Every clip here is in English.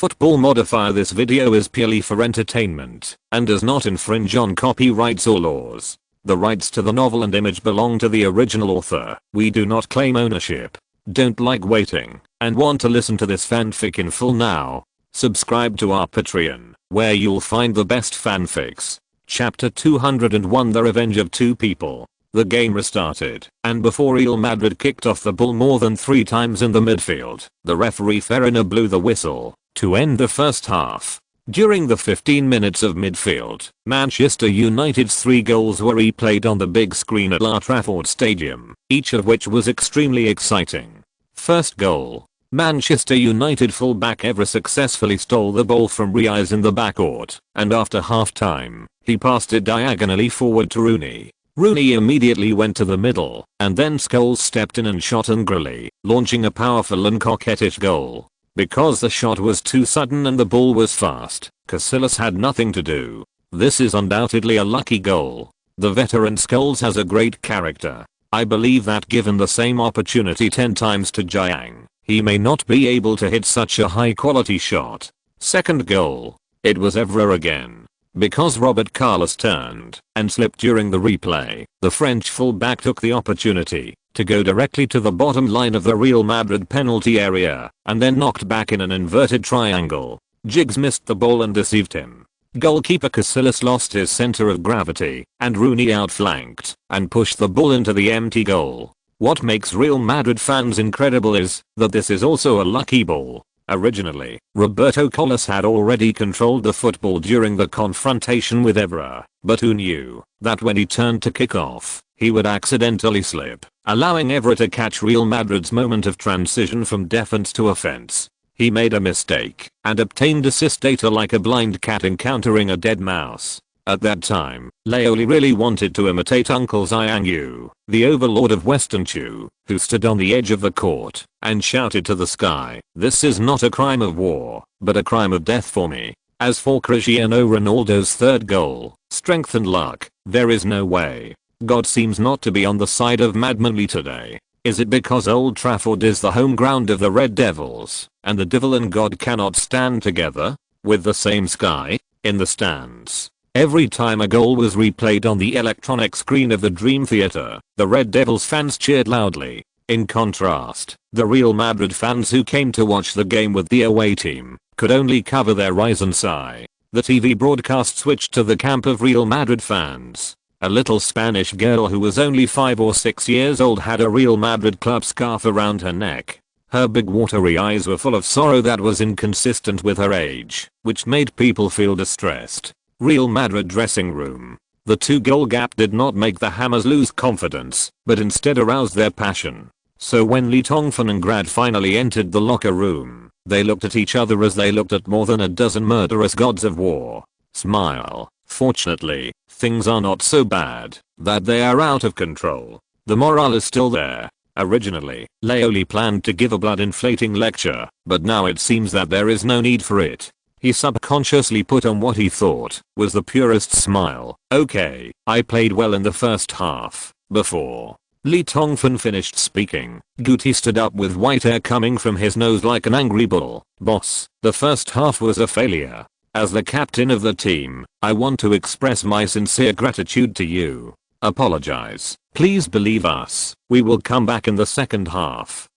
Football Modifier. This video is purely for entertainment and does not infringe on copyrights or laws. The rights to the novel and image belong to the original author. We do not claim ownership. Don't like waiting and want to listen to this fanfic in full now? Subscribe to our Patreon, where you'll find the best fanfics. Chapter 201, The Revenge of Two People. The game restarted, and before Real Madrid kicked off the ball more than 3 times in the midfield, the referee Ferreira blew the whistle to end the first half. During the 15 minutes of midfield, Manchester United's 3 goals were replayed on the big screen at Old Trafford Stadium, each of which was extremely exciting. First goal. Manchester United fullback Evra successfully stole the ball from Real in the backcourt, and after half-time, he passed it diagonally forward to Rooney. Rooney immediately went to the middle, and then Scholes stepped in and shot angrily, launching a powerful and coquettish goal. Because the shot was too sudden and the ball was fast, Casillas had nothing to do. This is undoubtedly a lucky goal. The veteran Scholes has a great character. I believe that given the same opportunity 10 times to Jiang, he may not be able to hit such a high quality shot. Second goal. It was Evra again. Because Robert Carlos turned and slipped during the replay, the French fullback took the opportunity to go directly to the bottom line of the Real Madrid penalty area and then knocked back in an inverted triangle. Giggs missed the ball and deceived him. Goalkeeper Casillas lost his center of gravity and Rooney outflanked and pushed the ball into the empty goal. What makes Real Madrid fans incredible is that this is also a lucky ball. Originally, Roberto Carlos had already controlled the football during the confrontation with Evra, but who knew that when he turned to kick off, he would accidentally slip, allowing Evra to catch Real Madrid's moment of transition from defense to offense. He made a mistake and obtained assist data like a blind cat encountering a dead mouse. At that time, Leoli really wanted to imitate Uncle Xiang Yu, the overlord of Western Chu, who stood on the edge of the court and shouted to the sky, "This is not a crime of war, but a crime of death for me." As for Cristiano Ronaldo's third goal, strength and luck, there is no way. God seems not to be on the side of Madmanly today. Is it because Old Trafford is the home ground of the Red Devils, and the devil and God cannot stand together with the same sky in the stands? Every time a goal was replayed on the electronic screen of the Dream Theater, the Red Devils fans cheered loudly. In contrast, the Real Madrid fans who came to watch the game with the away team could only cover their eyes and sigh. The TV broadcast switched to the camp of Real Madrid fans. A little Spanish girl who was only 5 or 6 years old had a Real Madrid club scarf around her neck. Her big watery eyes were full of sorrow that was inconsistent with her age, which made people feel distressed. Real Madrid dressing room. The 2-goal gap did not make the Hammers lose confidence, but instead aroused their passion. So when Tongfan and Grad finally entered the locker room, they looked at each other as they looked at more than a dozen murderous gods of war. Smile. Fortunately, things are not so bad that they are out of control. The morale is still there. Originally, Leoli planned to give a blood-inflating lecture, but now it seems that there is no need for it. He subconsciously put on what he thought was the purest smile. "Okay, I played well in the first half." Before Tongfan finished speaking, Guti stood up with white hair coming from his nose like an angry bull. "Boss, the first half was a failure. As the captain of the team, I want to express my sincere gratitude to you. Apologize. Please believe us, we will come back in the second half."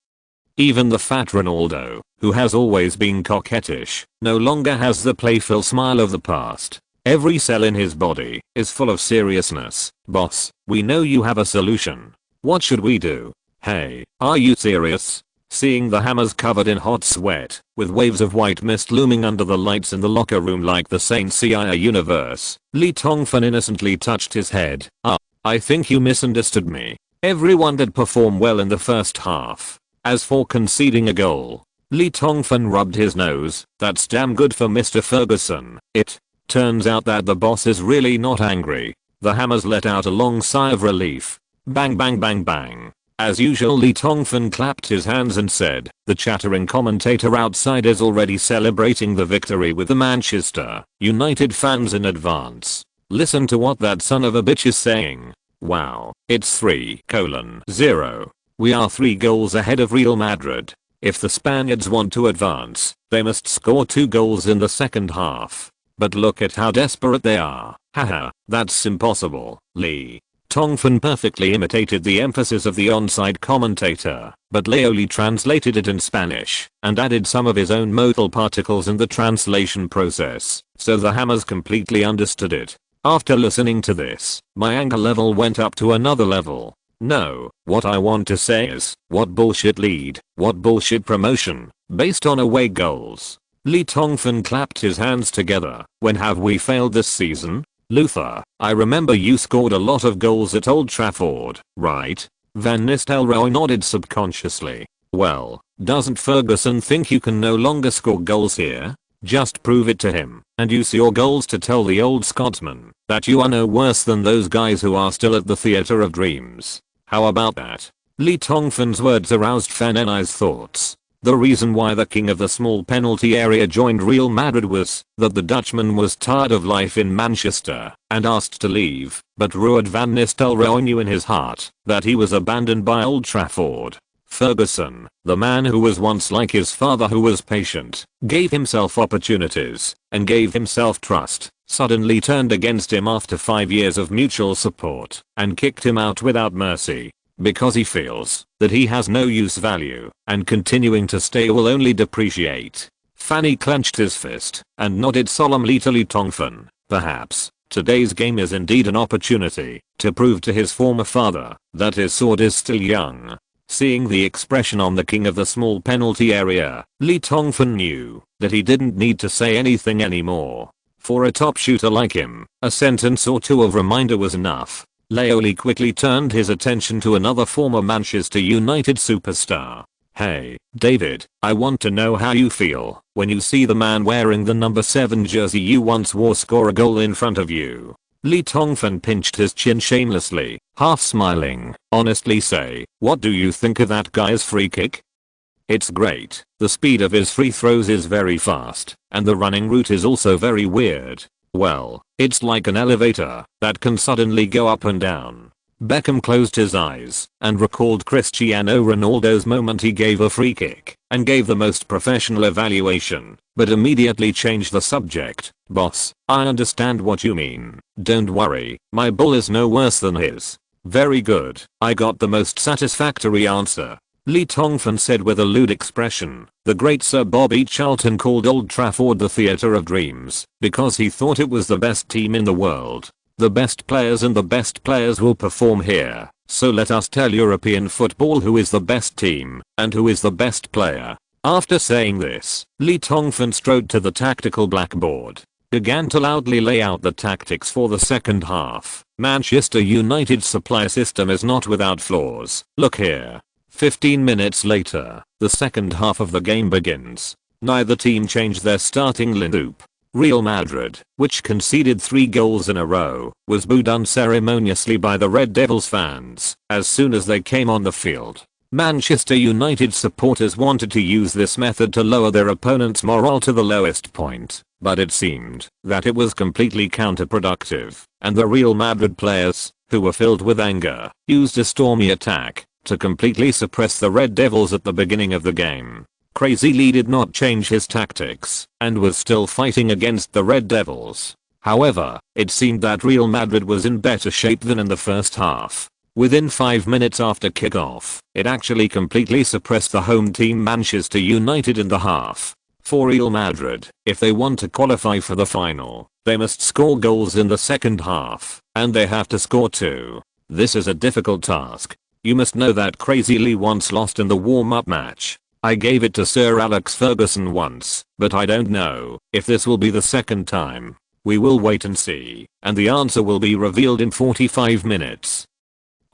Even the fat Ronaldo, who has always been coquettish, no longer has the playful smile of the past. Every cell in his body is full of seriousness. "Boss, we know you have a solution. What should we do? Hey, are you serious?" Seeing the Hammers covered in hot sweat, with waves of white mist looming under the lights in the locker room like the Saint Seiya universe, Tongfan innocently touched his head. I think you misunderstood me. Everyone did perform well in the first half. As for conceding a goal, Tongfan rubbed his nose. That's damn good for Mr. Ferguson. It turns out that the boss is really not angry. The Hammers let out a long sigh of relief. Bang bang bang bang. As usual, Tongfan clapped his hands and said, "The chattering commentator outside is already celebrating the victory with the Manchester United fans in advance. Listen to what that son of a bitch is saying. Wow, it's 3:0. We are 3 goals ahead of Real Madrid. If the Spaniards want to advance, they must score 2 goals in the second half. But look at how desperate they are. Haha, that's impossible, Lee. Tongfan perfectly imitated the emphasis of the onside commentator, but Leoli translated it in Spanish and added some of his own modal particles in the translation process, so the Hammers completely understood it. After listening to this, my anger level went up to another level. No, what I want to say is, what bullshit lead, what bullshit promotion, based on away goals. Lee Tongfan clapped his hands together. When have we failed this season? Luther, I remember you scored a lot of goals at Old Trafford, right? Van Nistelrooy nodded subconsciously. Well, doesn't Ferguson think you can no longer score goals here? Just prove it to him, and use your goals to tell the old Scotsman that you are no worse than those guys who are still at the Theatre of Dreams. How about that? Lee Tongfan's words aroused Van Enij's thoughts. The reason why the king of the small penalty area joined Real Madrid was that the Dutchman was tired of life in Manchester and asked to leave, but Ruud van Nistelrooy knew in his heart that he was abandoned by Old Trafford. Ferguson, the man who was once like his father who was patient, gave himself opportunities, and gave himself trust, suddenly turned against him after 5 years of mutual support and kicked him out without mercy. Because he feels that he has no use value and continuing to stay will only depreciate. Fanny clenched his fist and nodded solemnly to Lee Tongfan. Perhaps today's game is indeed an opportunity to prove to his former father that his sword is still young. Seeing the expression on the king of the small penalty area, Lee Tongfan knew that he didn't need to say anything anymore. For a top shooter like him, a sentence or two of reminder was enough. Leoli quickly turned his attention to another former Manchester United superstar. Hey, David, I want to know how you feel when you see the man wearing the number 7 jersey you once wore score a goal in front of you. Lee Tongfan pinched his chin shamelessly, half smiling. Honestly say, what do you think of that guy's free kick? It's great. The speed of his free throws is very fast, and the running route is also very weird. Well, it's like an elevator that can suddenly go up and down. Beckham closed his eyes and recalled Cristiano Ronaldo's moment he gave a free kick and gave the most professional evaluation, but immediately changed the subject. Boss, I understand what you mean. Don't worry, my ball is no worse than his. Very good, I got the most satisfactory answer. Lee Tongfan said with a lewd expression. The great Sir Bobby Charlton called Old Trafford the Theatre of Dreams because he thought it was the best team in the world. The best players and the best players will perform here, so let us tell European football who is the best team and who is the best player. After saying this, Lee Tongfan strode to the tactical blackboard, began to loudly lay out the tactics for the second half. Manchester United's supply system is not without flaws. Look here. 15 minutes later, the second half of the game begins. Neither team changed their starting lineup. Real Madrid, which conceded 3 goals in a row, was booed unceremoniously by the Red Devils fans as soon as they came on the field. Manchester United supporters wanted to use this method to lower their opponent's morale to the lowest point, but it seemed that it was completely counterproductive, and the Real Madrid players, who were filled with anger, used a stormy attack to completely suppress the Red Devils at the beginning of the game. Crazy Lee did not change his tactics and was still fighting against the Red Devils. However, it seemed that Real Madrid was in better shape than in the first half. Within 5 minutes after kickoff, it actually completely suppressed the home team Manchester United in the half. For Real Madrid, if they want to qualify for the final, they must score goals in the second half, and they have to score 2. This is a difficult task. You must know that Crazy Lee once lost in the warm-up match. I gave it to Sir Alex Ferguson once, but I don't know if this will be the second time. We will wait and see, and the answer will be revealed in 45 minutes.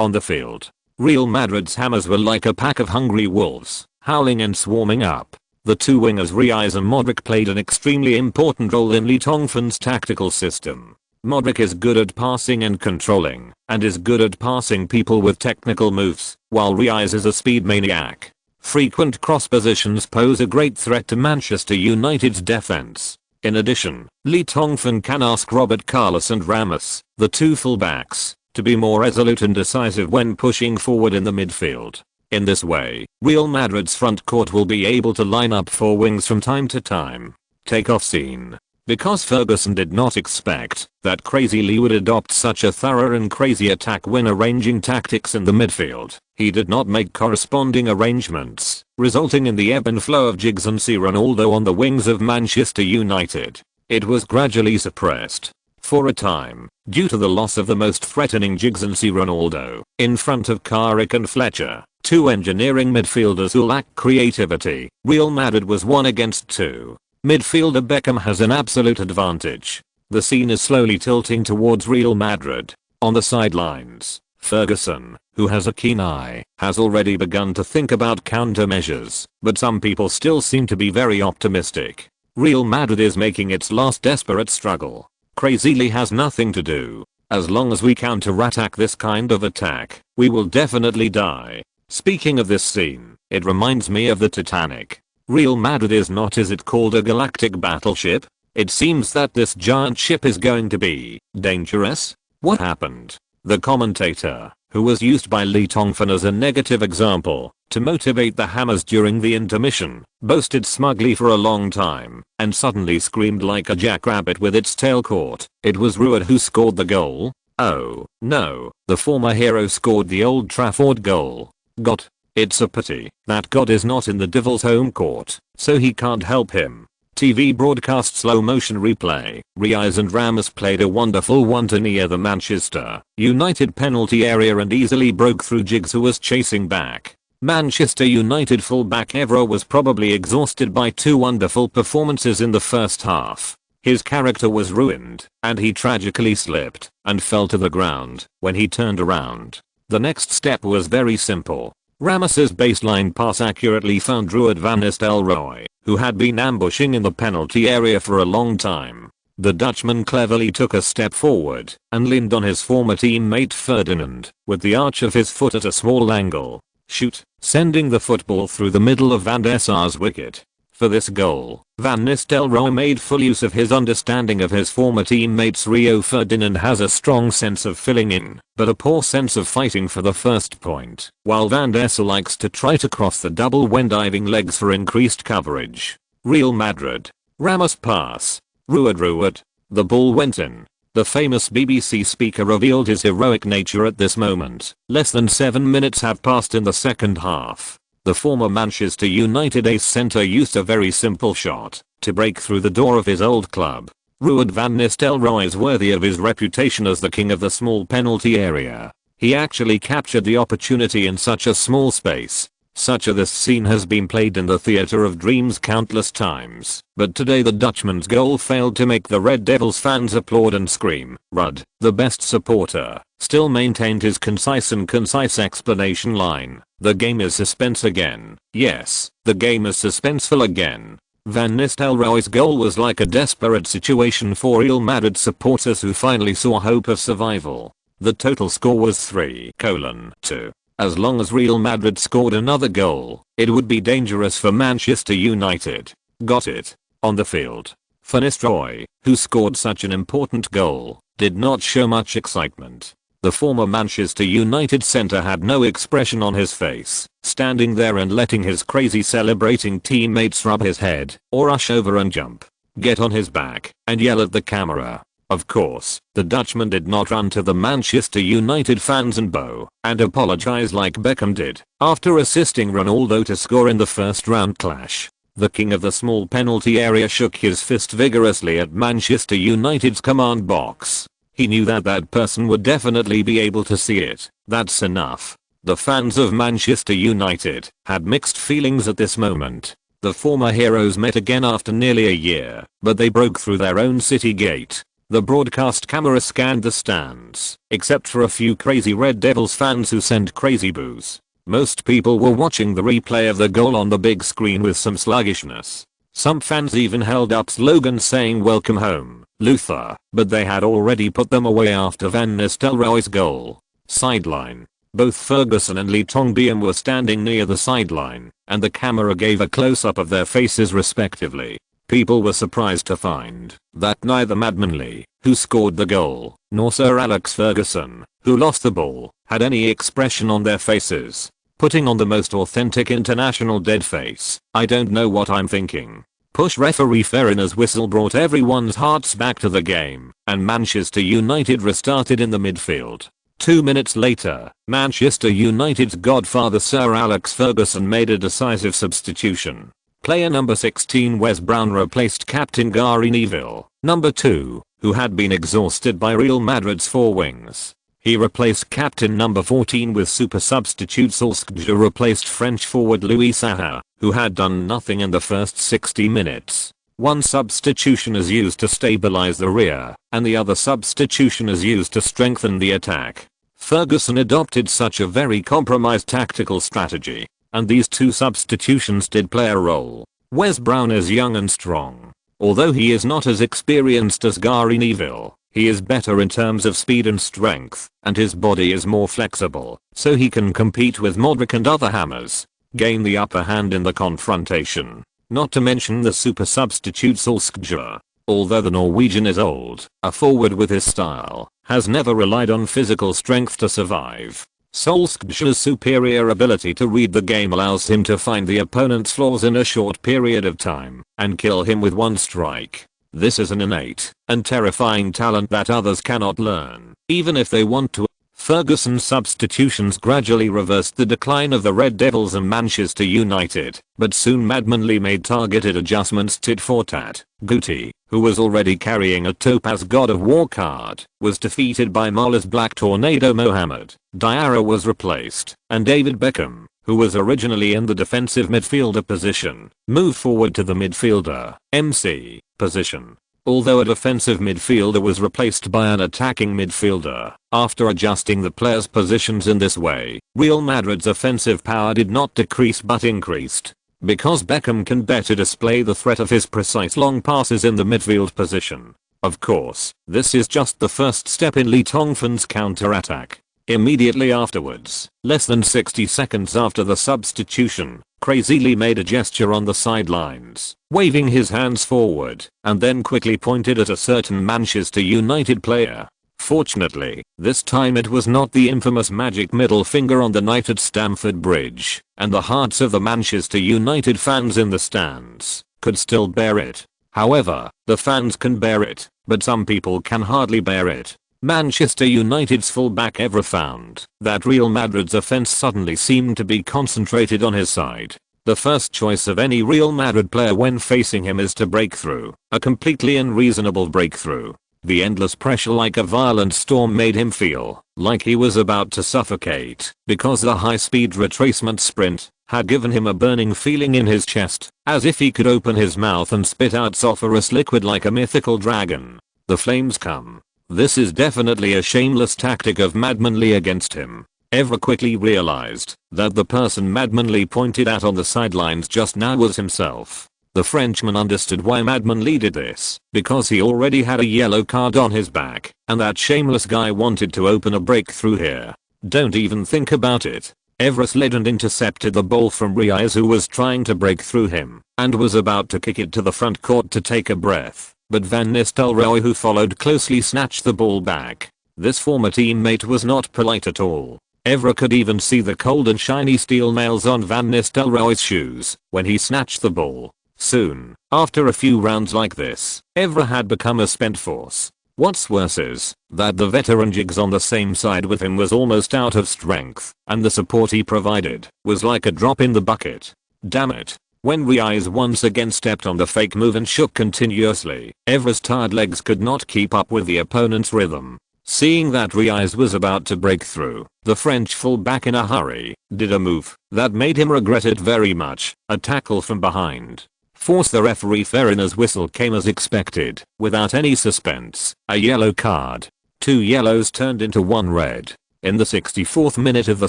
On the field, Real Madrid's Hammers were like a pack of hungry wolves, howling and swarming up. The two wingers Real and Modric played an extremely important role in Lee Tongfan's tactical system. Modric is good at passing and controlling, and is good at passing people with technical moves, while Real is a speed maniac. Frequent cross positions pose a great threat to Manchester United's defense. In addition, Lee Tongfan can ask Robert Carlos and Ramos, the two fullbacks, to be more resolute and decisive when pushing forward in the midfield. In this way, Real Madrid's front court will be able to line up for wings from time to time. Takeoff scene. Because Ferguson did not expect that Crazy Lee would adopt such a thorough and crazy attack when arranging tactics in the midfield, he did not make corresponding arrangements, resulting in the ebb and flow of Giggs and Ronaldo on the wings of Manchester United. It was gradually suppressed. For a time, due to the loss of the most threatening Giggs and Ronaldo, in front of Carrick and Fletcher, two engineering midfielders who lack creativity, Real Madrid was 1 against 2. Midfielder Beckham has an absolute advantage. The scene is slowly tilting towards Real Madrid. On the sidelines, Ferguson, who has a keen eye, has already begun to think about countermeasures, but some people still seem to be very optimistic. Real Madrid is making its last desperate struggle. Crazy Lee has nothing to do. As long as we counterattack this kind of attack, we will definitely die. Speaking of this scene, it reminds me of the Titanic. Real Madrid is not, is it called, a galactic battleship? It seems that this giant ship is going to be dangerous. What happened? The commentator, who was used by Lee Tongfan as a negative example to motivate the Hammers during the intermission, boasted smugly for a long time and suddenly screamed like a jackrabbit with its tail caught. It was Ruud who scored the goal. Oh no, the former hero scored the Old Trafford goal. God. It's a pity that God is not in the Devil's home court, so he can't help him. TV broadcast slow motion replay. Reis and Ramos played a wonderful one-two near the Manchester United penalty area and easily broke through Giggs, who was chasing back. Manchester United fullback Evra was probably exhausted by two wonderful performances in the first half. His character was ruined, and he tragically slipped and fell to the ground when he turned around. The next step was very simple. Ramos's baseline pass accurately found Ruud van Nistelrooy, who had been ambushing in the penalty area for a long time. The Dutchman cleverly took a step forward and leaned on his former teammate Ferdinand with the arch of his foot at a small angle. Shoot, sending the football through the middle of Van der Sar's wicket. For this goal, Van Nistelrooy made full use of his understanding of his former teammates. Rio Ferdinand has a strong sense of filling in, but a poor sense of fighting for the first point, while Van der Sar likes to try to cross the double when diving legs for increased coverage. Real Madrid. Ramos pass. Ruud. The ball went in. The famous BBC speaker revealed his heroic nature at this moment. Less than 7 minutes have passed in the second half. The former Manchester United ace centre used a very simple shot to break through the door of his old club. Ruud van Nistelrooy is worthy of his reputation as the king of the small penalty area. He actually captured the opportunity in such a small space. This scene has been played in the theatre of dreams countless times, but today the Dutchman's goal failed to make the Red Devils fans applaud and scream. Ruud, the best supporter, still maintained his concise explanation line. The game is suspense again. Yes, the game is suspenseful again. Van Nistelrooy's goal was like a desperate situation for Real Madrid supporters who finally saw hope of survival. The total score was 3-2. As long as Real Madrid scored another goal, it would be dangerous for Manchester United. Got it? On the field, Van Nistelrooy, who scored such an important goal, did not show much excitement. The former Manchester United centre had no expression on his face, standing there and letting his crazy celebrating teammates rub his head, or rush over and jump, get on his back, and yell at the camera. Of course, the Dutchman did not run to the Manchester United fans and bow and apologize like Beckham did after assisting Ronaldo to score in the first round clash. The king of the small penalty area shook his fist vigorously at Manchester United's command box. He knew that person would definitely be able to see it. That's enough. The fans of Manchester United had mixed feelings at this moment. The former heroes met again after nearly a year, but they broke through their own city gate. The broadcast camera scanned the stands, except for a few crazy Red Devils fans who sent crazy boos. Most people were watching the replay of the goal on the big screen with some sluggishness. Some fans even held up slogans saying "Welcome home, Luther," but they had already put them away after Van Nistelrooy's goal. Sideline. Both Ferguson and Lee Tongbian were standing near the sideline, and the camera gave a close-up of their faces respectively. People were surprised to find that neither Madman Lee, who scored the goal, nor Sir Alex Ferguson, who lost the ball, had any expression on their faces. putting on the most authentic international dead face. I don't know what I'm thinking. Push referee Ferina's whistle brought everyone's hearts back to the game, and Manchester United restarted in the midfield. 2 minutes later, Manchester United's godfather Sir Alex Ferguson made a decisive substitution. Player number 16 Wes Brown replaced captain Gary Neville, number 2, who had been exhausted by Real Madrid's four wings. He replaced captain number 14 with super substitute Solskjaer replaced French forward Louis Saha, who had done nothing in the first 60 minutes. One substitution is used to stabilize the rear, and the other substitution is used to strengthen the attack. Ferguson adopted such a very compromised tactical strategy, and these two substitutions did play a role. Wes Brown is young and strong. Although he is not as experienced as Gary Neville, he is better in terms of speed and strength, and his body is more flexible, so he can compete with Modric and other hammers, gain the upper hand in the confrontation. Not to mention the super substitute Solskjaer. Although the Norwegian is old, a forward with his style, has never relied on physical strength to survive. Solskjaer's superior ability to read the game allows him to find the opponent's flaws in a short period of time, and kill him with one strike. This is an innate and terrifying talent that others cannot learn, even if they want to. Ferguson's substitutions gradually reversed the decline of the Red Devils and Manchester United, but soon Madmanly made targeted adjustments tit for tat. Guti, who was already carrying a Topaz God of War card, was defeated by Mala's Black Tornado Mohamed. Diarra was replaced, and David Beckham, who was originally in the defensive midfielder position, moved forward to the midfielder MC position. Although a defensive midfielder was replaced by an attacking midfielder, after adjusting the players' positions in this way, Real Madrid's offensive power did not decrease but increased. Because Beckham can better display the threat of his precise long passes in the midfield position. Of course, this is just the first step in Lee Tongfan's counter-attack. Immediately afterwards, less than 60 seconds after the substitution, Crazy Lee made a gesture on the sidelines, waving his hands forward, and then quickly pointed at a certain Manchester United player. Fortunately, this time it was not the infamous magic middle finger on the night at Stamford Bridge, and the hearts of the Manchester United fans in the stands could still bear it. However, the fans can bear it, but some people can hardly bear it. Manchester United's fullback Evra found that Real Madrid's offense suddenly seemed to be concentrated on his side. The first choice of any Real Madrid player when facing him is to break through, a completely unreasonable breakthrough. The endless pressure like a violent storm made him feel like he was about to suffocate, because the high-speed retracement sprint had given him a burning feeling in his chest, as if he could open his mouth and spit out sulphurous liquid like a mythical dragon. The flames come. This is definitely a shameless tactic of Madmanly against him. Evra quickly realized that the person Madmanly pointed at on the sidelines just now was himself. The Frenchman understood why Madmanly did this, because he already had a yellow card on his back, and that shameless guy wanted to open a breakthrough here. Don't even think about it. Evra slid and intercepted the ball from Riaz, who was trying to break through him, and was about to kick it to the front court to take a breath. But Van Nistelrooy, who followed closely, snatched the ball back. This former teammate was not polite at all. Evra could even see the cold and shiny steel nails on Van Nistelrooy's shoes when he snatched the ball. Soon, after a few rounds like this, Evra had become a spent force. What's worse is that the veteran Jigs on the same side with him was almost out of strength, and the support he provided was like a drop in the bucket. Damn it. When Riaz once again stepped on the fake move and shook continuously, Evra's tired legs could not keep up with the opponent's rhythm. Seeing that Riaz was about to break through, the French fullback in a hurry did a move that made him regret it very much, a tackle from behind. Force the referee Ferina's whistle came as expected, without any suspense, a yellow card. 2 yellows turned into 1 red. In the 64th minute of the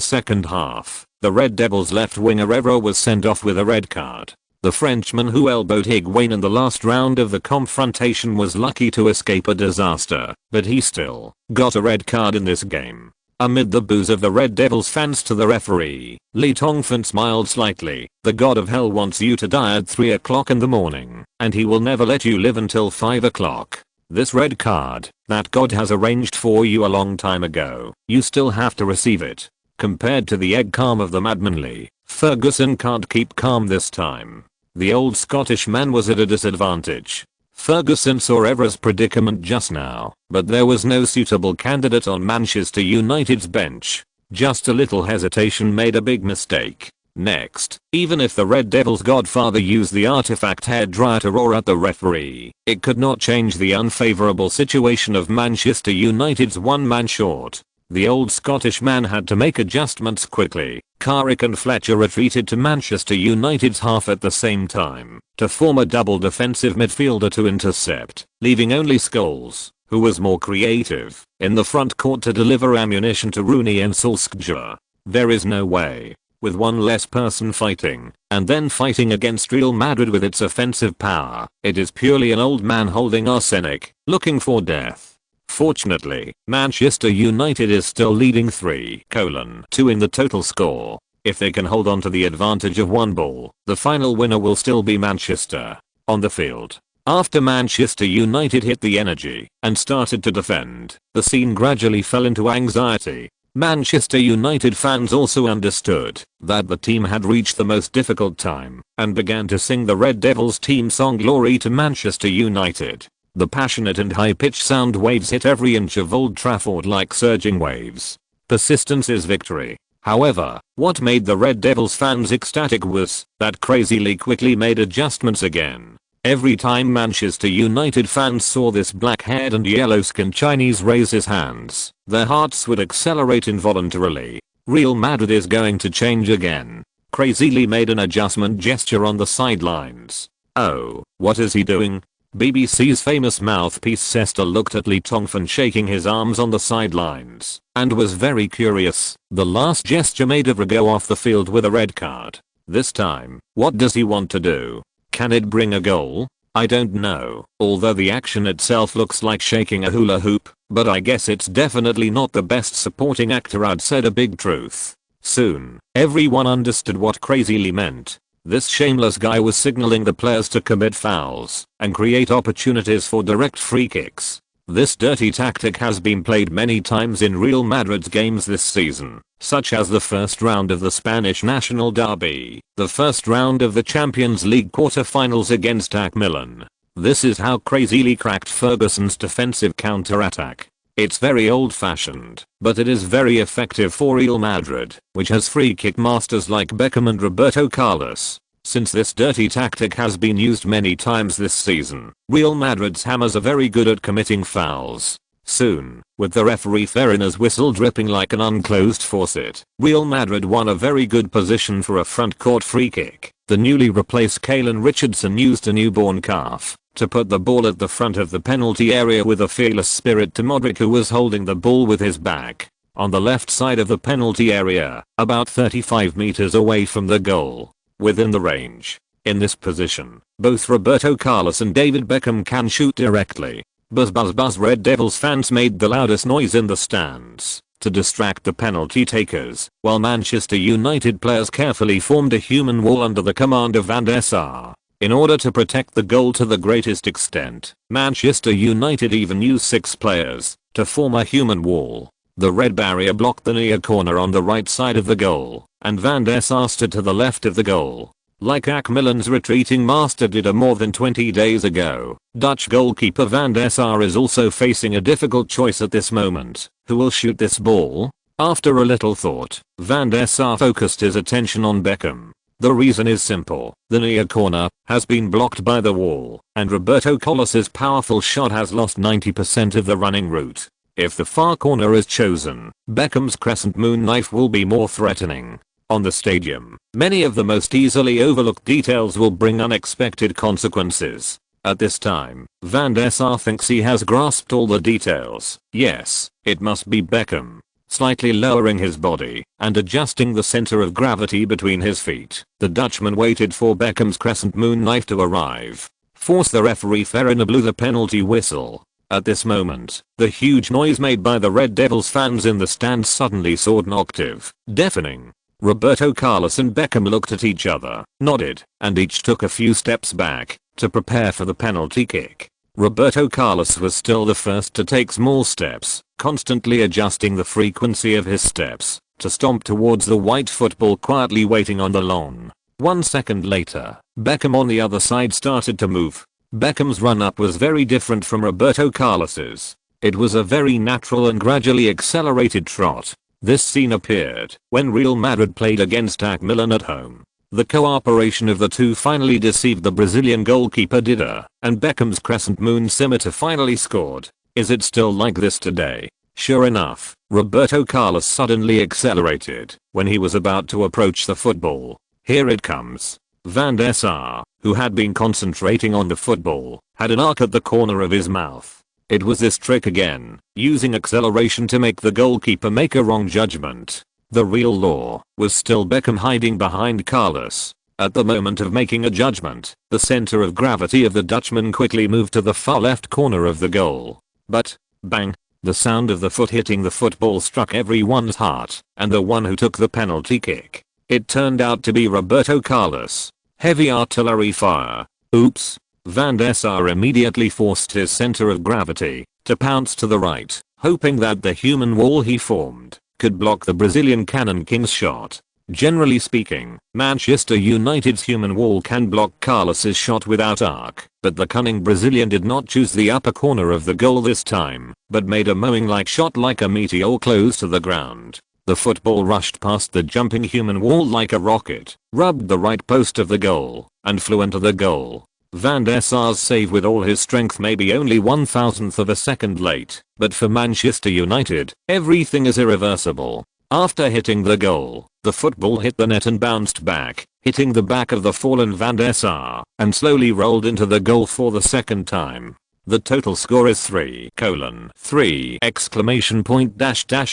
second half, the Red Devils left winger Evra was sent off with a red card. The Frenchman who elbowed Higuain in the last round of the confrontation was lucky to escape a disaster, but he still got a red card in this game. Amid the boos of the Red Devils fans to the referee, Lee Tongfan smiled slightly. The god of hell wants you to die at 3 o'clock in the morning, and he will never let you live until 5 o'clock. This red card that God has arranged for you a long time ago, you still have to receive it. Compared to the egg calm of the Madmanly, Ferguson can't keep calm this time. The old Scottish man was at a disadvantage. Ferguson saw Evra's predicament just now, but there was no suitable candidate on Manchester United's bench. Just a little hesitation made a big mistake. Next, even if the Red Devils' godfather used the artifact hairdryer to roar at the referee, it could not change the unfavourable situation of Manchester United's one-man short. The old Scottish man had to make adjustments quickly. Carrick and Fletcher retreated to Manchester United's half at the same time to form a double defensive midfielder to intercept, leaving only Scholes, who was more creative, in the front court to deliver ammunition to Rooney and Solskjaer. There is no way, with one less person fighting, and then fighting against Real Madrid with its offensive power. It is purely an old man holding arsenic, looking for death. Fortunately, Manchester United is still leading 3-2 in the total score. If they can hold on to the advantage of one ball, the final winner will still be Manchester. On the field, after Manchester United hit the energy and started to defend, the scene gradually fell into anxiety. Manchester United fans also understood that the team had reached the most difficult time and began to sing the Red Devils team song "Glory to Manchester United." The passionate and high-pitched sound waves hit every inch of Old Trafford like surging waves. Persistence is victory. However, what made the Red Devils fans ecstatic was that Crazy Lee quickly made adjustments again. Every time Manchester United fans saw this black-haired and yellow-skinned Chinese raise his hands, their hearts would accelerate involuntarily. Real Madrid is going to change again. Crazy Lee made an adjustment gesture on the sidelines. Oh, what is he doing? BBC's famous mouthpiece Sester looked at Lee Tongfan shaking his arms on the sidelines and was very curious. The last gesture made Evra go off the field with a red card. This time, what does he want to do? Can it bring a goal? I don't know, although the action itself looks like shaking a hula hoop, but I guess it's definitely not the best supporting actor. I'd said a big truth. Soon, everyone understood what Crazy Lee meant. This shameless guy was signaling the players to commit fouls and create opportunities for direct free kicks. This dirty tactic has been played many times in Real Madrid's games this season, such as the first round of the Spanish National Derby, the first round of the Champions League quarter-finals against AC Milan. This is how Crazy Lee cracked Ferguson's defensive counter-attack. It's very old-fashioned, but it is very effective for Real Madrid, which has free kick masters like Beckham and Roberto Carlos. Since this dirty tactic has been used many times this season, Real Madrid's hammers are very good at committing fouls. Soon, with the referee Ferina's whistle dripping like an unclosed faucet, Real Madrid won a very good position for a front court free kick. The newly replaced Kalen Richardson used a newborn calf to put the ball at the front of the penalty area with a fearless spirit to Modric, who was holding the ball with his back on the left side of the penalty area, about 35 meters away from the goal, within the range. In this position, both Roberto Carlos and David Beckham can shoot directly. Buzz buzz buzz. Red Devils fans made the loudest noise in the stands to distract the penalty takers, while Manchester United players carefully formed a human wall under the command of Van der Sar. In order to protect the goal to the greatest extent, Manchester United even used 6 players to form a human wall. The red barrier blocked the near corner on the right side of the goal, and Van der Sar stood to the left of the goal. Like AC Milan's retreating master did more than 20 days ago, Dutch goalkeeper Van der Sar is also facing a difficult choice at this moment. Who will shoot this ball? After a little thought, Van der Sar focused his attention on Beckham. The reason is simple. The near corner has been blocked by the wall, and Roberto Carlos's powerful shot has lost 90% of the running route. If the far corner is chosen, Beckham's crescent moon knife will be more threatening. On the stadium, many of the most easily overlooked details will bring unexpected consequences. At this time, Van der Sar thinks he has grasped all the details. Yes, it must be Beckham. Slightly lowering his body and adjusting the center of gravity between his feet, the Dutchman waited for Beckham's crescent moon knife to arrive. Force the referee Ferina blew the penalty whistle. At this moment, the huge noise made by the Red Devils fans in the stands suddenly soared an octave, deafening. Roberto Carlos and Beckham looked at each other, nodded, and each took a few steps back to prepare for the penalty kick. Roberto Carlos was still the first to take small steps, constantly adjusting the frequency of his steps to stomp towards the white football quietly waiting on the lawn. 1 second later, Beckham on the other side started to move. Beckham's run-up was very different from Roberto Carlos's. It was a very natural and gradually accelerated trot. This scene appeared when Real Madrid played against AC Milan at home. The cooperation of the two finally deceived the Brazilian goalkeeper Dida, and Beckham's crescent moon scimitar finally scored. Is it still like this today? Sure enough, Roberto Carlos suddenly accelerated when he was about to approach the football. Here it comes. Van der Sar, who had been concentrating on the football, had an arc at the corner of his mouth. It was this trick again, using acceleration to make the goalkeeper make a wrong judgment. The real law was still Beckham hiding behind Carlos. At the moment of making a judgment, the center of gravity of the Dutchman quickly moved to the far left corner of the goal. But, bang, the sound of the foot hitting the football struck everyone's heart, and the one who took the penalty kick. It turned out to be Roberto Carlos. Heavy artillery fire. Oops. Van der Sar immediately forced his center of gravity to pounce to the right, hoping that the human wall he formed could block the Brazilian cannon king's shot. Generally speaking, Manchester United's human wall can block Carlos's shot without arc, but the cunning Brazilian did not choose the upper corner of the goal this time, but made a mowing-like shot like a meteor close to the ground. The football rushed past the jumping human wall like a rocket, rubbed the right post of the goal, and flew into the goal. Van der Sar's save with all his strength may be only 1/1000th of a second late, but for Manchester United, everything is irreversible. After hitting the goal, the football hit the net and bounced back, hitting the back of the fallen Van der Sar, and slowly rolled into the goal for the second time. The total score is 3:3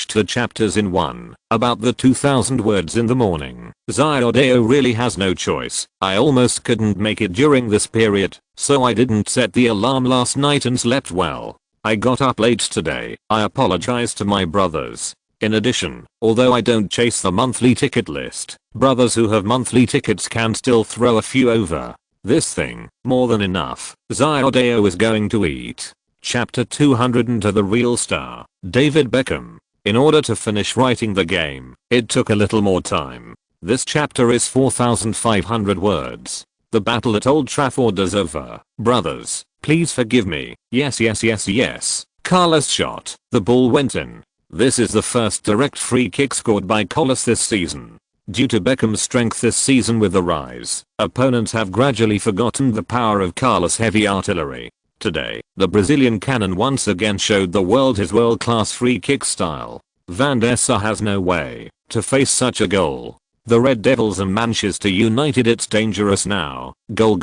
2 chapters in one, about the 2000 words in the morning. Xiodeo really has no choice. I almost couldn't make it during this period, so I didn't set the alarm last night and slept well. I got up late today. I apologize to my brothers. In addition, although I don't chase the monthly ticket list, brothers who have monthly tickets can still throw a few over. This thing, more than enough. Xiodeo is going to eat. Chapter 200 Into the Real Star, David Beckham. In order to finish writing the game, it took a little more time. This chapter is 4,500 words. The battle at Old Trafford is over. Brothers, please forgive me. Yes. Carlos shot. The ball went in. This is the first direct free kick scored by Carlos this season. Due to Beckham's strength this season with the rise, opponents have gradually forgotten the power of Carlos' heavy artillery. Today, the Brazilian cannon once again showed the world his world-class free kick style. Van der Sar has no way to face such a goal. The Red Devils and Manchester United, it's dangerous now. Goal.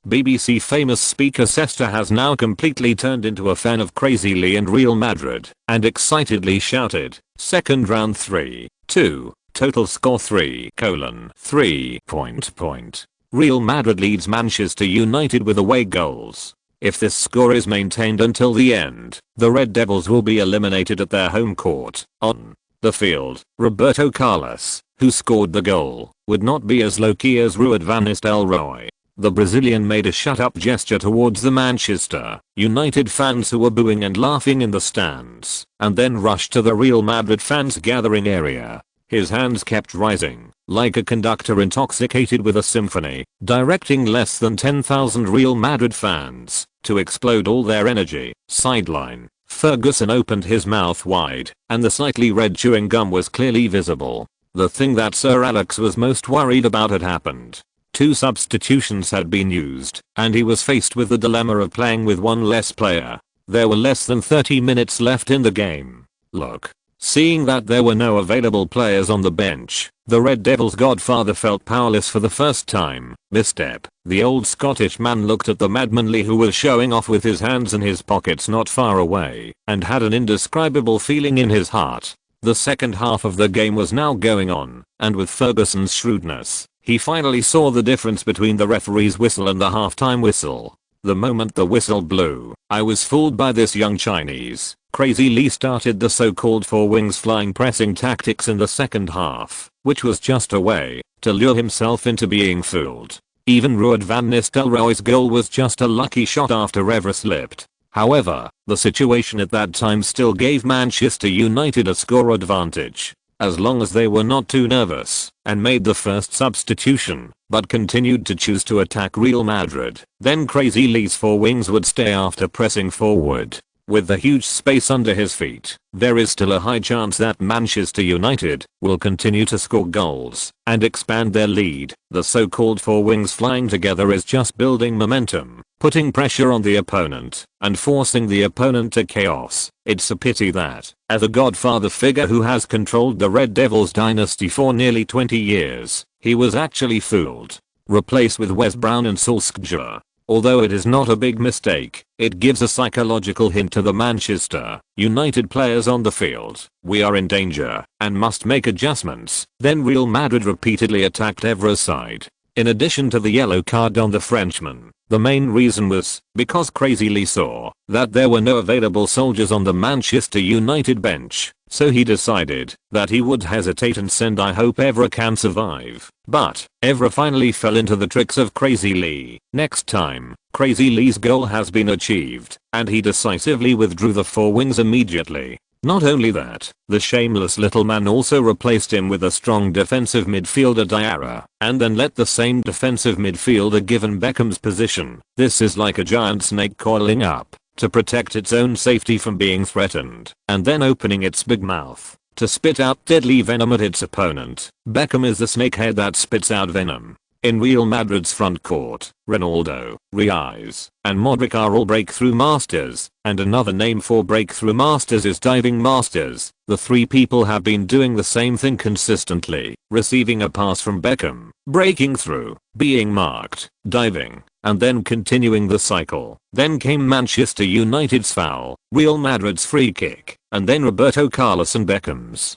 BBC famous speaker Sesta has now completely turned into a fan of Crazy Lee and Real Madrid, and excitedly shouted, second round 3-2. Total score 3:3. Real Madrid leads Manchester United with away goals. If this score is maintained until the end, the Red Devils will be eliminated at their home court. On the field, Roberto Carlos, who scored the goal, would not be as low-key as Ruud van Nistelrooy. The Brazilian made a shut-up gesture towards the Manchester United fans who were booing and laughing in the stands, and then rushed to the Real Madrid fans gathering area. His hands kept rising, like a conductor intoxicated with a symphony, directing less than 10,000 Real Madrid fans to explode all their energy. Sideline, Ferguson opened his mouth wide, and the slightly red chewing gum was clearly visible. The thing that Sir Alex was most worried about had happened. 2 substitutions had been used, and he was faced with the dilemma of playing with one less player. There were less than 30 minutes left in the game. Look. Seeing that there were no available players on the bench, the Red Devils' godfather felt powerless for the first time. Misstep. The old Scottish man looked at the madman Lee, who was showing off with his hands in his pockets not far away, and had an indescribable feeling in his heart. The second half of the game was now going on, and with Ferguson's shrewdness, he finally saw the difference between the referee's whistle and the halftime whistle. The moment the whistle blew, I was fooled by this young Chinese. Crazy Lee started the so-called 4 wings flying pressing tactics in the second half, which was just a way to lure himself into being fooled. Even Ruud van Nistelrooy's goal was just a lucky shot after Evra slipped. However, the situation at that time still gave Manchester United a score advantage. as long as they were not too nervous, and made the first substitution, but continued to choose to attack Real Madrid. Then Crazy Lee's four wings would stay after pressing forward. With the huge space under his feet, there is still a high chance that Manchester United will continue to score goals and expand their lead. The so-called four wings flying together is just building momentum, putting pressure on the opponent, and forcing the opponent to chaos. It's a pity that, as a godfather figure who has controlled the Red Devils dynasty for nearly 20 years, he was actually fooled. Replaced with Wes Brown and Solskjaer. Although it is not a big mistake, it gives a psychological hint to the Manchester United players on the field. We are in danger and must make adjustments. Then Real Madrid repeatedly attacked Evra's side. In addition to the yellow card on the Frenchman, the main reason was because Crazy Lee saw that there were no available soldiers on the Manchester United bench, so he decided that he would hesitate and send "I hope Evra can survive." But Evra finally fell into the tricks of Crazy Lee. Next time, Crazy Lee's goal has been achieved, and he decisively withdrew the four wings immediately. Not only that, the shameless little man also replaced him with a strong defensive midfielder Diarra, and then let the same defensive midfielder given Beckham's position. This is like a giant snake coiling up to protect its own safety from being threatened, and then opening its big mouth to spit out deadly venom at its opponent. Beckham is the snakehead that spits out venom. In Real Madrid's front court, Ronaldo, Real, and Modric are all breakthrough masters, and another name for breakthrough masters is diving masters. The three people have been doing the same thing consistently, receiving a pass from Beckham, breaking through, being marked, diving, and then continuing the cycle. Then came Manchester United's foul, Real Madrid's free kick, and then Roberto Carlos and Beckham's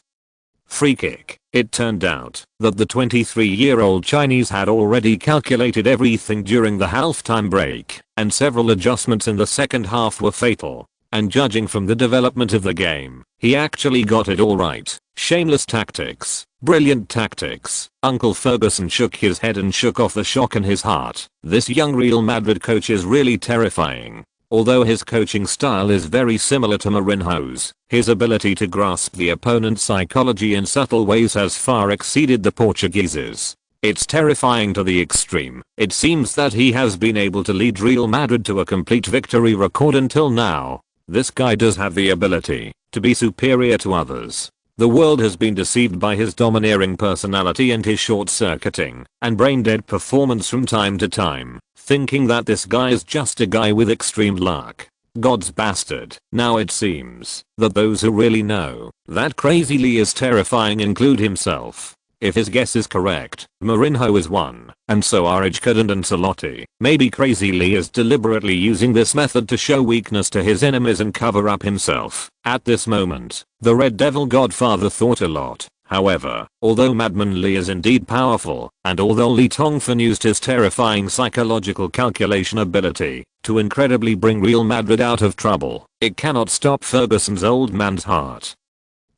free kick. It turned out that the 23-year-old Chinese had already calculated everything during the halftime break, and several adjustments in the second half were fatal. And judging from the development of the game, he actually got it all right. Shameless tactics, brilliant tactics. Uncle Ferguson shook his head and shook off the shock in his heart. This young Real Madrid coach is really terrifying. Although his coaching style is very similar to Mourinho's, his ability to grasp the opponent's psychology in subtle ways has far exceeded the Portuguese's. It's terrifying to the extreme. It seems that he has been able to lead Real Madrid to a complete victory record until now. This guy does have the ability to be superior to others. The world has been deceived by his domineering personality and his short-circuiting and brain-dead performance from time to time, thinking that this guy is just a guy with extreme luck. God's bastard. Now it seems that those who really know that Crazy Lee is terrifying include himself. If his guess is correct, Mourinho is one, and so are Rijkaard and Ancelotti. Maybe Crazy Lee is deliberately using this method to show weakness to his enemies and cover up himself. At this moment, the Red Devil Godfather thought a lot. However, although Madman Lee is indeed powerful, and although Lee Tongfan used his terrifying psychological calculation ability to incredibly bring Real Madrid out of trouble, it cannot stop Ferguson's old man's heart.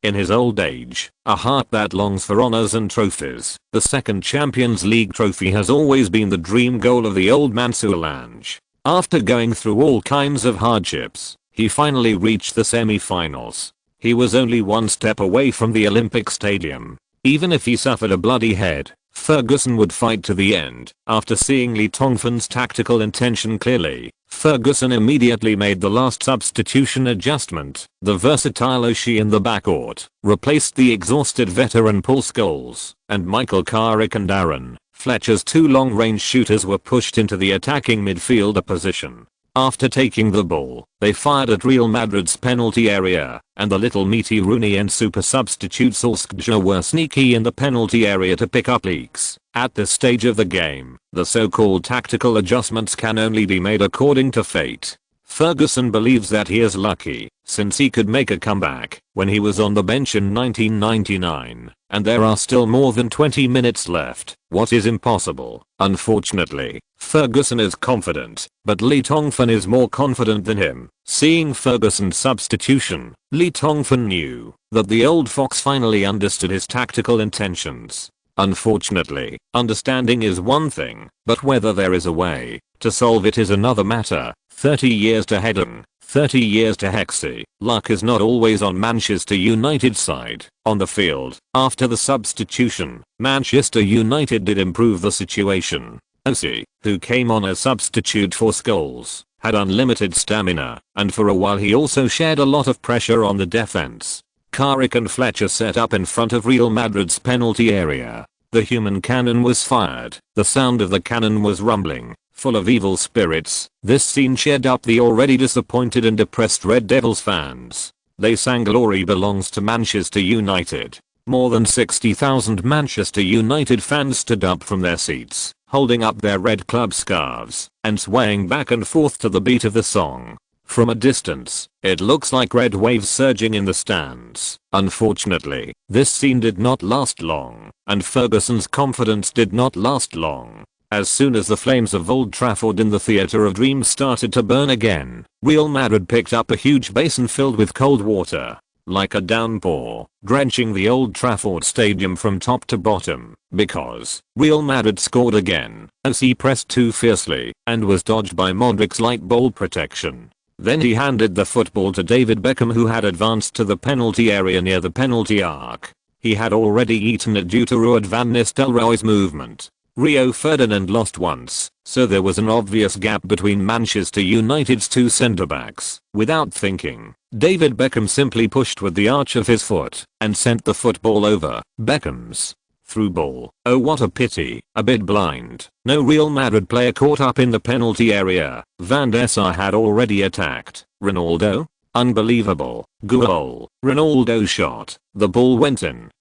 In his old age, a heart that longs for honors and trophies, the second Champions League trophy has always been the dream goal of the old man Soulange. After going through all kinds of hardships, he finally reached the semi-finals. He was only one step away from the Olympic Stadium. Even if he suffered a bloody head, Ferguson would fight to the end. After seeing Lee Tongfan's tactical intention clearly, Ferguson immediately made the last substitution adjustment. The versatile O'Shea in the backcourt replaced the exhausted veteran Paul Scholes, and Michael Carrick and Aaron Fletcher's two long-range shooters were pushed into the attacking midfielder position. After taking the ball, they fired at Real Madrid's penalty area, and the little meaty Rooney and super substitute Solskjaer were sneaky in the penalty area to pick up leaks. At this stage of the game, the so-called tactical adjustments can only be made according to fate. Ferguson believes that he is lucky, since he could make a comeback when he was on the bench in 1999, and there are still more than 20 minutes left. What is impossible? Unfortunately, Ferguson is confident, but Lee Tongfan is more confident than him. Seeing Ferguson's substitution, Lee Tongfan knew that the old fox finally understood his tactical intentions. Unfortunately, understanding is one thing, but whether there is a way to solve it is another matter. 30 years to Hedon, 30 years to Hexy. Luck is not always on Manchester United's side. On the field, after the substitution, Manchester United did improve the situation. Osi, who came on as substitute for Scholes, had unlimited stamina, and for a while he also shared a lot of pressure on the defense. Carrick and Fletcher set up in front of Real Madrid's penalty area. The human cannon was fired. The sound of the cannon was rumbling, full of evil spirits. This scene cheered up the already disappointed and depressed Red Devils fans. They sang "Glory Belongs to Manchester United." More than 60,000 Manchester United fans stood up from their seats, holding up their red club scarves and swaying back and forth to the beat of the song. From a distance, it looks like red waves surging in the stands. Unfortunately, this scene did not last long, and Ferguson's confidence did not last long. As soon as the flames of Old Trafford in the Theatre of Dreams started to burn again, Real Madrid picked up a huge basin filled with cold water, like a downpour, drenching the Old Trafford stadium from top to bottom, because Real Madrid scored again, as he pressed too fiercely and was dodged by Modric's light ball protection. Then he handed the football to David Beckham, who had advanced to the penalty area near the penalty arc. He had already eaten it due to Ruud van Nistelrooy's movement. Rio Ferdinand lost once, so there was an obvious gap between Manchester United's two centre-backs. Without thinking, David Beckham simply pushed with the arch of his foot and sent the football over. Beckham's through ball. Oh, what a pity. A bit blind. No Real Madrid player caught up in the penalty area. Van der Sar had already attacked. Ronaldo? Unbelievable. Goal. Ronaldo shot. The ball went in.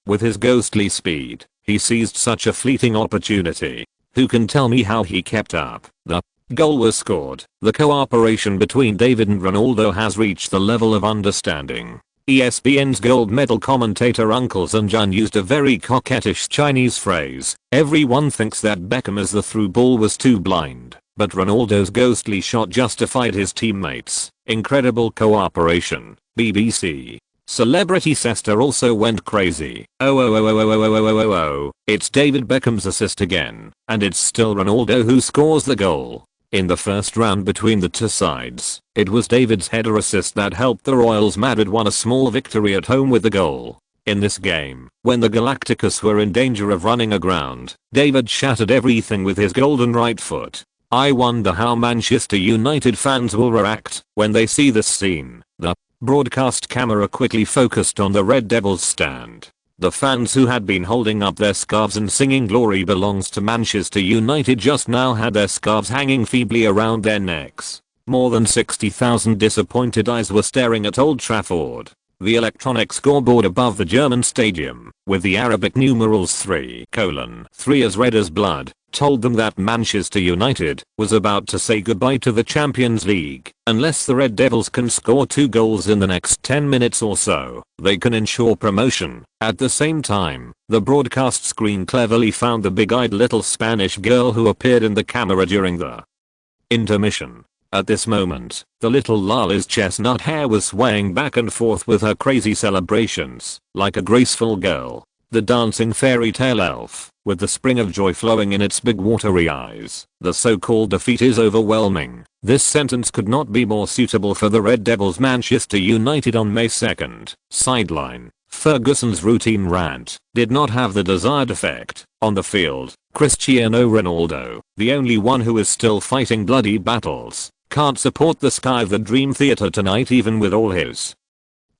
With his ghostly speed, he seized such a fleeting opportunity. Who can tell me how he kept up? The goal was scored. The cooperation between David and Ronaldo has reached the level of understanding. ESPN's gold medal commentator Uncle Zhang used a very coquettish Chinese phrase. Everyone thinks that Beckham as the through ball was too blind, but Ronaldo's ghostly shot justified his teammates. Incredible cooperation. BBC. Celebrity Sester also went crazy. It's David Beckham's assist again, and it's still Ronaldo who scores the goal. In the first round between the two sides, it was David's header assist that helped the Royals. Madrid won a small victory at home with the goal. In this game, when the Galacticos were in danger of running aground, David shattered everything with his golden right foot. I wonder how Manchester United fans will react when they see this scene. The broadcast camera quickly focused on the Red Devils stand. The fans who had been holding up their scarves and singing "Glory Belongs to Manchester United" just now had their scarves hanging feebly around their necks. More than 60,000 disappointed eyes were staring at Old Trafford. The electronic scoreboard above the German stadium, with the Arabic numerals 3:3 as red as blood, told them that Manchester United was about to say goodbye to the Champions League. Unless the Red Devils can score 2 goals in the next 10 minutes or so, they can ensure promotion. At the same time, the broadcast screen cleverly found the big-eyed little Spanish girl who appeared in the camera during the intermission. At this moment, the little Lala's chestnut hair was swaying back and forth with her crazy celebrations, like a graceful girl. The dancing fairy tale elf, with the spring of joy flowing in its big watery eyes. The so-called defeat is overwhelming. This sentence could not be more suitable for the Red Devils. Manchester United on May 2nd. Sideline. Ferguson's routine rant did not have the desired effect. On the field, Cristiano Ronaldo, the only one who is still fighting bloody battles, can't support the sky of the Dream Theater tonight even with all his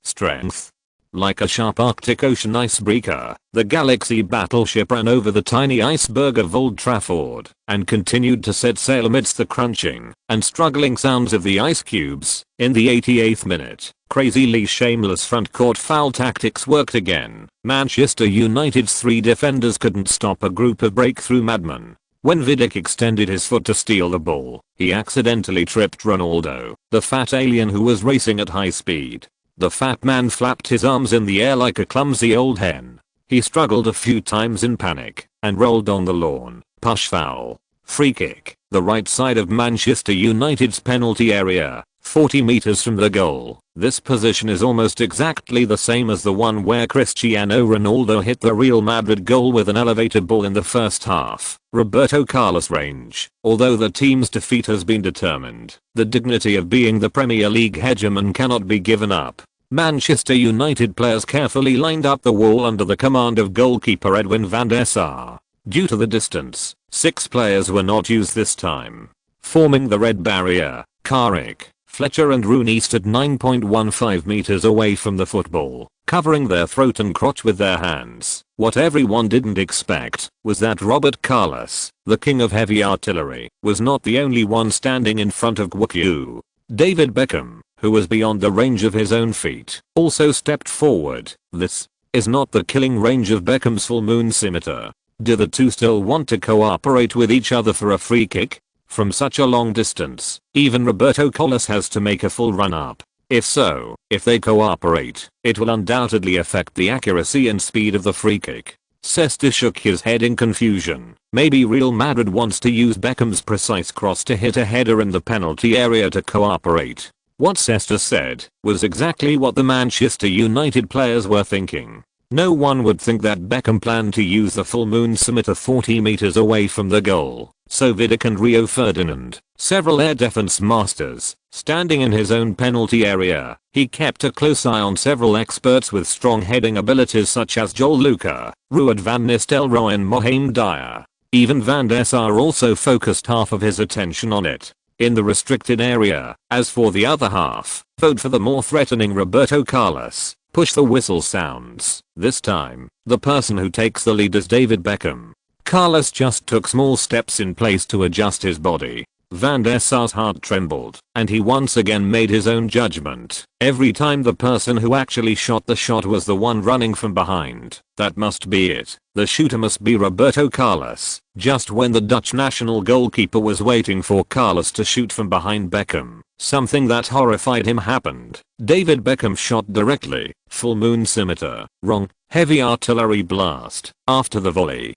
strength. Like a sharp Arctic Ocean icebreaker, the Galaxy battleship ran over the tiny iceberg of Old Trafford and continued to set sail amidst the crunching and struggling sounds of the ice cubes. In the 88th minute, crazily shameless front court foul tactics worked again. Manchester United's 3 defenders couldn't stop a group of breakthrough madmen. When Vidic extended his foot to steal the ball, he accidentally tripped Ronaldo, the fat alien who was racing at high speed. The fat man flapped his arms in the air like a clumsy old hen. He struggled a few times in panic and rolled on the lawn. Push foul. Free kick. The right side of Manchester United's penalty area. 40 meters from the goal. This position is almost exactly the same as the one where Cristiano Ronaldo hit the Real Madrid goal with an elevated ball in the first half. Roberto Carlos range. Although the team's defeat has been determined, the dignity of being the Premier League hegemon cannot be given up. Manchester United players carefully lined up the wall under the command of goalkeeper Edwin van der Sar. Due to the distance, 6 players were not used this time. Forming the red barrier, Carrick, Fletcher and Rooney stood 9.15 meters away from the football, covering their throat and crotch with their hands. What everyone didn't expect was that Robert Carlos, the king of heavy artillery, was not the only one standing in front of Bucero. David Beckham, who was beyond the range of his own feet, also stepped forward. This is not the killing range of Beckham's full moon scimitar. Do the two still want to cooperate with each other for a free kick? From such a long distance, even Roberto Carlos has to make a full run up. If so, if they cooperate, it will undoubtedly affect the accuracy and speed of the free kick. Cesta shook his head in confusion. Maybe Real Madrid wants to use Beckham's precise cross to hit a header in the penalty area to cooperate. What Cesta said was exactly what the Manchester United players were thinking. No one would think that Beckham planned to use the full moon scimitar 40 meters away from the goal. So Vidic and Rio Ferdinand, several air defense masters, standing in his own penalty area, he kept a close eye on several experts with strong heading abilities such as Joel Luca, Ruud van Nistelrooy and Mohamed Dyer. Even Van der Sar also focused half of his attention on it, in the restricted area. As for the other half, vote for the more threatening Roberto Carlos. Push the whistle sounds. This time, the person who takes the lead is David Beckham. Carlos just took small steps in place to adjust his body. Van der Sar's heart trembled, and he once again made his own judgment. Every time the person who actually shot the shot was the one running from behind. That must be it. The shooter must be Roberto Carlos. Just when the Dutch national goalkeeper was waiting for Carlos to shoot from behind Beckham, something that horrified him happened. David Beckham shot directly. Full moon scimitar. Wrong. Heavy artillery blast. After the volley.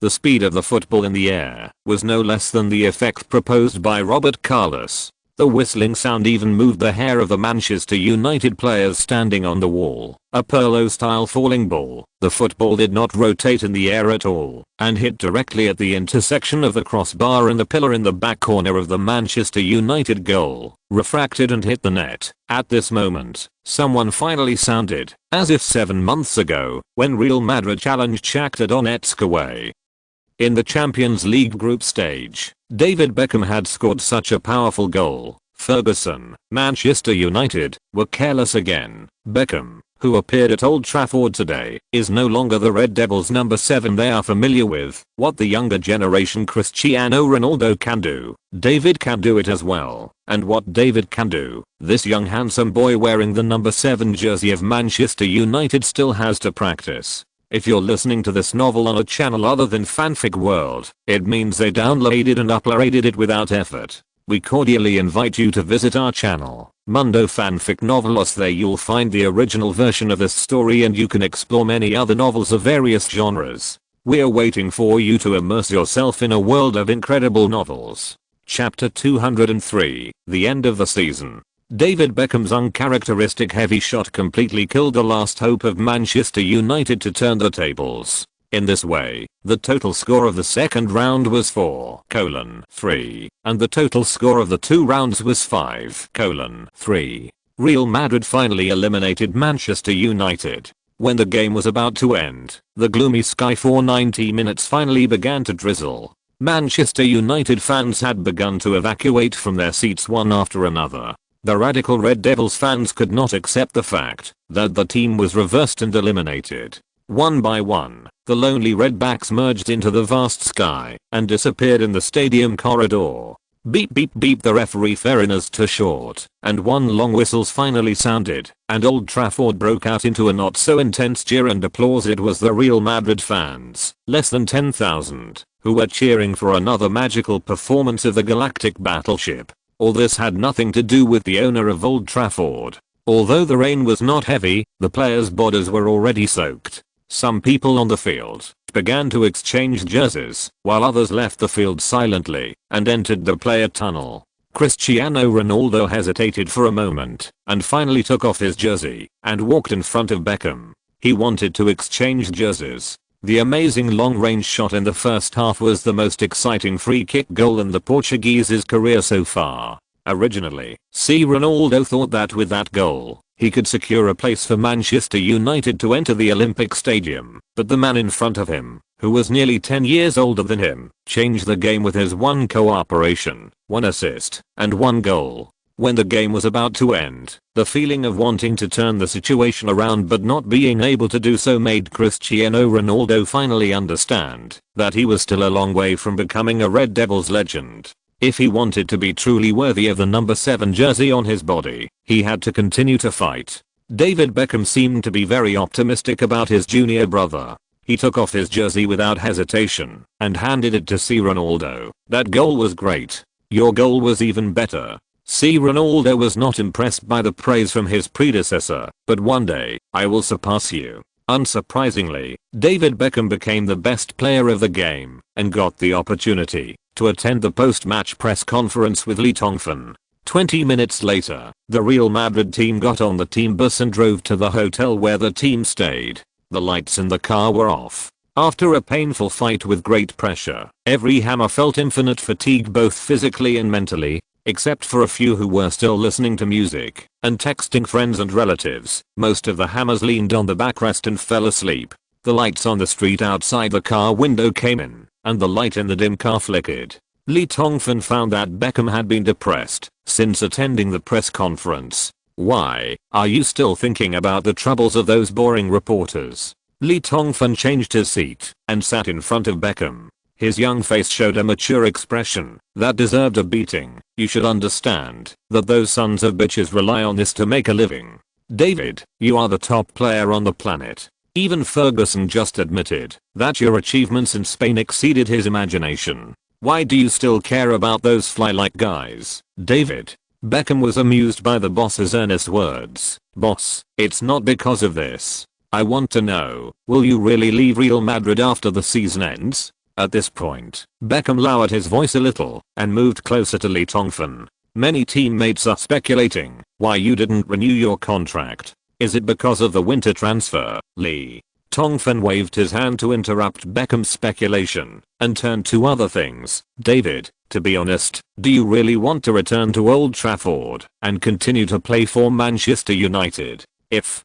The speed of the football in the air was no less than the effect proposed by Robert Carlos. The whistling sound even moved the hair of the Manchester United players standing on the wall. A Pirlo-style falling ball, the football did not rotate in the air at all, and hit directly at the intersection of the crossbar and the pillar in the back corner of the Manchester United goal, refracted and hit the net. At this moment, someone finally sounded, as if 7 months ago, when Real Madrid challenged Shakhtar Donetsk away. In the Champions League group stage, David Beckham had scored such a powerful goal. Ferguson, Manchester United, were careless again. Beckham, who appeared at Old Trafford today, is no longer the Red Devils number 7 they are familiar with. What the younger generation Cristiano Ronaldo can do, David can do it as well. And what David can do, this young handsome boy wearing the number 7 jersey of Manchester United still has to practice. If you're listening to this novel on a channel other than Fanfic World, it means they downloaded and uploaded it without effort. We cordially invite you to visit our channel, Mundo Fanfic Novelos. There you'll find the original version of this story and you can explore many other novels of various genres. We're waiting for you to immerse yourself in a world of incredible novels. Chapter 203, The End of the Season. David Beckham's uncharacteristic heavy shot completely killed the last hope of Manchester United to turn the tables. In this way, the total score of the second round was 4:3, and the total score of the 2 rounds was 5:3. Real Madrid finally eliminated Manchester United. When the game was about to end, the gloomy sky for 90 minutes finally began to drizzle. Manchester United fans had begun to evacuate from their seats one after another. The radical Red Devils fans could not accept the fact that the team was reversed and eliminated. One by one, the lonely Redbacks merged into the vast sky and disappeared in the stadium corridor. Beep beep beep, the referee Feriners too short, and one long whistles finally sounded, and Old Trafford broke out into a not so intense cheer and applause. It was the Real Madrid fans, less than 10,000, who were cheering for another magical performance of the galactic battleship. All this had nothing to do with the owner of Old Trafford. Although the rain was not heavy, the players' bodies were already soaked. Some people on the field began to exchange jerseys, while others left the field silently and entered the player tunnel. Cristiano Ronaldo hesitated for a moment and finally took off his jersey and walked in front of Beckham. He wanted to exchange jerseys. The amazing long-range shot in the first half was the most exciting free kick goal in the Portuguese's career so far. Originally, Ronaldo thought that with that goal, he could secure a place for Manchester United to enter the Olympic Stadium, but the man in front of him, who was nearly 10 years older than him, changed the game with his 1 cooperation, 1 assist, and 1 goal. When the game was about to end, the feeling of wanting to turn the situation around but not being able to do so made Cristiano Ronaldo finally understand that he was still a long way from becoming a Red Devils legend. If he wanted to be truly worthy of the number 7 jersey on his body, he had to continue to fight. David Beckham seemed to be very optimistic about his junior brother. He took off his jersey without hesitation and handed it to Ronaldo. "That goal was great. Your goal was even better." Ronaldo was not impressed by the praise from his predecessor, but "One day, I will surpass you." Unsurprisingly, David Beckham became the best player of the game and got the opportunity to attend the post-match press conference with Tongfan. 20 minutes later, the Real Madrid team got on the team bus and drove to the hotel where the team stayed. The lights in the car were off. After a painful fight with great pressure, every hammer felt infinite fatigue both physically and mentally. Except for a few who were still listening to music and texting friends and relatives, most of the hammers leaned on the backrest and fell asleep. The lights on the street outside the car window came in, and the light in the dim car flickered. Tongfan found that Beckham had been depressed since attending the press conference. "Why, are you still thinking about the troubles of those boring reporters?" Tongfan changed his seat and sat in front of Beckham. His young face showed a mature expression that deserved a beating. "You should understand that those sons of bitches rely on this to make a living. David, you are the top player on the planet. Even Ferguson just admitted that your achievements in Spain exceeded his imagination. Why do you still care about those fly-like guys, David?" Beckham was amused by the boss's earnest words. "Boss, it's not because of this. I want to know, will you really leave Real Madrid after the season ends?" At this point, Beckham lowered his voice a little and moved closer to Tongfan. "Many teammates are speculating why you didn't renew your contract. Is it because of the winter transfer, Lee?" Tongfan waved his hand to interrupt Beckham's speculation and turned to other things. "David, to be honest, do you really want to return to Old Trafford and continue to play for Manchester United? If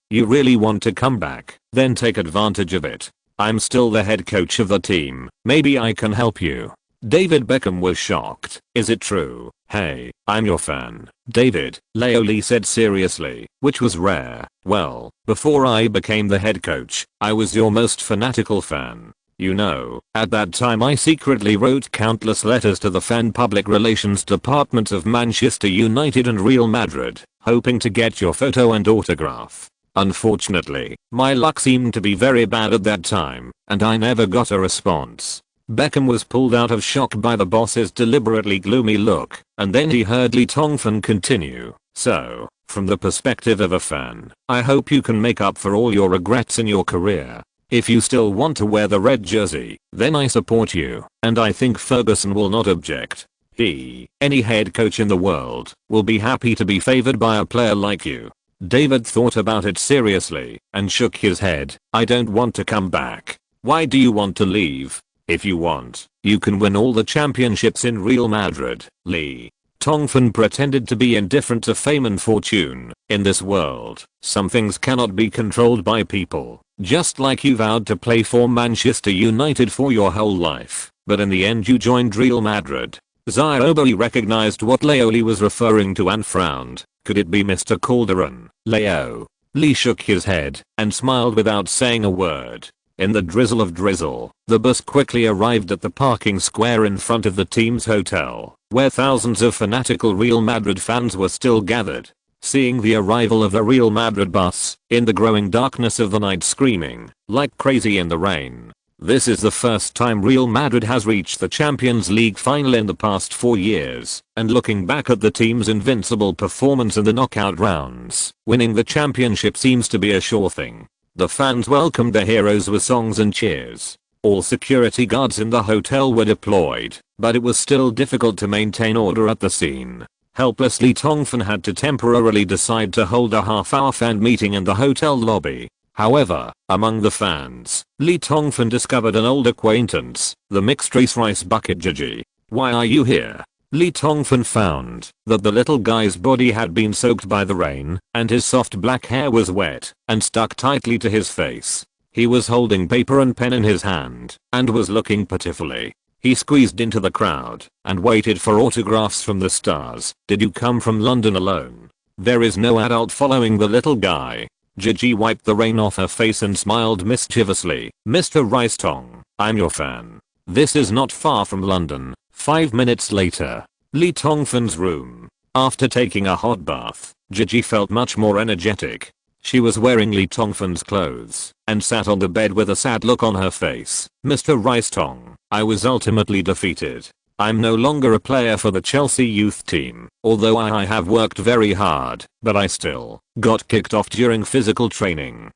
you really want to come back, then take advantage of it. I'm still the head coach of the team. Maybe I can help you." David Beckham was shocked. "Is it true?" "Hey, I'm your fan, David," Lee said seriously, which was rare. "Well, before I became the head coach, I was your most fanatical fan. You know, at that time I secretly wrote countless letters to the fan public relations departments of Manchester United and Real Madrid, hoping to get your photo and autograph. Unfortunately, my luck seemed to be very bad at that time, and I never got a response." Beckham was pulled out of shock by the boss's deliberately gloomy look, and then he heard Tongfan continue. "So, from the perspective of a fan, I hope you can make up for all your regrets in your career. If you still want to wear the red jersey, then I support you, and I think Ferguson will not object. Any head coach in the world will be happy to be favored by a player like you." David thought about it seriously and shook his head. "I don't want to come back." "Why do you want to leave? If you want, you can win all the championships in Real Madrid, Lee." Tongfan pretended to be indifferent to fame and fortune. "In this world, some things cannot be controlled by people. Just like you vowed to play for Manchester United for your whole life, but in the end you joined Real Madrid." Xiaobi recognized what Lee was referring to and frowned. "Could it be Mr. Calderon, Leo?" Lee shook his head and smiled without saying a word. In the drizzle of drizzle, the bus quickly arrived at the parking square in front of the team's hotel, where thousands of fanatical Real Madrid fans were still gathered. Seeing the arrival of the Real Madrid bus, in the growing darkness of the night screaming like crazy in the rain. This is the first time Real Madrid has reached the Champions League final in the past 4 years, and looking back at the team's invincible performance in the knockout rounds, winning the championship seems to be a sure thing. The fans welcomed their heroes with songs and cheers. All security guards in the hotel were deployed, but it was still difficult to maintain order at the scene. Helplessly, Tongfan had to temporarily decide to hold a half-hour fan meeting in the hotel lobby. However, among the fans, Lee Tongfan discovered an old acquaintance, the mixed-race rice bucket Gigi. "Why are you here?" Lee Tongfan found that the little guy's body had been soaked by the rain, and his soft black hair was wet and stuck tightly to his face. He was holding paper and pen in his hand and was looking pitifully. He squeezed into the crowd and waited for autographs from the stars. "Did you come from London alone?" There is no adult following the little guy. Gigi wiped the rain off her face and smiled mischievously. "Mr. Rice Tong, I'm your fan. This is not far from London." 5 minutes later, Lee Tongfan's room. After taking a hot bath, Gigi felt much more energetic. She was wearing Lee Tongfan's clothes and sat on the bed with a sad look on her face. "Mr. Rice Tong, I was ultimately defeated. I'm no longer a player for the Chelsea youth team, although I have worked very hard, but I still got kicked off during physical training."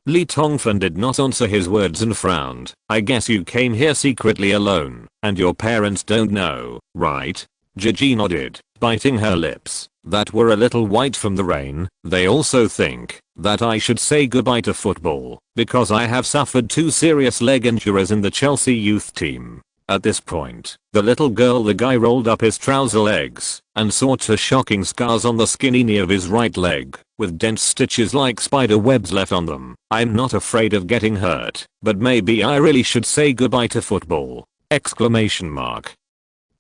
Lee Tongfan did not answer his words and frowned. "I guess you came here secretly alone, and your parents don't know, right?" Gigi nodded, biting her lips that were a little white from the rain. "They also think that I should say goodbye to football because I have suffered 2 serious leg injuries in the Chelsea youth team." At this point, the guy rolled up his trouser legs and saw 2 shocking scars on the skinny knee of his right leg, with dense stitches like spider webs left on them. "I'm not afraid of getting hurt, but maybe I really should say goodbye to football!" Exclamation mark.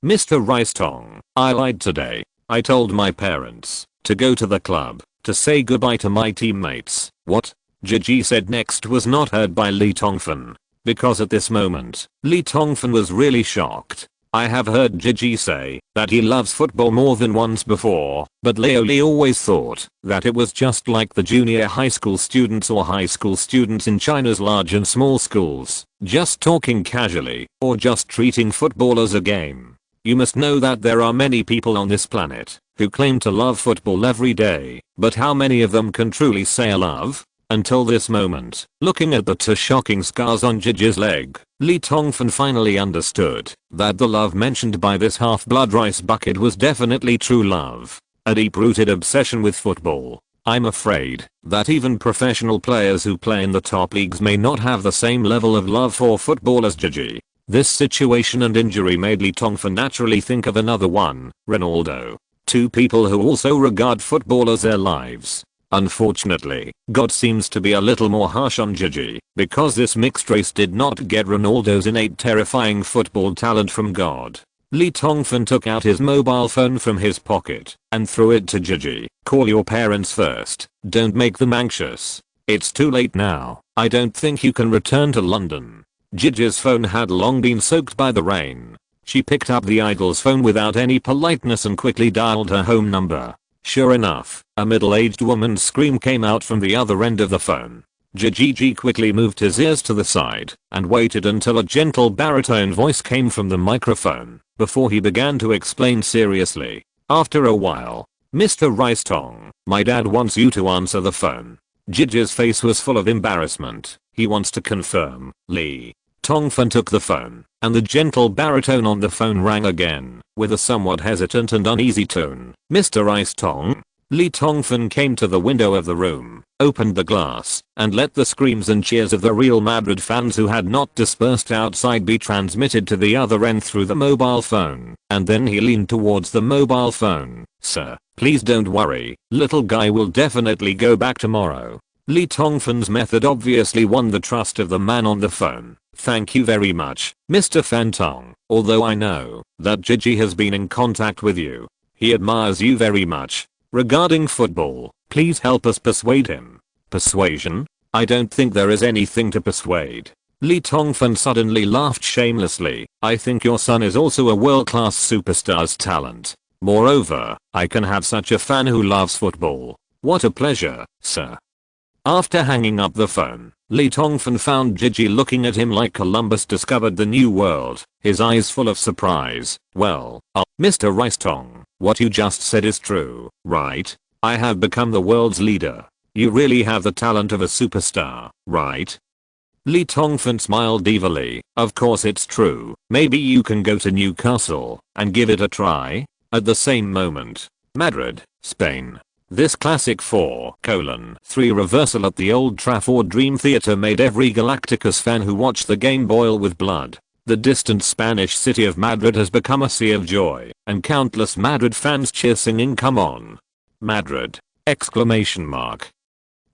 "Mr. Rice Tong, I lied today. I told my parents to go to the club to say goodbye to my teammates." "What?" Gigi said next was not heard by Lee Tongfan, because at this moment, Lee Tongfan was really shocked. I have heard Gigi say that he loves football more than once before, but Lee always thought that it was just like the junior high school students or high school students in China's large and small schools, just talking casually or just treating football as a game. You must know that there are many people on this planet who claim to love football every day, but how many of them can truly say I love? Until this moment, looking at the 2 shocking scars on Gigi's leg, Lee Tongfan finally understood that the love mentioned by this half-blood rice bucket was definitely true love, a deep-rooted obsession with football. "I'm afraid that even professional players who play in the top leagues may not have the same level of love for football as Gigi." This situation and injury made Lee Tongfan naturally think of another one, Ronaldo. 2 people who also regard football as their lives. Unfortunately, God seems to be a little more harsh on Gigi, because this mixed race did not get Ronaldo's innate terrifying football talent from God. Lee Tongfan took out his mobile phone from his pocket and threw it to Gigi. "Call your parents first, don't make them anxious. It's too late now, I don't think you can return to London." Gigi's phone had long been soaked by the rain. She picked up the idol's phone without any politeness and quickly dialed her home number. Sure enough, a middle-aged woman's scream came out from the other end of the phone. Gigi quickly moved his ears to the side and waited until a gentle baritone voice came from the microphone before he began to explain seriously. After a while, "Mr. Rice Tong, my dad wants you to answer the phone." Gigi's face was full of embarrassment. "He wants to confirm, Lee." Tongfan took the phone, and the gentle baritone on the phone rang again, with a somewhat hesitant and uneasy tone. "Mr. Rice Tong?" Lee Tongfan came to the window of the room, opened the glass, and let the screams and cheers of the Real Madrid fans who had not dispersed outside be transmitted to the other end through the mobile phone, and then he leaned towards the mobile phone. "Sir, please don't worry, little guy will definitely go back tomorrow." Lee Tongfan's method obviously won the trust of the man on the phone. "Thank you very much, Mr. Fan Tong, although I know that Gigi has been in contact with you. He admires you very much. Regarding football, please help us persuade him." "Persuasion? I don't think there is anything to persuade." Lee Tongfan suddenly laughed shamelessly. "I think your son is also a world-class superstar's talent. Moreover, I can have such a fan who loves football. What a pleasure, sir." After hanging up the phone, Lee Tongfan found Gigi looking at him like Columbus discovered the new world, his eyes full of surprise. "Well, Mr. Rice Tong, what you just said is true, right? I have become the world's leader. You really have the talent of a superstar, right?" Lee Tongfan smiled evilly. Of course it's true. Maybe you can go to Newcastle and give it a try? At the same moment, Madrid, Spain. This classic 4:3 reversal at the Old Trafford Dream Theatre made every Galacticos fan who watched the game boil with blood. The distant Spanish city of Madrid has become a sea of joy, and countless Madrid fans cheer singing "Come on, Madrid!"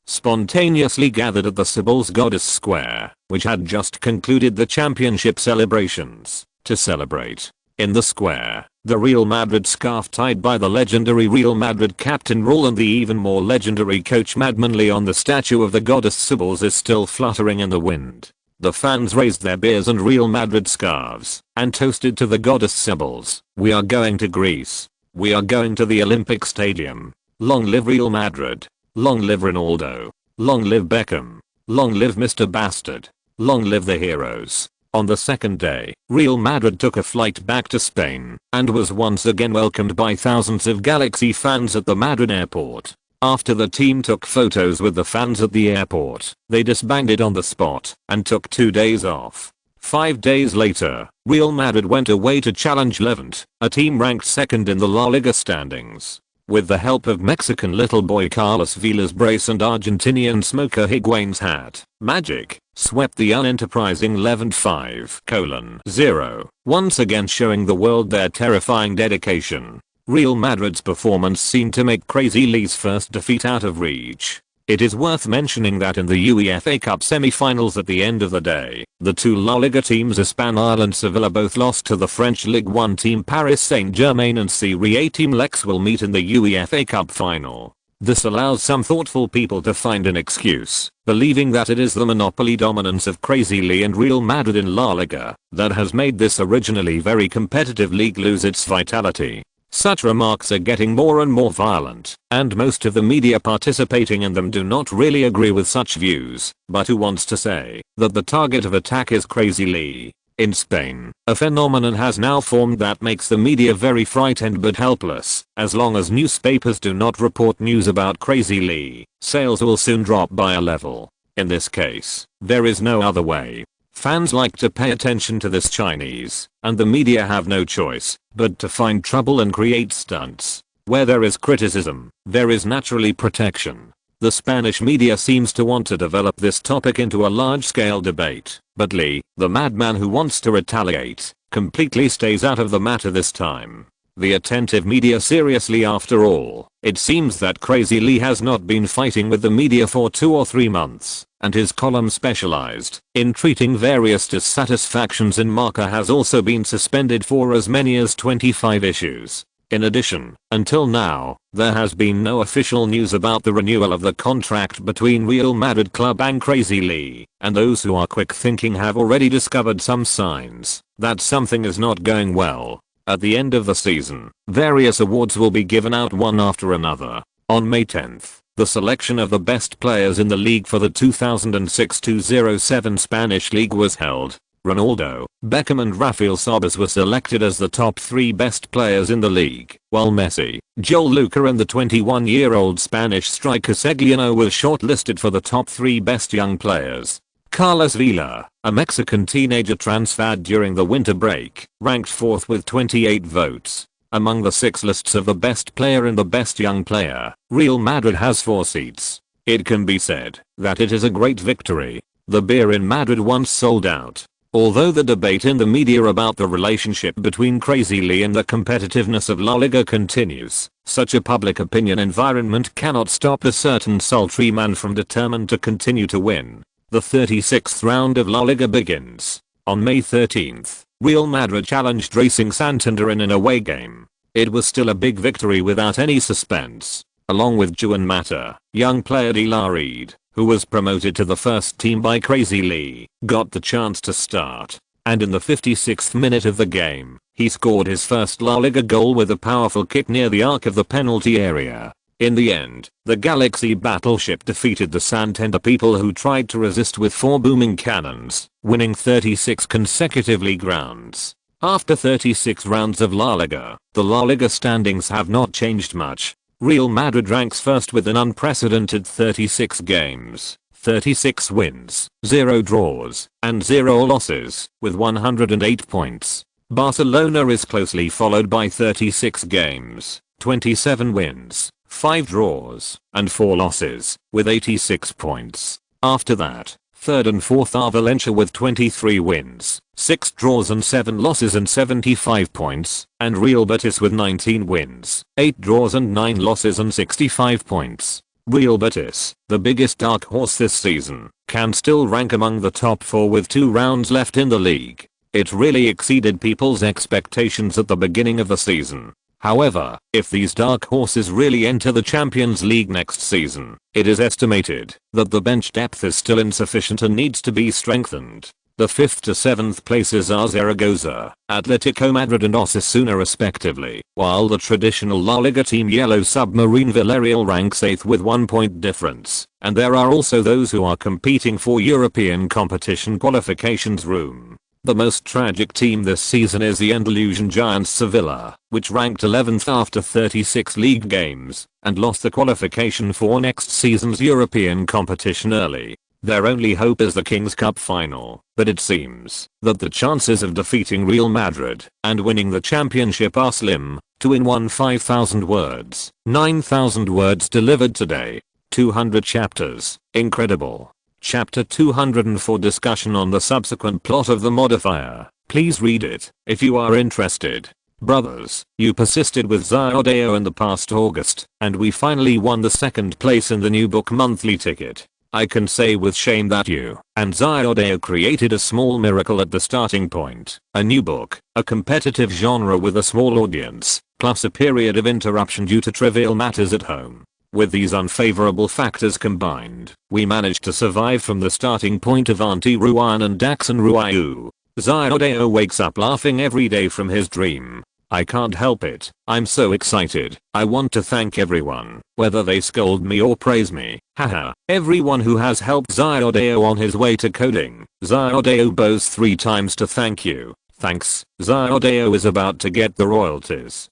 Spontaneously gathered at the Sibyl's Goddess Square, which had just concluded the championship celebrations, to celebrate. In the square, the Real Madrid scarf tied by the legendary Real Madrid captain Raul and the even more legendary coach Madmanly on the statue of the goddess Sibyl's is still fluttering in the wind. The fans raised their beers and Real Madrid scarves and toasted to the goddess Sibyl's. "We are going to Greece. We are going to the Olympic Stadium. Long live Real Madrid. Long live Ronaldo. Long live Beckham. Long live Mr. Bastard. Long live the heroes." On the second day, Real Madrid took a flight back to Spain and was once again welcomed by thousands of Galaxy fans at the Madrid airport. After the team took photos with the fans at the airport, they disbanded on the spot and took 2 days off. 5 days later, Real Madrid went away to challenge Levante, a team ranked second in the La Liga standings. With the help of Mexican little boy Carlos Vila's brace and Argentinian smoker Higuain's hat, Magic swept the unenterprising Levante 5:0, once again showing the world their terrifying dedication. Real Madrid's performance seemed to make Crazy Lee's first defeat out of reach. It is worth mentioning that in the UEFA Cup semi-finals at the end of the day, the two La Liga teams Espanyol and Sevilla both lost to the French Ligue 1 team Paris Saint-Germain, and Serie A team Lex will meet in the UEFA Cup final. This allows some thoughtful people to find an excuse, believing that it is the monopoly dominance of Crazy Lee and Real Madrid in La Liga that has made this originally very competitive league lose its vitality. Such remarks are getting more and more violent, and most of the media participating in them do not really agree with such views, but who wants to say that the target of attack is Crazy Lee? In Spain, a phenomenon has now formed that makes the media very frightened but helpless. As long as newspapers do not report news about Crazy Lee, sales will soon drop by a level. In this case, there is no other way. Fans like to pay attention to this Chinese, and the media have no choice but to find trouble and create stunts. Where there is criticism, there is naturally protection. The Spanish media seems to want to develop this topic into a large-scale debate, but Lee, the madman who wants to retaliate, completely stays out of the matter this time. The attentive media seriously after all. It seems that Crazy Lee has not been fighting with the media for 2 or 3 months, and his column specialized in treating various dissatisfactions in Marca has also been suspended for as many as 25 issues. In addition, until now, there has been no official news about the renewal of the contract between Real Madrid club and Crazy Lee, and those who are quick thinking have already discovered some signs that something is not going well. At the end of the season, various awards will be given out one after another. On May 10th, the selection of the best players in the league for the 2006-07 Spanish League was held. Ronaldo, Beckham and Rafael Sobis were selected as the top 3 best players in the league, while Messi, Joel Luca and the 21-year-old Spanish striker Seguiano were shortlisted for the top 3 best young players. Carlos Vila, a Mexican teenager transferred during the winter break, ranked 4th with 28 votes. Among the 6 lists of the best player and the best young player, Real Madrid has 4 seats. It can be said that it is a great victory. The beer in Madrid once sold out. Although the debate in the media about the relationship between Crazy Lee and the competitiveness of La Liga continues, such a public opinion environment cannot stop a certain sultry man from determined to continue to win. The 36th round of La Liga begins. On May 13th, Real Madrid challenged Racing Santander in an away game. It was still a big victory without any suspense. Along with Juan Mata, young player De La Reed, who was promoted to the first team by Crazy Lee, got the chance to start. And in the 56th minute of the game, he scored his first La Liga goal with a powerful kick near the arc of the penalty area. In the end, the Galaxy battleship defeated the Santander people, who tried to resist with 4 booming cannons, winning 36 consecutive league rounds. After 36 rounds of La Liga, the La Liga standings have not changed much. Real Madrid ranks first with an unprecedented 36 games, 36 wins, 0 draws, and 0 losses, with 108 points. Barcelona is closely followed by 36 games, 27 wins, 5 draws, and 4 losses, with 86 points. After that, third and fourth are Valencia with 23 wins, 6 draws and 7 losses and 75 points, and Real Betis with 19 wins, 8 draws and 9 losses and 65 points. Real Betis, the biggest dark horse this season, can still rank among the top 4 with 2 rounds left in the league. It really exceeded people's expectations at the beginning of the season. However, if these dark horses really enter the Champions League next season, it is estimated that the bench depth is still insufficient and needs to be strengthened. The 5th to 7th places are Zaragoza, Atletico Madrid and Osasuna respectively, while the traditional La Liga team Yellow Submarine Villarreal ranks 8th with 1 point difference, and there are also those who are competing for European competition qualifications room. The most tragic team this season is the Andalusian giants Sevilla, which ranked 11th after 36 league games, and lost the qualification for next season's European competition early. Their only hope is the King's Cup final, but it seems that the chances of defeating Real Madrid and winning the championship are slim. 2 in 1 5,000 words, 9,000 words delivered today. 200 chapters, incredible. Chapter 204 discussion on the subsequent plot of the Modifier. Please read it if you are interested. Brothers, you persisted with Zyodeo in the past August, and we finally won the 2nd place in the new book monthly ticket. I can say with shame that you and Zyodeo created a small miracle at the starting point. A new book, a competitive genre with a small audience, plus a period of interruption due to trivial matters at home. With these unfavorable factors combined, we managed to survive from the starting point of Auntie Ruan and Dax and Ruayu. Zyodeo wakes up laughing every day from his dream. I can't help it. I'm so excited. I want to thank everyone, whether they scold me or praise me. Haha. Everyone who has helped Zyodeo on his way to coding. Zyodeo bows 3 times to thank you. Thanks. Zyodeo is about to get the royalties.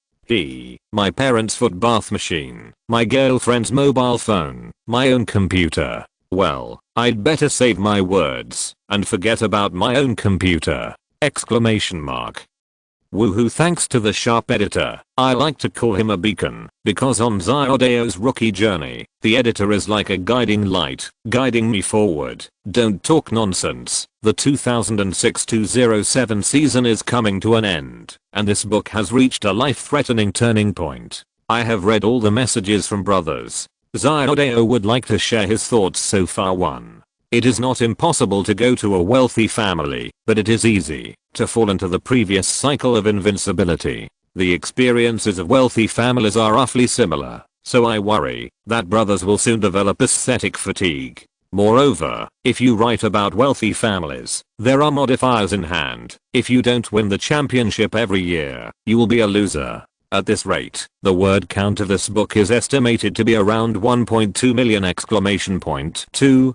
My parents' foot bath machine, my girlfriend's mobile phone, my own computer. Well, I'd better save my words and forget about my own computer. Exclamation mark. Woohoo, thanks to the sharp editor. I like to call him a beacon, because on Zyodeo's rookie journey, the editor is like a guiding light, guiding me forward. Don't talk nonsense. The 2006-07 season is coming to an end, and this book has reached a life-threatening turning point. I have read all the messages from brothers. Zyodeo would like to share his thoughts so far. 1. It is not impossible to go to a wealthy family, but it is easy to fall into the previous cycle of invincibility. The experiences of wealthy families are roughly similar, so I worry that brothers will soon develop aesthetic fatigue. Moreover, if you write about wealthy families, there are modifiers in hand. If you don't win the championship every year, you will be a loser. At this rate, the word count of this book is estimated to be around 1.2 million! 2.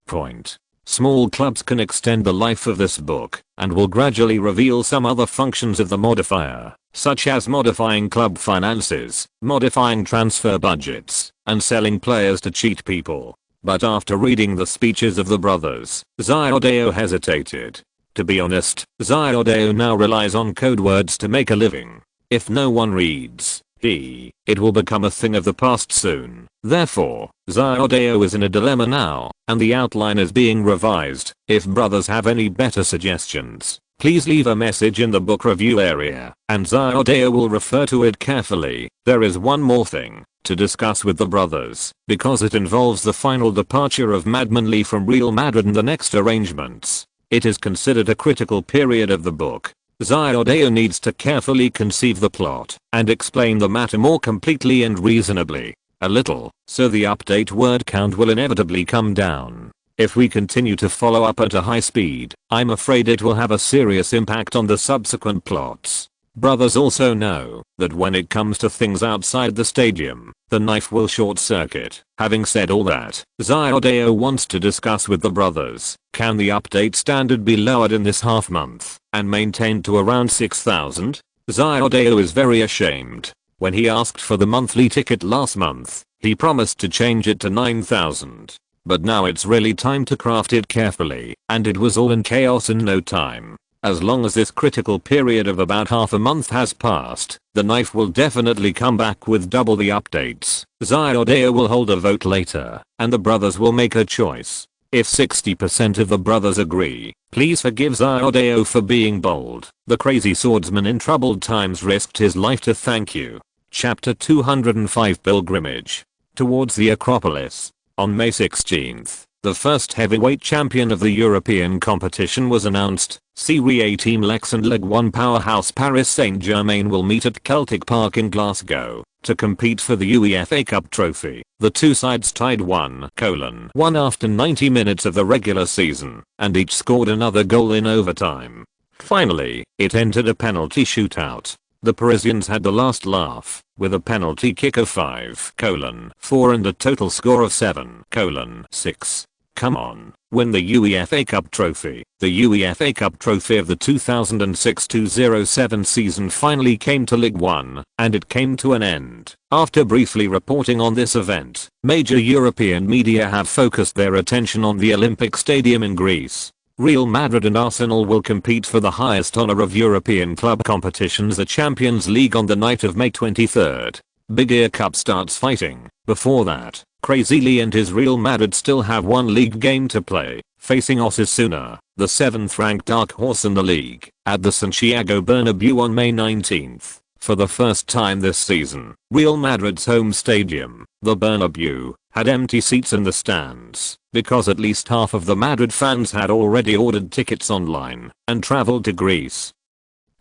Small clubs can extend the life of this book, and will gradually reveal some other functions of the modifier, such as modifying club finances, modifying transfer budgets, and selling players to cheat people. But after reading the speeches of the brothers, Zyodeo hesitated. To be honest, Zyodeo now relies on code words to make a living. If no one reads, it will become a thing of the past soon. Therefore, Zyodeo is in a dilemma now, and the outline is being revised. If brothers have any better suggestions, please leave a message in the book review area, and Zyodeo will refer to it carefully. There is one more thing to discuss with the brothers, because it involves the final departure of Madman Lee from Real Madrid and the next arrangements. It is considered a critical period of the book. Zyodeo needs to carefully conceive the plot and explain the matter more completely and reasonably. A little, so the update word count will inevitably come down. If we continue to follow up at a high speed, I'm afraid it will have a serious impact on the subsequent plots. Brothers also know that when it comes to things outside the stadium, the knife will short circuit. Having said all that, Zyodeo wants to discuss with the brothers, can the update standard be lowered in this half month and maintained to around 6,000? Zyodeo is very ashamed. When he asked for the monthly ticket last month, he promised to change it to 9,000. but now it's really time to craft it carefully, and it was all in chaos in no time. As long as this critical period of about half a month has passed, the knife will definitely come back with double the updates. Zyodea will hold a vote later, and the brothers will make a choice. If 60% of the brothers agree, please forgive Zyodeo for being bold. The crazy swordsman in troubled times risked his life to thank you. Chapter 205 Pilgrimage towards the Acropolis. On May 16th, the first heavyweight champion of the European competition was announced. Serie A team Lex and Ligue 1 powerhouse Paris Saint-Germain will meet at Celtic Park in Glasgow to compete for the UEFA Cup trophy. The two sides tied 1-1 after 90 minutes of the regular season, and each scored another goal in overtime. Finally, it entered a penalty shootout. The Parisians had the last laugh, with a penalty kick of 5-4 and a total score of 7-6. Come on, win the UEFA Cup trophy. The UEFA Cup trophy of the 2006-07 season finally came to Ligue 1, and it came to an end. After briefly reporting on this event, major European media have focused their attention on the Olympic Stadium in Greece. Real Madrid and Arsenal will compete for the highest honor of European club competitions, the Champions League, on the night of May 23rd. Big Ear Cup starts fighting. Before that, Crazily and his Real Madrid still have one league game to play, facing Osasuna, the 7th ranked dark horse in the league, at the Santiago Bernabeu on May 19th. For the first time this season, Real Madrid's home stadium, the Bernabeu, had empty seats in the stands, because at least half of the Madrid fans had already ordered tickets online and traveled to Greece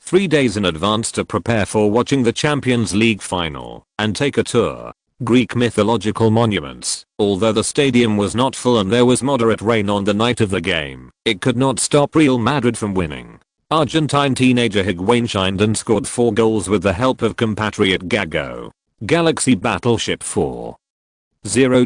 3 days in advance to prepare for watching the Champions League final and take a tour. Greek mythological monuments. Although the stadium was not full and there was moderate rain on the night of the game, it could not stop Real Madrid from winning. Argentine teenager Higuain shined and scored 4 goals with the help of compatriot Gago. Galaxy Battleship 4-0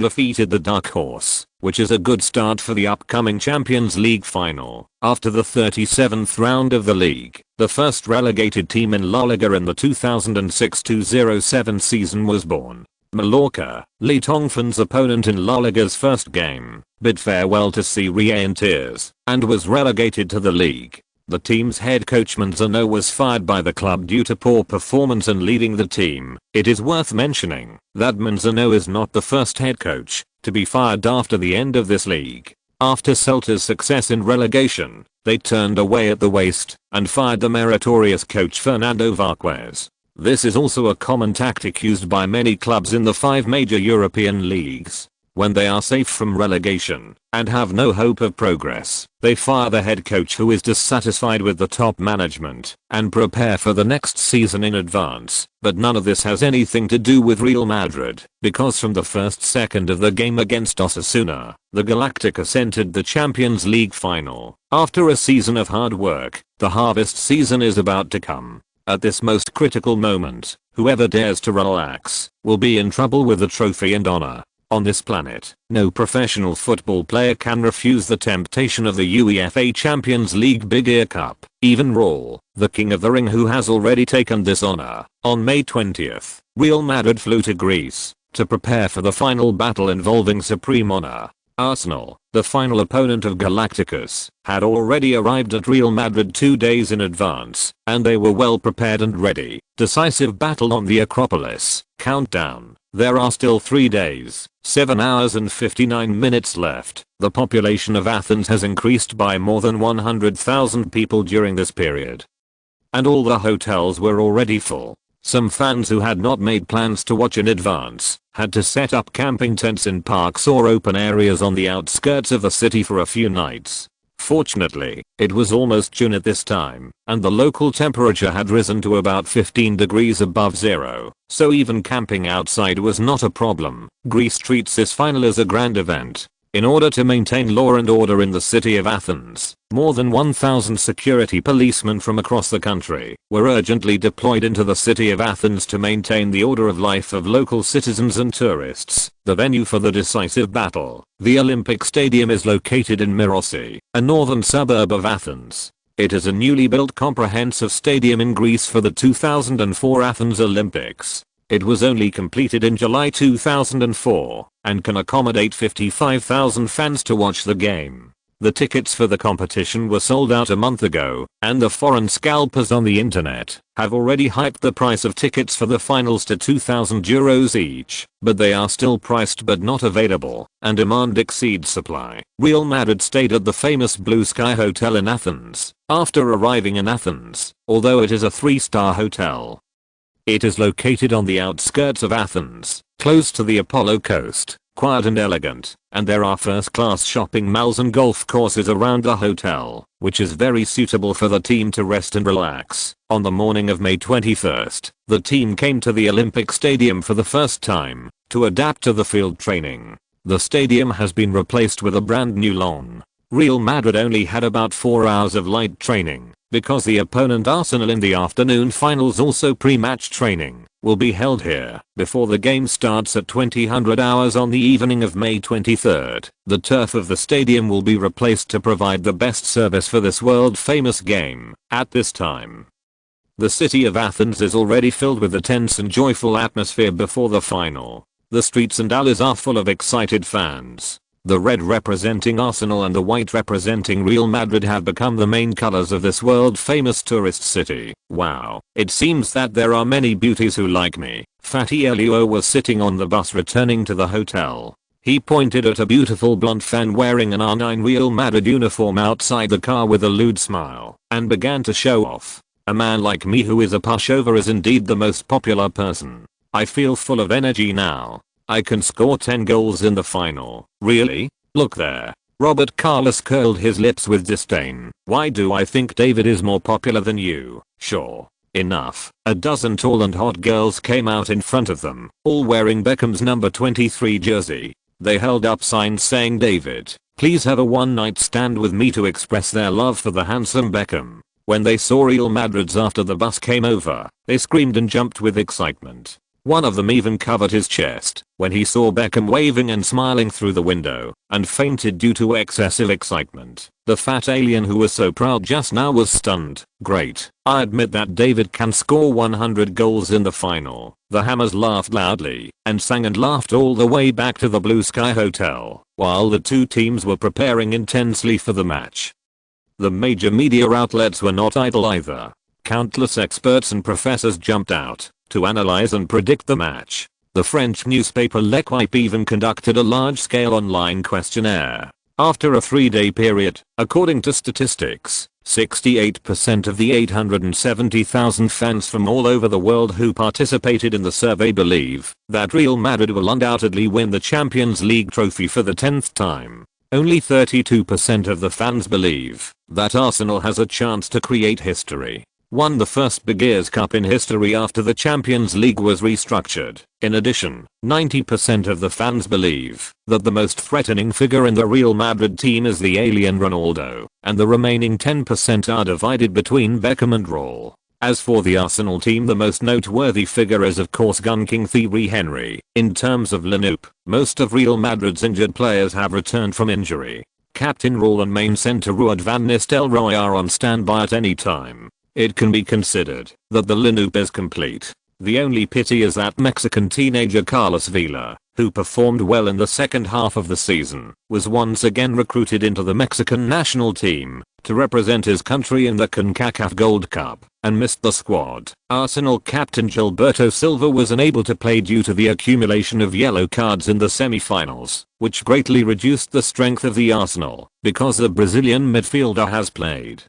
defeated the Dark Horse, which is a good start for the upcoming Champions League final. After the 37th round of the league, the first relegated team in La Liga in the 2006-07 season was born. Mallorca, Lee Tongfan's opponent in La Liga's first game, bid farewell to Serie A in tears, and was relegated to the league. The team's head coach Manzano was fired by the club due to poor performance and leaving the team. It is worth mentioning that Manzano is not the first head coach to be fired after the end of this league. After Celta's success in relegation, they turned away at the waist and fired the meritorious coach Fernando Varquez. This is also a common tactic used by many clubs in the 5 major European leagues. When they are safe from relegation and have no hope of progress, they fire the head coach who is dissatisfied with the top management and prepare for the next season in advance. But none of this has anything to do with Real Madrid, because from the first second of the game against Osasuna, the Galacticos entered the Champions League final. After a season of hard work, the harvest season is about to come. At this most critical moment, whoever dares to relax will be in trouble with the trophy and honor. On this planet, no professional football player can refuse the temptation of the UEFA Champions League Big Ear Cup, even Raul, the king of the ring, who has already taken this honor. On May 20th, Real Madrid flew to Greece to prepare for the final battle involving supreme honor. Arsenal, the final opponent of Galacticos, had already arrived at Real Madrid 2 days in advance, and they were well prepared and ready. Decisive battle on the Acropolis. Countdown. There are still 3 days, 7 hours and 59 minutes left. The population of Athens has increased by more than 100,000 people during this period. And all the hotels were already full. Some fans who had not made plans to watch in advance had to set up camping tents in parks or open areas on the outskirts of the city for a few nights. Fortunately, it was almost June at this time, and the local temperature had risen to about 15 degrees above zero, so even camping outside was not a problem. Greece treats this final as a grand event. In order to maintain law and order in the city of Athens, more than 1,000 security policemen from across the country were urgently deployed into the city of Athens to maintain the order of life of local citizens and tourists. The venue for the decisive battle, the Olympic Stadium, is located in Myrosi, a northern suburb of Athens. It is a newly built comprehensive stadium in Greece for the 2004 Athens Olympics. It was only completed in July 2004 and can accommodate 55,000 fans to watch the game. The tickets for the competition were sold out a month ago, and the foreign scalpers on the internet have already hiked the price of tickets for the finals to €2,000 each, but they are still priced but not available, and demand exceeds supply. Real Madrid stayed at the famous Blue Sky Hotel in Athens after arriving in Athens, although it is a 3-star hotel. It is located on the outskirts of Athens, close to the Apollo coast, quiet and elegant, and there are first-class shopping malls and golf courses around the hotel, which is very suitable for the team to rest and relax. On the morning of May 21st, the team came to the Olympic Stadium for the first time to adapt to the field training. The stadium has been replaced with a brand new lawn. Real Madrid only had about 4 hours of light training, because the opponent Arsenal in the afternoon finals, also pre-match training, will be held here before the game starts at 2000 hours on the evening of May 23rd. The turf of the stadium will be replaced to provide the best service for this world-famous game at this time. The city of Athens is already filled with a tense and joyful atmosphere before the final. The streets and alleys are full of excited fans. The red representing Arsenal and the white representing Real Madrid have become the main colors of this world-famous tourist city. Wow, it seems that there are many beauties who like me. Fatty Elio was sitting on the bus returning to the hotel. He pointed at a beautiful blonde fan wearing an R9 Real Madrid uniform outside the car with a lewd smile, and began to show off. A man like me who is a pushover is indeed the most popular person. I feel full of energy now. I can score 10 goals in the final. Really? Look there. Robert Carlos curled his lips with disdain. Why do I think David is more popular than you? Sure. Enough. A dozen tall and hot girls came out in front of them, all wearing Beckham's number 23 jersey. They held up signs saying, "David, please have a one-night stand with me," to express their love for the handsome Beckham. When they saw Real Madrid's after the bus came over, they screamed and jumped with excitement. One of them even covered his chest when he saw Beckham waving and smiling through the window, and fainted due to excessive excitement. The fat alien who was so proud just now was stunned. Great. I admit that David can score 100 goals in the final. The Hammers laughed loudly and sang and laughed all the way back to the Blue Sky Hotel, while the two teams were preparing intensely for the match. The major media outlets were not idle either. Countless experts and professors jumped out to analyze and predict the match. The French newspaper L'Equipe even conducted a large-scale online questionnaire. After a 3-day period, according to statistics, 68% of the 870,000 fans from all over the world who participated in the survey believe that Real Madrid will undoubtedly win the Champions League trophy for the 10th time. Only 32% of the fans believe that Arsenal has a chance to create history. Won the first Big Ears Cup in history after the Champions League was restructured. In addition, 90% of the fans believe that the most threatening figure in the Real Madrid team is the alien Ronaldo, and the remaining 10% are divided between Beckham and Raul. As for the Arsenal team, the most noteworthy figure is of course Gun King Thierry Henry. In terms of lineup, most of Real Madrid's injured players have returned from injury. Captain Raul and main centre Ruud van Nistelrooy are on standby at any time. It can be considered that the lineup is complete. The only pity is that Mexican teenager Carlos Vela, who performed well in the second half of the season, was once again recruited into the Mexican national team to represent his country in the CONCACAF Gold Cup, and missed the squad. Arsenal captain Gilberto Silva was unable to play due to the accumulation of yellow cards in the semi-finals, which greatly reduced the strength of the Arsenal, because the Brazilian midfielder has played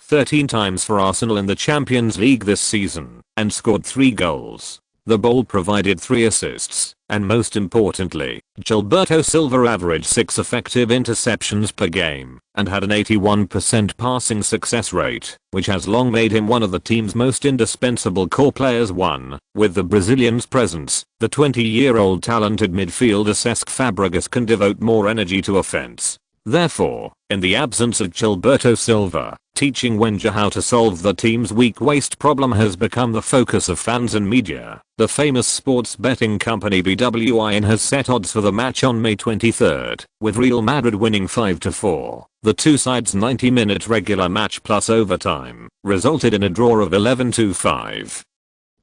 13 times for Arsenal in the Champions League this season, and scored 3 goals. The ball provided 3 assists, and most importantly, Gilberto Silva averaged 6 effective interceptions per game, and had an 81% passing success rate, which has long made him one of the team's most indispensable core players. With the Brazilian's presence, the 20-year-old talented midfielder Cesc Fabregas can devote more energy to offense. Therefore, in the absence of Gilberto Silva, teaching Wenger how to solve the team's weak waist problem has become the focus of fans and media. The famous sports betting company BWIN has set odds for the match on May 23rd, with Real Madrid winning 5-4. The two sides' 90-minute regular match plus overtime resulted in a draw of 11-5.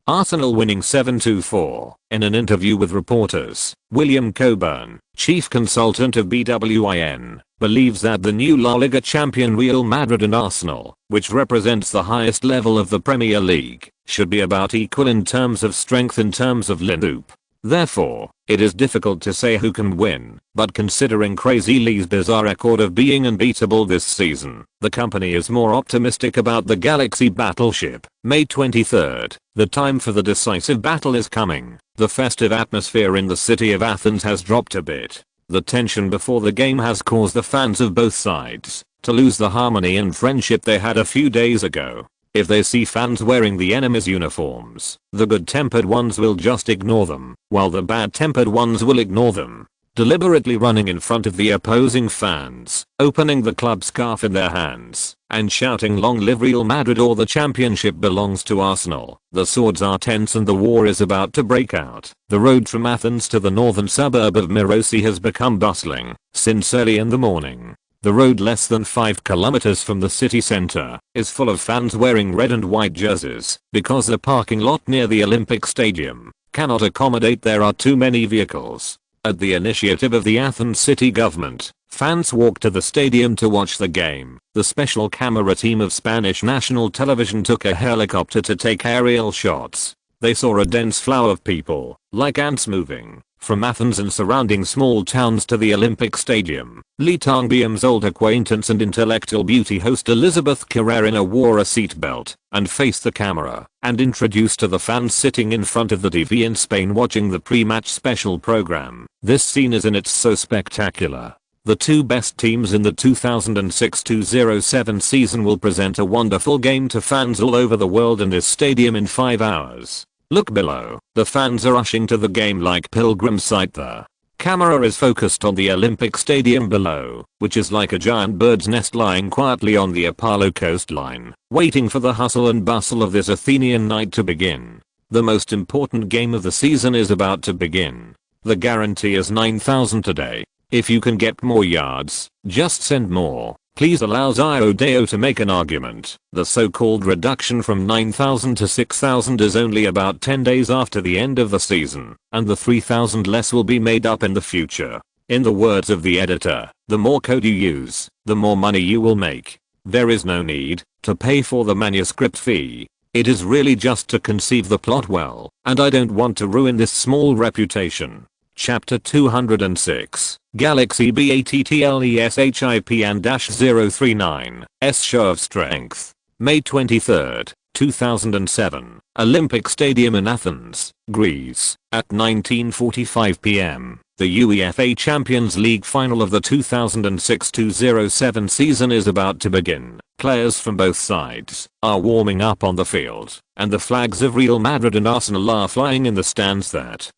Arsenal winning 7-4. In an interview with reporters, William Coburn, chief consultant of BWIN, believes that the new La Liga champion Real Madrid and Arsenal, which represents the highest level of the Premier League, should be about equal in terms of strength in terms of Ligue. Therefore, it is difficult to say who can win, but considering Crazy Lee's bizarre record of being unbeatable this season, the company is more optimistic about the Galaxy battleship. May 23rd, the time for the decisive battle is coming. The festive atmosphere in the city of Athens has dropped a bit. The tension before the game has caused the fans of both sides to lose the harmony and friendship they had a few days ago. If they see fans wearing the enemy's uniforms, the good-tempered ones will just ignore them, while the bad-tempered ones will ignore them. Deliberately running in front of the opposing fans, opening the club scarf in their hands, and shouting "Long live Real Madrid" or "The championship belongs to Arsenal." The swords are tense and the war is about to break out. The road from Athens to the northern suburb of Myrosi has become bustling since early in the morning. The road less than 5 kilometers from the city center is full of fans wearing red and white jerseys because the parking lot near the Olympic Stadium cannot accommodate there are too many vehicles. At the initiative of the Athens city government, fans walked to the stadium to watch the game. The special camera team of Spanish national television took a helicopter to take aerial shots. They saw a dense flow of people, like ants moving from Athens and surrounding small towns to the Olympic Stadium. Lee Tongbium's old acquaintance and intellectual beauty host Elizabeth Carrera wore a seatbelt and faced the camera and introduced to the fans sitting in front of the TV in Spain watching the pre-match special program. This scene is in its so spectacular. The two best teams in the 2006-07 season will present a wonderful game to fans all over the world in this stadium in 5 hours. Look below. The fans are rushing to the game like pilgrims sight the camera is focused on the Olympic Stadium below, which is like a giant bird's nest lying quietly on the Apollo coastline, waiting for the hustle and bustle of this Athenian night to begin. The most important game of the season is about to begin. The guarantee is 9,000 today. If you can get more yards, just send more. Please allow Zio Deo to make an argument. The so-called reduction from 9,000 to 6,000 is only about 10 days after the end of the season, and the 3,000 less will be made up in the future. In the words of the editor, the more code you use, the more money you will make. There is no need to pay for the manuscript fee. It is really just to conceive the plot well, and I don't want to ruin this small reputation. Chapter 206, Galaxy BATTLESHIP and -039, S Show of Strength. May 23rd, 2007, Olympic Stadium in Athens, Greece, at 19:45 p.m. The UEFA Champions League final of the 2006-07 season is about to begin. Players from both sides are warming up on the field, and the flags of Real Madrid and Arsenal are flying in the stands that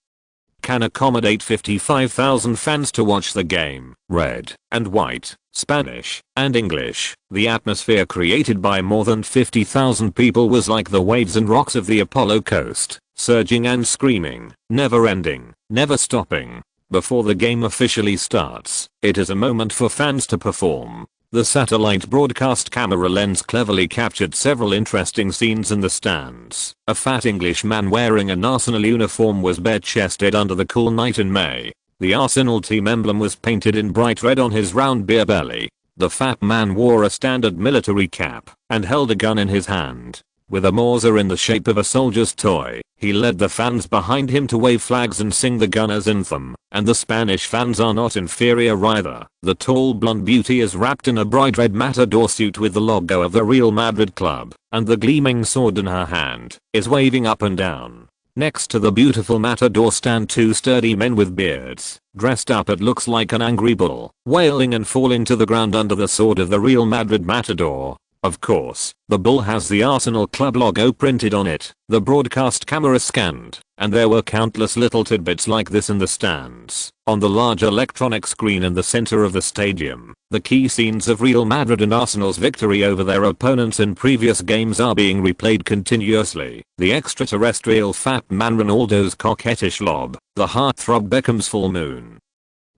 can accommodate 55,000 fans to watch the game. Red and white, Spanish and English. The atmosphere created by more than 50,000 people was like the waves and rocks of the Apollo coast, surging and screaming, never ending, never stopping. Before the game officially starts, it is a moment for fans to perform. The satellite broadcast camera lens cleverly captured several interesting scenes in the stands. A fat English man wearing an Arsenal uniform was bare-chested under the cool night in May. The Arsenal team emblem was painted in bright red on his round beer belly. The fat man wore a standard military cap and held a gun in his hand. With a Mauser in the shape of a soldier's toy, he led the fans behind him to wave flags and sing the gunner's anthem. And the Spanish fans are not inferior either. The tall blonde beauty is wrapped in a bright red matador suit with the logo of the Real Madrid club, and the gleaming sword in her hand is waving up and down. Next to the beautiful matador stand two sturdy men with beards, dressed up it looks like an angry bull, wailing and falling to the ground under the sword of the Real Madrid matador. Of course, the bull has the Arsenal club logo printed on it. The broadcast camera scanned, and there were countless little tidbits like this in the stands. On the large electronic screen in the center of the stadium, the key scenes of Real Madrid and Arsenal's victory over their opponents in previous games are being replayed continuously. The extraterrestrial fat man Ronaldo's coquettish lob, the heartthrob Beckham's full moon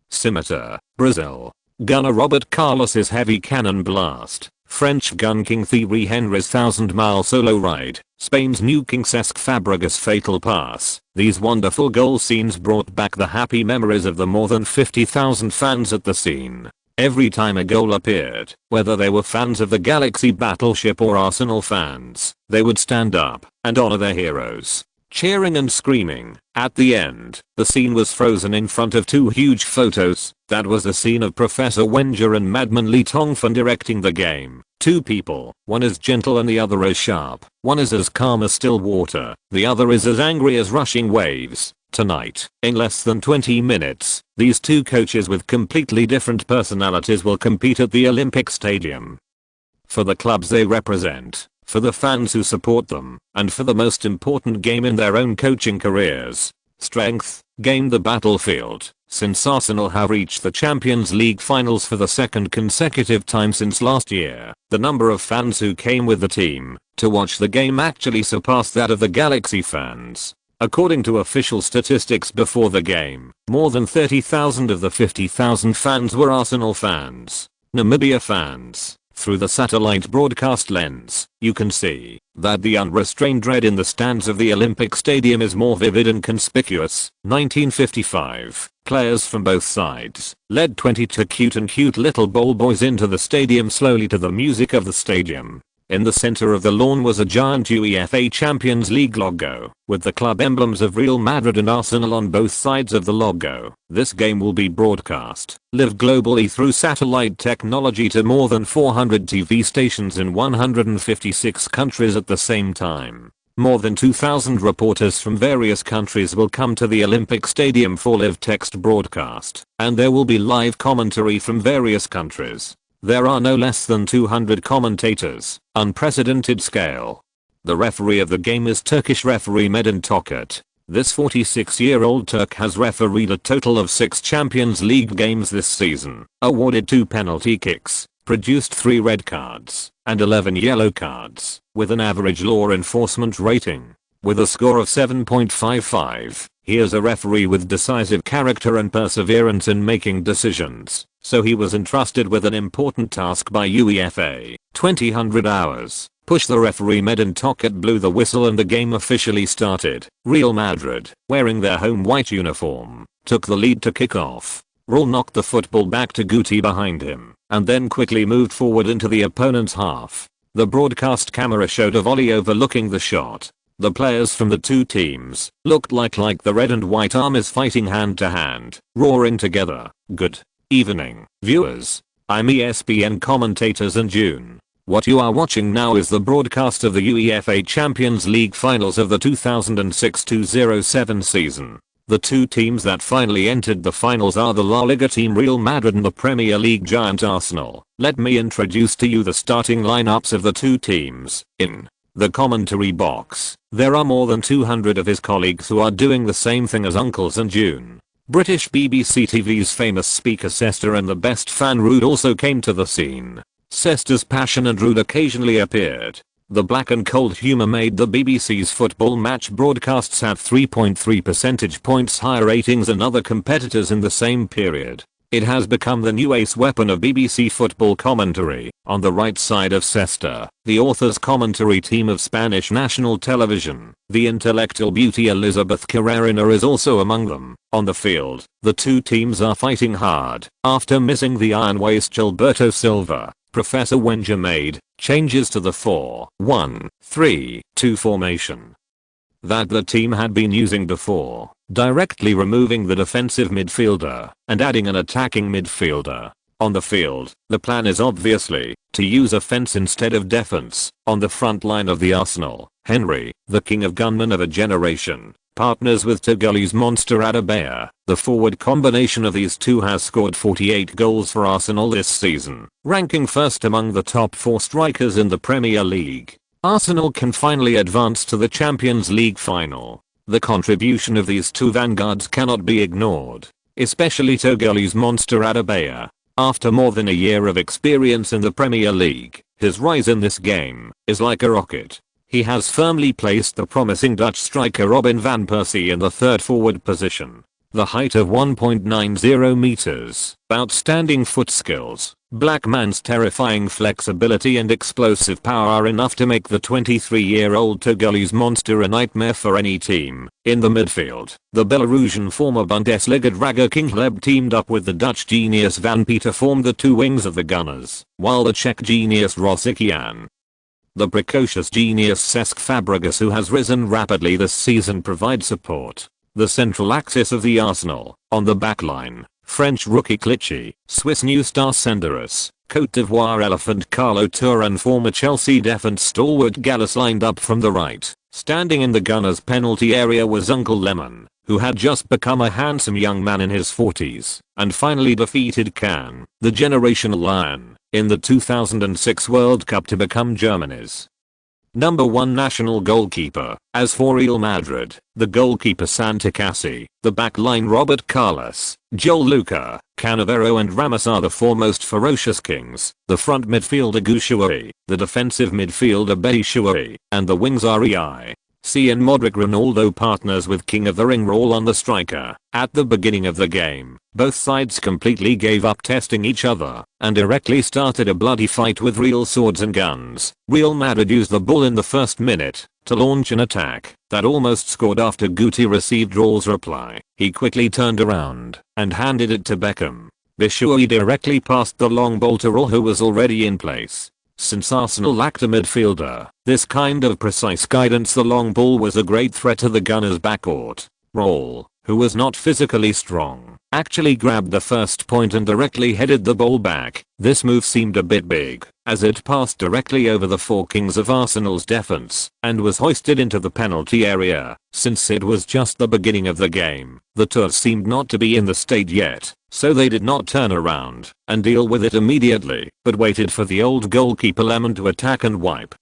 scimitar, Brazil. Gunner Robert Carlos's heavy cannon blast, French gun king Thierry Henry's 1,000-mile solo ride, Spain's new King Cesc Fabregas' fatal pass. These wonderful goal scenes brought back the happy memories of the more than 50,000 fans at the scene. Every time a goal appeared, whether they were fans of the Galaxy battleship or Arsenal fans, they would stand up and honor their heroes, cheering and screaming. At the end, the scene was frozen in front of two huge photos. That was the scene of Professor Wenger and Madman Lee Tongfan directing the game. Two people, one is gentle and the other is sharp. One is as calm as still water, the other is as angry as rushing waves. Tonight, in less than 20 minutes, these two coaches with completely different personalities will compete at the Olympic Stadium. For the clubs they represent, for the fans who support them, and for the most important game in their own coaching careers. Strength, gained the battlefield. Since Arsenal have reached the Champions League finals for the second consecutive time since last year, the number of fans who came with the team to watch the game actually surpassed that of the Galaxy fans. According to official statistics before the game, more than 30,000 of the 50,000 fans were Arsenal fans. Namibia fans. Through the satellite broadcast lens, you can see that the unrestrained red in the stands of the Olympic Stadium is more vivid and conspicuous. 1955, players from both sides led 22 cute little ball boys into the stadium slowly to the music of the stadium. In the center of the lawn was a giant UEFA Champions League logo, with the club emblems of Real Madrid and Arsenal on both sides of the logo. This game will be broadcast live globally through satellite technology to more than 400 TV stations in 156 countries at the same time. More than 2,000 reporters from various countries will come to the Olympic Stadium for live text broadcast, and there will be live commentary from various countries. There are no less than 200 commentators, unprecedented scale. The referee of the game is Turkish referee Medin Tokat. This 46-year-old Turk has refereed a total of 6 Champions League games this season, awarded 2 penalty kicks, produced 3 red cards, and 11 yellow cards, with an average law enforcement rating. With a score of 7.55, he is a referee with decisive character and perseverance in making decisions, so he was entrusted with an important task by UEFA. 2000 hours. Push the referee Medin Tokat blew the whistle and the game officially started. Real Madrid, wearing their home white uniform, took the lead to kick off. Raul knocked the football back to Guti behind him, and then quickly moved forward into the opponent's half. The broadcast camera showed a volley overlooking the shot. The players from the two teams looked like the red and white armies fighting hand to hand, roaring together. Good evening, viewers. I'm ESPN commentators and June. What you are watching now is the broadcast of the UEFA Champions League finals of the 2006-07 season. The two teams that finally entered the finals are the La Liga team Real Madrid and the Premier League giant Arsenal. Let me introduce to you the starting lineups of the two teams. In the commentary box, there are more than 200 of his colleagues who are doing the same thing as Uncles and June. British BBC TV's famous speaker Sester and the best fan Rude also came to the scene. Sester's passion and Rude occasionally appeared. The black and cold humour made the BBC's football match broadcasts have 3.3 percentage points higher ratings than other competitors in the same period. It has become the new ace weapon of BBC football commentary. On the right side of Sester, the author's commentary team of Spanish national television, the intellectual beauty Elizabeth Carrerina is also among them. On the field, the two teams are fighting hard. After missing the iron waist Gilberto Silva, Professor Wenger made changes to the 4-1-3-2 formation that the team had been using before, directly removing the defensive midfielder and adding an attacking midfielder. On the field, the plan is obviously to use offense instead of defense. On the front line of the Arsenal, Henry, the king of gunmen of a generation, partners with Togoli's monster Adebayor. The forward combination of these two has scored 48 goals for Arsenal this season, ranking first among the top 4 strikers in the Premier League. Arsenal can finally advance to the Champions League final. The contribution of these two vanguards cannot be ignored, especially Togoli's monster Adebayor. After more than a year of experience in the Premier League, his rise in this game is like a rocket. He has firmly placed the promising Dutch striker Robin van Persie in the third forward position. The height of 1.90 meters, outstanding foot skills, Black man's terrifying flexibility and explosive power are enough to make the 23-year-old Togolese monster a nightmare for any team. In the midfield, the Belarusian former Bundesliga Drager King Hleb teamed up with the Dutch genius Van Pie to form the two wings of the Gunners, while the Czech genius Rosikian, the precocious genius Cesc Fabregas, who has risen rapidly this season, provides support. The central axis of the Arsenal, on the backline, French rookie Clichy, Swiss new star Senderos, Côte d'Ivoire elephant Carlo Toure and former Chelsea defense stalwart Gallas lined up from the right. Standing in the Gunners' penalty area was Uncle Lemon, who had just become a handsome young man in his 40s, and finally defeated Can, the generational lion, in the 2006 World Cup to become Germany's number 1 national goalkeeper. As for Real Madrid, the goalkeeper Santi Cazorla, the backline Robert Carlos, Joel Luca, Cannavaro and Ramos are the foremost ferocious kings, the front midfielder Gouchouari, the defensive midfielder Batshuayi, and the wings are EI.C and Modric. Ronaldo partners with King of the Ring role on the striker. At the beginning of the game, both sides completely gave up testing each other and directly started a bloody fight with real swords and guns. Real Madrid used the ball in the first minute to launch an attack that almost scored after Guti received Raul's reply. He quickly turned around and handed it to Beckham. Batshuayi directly passed the long ball to Raul, who was already in place. Since Arsenal lacked a midfielder, this kind of precise guidance, the long ball was a great threat to the Gunners' backcourt. Raul, who was not physically strong, actually grabbed the first point and directly headed the ball back. This move seemed a bit big, as it passed directly over the four kings of Arsenal's defense and was hoisted into the penalty area. Since it was just the beginning of the game, the Tours seemed not to be in the state yet, so they did not turn around and deal with it immediately, but waited for the old goalkeeper Lemon to attack and wipe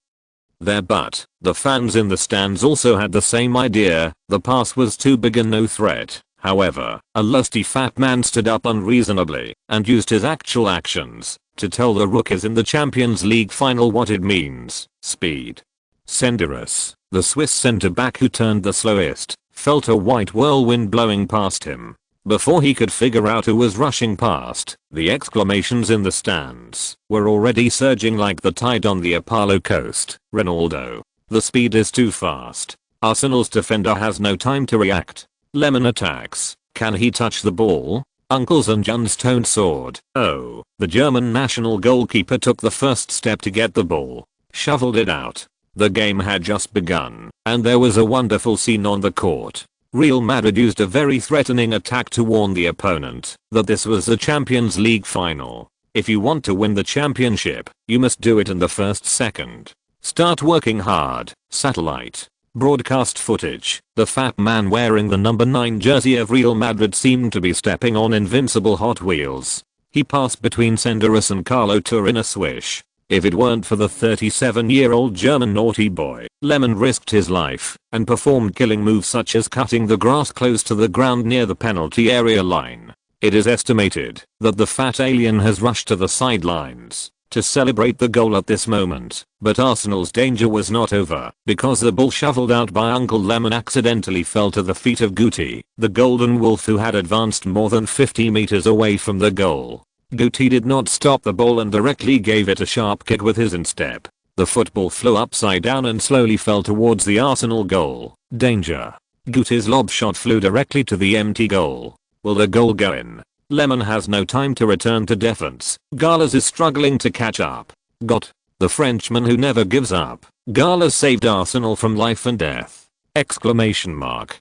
their butt. The fans in the stands also had the same idea. The pass was too big and no threat. However, a lusty fat man stood up unreasonably and used his actual actions to tell the rookies in the Champions League final what it means. Speed. Senderos, the Swiss centre-back who turned the slowest, felt a white whirlwind blowing past him. Before he could figure out who was rushing past, the exclamations in the stands were already surging like the tide on the Apollo coast. Ronaldo. The speed is too fast. Arsenal's defender has no time to react. Lemon attacks. Can he touch the ball? Uncles and John's toned sword. Oh, the German national goalkeeper took the first step to get the ball. Shoveled it out. The game had just begun, and there was a wonderful scene on the court. Real Madrid used a very threatening attack to warn the opponent that this was the Champions League final. If you want to win the championship, you must do it in the first second. Start working hard. Satellite broadcast footage. The fat man wearing the number 9 jersey of Real Madrid seemed to be stepping on invincible Hot Wheels. He passed between Senderos and Carlo Toure in a swish. If it weren't for the 37-year-old German naughty boy, Lemon risked his life and performed killing moves such as cutting the grass close to the ground near the penalty area line. It is estimated that the fat alien has rushed to the sidelines to celebrate the goal at this moment, but Arsenal's danger was not over, because the ball shoveled out by Uncle Lemon accidentally fell to the feet of Guti, the golden wolf, who had advanced more than 50 meters away from the goal. Guti did not stop the ball and directly gave it a sharp kick with his instep. The football flew upside down and slowly fell towards the Arsenal goal. Danger. Guti's lob shot flew directly to the empty goal. Will the goal go in? Lemon has no time to return to defense. Gallas is struggling to catch up. Got. The Frenchman who never gives up. Gallas saved Arsenal from life and death. Exclamation mark.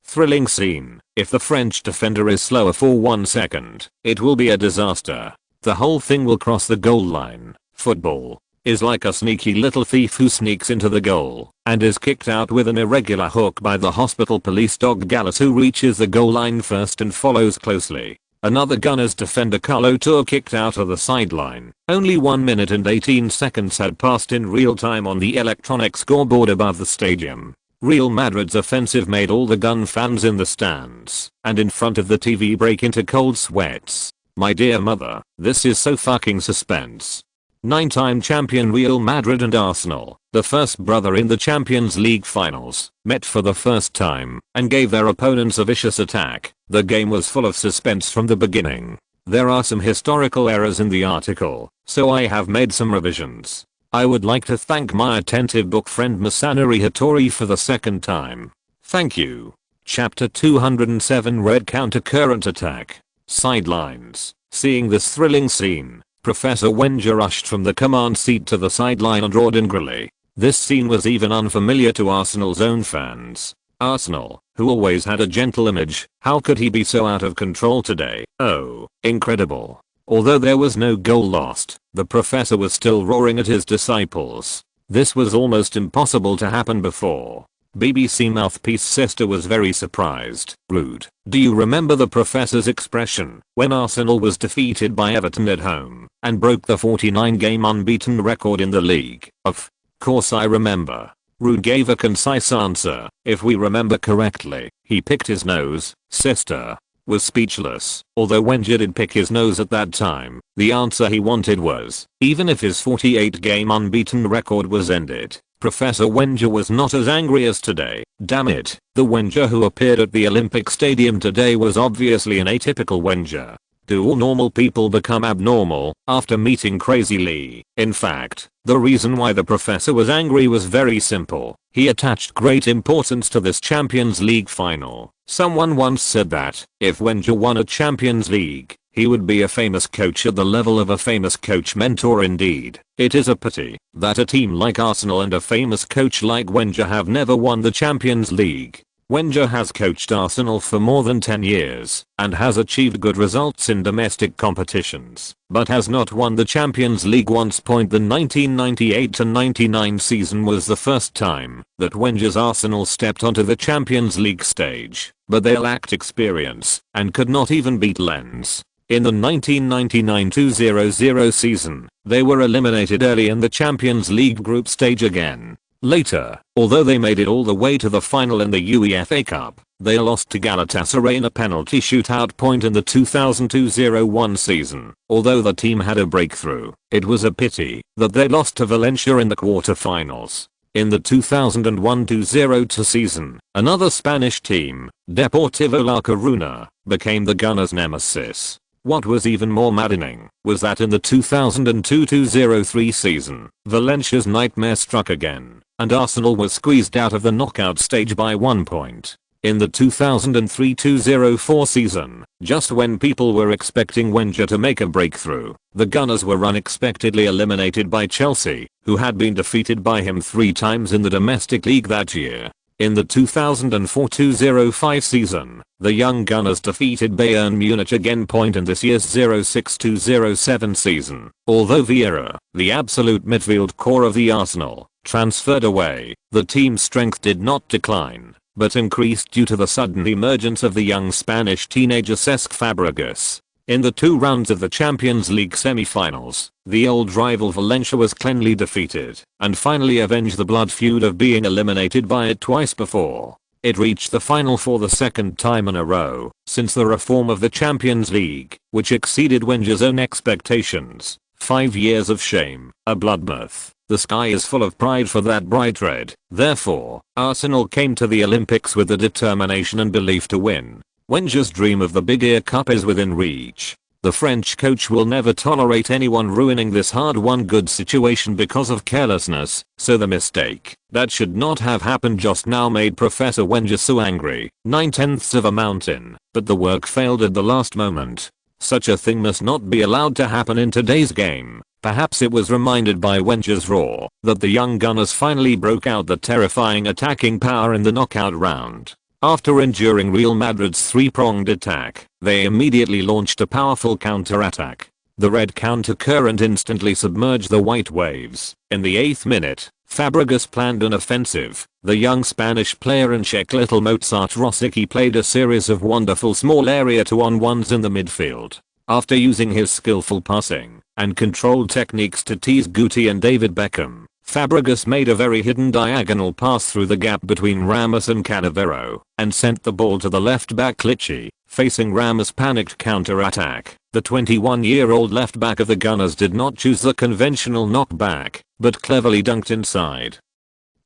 Thrilling scene. If the French defender is slower for 1 second, it will be a disaster. The whole thing will cross the goal line. Football is like a sneaky little thief who sneaks into the goal and is kicked out with an irregular hook by the hospital police dog Gallas, who reaches the goal line first and follows closely. Another Gunners defender, Carlo Toure, kicked out of the sideline. Only 1 minute and 18 seconds had passed in real time on the electronic scoreboard above the stadium. Real Madrid's offensive made all the Gun fans in the stands and in front of the TV break into cold sweats. My dear mother, this is so fucking suspense. 9-time champion Real Madrid and Arsenal, the first brother in the Champions League finals, met for the first time and gave their opponents a vicious attack. The game was full of suspense from the beginning. There are some historical errors in the article, so I have made some revisions. I would like to thank my attentive book friend Masanori Hattori for the second time. Thank you. Chapter 207 Red Countercurrent Attack. Sidelines. Seeing this thrilling scene, Professor Wenger rushed from the command seat to the sideline and roared angrily. This scene was even unfamiliar to Arsenal's own fans. Arsenal, who always had a gentle image, how could he be so out of control today? Oh, incredible. Although there was no goal lost, the professor was still roaring at his disciples. This was almost impossible to happen before. BBC mouthpiece sister was very surprised. Rude. Do you remember the professor's expression when Arsenal was defeated by Everton at home and broke the 49-game unbeaten record in the league? Of course I remember. Rude gave a concise answer. If we remember correctly, he picked his nose. Sister was speechless. Although Wenger did pick his nose at that time, the answer he wanted was, even if his 48-game unbeaten record was ended, Professor Wenger was not as angry as today. Damn it, the Wenger who appeared at the Olympic Stadium today was obviously an atypical Wenger. Do all normal people become abnormal after meeting Crazy Lee? In fact, the reason why the professor was angry was very simple. He attached great importance to this Champions League final. Someone once said that, if Wenger won a Champions League, he would be a famous coach at the level of a famous coach mentor indeed. It is a pity that a team like Arsenal and a famous coach like Wenger have never won the Champions League. Wenger has coached Arsenal for more than 10 years and has achieved good results in domestic competitions, but has not won the Champions League once. The 1998-99 season was the first time that Wenger's Arsenal stepped onto the Champions League stage, but they lacked experience and could not even beat Lens. In the 1999-2000 season, they were eliminated early in the Champions League group stage again. Later, although they made it all the way to the final in the UEFA Cup, they lost to Galatasaray in a penalty shootout point in the 2000-01 season. Although the team had a breakthrough, it was a pity that they lost to Valencia in the quarterfinals. In the 2001-02 season, another Spanish team, Deportivo La Coruña, became the Gunners' nemesis. What was even more maddening was that in the 2002-03 season, Valencia's nightmare struck again, and Arsenal was squeezed out of the knockout stage by 1 point. In the 2003-04 season, just when people were expecting Wenger to make a breakthrough, the Gunners were unexpectedly eliminated by Chelsea, who had been defeated by him 3 times in the domestic league that year. In the 2004-05 season, the young Gunners defeated Bayern Munich again. In this year's 06-07 season, although Vieira, the absolute midfield core of the Arsenal, transferred away, the team's strength did not decline, but increased due to the sudden emergence of the young Spanish teenager Cesc Fabregas. In the 2 rounds of the Champions League semi-finals, the old rival Valencia was cleanly defeated and finally avenged the blood feud of being eliminated by it twice before. It reached the final for the second time in a row since the reform of the Champions League, which exceeded Wenger's own expectations. 5 years of shame, a bloodbath. The sky is full of pride for that bright red. Therefore, Arsenal came to the Olympics with the determination and belief to win. Wenger's dream of the Big Ear Cup is within reach. The French coach will never tolerate anyone ruining this hard-won good situation because of carelessness, so the mistake that should not have happened just now made Professor Wenger so angry. 9/10 of a mountain, but the work failed at the last moment. Such a thing must not be allowed to happen in today's game. Perhaps it was reminded by Wenger's roar that the young Gunners finally broke out the terrifying attacking power in the knockout round. After enduring Real Madrid's 3-pronged attack, they immediately launched a powerful counter-attack. The red counter-current instantly submerged the white waves. In the 8th minute, Fabregas planned an offensive. The young Spanish player and Czech little Mozart Rosicky played a series of wonderful small area 2-on-1s in the midfield. After using his skillful passing and controlled techniques to tease Guti and David Beckham, Fabregas made a very hidden diagonal pass through the gap between Ramos and Cannavaro and sent the ball to the left back Clichy. Facing Ramos' panicked counter-attack, the 21-year-old left back of the Gunners did not choose the conventional knockback, but cleverly dunked inside.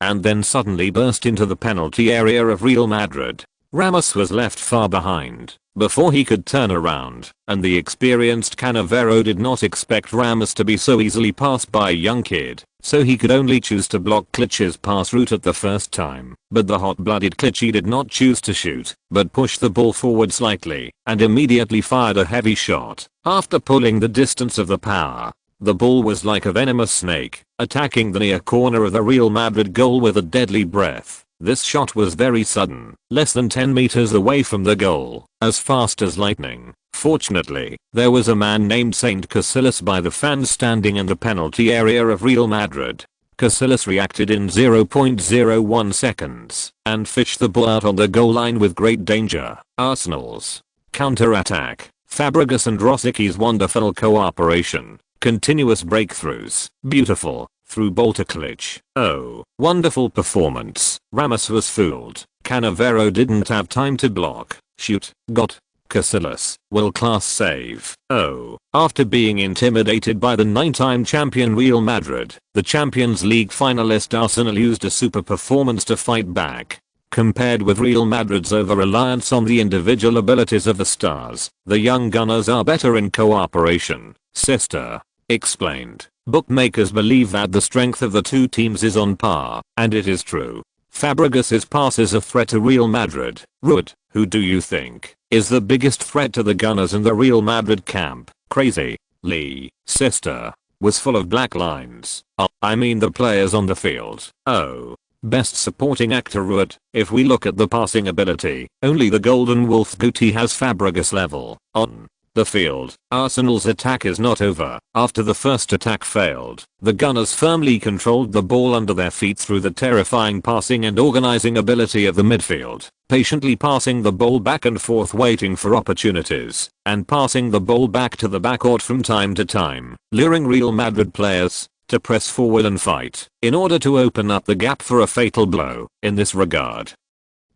And then suddenly burst into the penalty area of Real Madrid. Ramos was left far behind. before he could turn around, and the experienced Cannavero did not expect Ramos to be so easily passed by a young kid, so he could only choose to block Klitsch's pass route at the first time. But the hot-blooded Klitsch did not choose to shoot, but pushed the ball forward slightly, and immediately fired a heavy shot. After pulling the distance of the power, the ball was like a venomous snake, attacking the near corner of the Real Madrid goal with a deadly breath. This shot was very sudden, less than 10 meters away from the goal, as fast as lightning. Fortunately, there was a man named Saint Casillas by the fans standing in the penalty area of Real Madrid. Casillas reacted in 0.01 seconds and fished the ball out on the goal line with great danger. Arsenal's counter-attack, Fabregas and Rosicki's wonderful cooperation, continuous breakthroughs, beautiful through ball to Klitsch. Oh, wonderful performance. Ramos was fooled. Cannavero didn't have time to block, shoot, got. Casillas, world-class save. Oh, after being intimidated by the 9-time champion Real Madrid, the Champions League finalist Arsenal used a super performance to fight back. Compared with Real Madrid's over-reliance on the individual abilities of the stars, the young Gunners are better in cooperation. Sister explained. Bookmakers believe that the strength of the two teams is on par, and it is true. Fabregas' pass is a threat to Real Madrid. Ruud, who do you think is the biggest threat to the Gunners in the Real Madrid camp? Crazy. Lee, sister, was full of black lines. I mean the players on the field. Oh. Best supporting actor Ruud. If we look at the passing ability, only the Golden Wolf Guti has Fabregas level. On the field, Arsenal's attack is not over. After the first attack failed, the Gunners firmly controlled the ball under their feet through the terrifying passing and organizing ability of the midfield, patiently passing the ball back and forth waiting for opportunities, and passing the ball back to the backcourt from time to time, luring Real Madrid players to press forward and fight in order to open up the gap for a fatal blow. In this regard,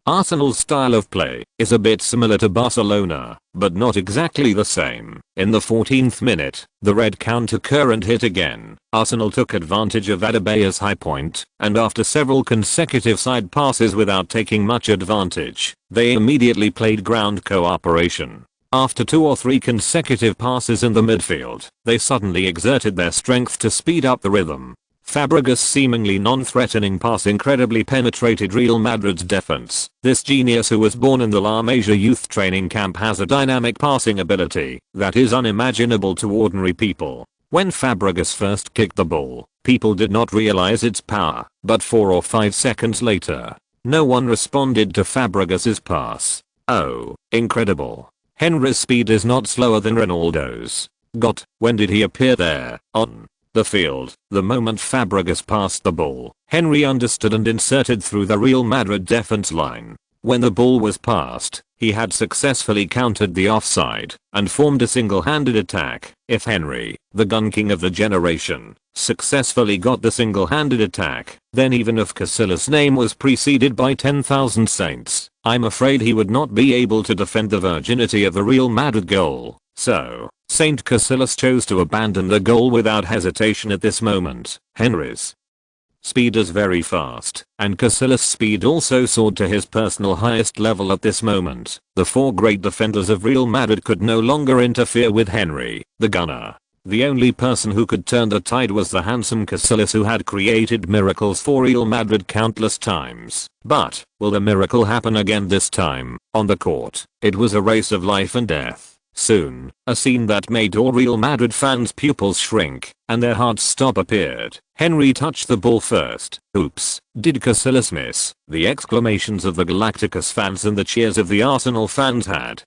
Arsenal's style of play is a bit similar to Barcelona, but not exactly the same. In the 14th minute, the red counter-current hit again. Arsenal took advantage of Adebayor's high point, and after several consecutive side passes without taking much advantage, they immediately played ground cooperation. After 2 or 3 consecutive passes in the midfield, they suddenly exerted their strength to speed up the rhythm. Fabregas' seemingly non-threatening pass incredibly penetrated Real Madrid's defense. This genius, who was born in the La Masia youth training camp, has a dynamic passing ability that is unimaginable to ordinary people. When Fabregas first kicked the ball, people did not realize its power, but 4 or 5 seconds later, no one responded to Fabregas' pass. Oh, incredible. Henry's speed is not slower than Ronaldo's. When did he appear there? On the field, the moment Fabregas passed the ball, Henry understood and inserted through the Real Madrid defense line. When the ball was passed, he had successfully countered the offside and formed a single-handed attack. If Henry, the gun king of the generation, successfully got the single-handed attack, then even if Casillas' name was preceded by 10,000 saints, I'm afraid he would not be able to defend the virginity of the Real Madrid goal. So, Saint Casillas chose to abandon the goal without hesitation at this moment. Henry's speed is very fast, and Casillas' speed also soared to his personal highest level at this moment. The 4 great defenders of Real Madrid could no longer interfere with Henry, the gunner. The only person who could turn the tide was the handsome Casillas, who had created miracles for Real Madrid countless times. But, will the miracle happen again this time? On the court, it was a race of life and death. Soon, a scene that made all Real Madrid fans' pupils shrink, and their hearts stop appeared. Henry touched the ball first. Oops, did Casillas miss? The exclamations of the Galacticos fans and the cheers of the Arsenal fans had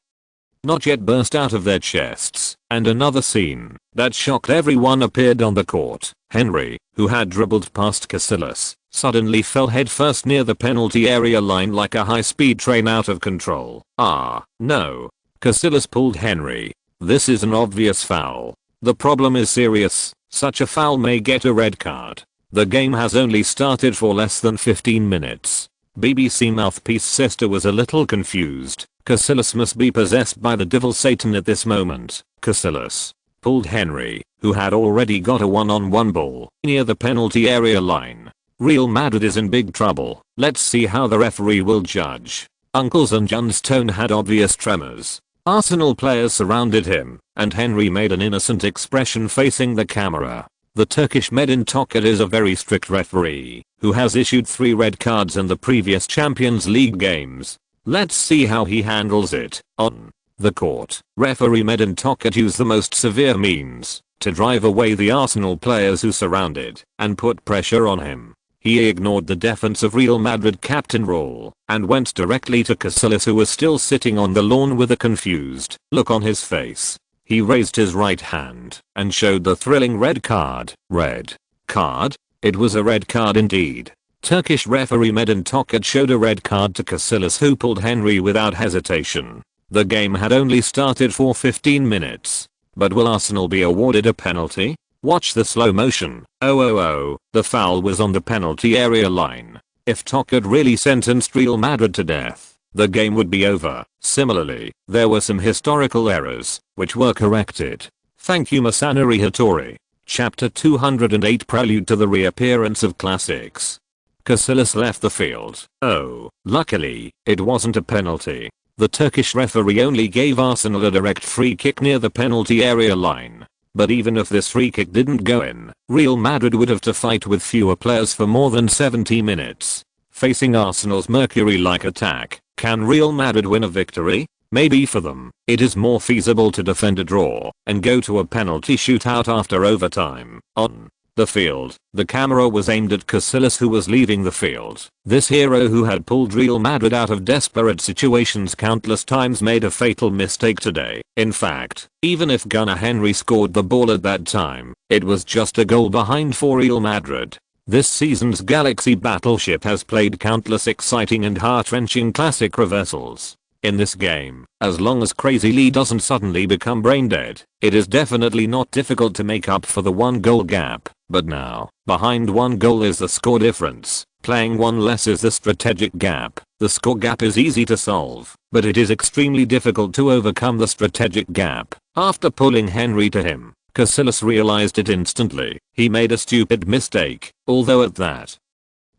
not yet burst out of their chests, and another scene that shocked everyone appeared on the court. Henry, who had dribbled past Casillas, suddenly fell headfirst near the penalty area line like a high-speed train out of control. Ah, no. Casillas pulled Henry. This is an obvious foul. The problem is serious. Such a foul may get a red card. The game has only started for less than 15 minutes. BBC mouthpiece sister was a little confused. Casillas must be possessed by the devil Satan at this moment. Casillas pulled Henry, who had already got a one-on-one ball, near the penalty area line. Real Madrid is in big trouble. Let's see how the referee will judge. Uncles and John's tone had obvious tremors. Arsenal players surrounded him, and Henry made an innocent expression facing the camera. The Turkish Medin Tokat is a very strict referee, who has issued 3 red cards in the previous Champions League games. Let's see how he handles it. On the court, referee Medin Tokat used the most severe means to drive away the Arsenal players who surrounded and put pressure on him. He ignored the defensive Real Madrid captain role and went directly to Casillas, who was still sitting on the lawn with a confused look on his face. He raised his right hand and showed the thrilling red card. Red card? It was a red card indeed. Turkish referee Medin Tokat showed a red card to Casillas, who pulled Henry without hesitation. The game had only started for 15 minutes. But will Arsenal be awarded a penalty? Watch the slow motion. Oh, the foul was on the penalty area line. If Tokat really sentenced Real Madrid to death, the game would be over. Similarly, there were some historical errors, which were corrected. Thank you Masanori Hattori. Chapter 208, Prelude to the Reappearance of Classics. Casillas left the field. Oh, luckily, it wasn't a penalty. The Turkish referee only gave Arsenal a direct free kick near the penalty area line. But even if this free kick didn't go in, Real Madrid would have to fight with fewer players for more than 70 minutes. Facing Arsenal's Mercury-like attack, can Real Madrid win a victory? Maybe for them, it is more feasible to defend a draw and go to a penalty shootout after overtime. On the field, the camera was aimed at Casillas, who was leaving the field. This hero, who had pulled Real Madrid out of desperate situations countless times, made a fatal mistake today. In fact, even if Gunnar Henry scored the ball at that time, it was just a goal behind for Real Madrid. This season's Galaxy battleship has played countless exciting and heart-wrenching classic reversals. In this game, as long as Crazy Lee doesn't suddenly become brain dead, it is definitely not difficult to make up for the 1-goal gap. But now, behind 1 goal is the score difference. Playing 1 less is the strategic gap. The score gap is easy to solve, but it is extremely difficult to overcome the strategic gap. After pulling Henry to him, Casillas realized it instantly. He made a stupid mistake, although at that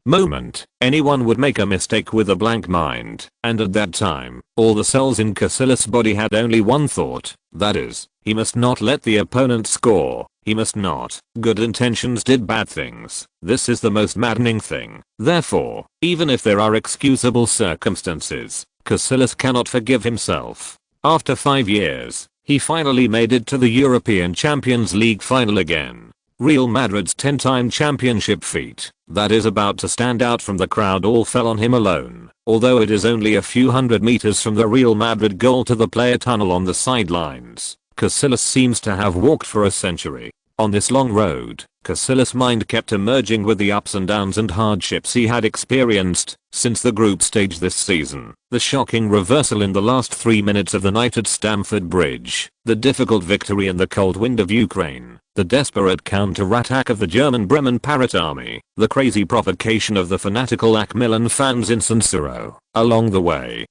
moment, anyone would make a mistake with a blank mind, and at that time, all the cells in Casillas' body had only one thought, that is, he must not let the opponent score. He must not. Good intentions did bad things. This is the most maddening thing. Therefore, even if there are excusable circumstances, Casillas cannot forgive himself. After 5 years, he finally made it to the European Champions League final again. Real Madrid's 10-time championship feat, that is about to stand out from the crowd, all fell on him alone. Although it is only a few hundred meters from the Real Madrid goal to the player tunnel on the sidelines, Casillas seems to have walked for a century. On this long road, Casillas' mind kept emerging with the ups and downs and hardships he had experienced since the group stage this season. The shocking reversal in the last 3 minutes of the night at Stamford Bridge, the difficult victory in the cold wind of Ukraine, the desperate counter-attack of the German Bremen Parrot Army, the crazy provocation of the fanatical AC Milan fans in San Siro. Along the way,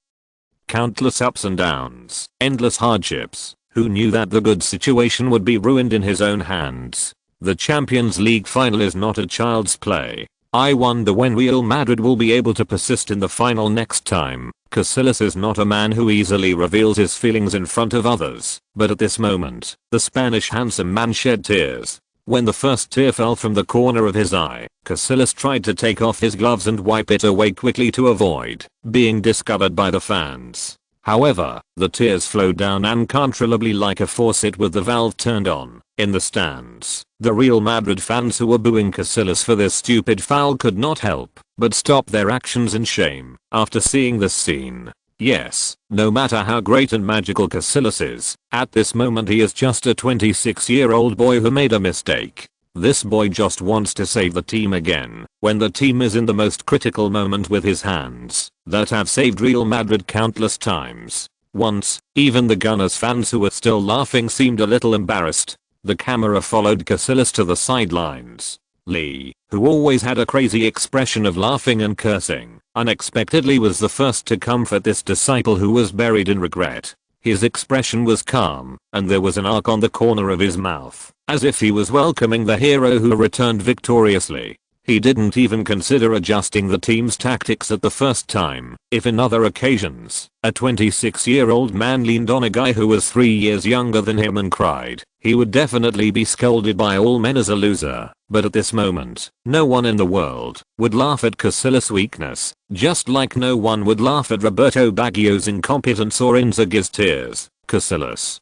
countless ups and downs, endless hardships. Who knew that the good situation would be ruined in his own hands? The Champions League final is not a child's play. I wonder when Real Madrid will be able to persist in the final next time. Casillas is not a man who easily reveals his feelings in front of others, but at this moment, the Spanish handsome man shed tears. When the first tear fell from the corner of his eye, Casillas tried to take off his gloves and wipe it away quickly to avoid being discovered by the fans. However, the tears flowed down uncontrollably like a faucet with the valve turned on. In the stands, the Real Madrid fans who were booing Casillas for this stupid foul could not help but stop their actions in shame after seeing this scene. Yes, no matter how great and magical Casillas is, at this moment he is just a 26-year-old boy who made a mistake. This boy just wants to save the team again, when the team is in the most critical moment with his hands, that have saved Real Madrid countless times. Once, even the Gunners fans who were still laughing seemed a little embarrassed. The camera followed Casillas to the sidelines. Lee, who always had a crazy expression of laughing and cursing, unexpectedly was the first to comfort this disciple who was buried in regret. His expression was calm, and there was an arc on the corner of his mouth, as if he was welcoming the hero who returned victoriously. He didn't even consider adjusting the team's tactics at the first time. If in other occasions, a 26-year-old man leaned on a guy who was 3 years younger than him and cried, he would definitely be scolded by all men as a loser. But at this moment, no one in the world would laugh at Casillas' weakness, just like no one would laugh at Roberto Baggio's incompetence or Inzaghi's tears. Casillas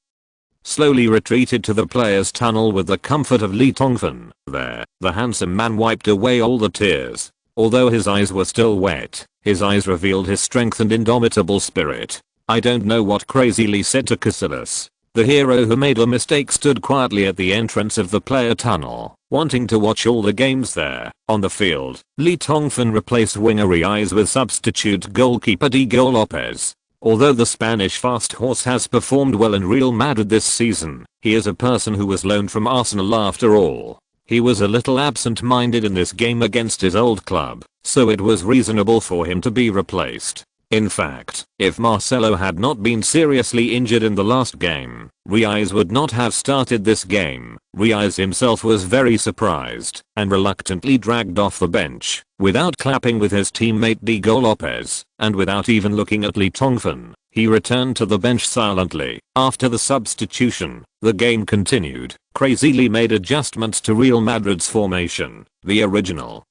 slowly retreated to the players' tunnel with the comfort of Lee Tongfan. There, the handsome man wiped away all the tears. Although his eyes were still wet, his eyes revealed his strength and indomitable spirit. I don't know what crazy Lee said to Casillas. The hero who made a mistake stood quietly at the entrance of the player tunnel, wanting to watch all the games there. On the field, Lee Tongfan replaced winger Real with substitute goalkeeper Diego Lopez. Although the Spanish fast horse has performed well in Real Madrid this season, he is a person who was loaned from Arsenal after all. He was a little absent-minded in this game against his old club, so it was reasonable for him to be replaced. In fact, if Marcelo had not been seriously injured in the last game, Real would not have started this game. Real himself was very surprised and reluctantly dragged off the bench, without clapping with his teammate Diego Lopez, and without even looking at Lee Tongfan. He returned to the bench silently. After the substitution, the game continued. Crazy Lee made adjustments to Real Madrid's formation. The original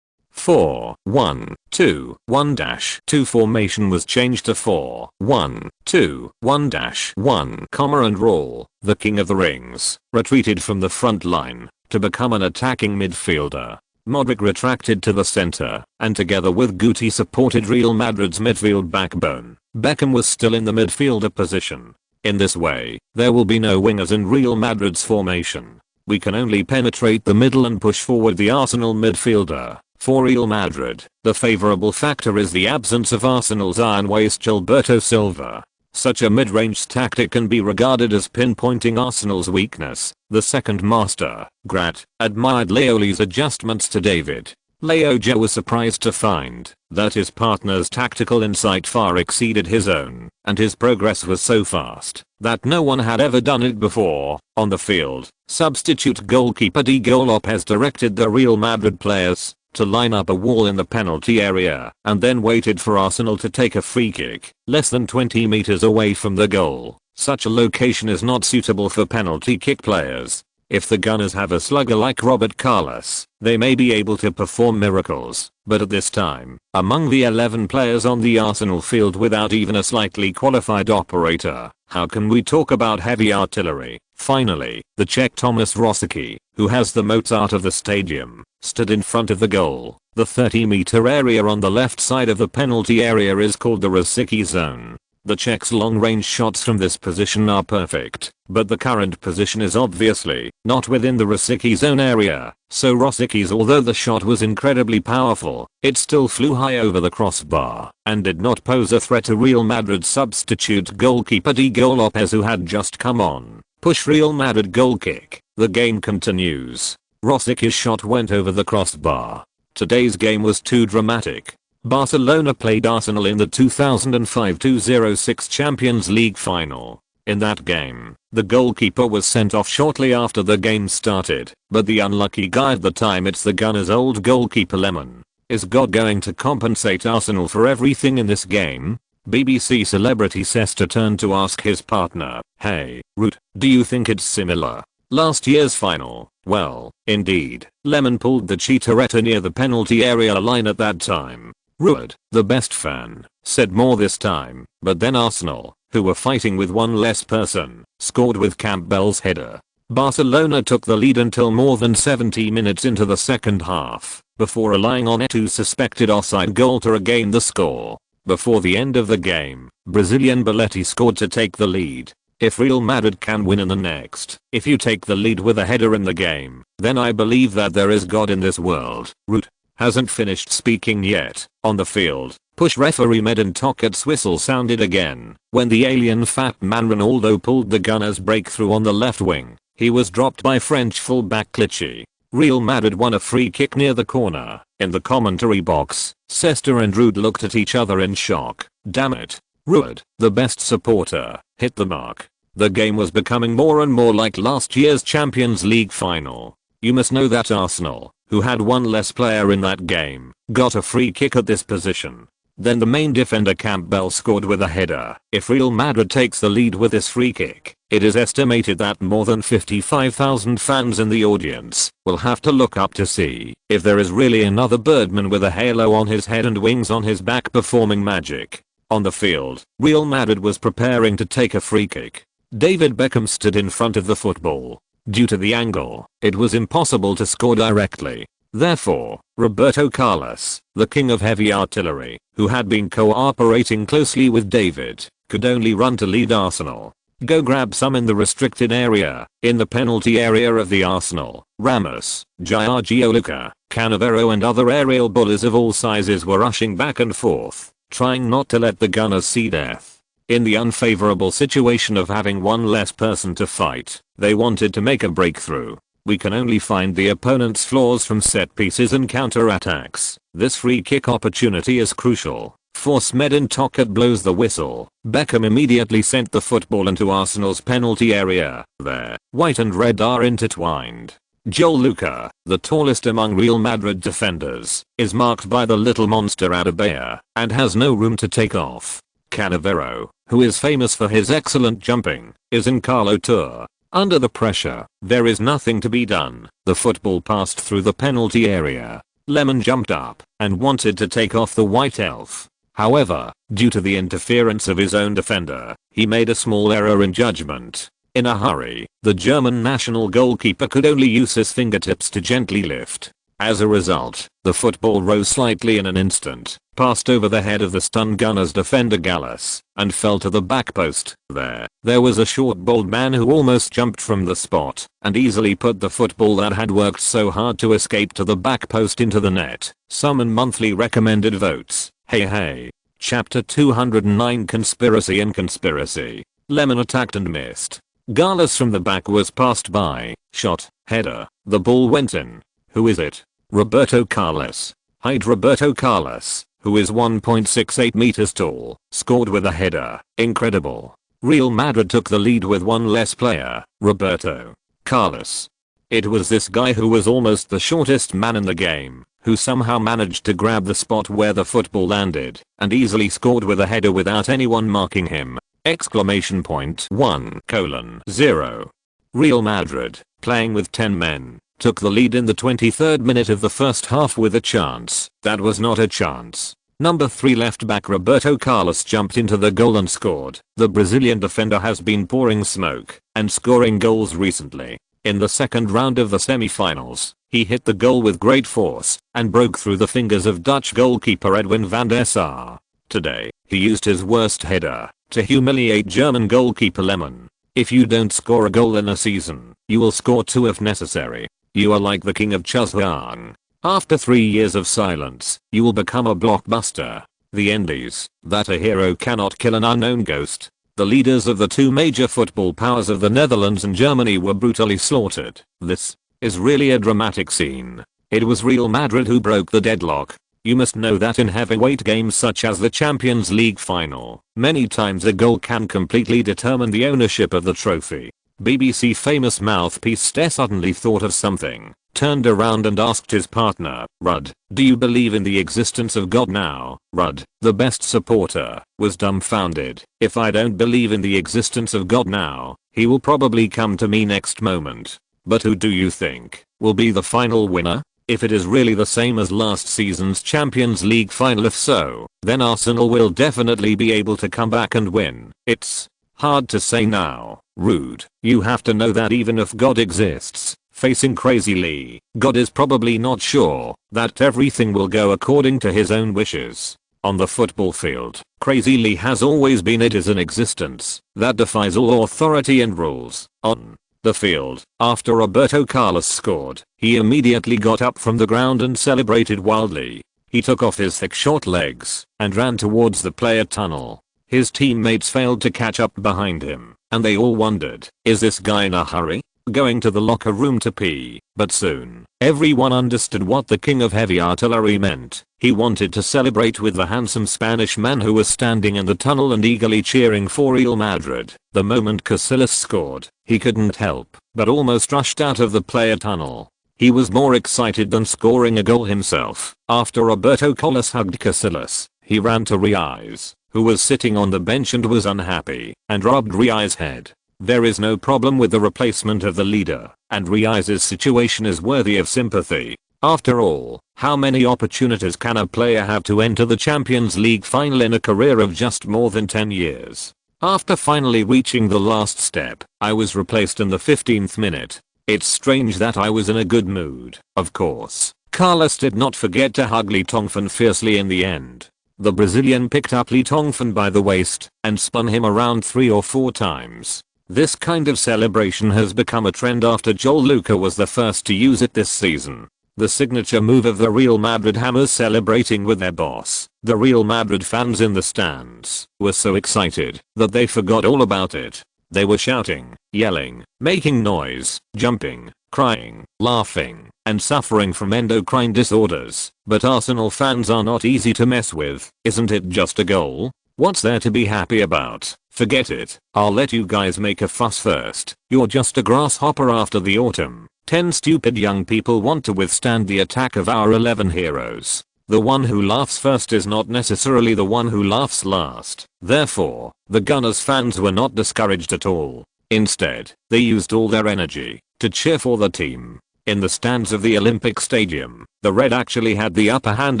4-1-2-1-2 formation was changed to 4-1-2-1-1, and Raul, the King of the Rings, retreated from the front line to become an attacking midfielder. Modric retracted to the center, and together with Guti supported Real Madrid's midfield backbone. Beckham was still in the midfielder position. In this way, there will be no wingers in Real Madrid's formation. We can only penetrate the middle and push forward the Arsenal midfielder. For Real Madrid, the favorable factor is the absence of Arsenal's iron waist Gilberto Silva. Such a mid-range tactic can be regarded as pinpointing Arsenal's weakness. The second master, Grat, admired Leoli's adjustments to David. Leoja was surprised to find that his partner's tactical insight far exceeded his own, and his progress was so fast that no one had ever done it before. On the field, substitute goalkeeper Diego Lopez directed the Real Madrid players to line up a wall in the penalty area and then waited for Arsenal to take a free kick less than 20 meters away from the goal. Such a location is not suitable for penalty kick players. If the Gunners have a slugger like Robert Carlos, they may be able to perform miracles, but at this time, among the 11 players on the Arsenal field without even a slightly qualified operator, how can we talk about heavy artillery? Finally, the Czech Tomáš Rosický, who has the Mozart of the stadium, stood in front of the goal. The 30-meter area on the left side of the penalty area is called the Rosický zone. The Czechs' long-range shots from this position are perfect, but the current position is obviously not within the Rosický zone area, so Rosicky's, although the shot was incredibly powerful, it still flew high over the crossbar and did not pose a threat to Real Madrid substitute goalkeeper Diego Lopez, who had just come on. Push Real Madrid goal kick. The game continues. Rosicky's shot went over the crossbar. Today's game was too dramatic. Barcelona played Arsenal in the 2005-06 Champions League final. In that game, the goalkeeper was sent off shortly after the game started, but the unlucky guy at the time, it's the Gunners' old goalkeeper Lemon. Is God going to compensate Arsenal for everything in this game? BBC celebrity Sester turned to ask his partner, "Hey, Ruud, do you think it's similar? Last year's final?" Well, indeed, Lemon pulled the cheateretta near the penalty area line at that time. Ruud, the best fan, said more this time, but then Arsenal, who were fighting with one less person, scored with Campbell's header. Barcelona took the lead until more than 70 minutes into the second half, before relying on Eto'o's suspected offside goal to regain the score. Before the end of the game, Brazilian Belletti scored to take the lead. If Real Madrid can win in the next, if you take the lead with a header in the game, then I believe that there is God in this world. Ruud hasn't finished speaking yet. On the field, push referee Medentocat's whistle sounded again when the alien fat man Ronaldo pulled the Gunners' breakthrough on the left wing. He was dropped by French fullback Clichy. Real Madrid won a free kick near the corner. In the commentary box, Sester and Ruud looked at each other in shock. Damn it. Ruud, the best supporter, hit the mark. The game was becoming more and more like last year's Champions League final. You must know that Arsenal, who had one less player in that game, got a free kick at this position. Then the main defender Campbell scored with a header. If Real Madrid takes the lead with this free kick, it is estimated that more than 55,000 fans in the audience will have to look up to see if there is really another Birdman with a halo on his head and wings on his back performing magic. On the field, Real Madrid was preparing to take a free kick. David Beckham stood in front of the football. Due to the angle, it was impossible to score directly. Therefore, Roberto Carlos, the king of heavy artillery, who had been cooperating closely with David, could only run to lead Arsenal. Go grab some in the restricted area. In the penalty area of the Arsenal, Ramos, Giorgio Luca, Cannavaro and other aerial bullies of all sizes were rushing back and forth, trying not to let the Gunners see death. In the unfavorable situation of having one less person to fight, they wanted to make a breakthrough. We can only find the opponent's flaws from set pieces and counter-attacks. This free kick opportunity is crucial. Force Medin Tocchet blows the whistle. Beckham immediately sent the football into Arsenal's penalty area. There, white and red are intertwined. Joel Luca, the tallest among Real Madrid defenders, is marked by the little monster Adebayor and has no room to take off. Cannavaro, who is famous for his excellent jumping, is in Carlo Tour. Under the pressure, there is nothing to be done. The football passed through the penalty area. Lemon jumped up and wanted to take off the white elf. However, due to the interference of his own defender, he made a small error in judgment. In a hurry, the German national goalkeeper could only use his fingertips to gently lift. As a result, the football rose slightly in an instant, passed over the head of the stunned Gunners defender Gallus, and fell to the back post. There was a short bald man who almost jumped from the spot and easily put the football that had worked so hard to escape to the back post into the net. Summon monthly recommended votes. Hey. Chapter 209 Conspiracy and Conspiracy. Lemon attacked and missed. Gallus from the back was passed by. Shot. Header. The ball went in. Who is it? Roberto Carlos. Height Roberto Carlos, who is 1.68 meters tall, scored with a header. Incredible. Real Madrid took the lead with one less player, Roberto Carlos. It was this guy who was almost the shortest man in the game, who somehow managed to grab the spot where the football landed, and easily scored with a header without anyone marking him. ! 1:0. Real Madrid, playing with 10 men, took the lead in the 23rd minute of the first half with a chance that was not a chance. Number 3 left back Roberto Carlos jumped into the goal and scored. The Brazilian defender has been pouring smoke and scoring goals recently. In the second round of the semi-finals, he hit the goal with great force and broke through the fingers of Dutch goalkeeper Edwin van der Sar. Today, he used his worst header to humiliate German goalkeeper Lemon. If you don't score a goal in a season, you will score 2 if necessary. You are like the king of Chuzhang. After 3 years of silence, you will become a blockbuster. The Endies, that a hero cannot kill an unknown ghost. The leaders of the 2 major football powers of the Netherlands and Germany were brutally slaughtered. This is really a dramatic scene. It was Real Madrid who broke the deadlock. You must know that in heavyweight games such as the Champions League final, many times a goal can completely determine the ownership of the trophy. BBC famous mouthpiece Ste suddenly thought of something, turned around and asked his partner, Rudd, do you believe in the existence of God now? Rudd, the best supporter, was dumbfounded. If I don't believe in the existence of God now, he will probably come to me next moment. But who do you think will be the final winner? If it is really the same as last season's Champions League final, if so, then Arsenal will definitely be able to come back and win. It's hard to say now. Rude. You have to know that even if God exists, facing Crazy Lee, God is probably not sure that everything will go according to his own wishes. On the football field, Crazy Lee has always been it is an existence that defies all authority and rules. On the field, after Roberto Carlos scored, he immediately got up from the ground and celebrated wildly. He took off his thick short legs and ran towards the player tunnel. His teammates failed to catch up behind him, and they all wondered, is this guy in a hurry? Going to the locker room to pee? But soon, everyone understood what the king of heavy artillery meant. He wanted to celebrate with the handsome Spanish man who was standing in the tunnel and eagerly cheering for Real Madrid. The moment Casillas scored, he couldn't help but almost rushed out of the player tunnel. He was more excited than scoring a goal himself. After Roberto Carlos hugged Casillas, he ran to Real, who was sitting on the bench and was unhappy, and rubbed Real's head. There is no problem with the replacement of the leader, and Real's situation is worthy of sympathy. After all, how many opportunities can a player have to enter the Champions League final in a career of just more than 10 years? After finally reaching the last step, I was replaced in the 15th minute. It's strange that I was in a good mood. Of course, Carlos did not forget to hug Lee Tongfan fiercely in the end. The Brazilian picked up Lee Tongfan by the waist and spun him around 3 or 4 times. This kind of celebration has become a trend after Joel Luca was the first to use it this season. The signature move of the Real Madrid Hammers celebrating with their boss. The Real Madrid fans in the stands were so excited that they forgot all about it. They were shouting, yelling, making noise, jumping, crying, laughing, and suffering from endocrine disorders. But Arsenal fans are not easy to mess with. Isn't it just a goal? What's there to be happy about? Forget it. I'll let you guys make a fuss first. You're just a grasshopper after the autumn. 10 stupid young people want to withstand the attack of our 11 heroes. The one who laughs first is not necessarily the one who laughs last. Therefore, the Gunners fans were not discouraged at all. Instead, they used all their energy to cheer for the team. In the stands of the Olympic Stadium, the Red actually had the upper hand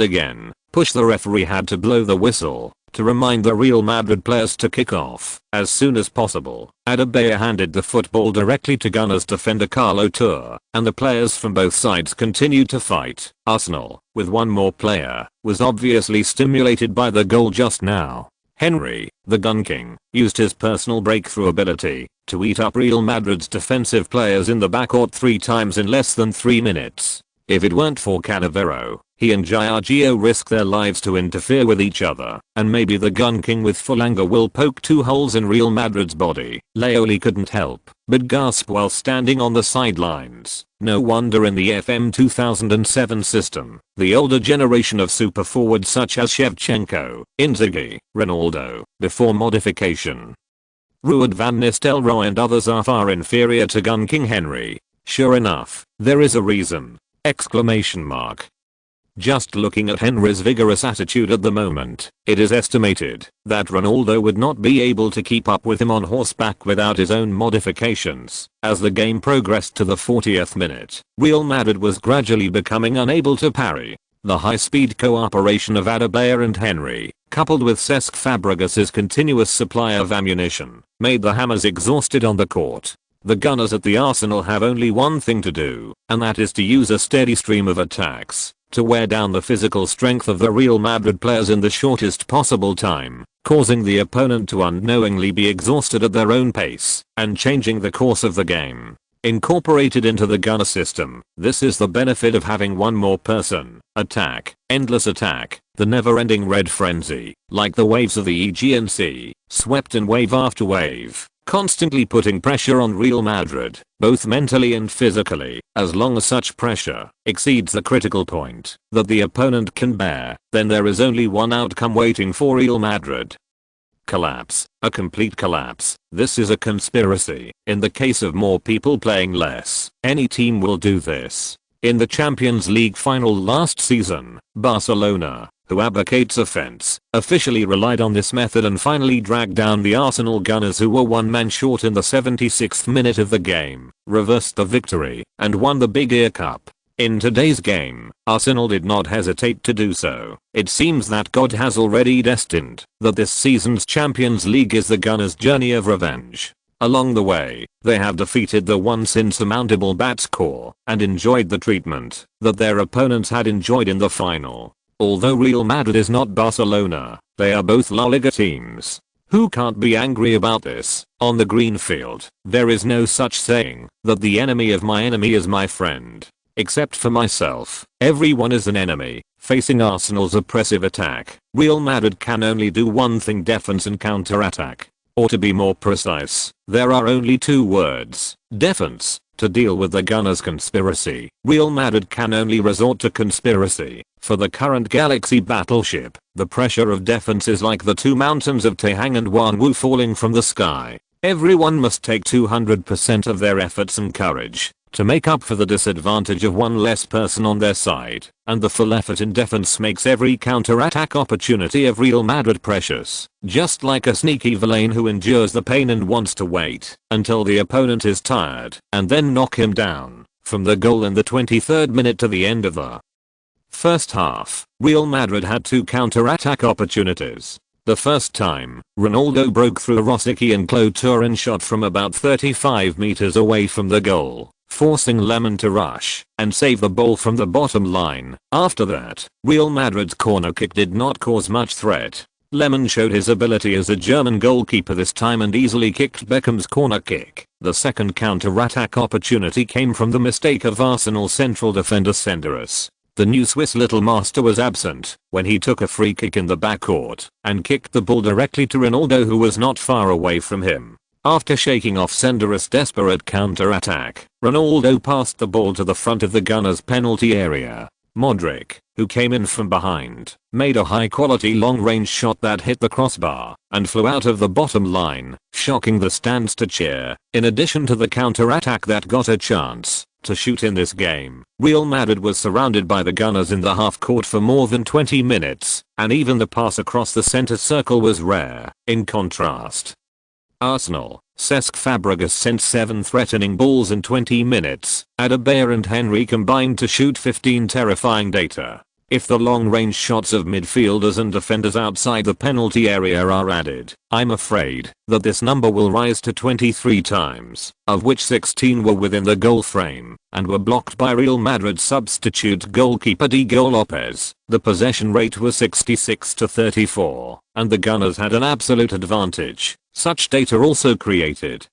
again. The referee had to blow the whistle to remind the Real Madrid players to kick off as soon as possible. Adebayor handed the football directly to Gunners defender Carlo Tour, and the players from both sides continued to fight. Arsenal, with one more player, was obviously stimulated by the goal just now. Henry, the Gun King, used his personal breakthrough ability to eat up Real Madrid's defensive players in the backcourt 3 times in less than 3 minutes. If it weren't for Cannavaro, he and Giorgio risk their lives to interfere with each other, and maybe the Gun King with full anger will poke 2 holes in Real Madrid's body. Leoli couldn't help but gasp while standing on the sidelines. No wonder in the FM 2007 system, the older generation of super forwards such as Shevchenko, Inzaghi, Ronaldo, before modification, Ruud van Nistelrooy and others are far inferior to Gun King Henry. Sure enough, there is a reason! Exclamation mark. Just looking at Henry's vigorous attitude at the moment, it is estimated that Ronaldo would not be able to keep up with him on horseback without his own modifications. As the game progressed to the 40th minute, Real Madrid was gradually becoming unable to parry. The high-speed cooperation of Adebayor and Henry, coupled with Cesc Fabregas's continuous supply of ammunition, made the Hammers exhausted on the court. The Gunners at the Arsenal have only one thing to do, and that is to use a steady stream of attacks to wear down the physical strength of the Real Madrid players in the shortest possible time, causing the opponent to unknowingly be exhausted at their own pace, and changing the course of the game. Incorporated into the Gunner system, this is the benefit of having one more person. Attack, endless attack, the never-ending red frenzy, like the waves of the Aegean Sea, swept in wave after wave, constantly putting pressure on Real Madrid, both mentally and physically. As long as such pressure exceeds the critical point that the opponent can bear, then there is only one outcome waiting for Real Madrid. Collapse. A complete collapse. This is a conspiracy. In the case of more people playing less, any team will do this. In the Champions League final last season, Barcelona, who advocates offense, officially relied on this method and finally dragged down the Arsenal Gunners, who were one man short in the 76th minute of the game, reversed the victory, and won the Big Ear Cup. In today's game, Arsenal did not hesitate to do so. It seems that God has already destined that this season's Champions League is the Gunners' journey of revenge. Along the way, they have defeated the once insurmountable Bats core and enjoyed the treatment that their opponents had enjoyed in the final. Although Real Madrid is not Barcelona, they are both La Liga teams. Who can't be angry about this? On the green field, there is no such saying that the enemy of my enemy is my friend. Except for myself, everyone is an enemy. Facing Arsenal's oppressive attack, Real Madrid can only do one thing: defense and counter-attack. Or to be more precise, there are only 2 words: defense. To deal with the Gunners' conspiracy, Real Madrid can only resort to conspiracy. For the current Galaxy battleship, the pressure of defense is like the 2 mountains of Tahang and Wanwu falling from the sky. Everyone must take 200% of their efforts and courage to make up for the disadvantage of one less person on their side, and the full effort in defense makes every counter-attack opportunity of Real Madrid precious, just like a sneaky villain who endures the pain and wants to wait until the opponent is tired and then knock him down. From the goal in the 23rd minute to the end of the first half, Real Madrid had 2 counter-attack opportunities. The first time, Ronaldo broke through a Rosicky and Clotourin shot from about 35 meters away from the goal, forcing Lemon to rush and save the ball from the bottom line. After that, Real Madrid's corner kick did not cause much threat. Lemon showed his ability as a German goalkeeper this time and easily kicked Beckham's corner kick. The second counter-attack opportunity came from the mistake of Arsenal central defender Senderos. The new Swiss little master was absent when he took a free kick in the backcourt and kicked the ball directly to Ronaldo, who was not far away from him. After shaking off Senderos' desperate counter-attack, Ronaldo passed the ball to the front of the Gunners' penalty area. Modric, who came in from behind, made a high-quality long-range shot that hit the crossbar and flew out of the bottom line, shocking the stands to cheer. In addition to the counter-attack that got a chance to shoot in this game, Real Madrid was surrounded by the Gunners in the half-court for more than 20 minutes, and even the pass across the center circle was rare. In contrast, Arsenal, Cesc Fabregas sent 7 threatening balls in 20 minutes. Adebayor and Henry combined to shoot 15 terrifying data. If the long-range shots of midfielders and defenders outside the penalty area are added, I'm afraid that this number will rise to 23 times, of which 16 were within the goal frame and were blocked by Real Madrid substitute goalkeeper Diego Lopez. The possession rate was 66-34, and the Gunners had an absolute advantage. Such data also created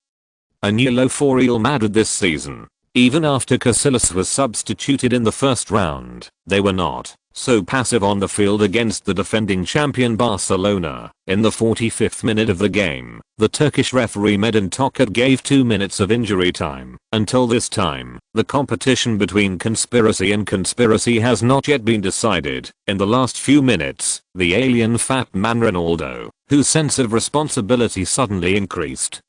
a new low for Real Madrid this season. Even after Casillas was substituted in the first round, they were not so passive on the field against the defending champion Barcelona. In the 45th minute of the game, the Turkish referee Medin Tokat gave 2 minutes of injury time. Until this time, the competition between conspiracy and conspiracy has not yet been decided. In the last few minutes, the alien fat man Ronaldo, whose sense of responsibility suddenly increased,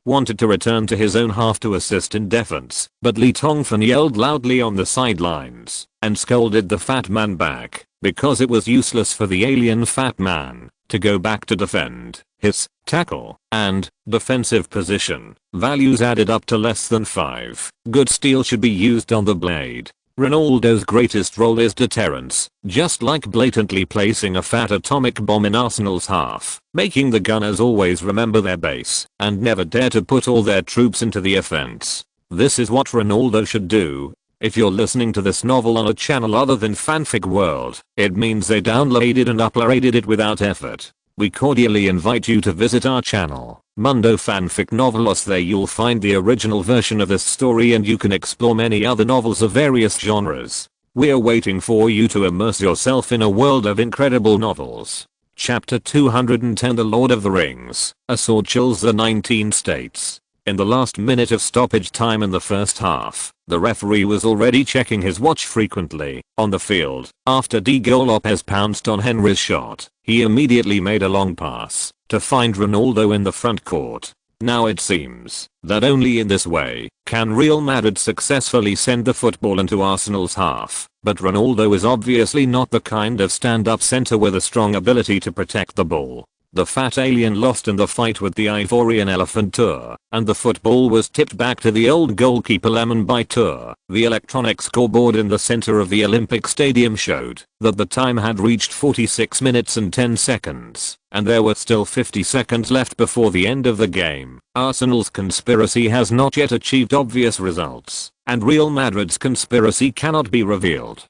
wanted to return to his own half to assist in defense, but Lee Tongfan yelled loudly on the sidelines and scolded the fat man back because it was useless for the alien fat man to go back to defend. His tackle and defensive position values added up to less than 5. Good steel should be used on the blade. Ronaldo's greatest role is deterrence, just like blatantly placing a fat atomic bomb in Arsenal's half, making the Gunners always remember their base and never dare to put all their troops into the offense. This is what Ronaldo should do. If you're listening to this novel on a channel other than Fanfic World, it means they downloaded and uploaded it without effort. We cordially invite you to visit our channel, Mundo Fanfic Novelos. There you'll find the original version of this story and you can explore many other novels of various genres. We're waiting for you to immerse yourself in a world of incredible novels. Chapter 210 The Lord of the Rings, A Sword Chills the 19 States. In the last minute of stoppage time in the first half, the referee was already checking his watch frequently. On the field, after Diego Lopez pounced on Henry's shot, he immediately made a long pass to find Ronaldo in the front court. Now it seems that only in this way can Real Madrid successfully send the football into Arsenal's half, but Ronaldo is obviously not the kind of stand-up center with a strong ability to protect the ball. The fat alien lost in the fight with the Ivorian elephant Tour, and the football was tipped back to the old goalkeeper Lemon by Tour. The electronic scoreboard in the center of the Olympic Stadium showed that the time had reached 46 minutes and 10 seconds, and there were still 50 seconds left before the end of the game. Arsenal's conspiracy has not yet achieved obvious results, and Real Madrid's conspiracy cannot be revealed.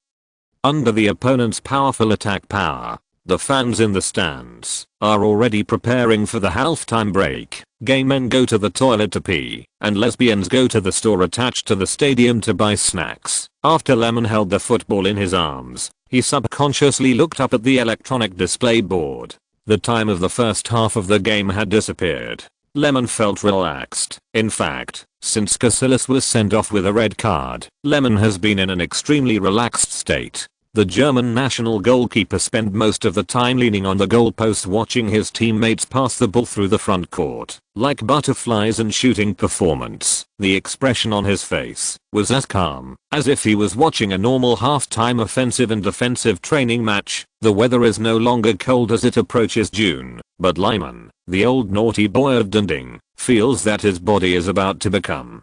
Under the opponent's powerful attack power, the fans in the stands are already preparing for the halftime break. Gay men go to the toilet to pee, and lesbians go to the store attached to the stadium to buy snacks. After Lemon held the football in his arms, he subconsciously looked up at the electronic display board. The time of the first half of the game had disappeared. Lemon felt relaxed. In fact, since Casillas was sent off with a red card, Lemon has been in an extremely relaxed state. The German national goalkeeper spent most of the time leaning on the goalpost watching his teammates pass the ball through the front court. Like butterflies in shooting performance, the expression on his face was as calm as if he was watching a normal half-time offensive and defensive training match. The weather is no longer cold as it approaches June, but Lyman, the old naughty boy of Dundee, feels that his body is about to become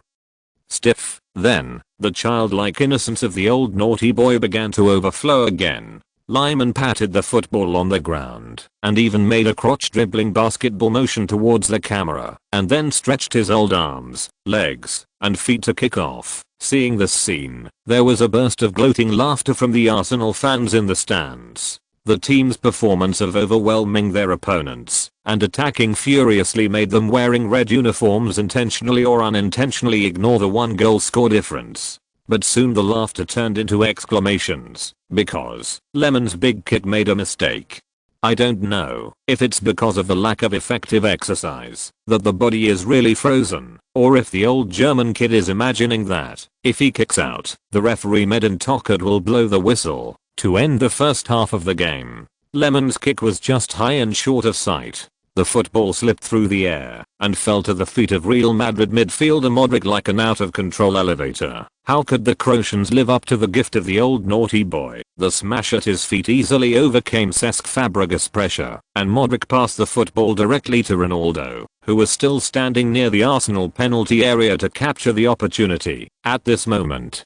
stiff. Then, the childlike innocence of the old naughty boy began to overflow again. Lyman patted the football on the ground and even made a crotch dribbling basketball motion towards the camera, and then stretched his old arms, legs, and feet to kick off. Seeing this scene, there was a burst of gloating laughter from the Arsenal fans in the stands. The team's performance of overwhelming their opponents and attacking furiously made them wearing red uniforms intentionally or unintentionally ignore the 1-goal score difference. But soon the laughter turned into exclamations because Lemon's big kick made a mistake. I don't know if it's because of the lack of effective exercise that the body is really frozen, or if the old German kid is imagining that if he kicks out, the referee Medin Tockert will blow the whistle to end the first half of the game. Lemon's kick was just high and short of sight. The football slipped through the air and fell to the feet of Real Madrid midfielder Modric like an out-of-control elevator. How could the Croatians live up to the gift of the old naughty boy? The smash at his feet easily overcame Cesc Fabregas' pressure, and Modric passed the football directly to Ronaldo, who was still standing near the Arsenal penalty area to capture the opportunity. At this moment,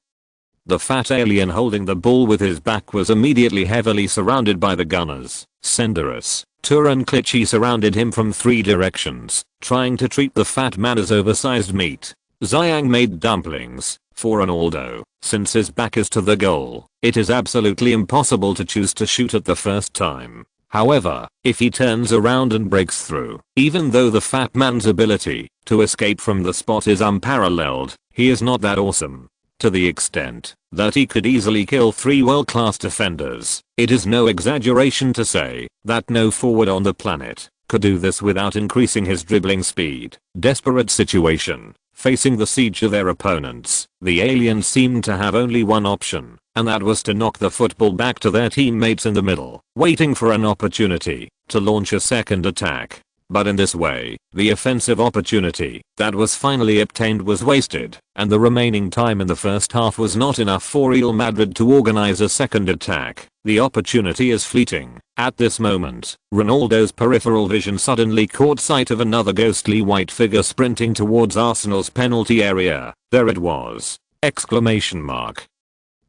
the fat alien holding the ball with his back was immediately heavily surrounded by the gunners. Senderos, Tur and Clichy surrounded him from 3 directions, trying to treat the fat man as oversized meat. Ziyang made dumplings for Ronaldo. Since his back is to the goal, it is absolutely impossible to choose to shoot at the first time. However, if he turns around and breaks through, even though the fat man's ability to escape from the spot is unparalleled, he is not that awesome. To the extent that he could easily kill 3 world-class defenders, it is no exaggeration to say that no forward on the planet could do this without increasing his dribbling speed. Desperate situation. Facing the siege of their opponents, the aliens seemed to have only one option, and that was to knock the football back to their teammates in the middle, waiting for an opportunity to launch a second attack. But in this way, the offensive opportunity that was finally obtained was wasted, and the remaining time in the first half was not enough for Real Madrid to organize a second attack. The opportunity is fleeting. At this moment, Ronaldo's peripheral vision suddenly caught sight of another ghostly white figure sprinting towards Arsenal's penalty area. There it was! Exclamation mark.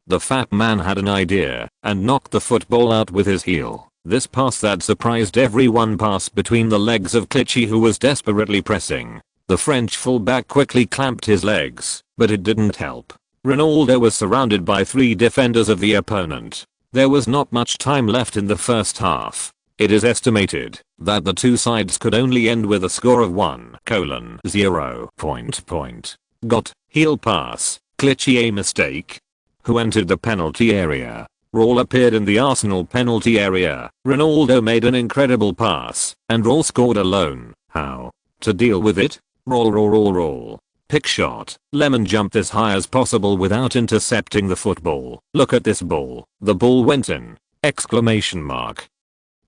The fat man had an idea and knocked the football out with his heel. This pass that surprised everyone passed between the legs of Clichy, who was desperately pressing. The French fullback quickly clamped his legs, but it didn't help. Ronaldo was surrounded by 3 defenders of the opponent. There was not much time left in the first half. It is estimated that the 2 sides could only end with a score of 1:0. Got heel pass, Clichy a mistake. Who entered the penalty area? Raul appeared in the Arsenal penalty area. Ronaldo made an incredible pass, and Raul scored alone. How to deal with it? Raul. Pick shot. Lemon jumped as high as possible without intercepting the football. Look at this ball. The ball went in! Exclamation mark.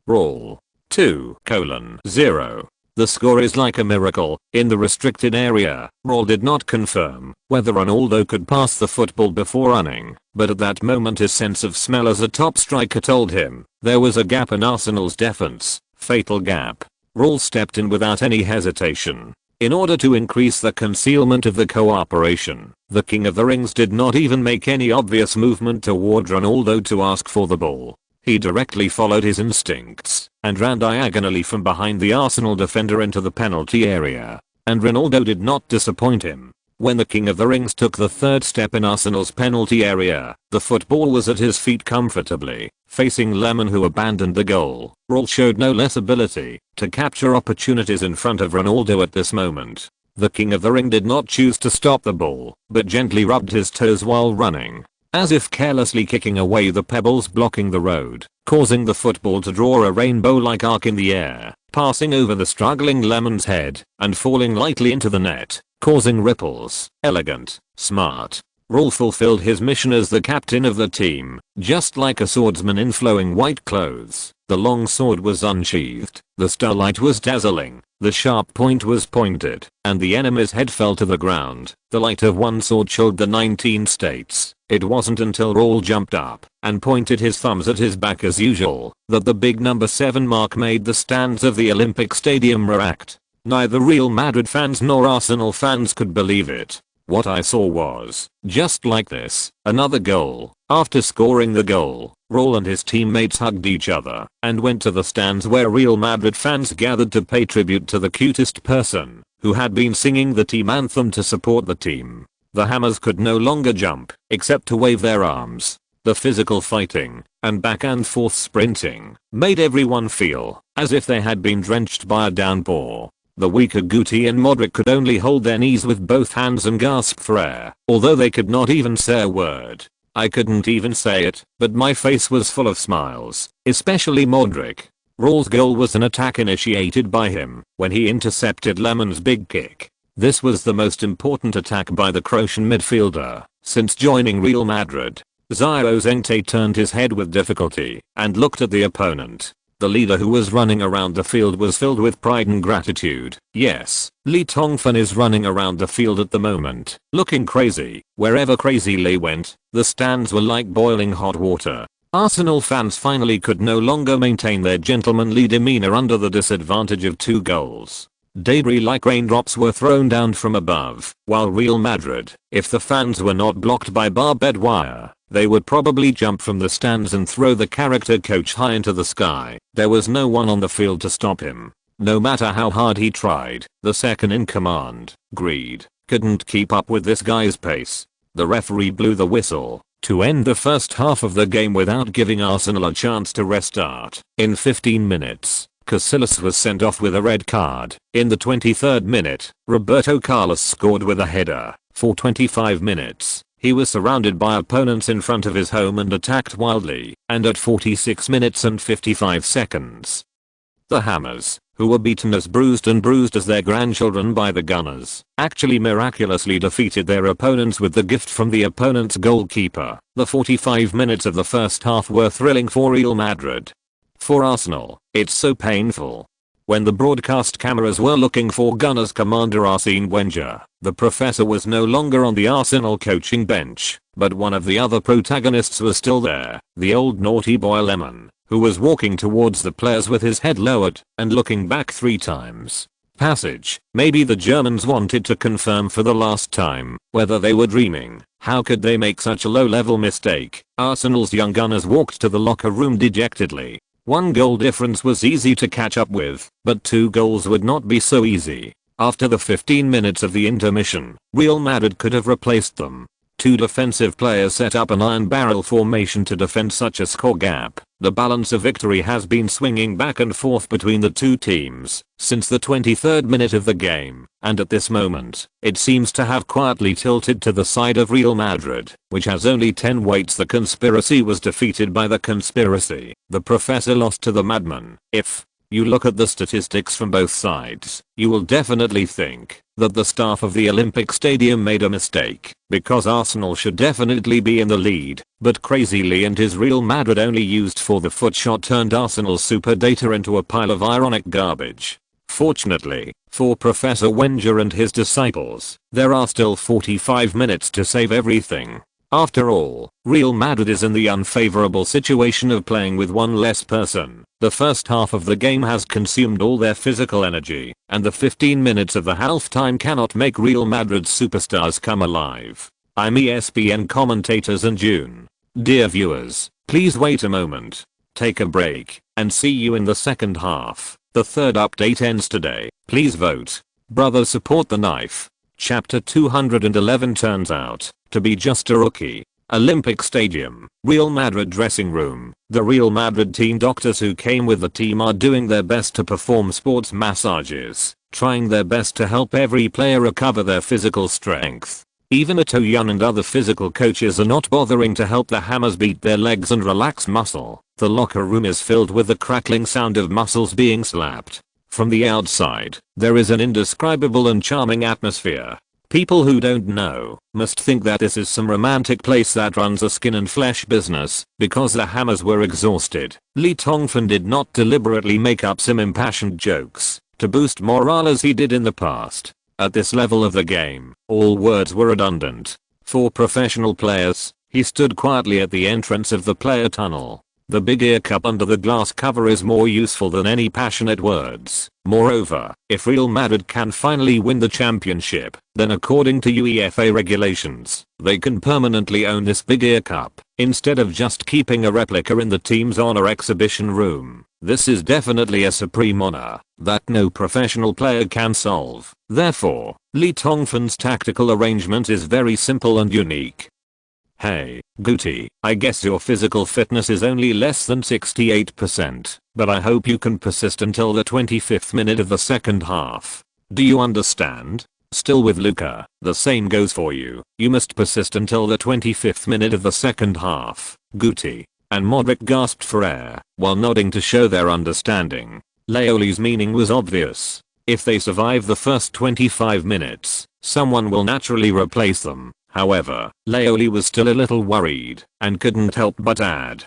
Raul. 2:0. The score is like a miracle. In the restricted area, Raul did not confirm whether Ronaldo could pass the football before running, but at that moment his sense of smell as a top striker told him there was a gap in Arsenal's defense. Fatal gap. Raul stepped in without any hesitation. In order to increase the concealment of the cooperation, the King of the Rings did not even make any obvious movement toward Ronaldo to ask for the ball. He directly followed his instincts and ran diagonally from behind the Arsenal defender into the penalty area. And Ronaldo did not disappoint him. When the King of the Rings took the 3rd step in Arsenal's penalty area, the football was at his feet comfortably, facing Lemon, who abandoned the goal. Raul showed no less ability to capture opportunities in front of Ronaldo at this moment. The King of the Ring did not choose to stop the ball, but gently rubbed his toes while running, as if carelessly kicking away the pebbles blocking the road, causing the football to draw a rainbow-like arc in the air, passing over the struggling Lemon's head and falling lightly into the net, causing ripples. Elegant. Smart. Raul fulfilled his mission as the captain of the team, just like a swordsman in flowing white clothes. The long sword was unsheathed, the starlight was dazzling, the sharp point was pointed, and the enemy's head fell to the ground. The light of one sword showed the 19 states. It wasn't until Raul jumped up and pointed his thumbs at his back as usual that the big number 7 mark made the stands of the Olympic Stadium react. Neither Real Madrid fans nor Arsenal fans could believe it. What I saw was, just like this, another goal. After scoring the goal, Raul and his teammates hugged each other and went to the stands where Real Madrid fans gathered to pay tribute to the cutest person who had been singing the team anthem to support the team. The Hammers could no longer jump, except to wave their arms. The physical fighting and back and forth sprinting made everyone feel as if they had been drenched by a downpour. The weaker Guti and Modric could only hold their knees with both hands and gasp for air, although they could not even say a word. I couldn't even say it, but my face was full of smiles, especially Modric. Raul's goal was an attack initiated by him when he intercepted Lemon's big kick. This was the most important attack by the Croatian midfielder since joining Real Madrid. Zyro Zengte turned his head with difficulty and looked at the opponent. The leader who was running around the field was filled with pride and gratitude. Yes, Lee Tongfan is running around the field at the moment, looking crazy. Wherever Crazy Lee went, the stands were like boiling hot water. Arsenal fans finally could no longer maintain their gentlemanly demeanor under the disadvantage of 2 goals. Debris like raindrops were thrown down from above, while Real Madrid, if the fans were not blocked by barbed wire, they would probably jump from the stands and throw the character coach high into the sky. There was no one on the field to stop him. No matter how hard he tried, the second in command, Greed, couldn't keep up with this guy's pace. The referee blew the whistle to end the first half of the game without giving Arsenal a chance to restart. In 15 minutes, Casillas was sent off with a red card. In the 23rd minute, Roberto Carlos scored with a header. For 25 minutes, he was surrounded by opponents in front of his home and attacked wildly, and at 46 minutes and 55 seconds, the Hammers, who were beaten as bruised as their grandchildren by the Gunners, actually miraculously defeated their opponents with the gift from the opponent's goalkeeper. The 45 minutes of the first half were thrilling for Real Madrid. For Arsenal, it's so painful. When the broadcast cameras were looking for Gunners commander Arsene Wenger, the professor was no longer on the Arsenal coaching bench, but one of the other protagonists was still there, the old naughty boy Lemon, who was walking towards the players with his head lowered and looking back 3 times. Passage. Maybe the Germans wanted to confirm for the last time whether they were dreaming. How could they make such a low-level mistake? Arsenal's young Gunners walked to the locker room dejectedly. 1 goal difference was easy to catch up with, but 2 goals would not be so easy. After the 15 minutes of the intermission, Real Madrid could have replaced them. 2 defensive players set up an iron barrel formation to defend such a score gap. The balance of victory has been swinging back and forth between the 2 teams since the 23rd minute of the game, and at this moment, it seems to have quietly tilted to the side of Real Madrid, which has only 10 weights. The conspiracy was defeated by the conspiracy. The professor lost to the madman. If you look at the statistics from both sides, you will definitely think that the staff of the Olympic Stadium made a mistake, because Arsenal should definitely be in the lead, but Crazy Lee and his Real Madrid only used for the foot shot turned Arsenal's super data into a pile of ironic garbage. Fortunately, for Professor Wenger and his disciples, there are still 45 minutes to save everything. After all, Real Madrid is in the unfavorable situation of playing with 1 less person. The first half of the game has consumed all their physical energy, and the 15 minutes of the halftime cannot make Real Madrid's superstars come alive. I'm ESPN commentators and June. Dear viewers, please wait a moment. Take a break, and see you in the second half. The 3rd update ends today. Please vote. Brothers support the knife. Chapter 211 turns out to be just a rookie. Olympic Stadium, Real Madrid dressing room. The Real Madrid team doctors who came with the team are doing their best to perform sports massages, trying their best to help every player recover their physical strength. Even Atoyan and other physical coaches are not bothering to help the Hammers beat their legs and relax muscle. The locker room is filled with the crackling sound of muscles being slapped. From the outside, there is an indescribable and charming atmosphere. People who don't know must think that this is some romantic place that runs a skin and flesh business because the Hammers were exhausted. Lee Tongfan did not deliberately make up some impassioned jokes to boost morale as he did in the past. At this level of the game, all words were redundant. For professional players, he stood quietly at the entrance of the player tunnel. The big ear cup under the glass cover is more useful than any passionate words. Moreover, if Real Madrid can finally win the championship, then according to UEFA regulations, they can permanently own this big ear cup, instead of just keeping a replica in the team's honor exhibition room. This is definitely a supreme honor that no professional player can solve. Therefore, Lee Tongfan's tactical arrangement is very simple and unique. Hey, Guti, I guess your physical fitness is only less than 68%, but I hope you can persist until the 25th minute of the second half. Do you understand? Still with Luka, the same goes for you. You must persist until the 25th minute of the second half, Guti. And Modric gasped for air, while nodding to show their understanding. Laoli's meaning was obvious. If they survive the first 25 minutes, someone will naturally replace them. However, Laoli was still a little worried, and couldn't help but add,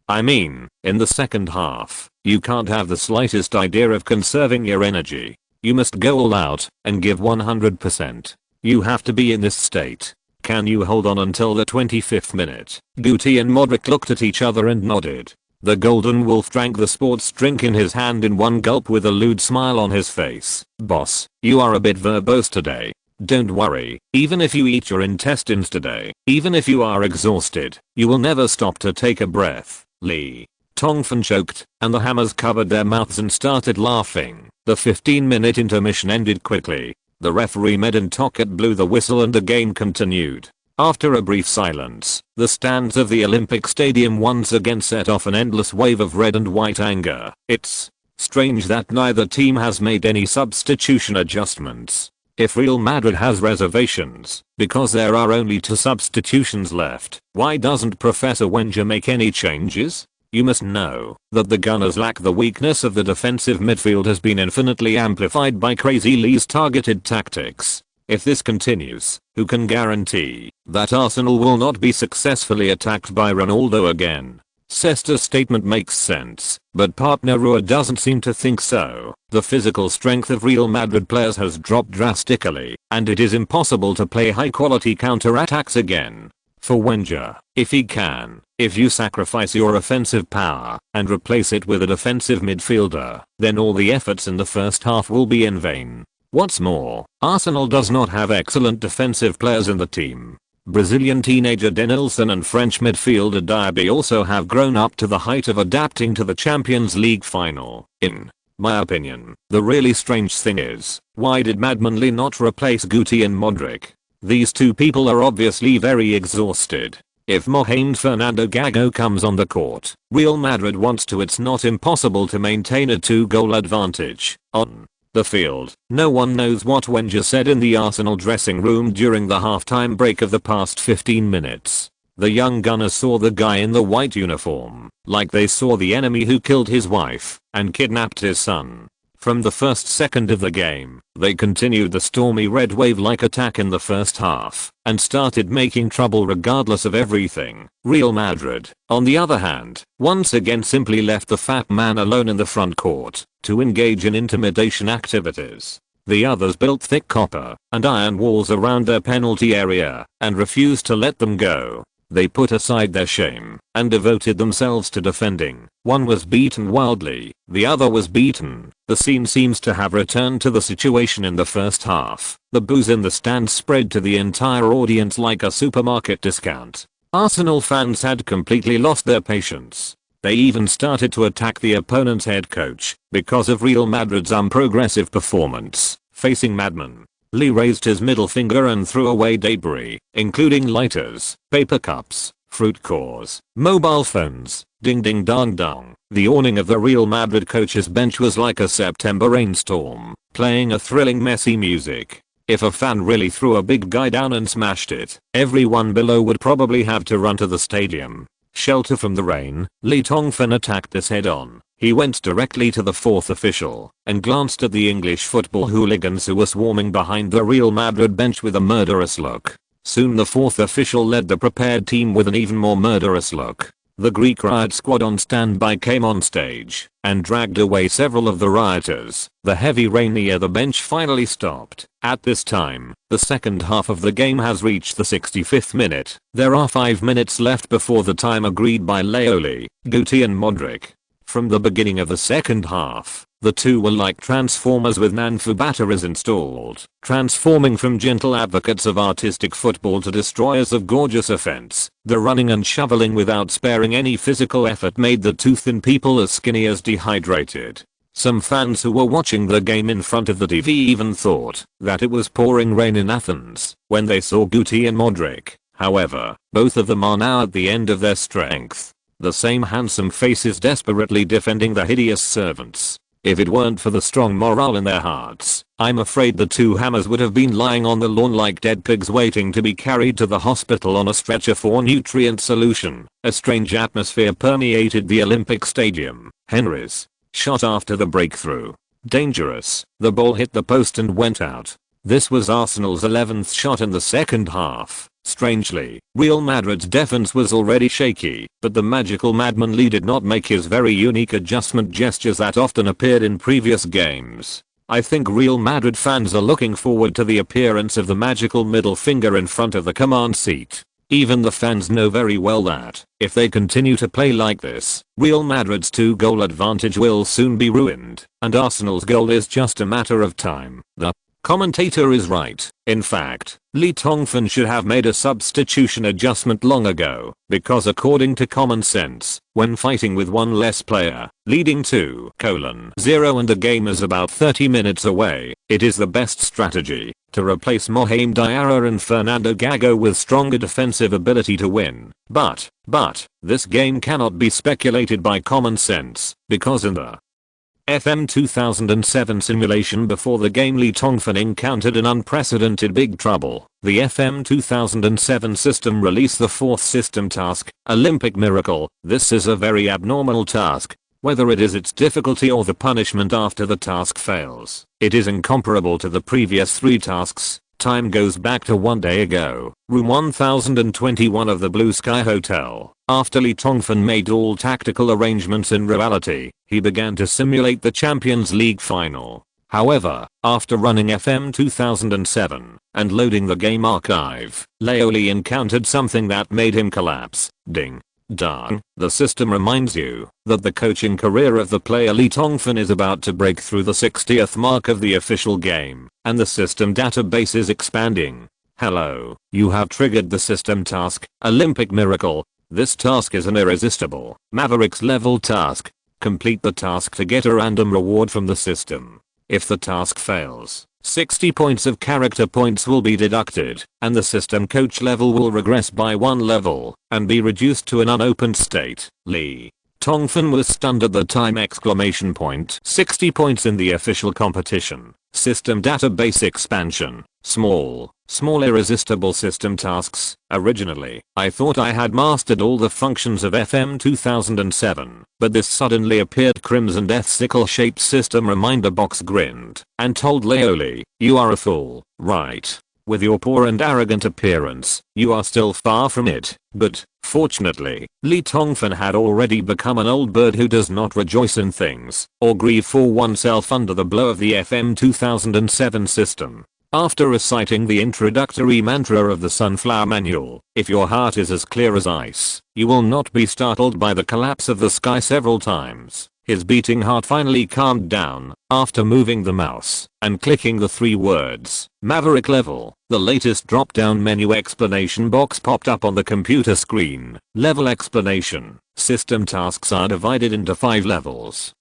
I mean, in the second half, you can't have the slightest idea of conserving your energy. You must go all out, and give 100%. You have to be in this state. Can you hold on until the 25th minute? Guti and Modric looked at each other and nodded. The Golden Wolf drank the sports drink in his hand in one gulp with a lewd smile on his face. Boss, you are a bit verbose today. Don't worry, even if you eat your intestines today, even if you are exhausted, you will never stop to take a breath. Lee Tongfan choked, and the Hammers covered their mouths and started laughing. The 15-minute intermission ended quickly. The referee Medin Tokat blew the whistle and the game continued. After a brief silence, the stands of the Olympic Stadium once again set off an endless wave of red and white anger. It's strange that neither team has made any substitution adjustments. If Real Madrid has reservations, because there are only 2 substitutions left, why doesn't Professor Wenger make any changes? You must know that the Gunners lack the weakness of the defensive midfield has been infinitely amplified by Crazy Lee's targeted tactics. If this continues, who can guarantee that Arsenal will not be successfully attacked by Ronaldo again? Cesta's statement makes sense, but partner Rua doesn't seem to think so. The physical strength of Real Madrid players has dropped drastically, and it is impossible to play high-quality counter-attacks again. For Wenger, if you sacrifice your offensive power and replace it with a defensive midfielder, then all the efforts in the first half will be in vain. What's more, Arsenal does not have excellent defensive players in the team. Brazilian teenager Denilson and French midfielder Diaby also have grown up to the height of adapting to the Champions League final. In my opinion, the really strange thing is, why did Madman Lee not replace Guti and Modric? These two people are obviously very exhausted. If Mohamed Fernando Gago comes on the court, Real Madrid wants to. It's not impossible to maintain a 2-goal advantage on the field. No one knows what Wenger said in the Arsenal dressing room during the halftime break of the past 15 minutes. The young Gunners saw the guy in the white uniform, like they saw the enemy who killed his wife and kidnapped his son. From the first second of the game, they continued the stormy red wave-like attack in the first half and started making trouble regardless of everything. Real Madrid, on the other hand, once again simply left the fat man alone in the front court to engage in intimidation activities. The others built thick copper and iron walls around their penalty area and refused to let them go. They put aside their shame and devoted themselves to defending. One was beaten wildly, the other was beaten. The scene seems to have returned to the situation in the first half. The booze in the stands spread to the entire audience like a supermarket discount. Arsenal fans had completely lost their patience. They even started to attack the opponent's head coach because of Real Madrid's unprogressive performance. Facing Madman, Lee raised his middle finger and threw away debris, including lighters, paper cups, fruit cores, mobile phones. Ding ding dong dong. The awning of the Real Madrid coach's bench was like a September rainstorm, playing a thrilling messy music. If a fan really threw a big guy down and smashed it, everyone below would probably have to run to the stadium. shelter from the rain. Lee Tongfan attacked this head on. He went directly to the fourth official and glanced at the English football hooligans who were swarming behind the Real Madrid bench with a murderous look. Soon the fourth official led the prepared team with an even more murderous look. The Greek riot squad on standby came on stage and dragged away several of the rioters. The heavy rain near the bench finally stopped. At this time, the second half of the game has reached the 65th minute. There are 5 minutes left before the time agreed by Leoli, Guti and Modric. From the beginning of the second half, the two were like transformers with Nanfu batteries installed, transforming from gentle advocates of artistic football to destroyers of gorgeous offense. The running and shoveling without sparing any physical effort made the two thin people as skinny as dehydrated. Some fans who were watching the game in front of the TV even thought that it was pouring rain in Athens when they saw Guti and Modric. However, both of them are now at the end of their strength. The same handsome faces desperately defending the hideous servants. If it weren't for the strong morale in their hearts, I'm afraid the two hammers would have been lying on the lawn like dead pigs waiting to be carried to the hospital on a stretcher for nutrient solution. A strange atmosphere permeated the Olympic Stadium. Henry's shot after the breakthrough. Dangerous. The ball hit the post and went out. This was Arsenal's 11th shot in the second half. Strangely, Real Madrid's defense was already shaky, but the magical madman Lee did not make his very unique adjustment gestures that often appeared in previous games. I think Real Madrid fans are looking forward to the appearance of the magical middle finger in front of the command seat. Even the fans know very well that, if they continue to play like this, Real Madrid's 2-goal advantage will soon be ruined, and Arsenal's goal is just a matter of time. The commentator is right. In fact, Lee Tongfan should have made a substitution adjustment long ago, because according to common sense, when fighting with one less player, leading to 0 and the game is about 30 minutes away, it is the best strategy to replace Mohamed Diarra and Fernando Gago with stronger defensive ability to win. But, this game cannot be speculated by common sense, because in the FM 2007 simulation before the game Lee Tongfan encountered an unprecedented big trouble. The FM 2007 system released the fourth system task, Olympic Miracle. This is a very abnormal task. Whether it is its difficulty or the punishment after the task fails, it is incomparable to the previous 3 tasks. Time goes back to 1 day ago, room 1021 of the Blue Sky Hotel. After Lee Tongfan made all tactical arrangements in reality, he began to simulate the Champions League final. However, after running FM 2007 and loading the game archive, Leoli encountered something that made him collapse. Ding. Dong. The system reminds you that the coaching career of the player Lee Tongfan is about to break through the 60th mark of the official game, and the system database is expanding. Hello, you have triggered the system task, Olympic Miracle. This task is an irresistible, Mavericks level task. Complete the task to get a random reward from the system. If the task fails, 60 points of character points will be deducted, and the system coach level will regress by 1 level, and be reduced to an unopened state. Lee Tongfan was stunned at the time! 60 points in the official competition. System database expansion. Small irresistible system tasks. Originally, I thought I had mastered all the functions of FM 2007, but this suddenly appeared Crimson Death sickle-shaped system reminder box grinned and told Leoli, "You are a fool, right? With your poor and arrogant appearance, you are still far from it." But, fortunately, Lee Tongfan had already become an old bird who does not rejoice in things or grieve for oneself under the blow of the FM 2007 system. After reciting the introductory mantra of the Sunflower Manual, if your heart is as clear as ice, you will not be startled by the collapse of the sky several times. His beating heart finally calmed down after moving the mouse and clicking the 3 words, Maverick Level. The latest drop-down menu explanation box popped up on the computer screen. Level explanation. System tasks are divided into 5 levels.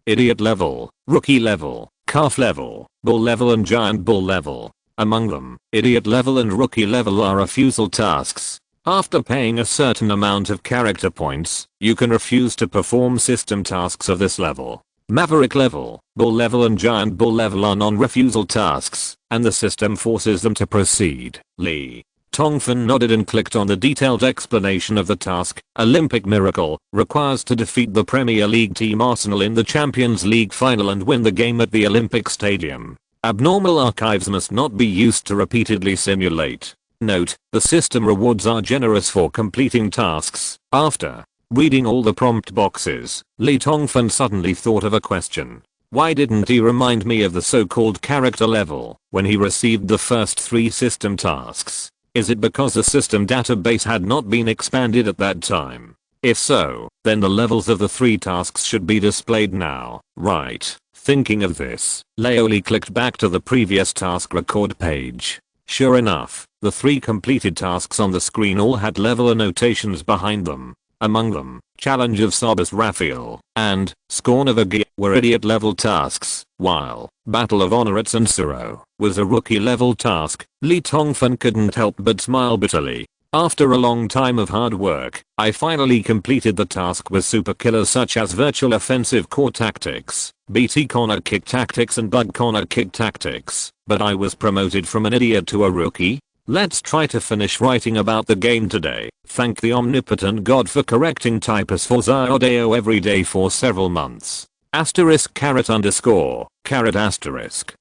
Idiot level, rookie level, calf level, bull level and giant bull level. Among them, idiot level and rookie level are refusal tasks. After paying a certain amount of character points, you can refuse to perform system tasks of this level. Maverick level, bull level and giant bull level are non-refusal tasks, and the system forces them to proceed. Lee Tongfan nodded and clicked on the detailed explanation of the task. Olympic miracle requires to defeat the Premier League team Arsenal in the Champions League final and win the game at the Olympic Stadium. Abnormal archives must not be used to repeatedly simulate. Note, the system rewards are generous for completing tasks. After reading all the prompt boxes, Lee Tongfan suddenly thought of a question. Why didn't he remind me of the so-called character level when he received the first 3 system tasks? Is it because the system database had not been expanded at that time? If so, then the levels of the 3 tasks should be displayed now, right? Thinking of this, Lee clicked back to the previous task record page. Sure enough, the 3 completed tasks on the screen all had level annotations behind them. Among them, Challenge of Sabas Raphael and Scorn of a Gear were idiot level tasks, while Battle of Honor at Bucero was a rookie level task. Lee Tongfan couldn't help but smile bitterly. After a long time of hard work, I finally completed the task with super killers such as Virtual Offensive Core Tactics, BT Corner Kick Tactics and Bug Corner Kick Tactics, but I was promoted from an idiot to a rookie? Let's try to finish writing about the game today. Thank the omnipotent god for correcting typos for Zyodeo every day for several months. Asterisk carrot underscore carrot asterisk.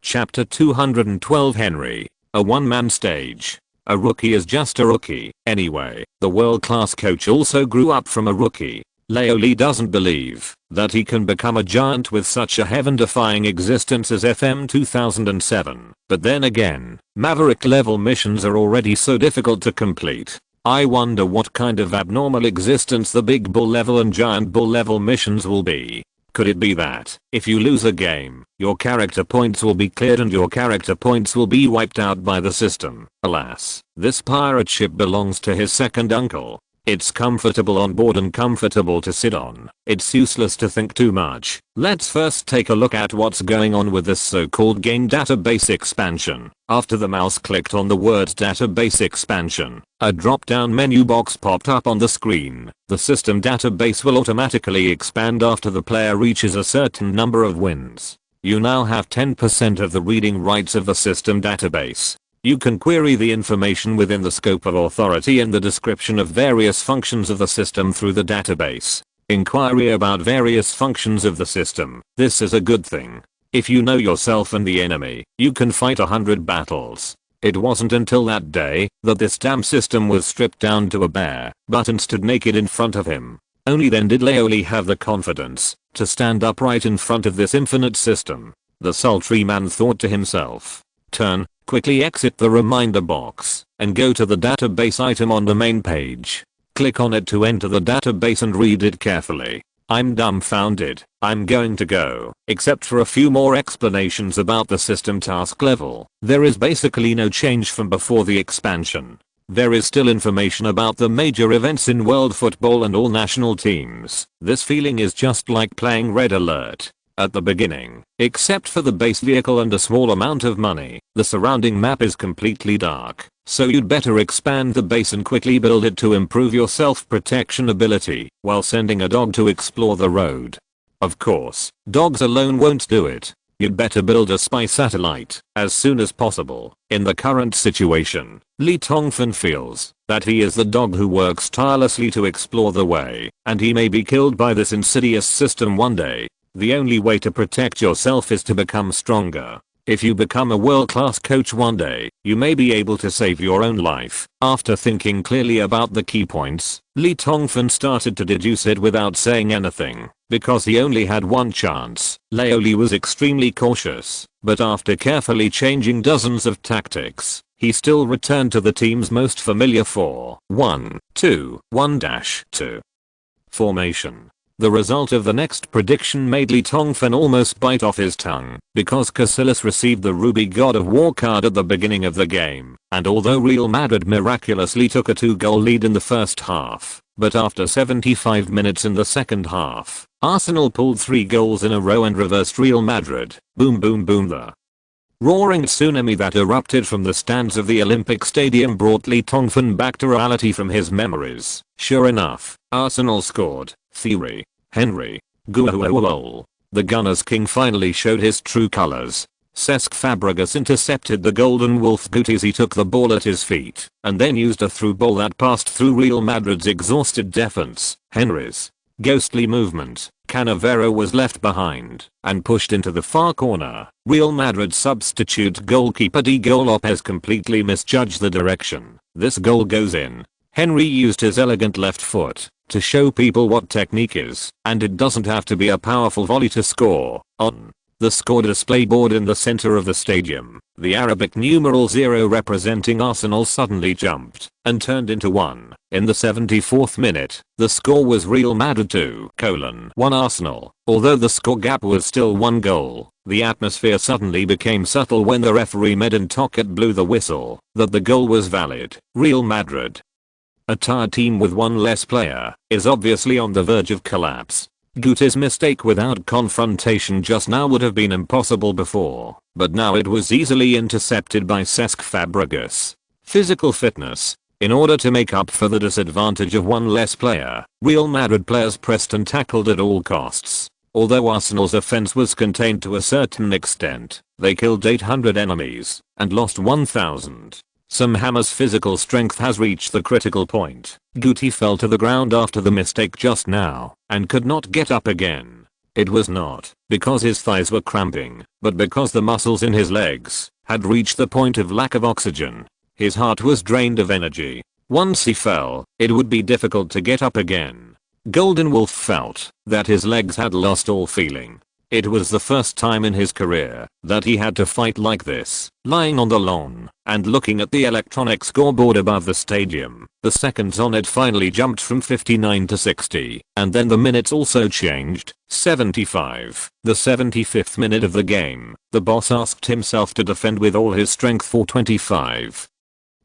Chapter 212 Henry. A one-man stage. A rookie is just a rookie. Anyway, the world-class coach also grew up from a rookie. Lee doesn't believe that he can become a giant with such a heaven-defying existence as FM 2007. But then again, Maverick level missions are already so difficult to complete. I wonder what kind of abnormal existence the Big Bull level and Giant Bull level missions will be. Could it be that, if you lose a game, your character points will be cleared and your character points will be wiped out by the system? Alas, this pirate ship belongs to his second uncle. It's comfortable on board and comfortable to sit on. It's useless to think too much. Let's first take a look at what's going on with this so-called game database expansion. After the mouse clicked on the word database expansion, a drop-down menu box popped up on the screen. The system database will automatically expand after the player reaches a certain number of wins. You now have 10% of the reading rights of the system database. You can query the information within the scope of authority and the description of various functions of the system through the database. Inquiry about various functions of the system. This is a good thing. If you know yourself and the enemy, you can fight 100 battles. It wasn't until that day that this damn system was stripped down to a bare button stood naked in front of him. Only then did Lee have the confidence to stand upright in front of this infinite system. The sultry man thought to himself. Turn. Quickly exit the reminder box and go to the database item on the main page. Click on it to enter the database and read it carefully. I'm dumbfounded. I'm going to go. Except for a few more explanations about the system task level, there is basically no change from before the expansion. There is still information about the major events in world football and all national teams. This feeling is just like playing Red Alert. At the beginning, except for the base vehicle and a small amount of money, the surrounding map is completely dark, so you'd better expand the base and quickly build it to improve your self-protection ability while sending a dog to explore the road. Of course, dogs alone won't do it. You'd better build a spy satellite as soon as possible. In the current situation, Lee Tongfan feels that he is the dog who works tirelessly to explore the way, and he may be killed by this insidious system one day. The only way to protect yourself is to become stronger. If you become a world-class coach one day, you may be able to save your own life. After thinking clearly about the key points, Lee Tongfan started to deduce it without saying anything, because he only had one chance. Lee was extremely cautious, but after carefully changing dozens of tactics, he still returned to the team's most familiar 4-1-2-1-2 formation. The result of the next prediction made Lee Tongfan almost bite off his tongue, because Casillas received the Ruby God of War card at the beginning of the game, and although Real Madrid miraculously took a 2-goal lead in the first half, but after 75 minutes in the second half, Arsenal pulled 3 goals in a row and reversed Real Madrid. Boom boom boom. The roaring tsunami that erupted from the stands of the Olympic Stadium brought Lee Tongfan back to reality from his memories. Sure enough, Arsenal scored. Henry. The Gunners' king finally showed his true colors. Cesc Fabregas intercepted the Golden Wolf Guti as he took the ball at his feet, and then used a through ball that passed through Real Madrid's exhausted defense. Henry's ghostly movement, Cannavaro was left behind and pushed into the far corner. Real Madrid substitute goalkeeper Diego Lopez completely misjudged the direction. This goal goes in. Henry used his elegant left foot to show people what technique is, and it doesn't have to be a powerful volley to score. On the score display board in the center of the stadium, the Arabic numeral 0 representing Arsenal suddenly jumped and turned into 1. In the 74th minute, the score was Real Madrid 2:1 Arsenal. Although the score gap was still 1 goal, the atmosphere suddenly became subtle when the referee Medin Tokat blew the whistle that the goal was valid. Real Madrid, a tired team with one less player, is obviously on the verge of collapse. Guti's mistake without confrontation just now would have been impossible before, but now it was easily intercepted by Cesc Fabregas. Physical fitness. In order to make up for the disadvantage of one less player, Real Madrid players pressed and tackled at all costs. Although Arsenal's offense was contained to a certain extent, they killed 800 enemies and lost 1,000. Sam Hammer's physical strength has reached the critical point. Guti fell to the ground after the mistake just now and could not get up again. It was not because his thighs were cramping, but because the muscles in his legs had reached the point of lack of oxygen. His heart was drained of energy. Once he fell, it would be difficult to get up again. Golden Wolf felt that his legs had lost all feeling. It was the first time in his career that he had to fight like this, lying on the lawn and looking at the electronic scoreboard above the stadium. The seconds on it finally jumped from 59 to 60, and then the minutes also changed. 75. The 75th minute of the game, the boss asked himself to defend with all his strength for 25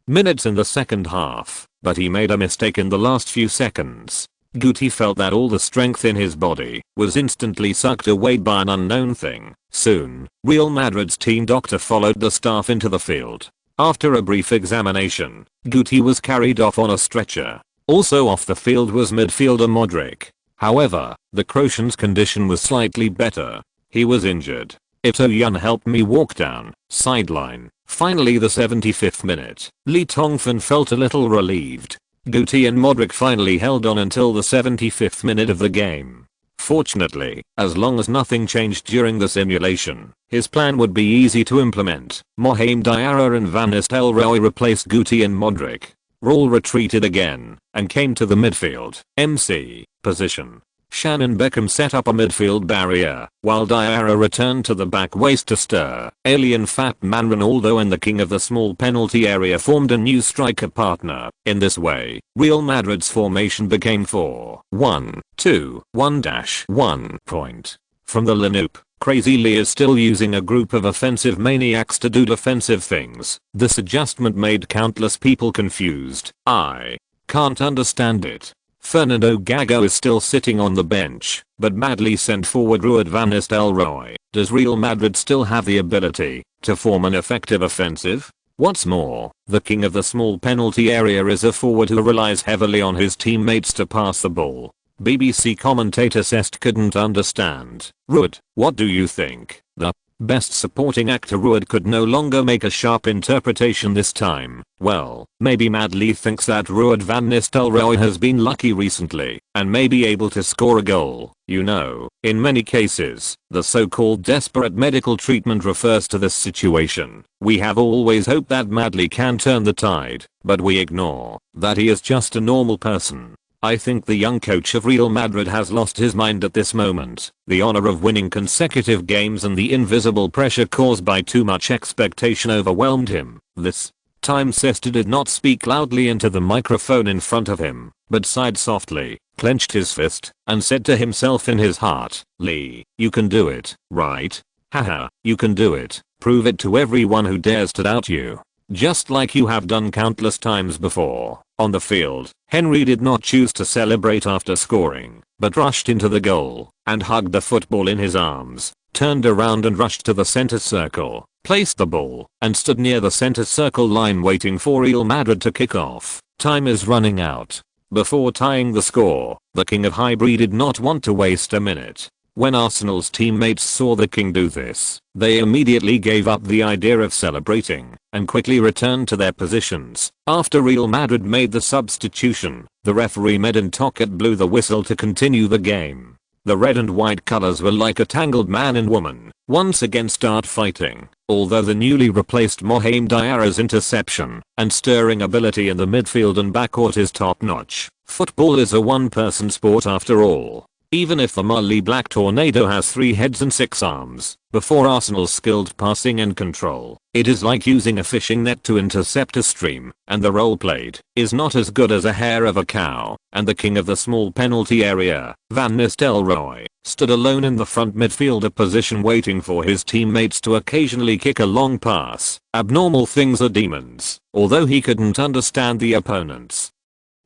minutes in the second half, but he made a mistake in the last few seconds. Guti felt that all the strength in his body was instantly sucked away by an unknown thing. Soon, Real Madrid's team doctor followed the staff into the field. After a brief examination, Guti was carried off on a stretcher. Also off the field was midfielder Modric. However, the Croatian's condition was slightly better. He was injured. Itoyun helped me walk down sideline. Finally, the 75th minute, Lee Tongfan felt a little relieved. Guti and Modric finally held on until the 75th minute of the game. Fortunately, as long as nothing changed during the simulation, his plan would be easy to implement. Mohamed Diarra and Van Nistelrooy replaced Guti and Modric. Raul retreated again and came to the midfield MC position. Shannon Beckham set up a midfield barrier, while Diarra returned to the back waist to stir. Alien Fat Man Ronaldo and the king of the small penalty area formed a new striker partner. In this way, Real Madrid's formation became 4-1-2-1-1. From the lineup, Crazy Lee is still using a group of offensive maniacs to do defensive things. This adjustment made countless people confused. I can't understand it. Fernando Gago is still sitting on the bench, but Madly sent forward Ruud van Nistelrooy. Does Real Madrid still have the ability to form an effective offensive? What's more, the king of the small penalty area is a forward who relies heavily on his teammates to pass the ball. BBC commentator Cest couldn't understand. Ruud, what do you think? The best supporting actor Ruud could no longer make a sharp interpretation this time. Well, maybe Madly thinks that Ruud van Nistelrooy has been lucky recently and may be able to score a goal. You know, in many cases, the so-called desperate medical treatment refers to this situation. We have always hoped that Madly can turn the tide, but we ignore that he is just a normal person. I think the young coach of Real Madrid has lost his mind at this moment. The honor of winning consecutive games and the invisible pressure caused by too much expectation overwhelmed him. This time Cesta did not speak loudly into the microphone in front of him, but sighed softly, clenched his fist, and said to himself in his heart, Lee, you can do it, right? Haha, you can do it. Prove it to everyone who dares to doubt you. Just like you have done countless times before. On the field, Henry did not choose to celebrate after scoring, but rushed into the goal and hugged the football in his arms, turned around and rushed to the center circle, placed the ball, and stood near the center circle line waiting for Real Madrid to kick off. Time is running out. Before tying the score, the king of Highbury did not want to waste a minute. When Arsenal's teammates saw the king do this, they immediately gave up the idea of celebrating and quickly returned to their positions. After Real Madrid made the substitution, the referee Medin Tocket blew the whistle to continue the game. The red and white colors were like a tangled man and woman, once again start fighting. Although the newly replaced Mohamed Diarra's interception and stirring ability in the midfield and backcourt is top notch, football is a one-person sport after all. Even if the Molly Black Tornado has 3 heads and 6 arms, before Arsenal's skilled passing and control, it is like using a fishing net to intercept a stream, and the role played is not as good as a hair of a cow, and the king of the small penalty area, Van Nistelrooy, stood alone in the front midfielder position waiting for his teammates to occasionally kick a long pass. Abnormal things are demons, although he couldn't understand the opponent's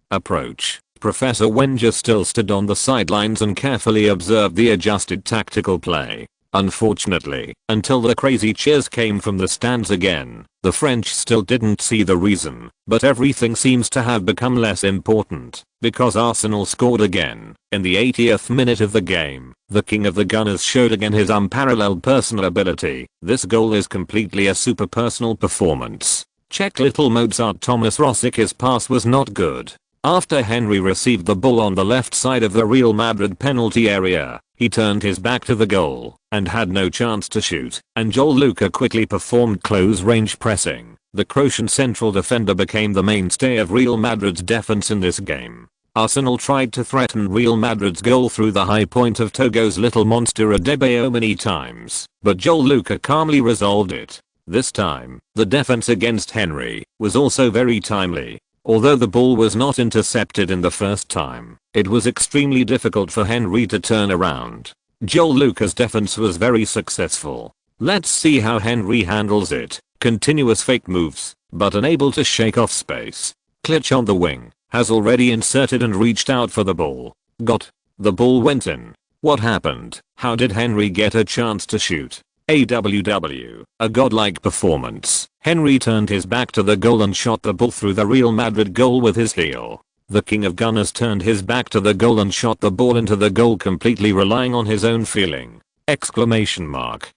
approach. Professor Wenger still stood on the sidelines and carefully observed the adjusted tactical play. Unfortunately, until the crazy cheers came from the stands again, the French still didn't see the reason, but everything seems to have become less important, because Arsenal scored again. In the 80th minute of the game, the king of the Gunners showed again his unparalleled personal ability. This goal is completely a super personal performance. Check little Mozart Thomas Rosic's pass was not good. After Henry received the ball on the left side of the Real Madrid penalty area, he turned his back to the goal and had no chance to shoot, and Joel Luca quickly performed close-range pressing. The Croatian central defender became the mainstay of Real Madrid's defense in this game. Arsenal tried to threaten Real Madrid's goal through the high point of Togo's little monster Adebayo many times, but Joel Luca calmly resolved it. This time, the defense against Henry was also very timely. Although the ball was not intercepted in the first time, it was extremely difficult for Henry to turn around. Joel Luca's defense was very successful. Let's see how Henry handles it. Continuous fake moves, but unable to shake off space. Klitsch on the wing has already inserted and reached out for the ball. The ball went in. What happened? How did Henry get a chance to shoot? AWW, a godlike performance. Henry turned his back to the goal and shot the ball through the Real Madrid goal with his heel. The king of Gunners turned his back to the goal and shot the ball into the goal, completely relying on his own feeling. Exclamation mark.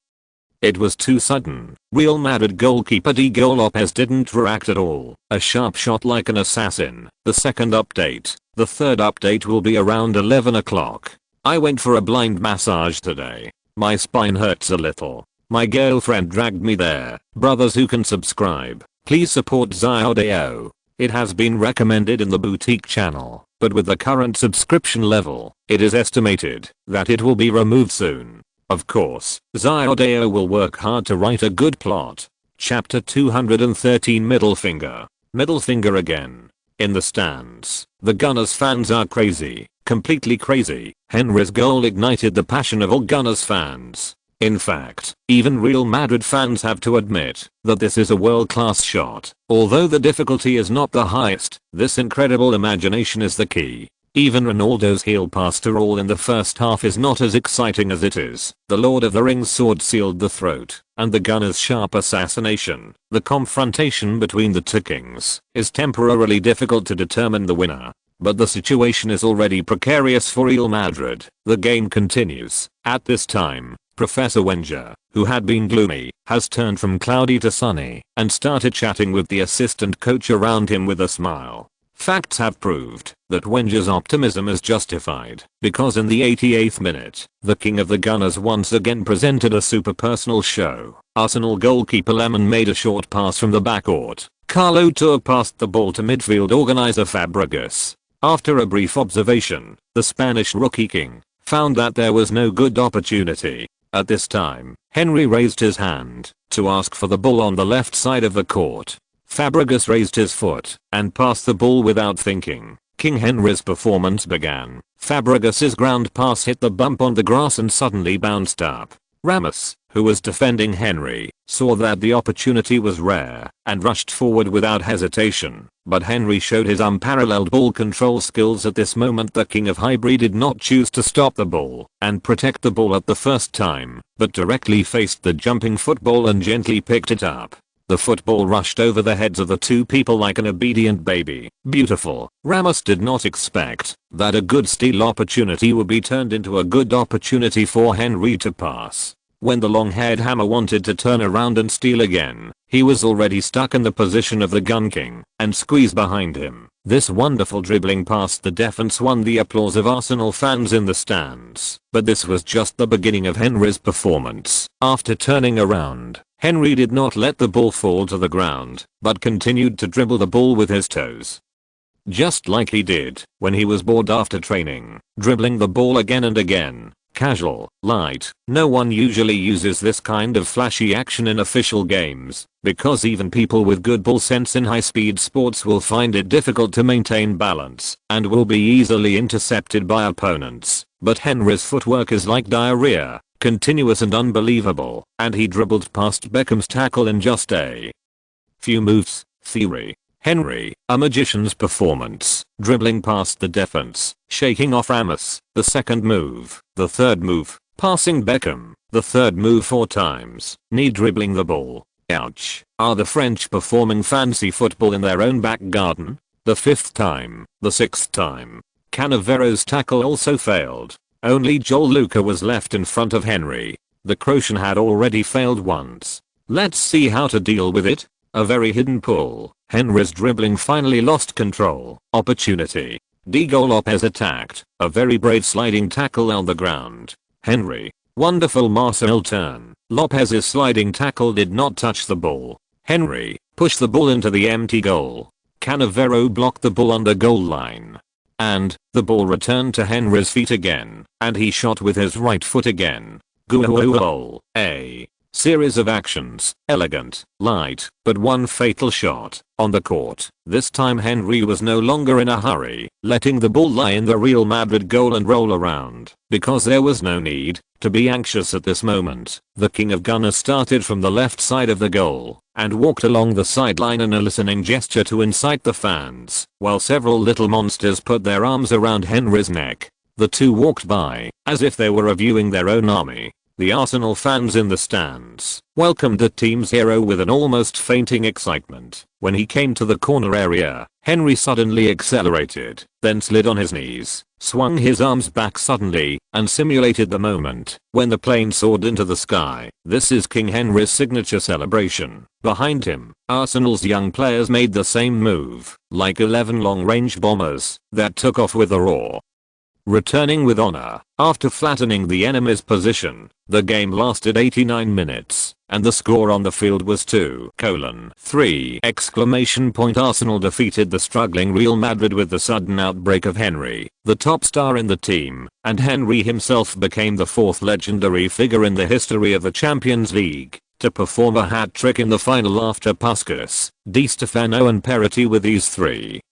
It was too sudden. Real Madrid goalkeeper Diego Lopez didn't react at all. A sharp shot like an assassin. The second update. The third update will be around 11 o'clock. I went for a blind massage today. My spine hurts a little. My girlfriend dragged me there. Brothers who can subscribe, please support Zyodeo. It has been recommended in the boutique channel, but with the current subscription level, it is estimated that it will be removed soon. Of course, Zyodeo will work hard to write a good plot. Chapter 213 Middle Finger. Middle finger again. In the stands, the Gunners fans are crazy. Completely crazy. Henry's goal ignited the passion of all Gunners fans. In fact, even Real Madrid fans have to admit that this is a world-class shot. Although the difficulty is not the highest, this incredible imagination is the key. Even Ronaldo's heel pass to Raul in the first half is not as exciting as it is. The Lord of the Rings sword sealed the throat, and the Gunners' sharp assassination. The confrontation between the two kings is temporarily difficult to determine the winner. But the situation is already precarious for Real Madrid. The game continues. At this time, Professor Wenger, who had been gloomy, has turned from cloudy to sunny and started chatting with the assistant coach around him with a smile. Facts have proved that Wenger's optimism is justified, because in the 88th minute, the king of the Gunners once again presented a super personal show. Arsenal goalkeeper Lemon made a short pass from the backcourt. Carlo Tour passed the ball to midfield organizer Fabregas. After a brief observation, the Spanish rookie king found that there was no good opportunity. At this time, Henry raised his hand to ask for the ball on the left side of the court. Fabregas raised his foot and passed the ball without thinking. King Henry's performance began. Fabregas's ground pass hit the bump on the grass and suddenly bounced up. Ramos, who was defending Henry, saw that the opportunity was rare and rushed forward without hesitation. But Henry showed his unparalleled ball control skills at this moment. The king of Highbury did not choose to stop the ball and protect the ball at the first time, but directly faced the jumping football and gently picked it up. The football rushed over the heads of the two people like an obedient baby. Beautiful. Ramos did not expect that a good steal opportunity would be turned into a good opportunity for Henry to pass. When the long-haired hammer wanted to turn around and steal again, he was already stuck in the position of the gun king and squeezed behind him. This wonderful dribbling past the defense won the applause of Arsenal fans in the stands. But this was just the beginning of Henry's performance. After turning around, Henry did not let the ball fall to the ground, but continued to dribble the ball with his toes. Just like he did when he was bored after training, dribbling the ball again and again. Casual, light. No one usually uses this kind of flashy action in official games, because even people with good ball sense in high-speed sports will find it difficult to maintain balance and will be easily intercepted by opponents. But Henry's footwork is like diarrhea, continuous and unbelievable, and he dribbled past Beckham's tackle in just a few moves. Theory. Henry, a magician's performance, dribbling past the defense, shaking off Ramos, the second move, the third move, passing Beckham, the third move 4 times, knee dribbling the ball. Ouch. Are the French performing fancy football in their own back garden? The 5th time, the 6th time. Cannavero's tackle also failed. Only Joel Luca was left in front of Henry. The Croatian had already failed once. Let's see how to deal with it. A very hidden pull. Henry's dribbling finally lost control. Opportunity. Diego Lopez attacked. A very brave sliding tackle on the ground. Henry. Wonderful Marcel turn. Lopez's sliding tackle did not touch the ball. Henry pushed the ball into the empty goal. Cannavero blocked the ball under goal line. And the ball returned to Henry's feet again, and he shot with his right foot again. Goal. A series of actions, elegant, light, but one fatal shot on the court. This time Henry was no longer in a hurry, letting the ball lie in the Real Madrid goal and roll around, because there was no need to be anxious at this moment. The king of gunners started from the left side of the goal and walked along the sideline in a listening gesture to incite the fans, while several little monsters put their arms around Henry's neck. The two walked by as if they were reviewing their own army. The Arsenal fans in the stands welcomed the team's hero with an almost fainting excitement. When he came to the corner area, Henry suddenly accelerated, then slid on his knees, swung his arms back suddenly, and simulated the moment when the plane soared into the sky. This is King Henry's signature celebration. Behind him, Arsenal's young players made the same move, like 11 long-range bombers that took off with a roar. Returning with honor, after flattening the enemy's position, the game lasted 89 minutes, and the score on the field was 2:3! Arsenal defeated the struggling Real Madrid with the sudden outbreak of Henry, the top star in the team, and Henry himself became the 4th legendary figure in the history of the Champions League to perform a hat-trick in the final after Puskas, Di Stefano and Perotti with these 3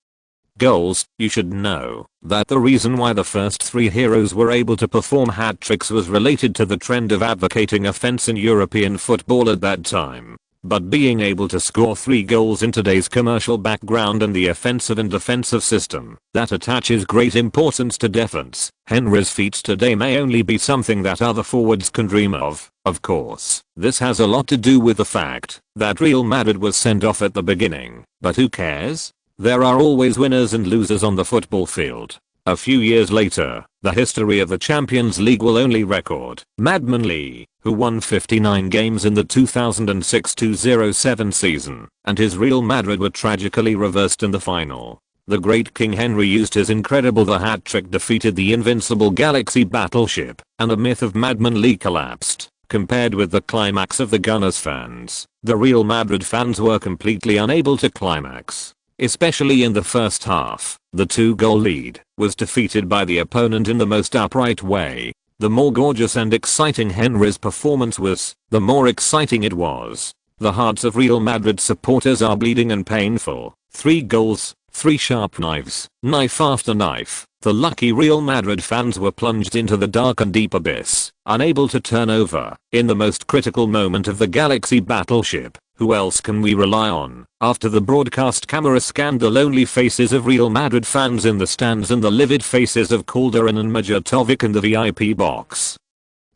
goals. You should know that the reason why the first 3 heroes were able to perform hat-tricks was related to the trend of advocating offense in European football at that time. But being able to score 3 goals in today's commercial background and the offensive and defensive system that attaches great importance to defense, Henry's feats today may only be something that other forwards can dream of. Of course, this has a lot to do with the fact that Real Madrid was sent off at the beginning, but who cares? There are always winners and losers on the football field. A few years later, the history of the Champions League will only record Madman Lee, who won 59 games in the 2006-07 season, and his Real Madrid were tragically reversed in the final. The great King Henry used his incredible The Hat Trick defeated the invincible Galaxy battleship, and the myth of Madman Lee collapsed. Compared with the climax of the Gunners fans, the Real Madrid fans were completely unable to climax. Especially in the first half, the 2-goal lead was defeated by the opponent in the most upright way. The more gorgeous and exciting Henry's performance was, the more exciting it was. The hearts of Real Madrid supporters are bleeding and painful. 3 goals, 3 sharp knives, knife after knife. The lucky Real Madrid fans were plunged into the dark and deep abyss, unable to turn over. In the most critical moment of the Galaxy battleship, who else can we rely on? After the broadcast camera scanned the lonely faces of Real Madrid fans in the stands and the livid faces of Calderon and Majatovic in the VIP box,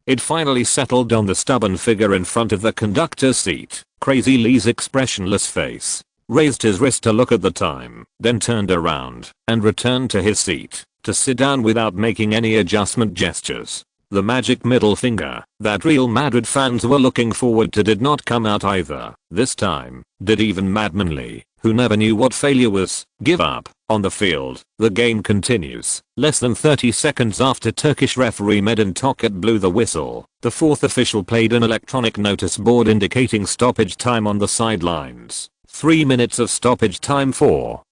It finally settled on the stubborn figure in front of the conductor's seat. Crazy Lee's expressionless face raised his wrist to look at the time, then turned around and returned to his seat to sit down without making any adjustment gestures. The magic middle finger that Real Madrid fans were looking forward to did not come out either. This time, did even Madman Lee, who never knew what failure was, give up. On the field, the game continues. Less than 30 seconds after Turkish referee Medin Tokat blew the whistle, the fourth official played an electronic notice board indicating stoppage time on the sidelines. 3 minutes of stoppage time for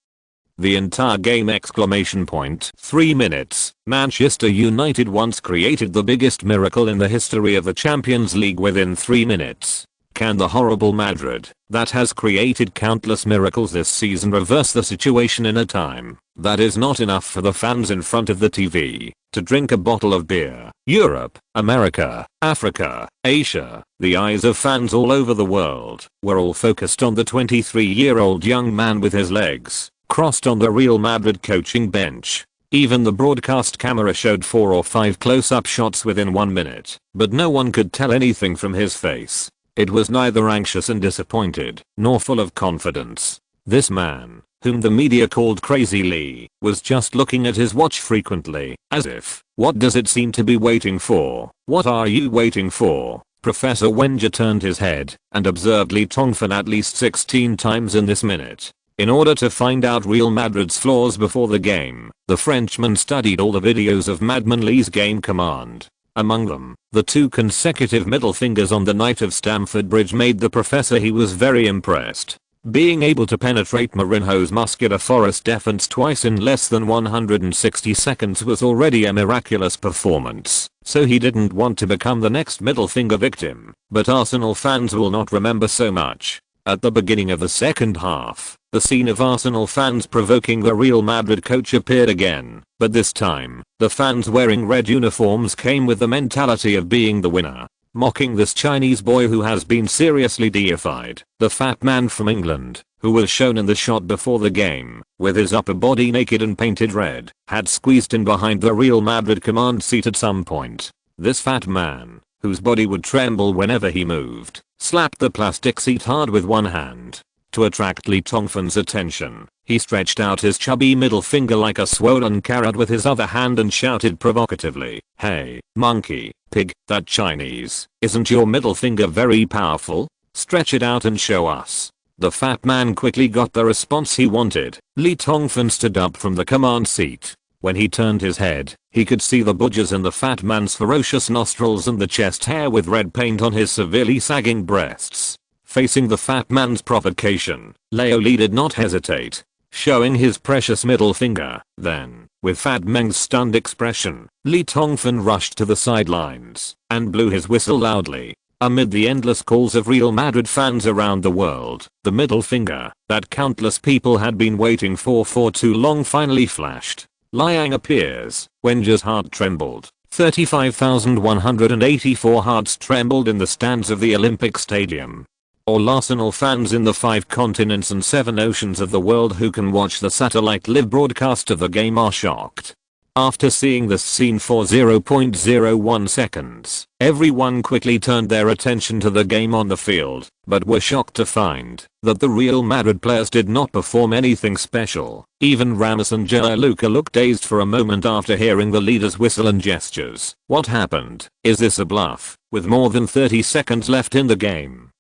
the entire game! 3 minutes. Manchester United once created the biggest miracle in the history of the Champions League within 3 minutes. Can the horrible Madrid, that has created countless miracles this season, reverse the situation in a time that is not enough for the fans in front of the TV to drink a bottle of beer? Europe, America, Africa, Asia, the eyes of fans all over the world were all focused on the 23-year-old young man with his legs crossed on the Real Madrid coaching bench. Even the broadcast camera showed 4 or 5 close-up shots within 1 minute, but no one could tell anything from his face. It was neither anxious and disappointed, nor full of confidence. This man, whom the media called Crazy Lee, was just looking at his watch frequently, as if, what does it seem to be waiting for? What are you waiting for? Professor Wenger turned his head and observed Lee Tongfan at least 16 times in this minute. In order to find out Real Madrid's flaws before the game, the Frenchman studied all the videos of Madman Lee's game command. Among them, the 2 consecutive middle fingers on the night of Stamford Bridge made the professor he was very impressed. Being able to penetrate Mourinho's muscular forest defense twice in less than 160 seconds was already a miraculous performance, so he didn't want to become the next middle finger victim. But Arsenal fans will not remember so much. At the beginning of the second half, the scene of Arsenal fans provoking the Real Madrid coach appeared again, but this time, the fans wearing red uniforms came with the mentality of being the winner, mocking this Chinese boy who has been seriously deified. The fat man from England, who was shown in the shot before the game, with his upper body naked and painted red, had squeezed in behind the Real Madrid command seat at some point. This fat man, whose body would tremble whenever he moved, slapped the plastic seat hard with one hand. To attract Lee Tongfan's attention, he stretched out his chubby middle finger like a swollen carrot with his other hand and shouted provocatively, "Hey, monkey, pig, that Chinese, isn't your middle finger very powerful? Stretch it out and show us." The fat man quickly got the response he wanted. Lee Tongfan stood up from the command seat. When he turned his head, he could see the bulges in the fat man's ferocious nostrils and the chest hair with red paint on his severely sagging breasts. Facing the fat man's provocation, Leo Lee did not hesitate, showing his precious middle finger. Then, with Fat Meng's stunned expression, Lee Tongfan rushed to the sidelines and blew his whistle loudly. Amid the endless calls of Real Madrid fans around the world, the middle finger that countless people had been waiting for too long finally flashed. Lying appears. Wenger's heart trembled. 35,184 hearts trembled in the stands of the Olympic Stadium. All Arsenal fans in the 5 continents and 7 oceans of the world who can watch the satellite live broadcast of the game are shocked. After seeing this scene for 0.01 seconds, everyone quickly turned their attention to the game on the field, but were shocked to find that the Real Madrid players did not perform anything special. Even Ramos and Gianluca looked dazed for a moment after hearing the leader's whistle and gestures. What happened? Is this a bluff? With more than 30 seconds left in the game,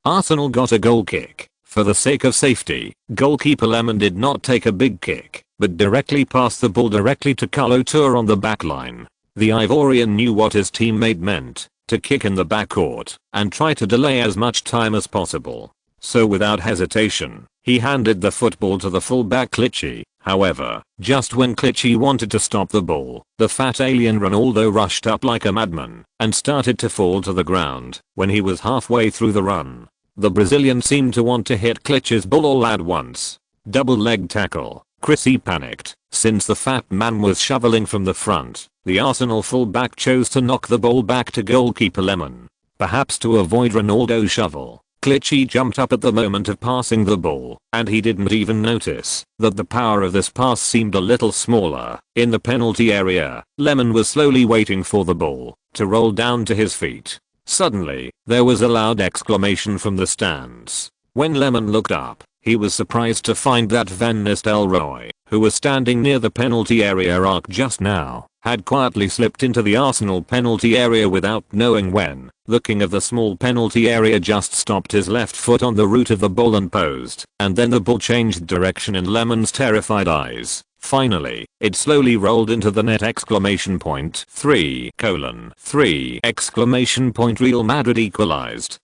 Arsenal got a goal kick. For the sake of safety, goalkeeper Lemon did not take a big kick, but directly passed the ball directly to Carlo Tour on the back line. The Ivorian knew what his teammate meant, to kick in the backcourt and try to delay as much time as possible. So without hesitation, he handed the football to the fullback Clichy. However, just when Clichy wanted to stop the ball, the fat alien Ronaldo rushed up like a madman and started to fall to the ground. When he was halfway through the run, the Brazilian seemed to want to hit Clichy's ball all at once. Double leg tackle. Chrissy panicked. Since the fat man was shoveling from the front, the Arsenal fullback chose to knock the ball back to goalkeeper Lemon. Perhaps to avoid Ronaldo's shovel, Clichy jumped up at the moment of passing the ball, and he didn't even notice that the power of this pass seemed a little smaller. In the penalty area, Lemon was slowly waiting for the ball, to roll down to his feet. Suddenly, there was a loud exclamation from the stands. When Lemon looked up, he was surprised to find that Van Nistelrooy, who was standing near the penalty area arc just now, had quietly slipped into the Arsenal penalty area without knowing when. The king of the small penalty area just stopped his left foot on the root of the ball and posed, and then the ball changed direction in Lemon's terrified eyes. Finally, it slowly rolled into the net ! 3:3! Real Madrid equalized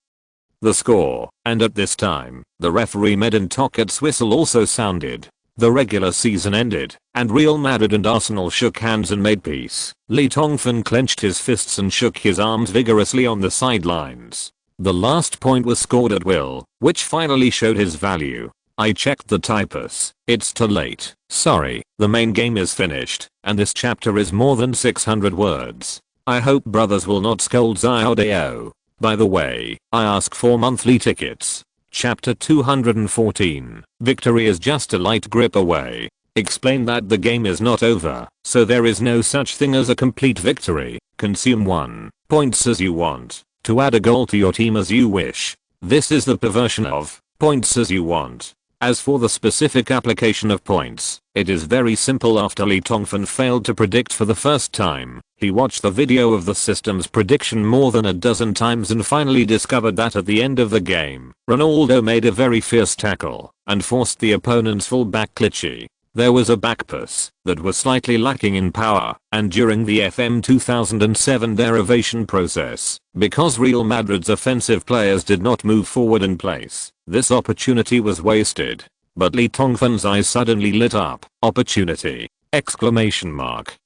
the score, and at this time, the referee Medin Tocchet's whistle also sounded. The regular season ended, and Real Madrid and Arsenal shook hands and made peace. Lee Tongfan clenched his fists and shook his arms vigorously on the sidelines. The last point was scored at will, which finally showed his value. I checked the typus. It's too late. Sorry, the main game is finished, and this chapter is more than 600 words. I hope brothers will not scold Xiao. By the way, I ask for monthly tickets. Chapter 214. Victory is just a light grip away. Explain that the game is not over, so there is no such thing as a complete victory. Consume 1 points as you want, to add a goal to your team as you wish. This is the perversion of points as you want. As for the specific application of points, it is very simple. After Lee Tongfan failed to predict for the first time, he watched the video of the system's prediction more than a dozen times and finally discovered that at the end of the game, Ronaldo made a very fierce tackle and forced the opponent's fullback Clichy. There was a back pass that was slightly lacking in power, and during the FM 2007 derivation process, because Real Madrid's offensive players did not move forward in place, this opportunity was wasted. But Lee Tongfan's eyes suddenly lit up. Opportunity! Exclamation mark.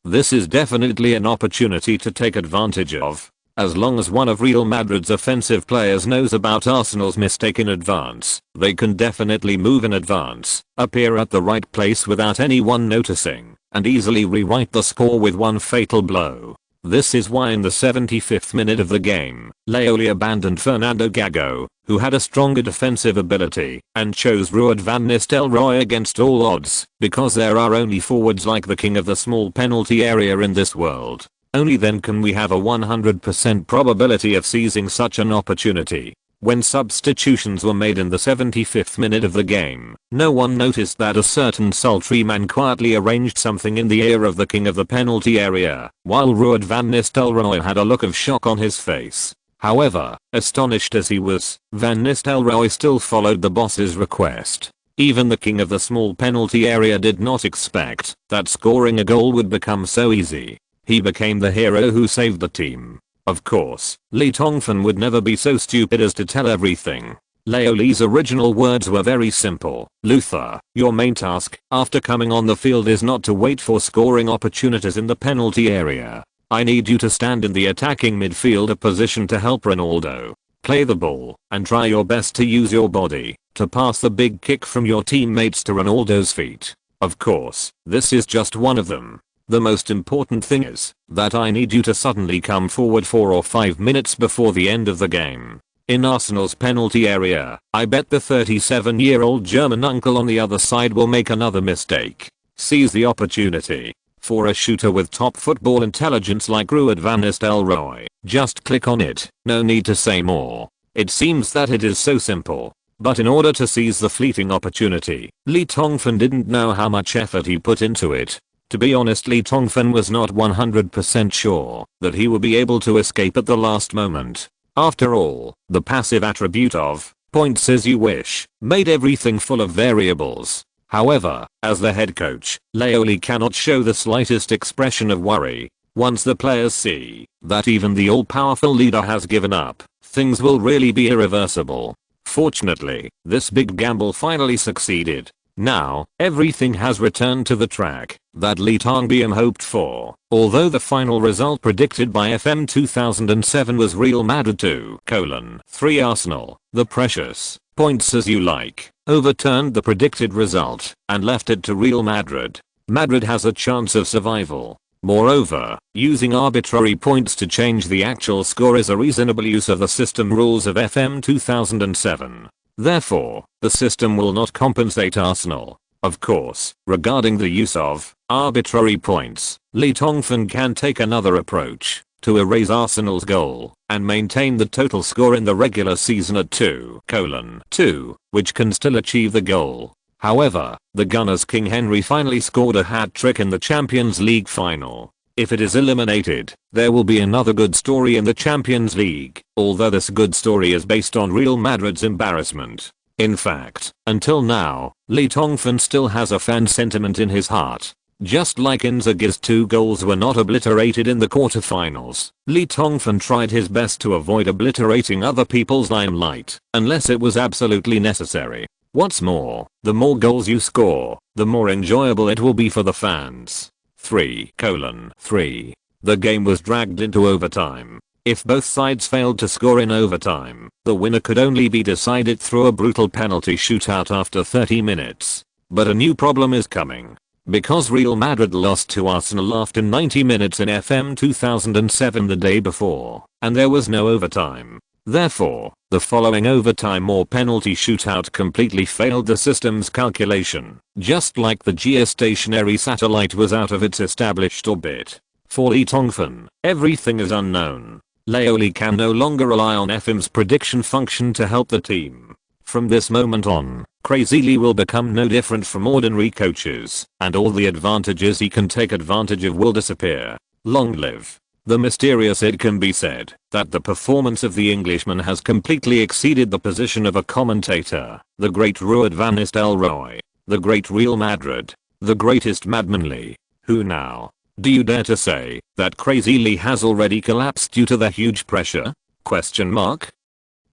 This is definitely an opportunity to take advantage of. As long as one of Real Madrid's offensive players knows about Arsenal's mistake in advance, they can definitely move in advance, appear at the right place without anyone noticing, and easily rewrite the score with one fatal blow. This is why in the 75th minute of the game, Leoli abandoned Fernando Gago, who had a stronger defensive ability, and chose Ruud van Nistelrooy against all odds, because there are only forwards like the king of the small penalty area in this world. Only then can we have a 100% probability of seizing such an opportunity. When substitutions were made in the 75th minute of the game, no one noticed that a certain sultry man quietly arranged something in the ear of the king of the penalty area, while Ruud van Nistelrooy had a look of shock on his face. However, astonished as he was, Van Nistelrooy still followed the boss's request. Even the king of the small penalty area did not expect that scoring a goal would become so easy. He became the hero who saved the team. Of course, Lee Tongfan would never be so stupid as to tell everything. Leoli's original words were very simple. Luther, your main task after coming on the field is not to wait for scoring opportunities in the penalty area. I need you to stand in the attacking midfielder position to help Ronaldo. Play the ball and try your best to use your body to pass the big kick from your teammates to Ronaldo's feet. Of course, this is just one of them. The most important thing is that I need you to suddenly come forward 4 or 5 minutes before the end of the game. In Arsenal's penalty area, I bet the 37-year-old German uncle on the other side will make another mistake. Seize the opportunity. For a shooter with top football intelligence like Ruud van Nistelrooy, just click on it. No need to say more. It seems that it is so simple. But in order to seize the fleeting opportunity, Lee Tongfan didn't know how much effort he put into it. To be honest, Lee Tongfan was not 100% sure that he would be able to escape at the last moment. After all, the passive attribute of points as you wish made everything full of variables. However, as the head coach, Leoli cannot show the slightest expression of worry. Once the players see that even the all-powerful leader has given up, things will really be irreversible. Fortunately, this big gamble finally succeeded. Now, everything has returned to the track that Lee Tongbiam hoped for. Although the final result predicted by FM 2007 was Real Madrid 2:3 Arsenal, the precious points as you like overturned the predicted result and left it to Real Madrid. Madrid has a chance of survival. Moreover, using arbitrary points to change the actual score is a reasonable use of the system rules of FM 2007. Therefore, the system will not compensate Arsenal. Of course, regarding the use of arbitrary points, Lee Tongfan can take another approach to erase Arsenal's goal and maintain the total score in the regular season at 2:2, which can still achieve the goal. However, the Gunners' King Henry finally scored a hat-trick in the Champions League final. If it is eliminated, there will be another good story in the Champions League, although this good story is based on Real Madrid's embarrassment. In fact, until now, Tongfan still has a fan sentiment in his heart. Just like Inzaghi's 2 goals were not obliterated in the quarterfinals, Tongfan tried his best to avoid obliterating other people's limelight, unless it was absolutely necessary. What's more, the more goals you score, the more enjoyable it will be for the fans. 3:3. The game was dragged into overtime. If both sides failed to score in overtime, the winner could only be decided through a brutal penalty shootout after 30 minutes. But a new problem is coming. Because Real Madrid lost to Arsenal after 90 minutes in FM 2007 the day before, and there was no overtime. Therefore, the following overtime or penalty shootout completely failed the system's calculation, just like the geostationary satellite was out of its established orbit. For Tongfan, everything is unknown. Leoli can no longer rely on FM's prediction function to help the team. From this moment on, Crazy Lee will become no different from ordinary coaches, and all the advantages he can take advantage of will disappear. Long live the mysterious. It can be said that the performance of the Englishman has completely exceeded the position of a commentator. The great Ruud van Nistelrooy, the great Real Madrid, the greatest Madman Lee. Who now? Do you dare to say that Crazy Lee has already collapsed due to the huge pressure?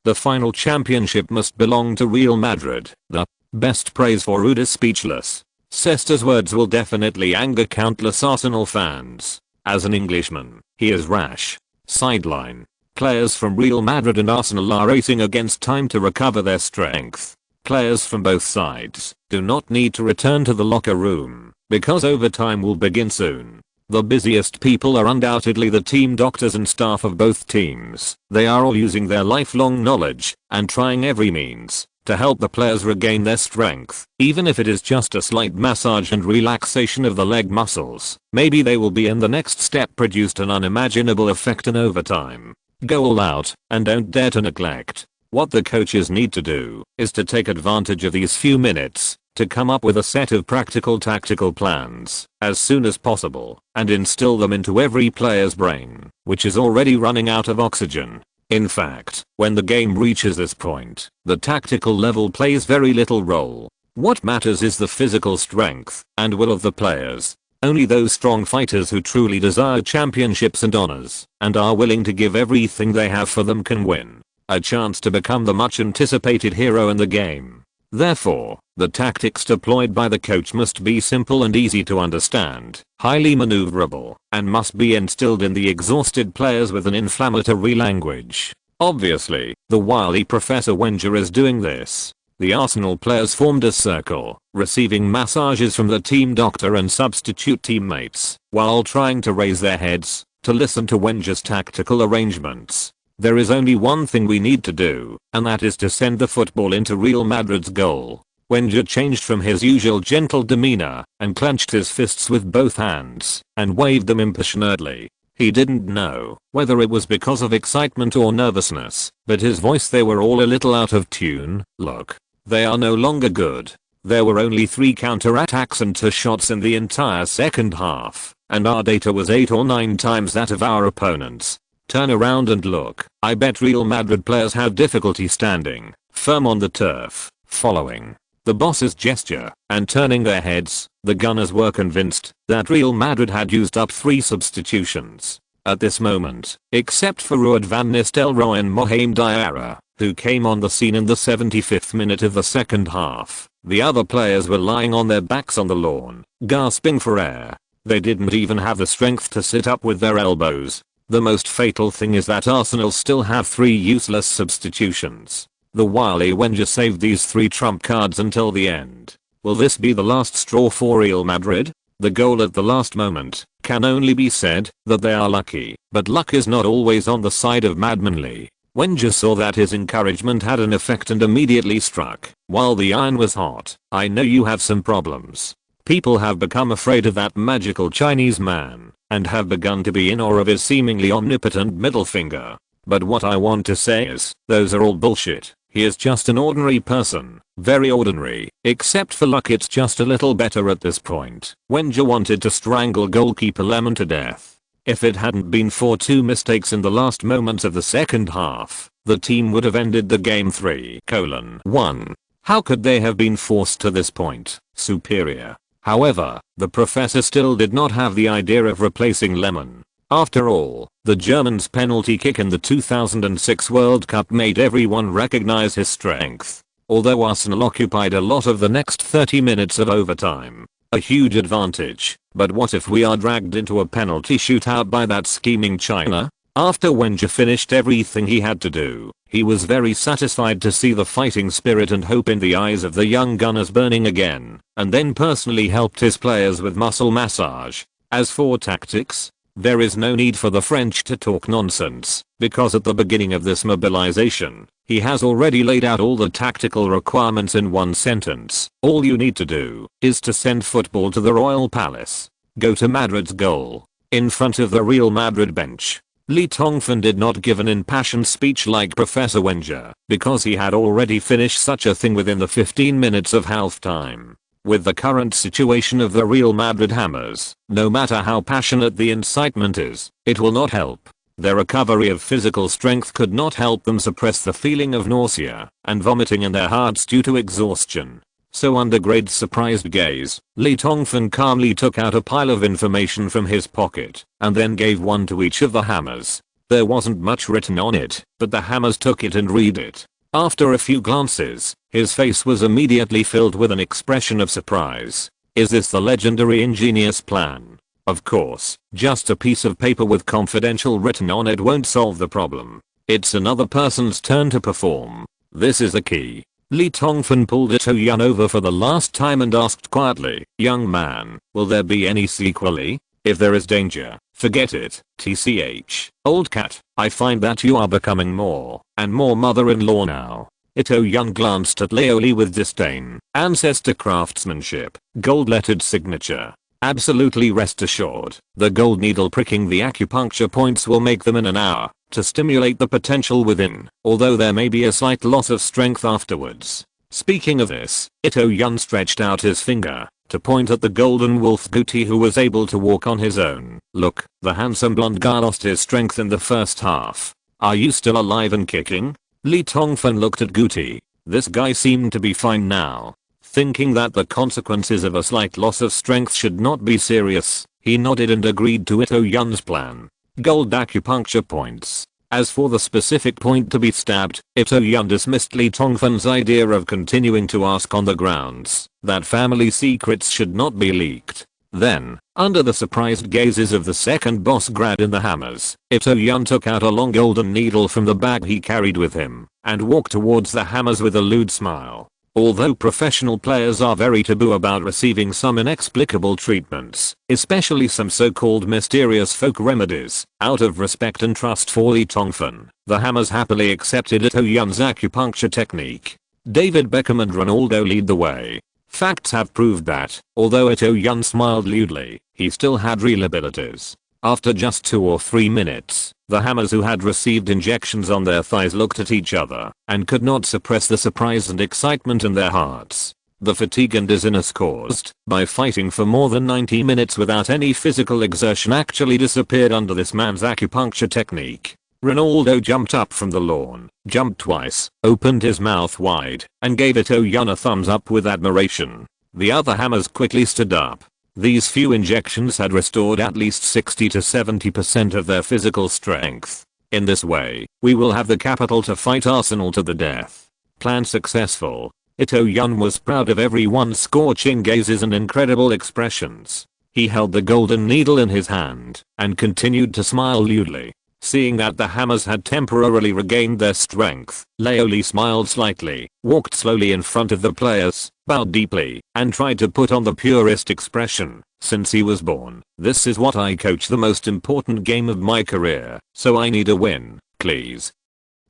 The final championship must belong to Real Madrid. The best praise for Ruud is speechless. Cester's words will definitely anger countless Arsenal fans. As an Englishman, he is rash. Sideline. Players from Real Madrid and Arsenal are racing against time to recover their strength. Players from both sides do not need to return to the locker room, because overtime will begin soon. The busiest people are undoubtedly the team doctors and staff of both teams. They are all using their lifelong knowledge and trying every means to help the players regain their strength, even if it is just a slight massage and relaxation of the leg muscles. Maybe they will be in the next step produced an unimaginable effect in overtime. Go all out and don't dare to neglect. What the coaches need to do is to take advantage of these few minutes to come up with a set of practical tactical plans as soon as possible and instill them into every player's brain, which is already running out of oxygen. In fact, when the game reaches this point, the tactical level plays very little role. What matters is the physical strength and will of the players. Only those strong fighters who truly desire championships and honors and are willing to give everything they have for them can win a chance to become the much anticipated hero in the game. Therefore, the tactics deployed by the coach must be simple and easy to understand, highly maneuverable, and must be instilled in the exhausted players with an inflammatory language. Obviously, the wily Professor Wenger is doing this. The Arsenal players formed a circle, receiving massages from the team doctor and substitute teammates, while trying to raise their heads to listen to Wenger's tactical arrangements. There is only one thing we need to do, and that is to send the football into Real Madrid's goal. Wenger changed from his usual gentle demeanor and clenched his fists with both hands and waved them impassionately. He didn't know whether it was because of excitement or nervousness, but his voice, they were all a little out of tune. Look, they are no longer good. There were only 3 counter-attacks and 2 shots in the entire second half, and our data was 8 or 9 times that of our opponents. Turn around and look. I bet Real Madrid players had difficulty standing firm on the turf, following the boss's gesture and turning their heads. The Gunners were convinced that Real Madrid had used up 3 substitutions at this moment, except for Ruud van Nistelrooy and Mohamed Diarra, who came on the scene in the 75th minute of the second half. The other players were lying on their backs on the lawn, gasping for air. They didn't even have the strength to sit up with their elbows. The most fatal thing is that Arsenal still have 3 useless substitutions. The wily Wenger saved these 3 trump cards until the end. Will this be the last straw for Real Madrid? The goal at the last moment can only be said that they are lucky, but luck is not always on the side of Madman Lee. Wenger saw that his encouragement had an effect and immediately struck while the iron was hot. I know you have some problems. People have become afraid of that magical Chinese man, and have begun to be in awe of his seemingly omnipotent middle finger. But what I want to say is, those are all bullshit. He is just an ordinary person, very ordinary, except for luck it's just a little better at this point. Wenger wanted to strangle goalkeeper Lemon to death. If it hadn't been for 2 mistakes in the last moments of the second half, the team would have ended the game 3:1. How could they have been forced to this point? Superior. However, the professor still did not have the idea of replacing Lemon. After all, the Germans' penalty kick in the 2006 World Cup made everyone recognize his strength. Although Arsenal occupied a lot of the next 30 minutes of overtime. A huge advantage, but what if we are dragged into a penalty shootout by that scheming China? After Wenger finished everything he had to do, he was very satisfied to see the fighting spirit and hope in the eyes of the young gunners burning again, and then personally helped his players with muscle massage. As for tactics, there is no need for the French to talk nonsense, because at the beginning of this mobilization, he has already laid out all the tactical requirements in one sentence. All you need to do is to send football to the Royal Palace. Go to Madrid's goal. In front of the Real Madrid bench. Lee Tongfan did not give an impassioned speech like Professor Wenger, because he had already finished such a thing within the 15 minutes of halftime. With the current situation of the Real Madrid Hammers, no matter how passionate the incitement is, it will not help. Their recovery of physical strength could not help them suppress the feeling of nausea and vomiting in their hearts due to exhaustion. So under Grade's surprised gaze, Lee Tongfan calmly took out a pile of information from his pocket and then gave one to each of the Hammers. There wasn't much written on it, but the Hammers took it and read it. After a few glances, his face was immediately filled with an expression of surprise. Is this the legendary ingenious plan? Of course, just a piece of paper with confidential written on it won't solve the problem. It's another person's turn to perform. This is the key. Lee Tongfan pulled Ito Yun over for the last time and asked quietly, young man, will there be any sequel? If there is danger, forget it, tch. Old cat, I find that you are becoming more and more mother-in-law now. Ito Yun glanced at Leoli with disdain. Ancestor craftsmanship, gold-lettered signature. Absolutely rest assured, the gold needle pricking the acupuncture points will make them in an hour, to stimulate the potential within, although there may be a slight loss of strength afterwards. Speaking of this, Ito Yun stretched out his finger to point at the golden wolf Guti who was able to walk on his own. Look, the handsome blonde guy lost his strength in the first half. Are you still alive and kicking? Lee Tongfan looked at Guti. This guy seemed to be fine now. Thinking that the consequences of a slight loss of strength should not be serious, he nodded and agreed to Ito Yun's plan. Gold acupuncture points. As for the specific point to be stabbed, Ito Yun dismissed Lee Tongfan's idea of continuing to ask on the grounds that family secrets should not be leaked. Then, under the surprised gazes of the second boss grad in the Hammers, Ito Yun took out a long golden needle from the bag he carried with him and walked towards the Hammers with a lewd smile. Although professional players are very taboo about receiving some inexplicable treatments, especially some so-called mysterious folk remedies, out of respect and trust for Lee Tongfan, the Hammers happily accepted Ito Yun's acupuncture technique. David Beckham and Ronaldo lead the way. Facts have proved that, although Ito Yun smiled lewdly, he still had real abilities. After just 2 or 3 minutes, the Hammers who had received injections on their thighs looked at each other and could not suppress the surprise and excitement in their hearts. The fatigue and dizziness caused by fighting for more than 90 minutes without any physical exertion actually disappeared under this man's acupuncture technique. Ronaldo jumped up from the lawn, jumped twice, opened his mouth wide, and gave Ito Yun a thumbs up with admiration. The other Hammers quickly stood up. These few injections had restored at least 60 to 70% of their physical strength. In this way, we will have the capital to fight Arsenal to the death. Plan successful. Ito Yun was proud of everyone's scorching gazes and incredible expressions. He held the golden needle in his hand and continued to smile lewdly. Seeing that the Hammers had temporarily regained their strength, Leoli smiled slightly, walked slowly in front of the players, bowed deeply, and tried to put on the purest expression. Since he was born, this is what I coach, the most important game of my career, so I need a win, please.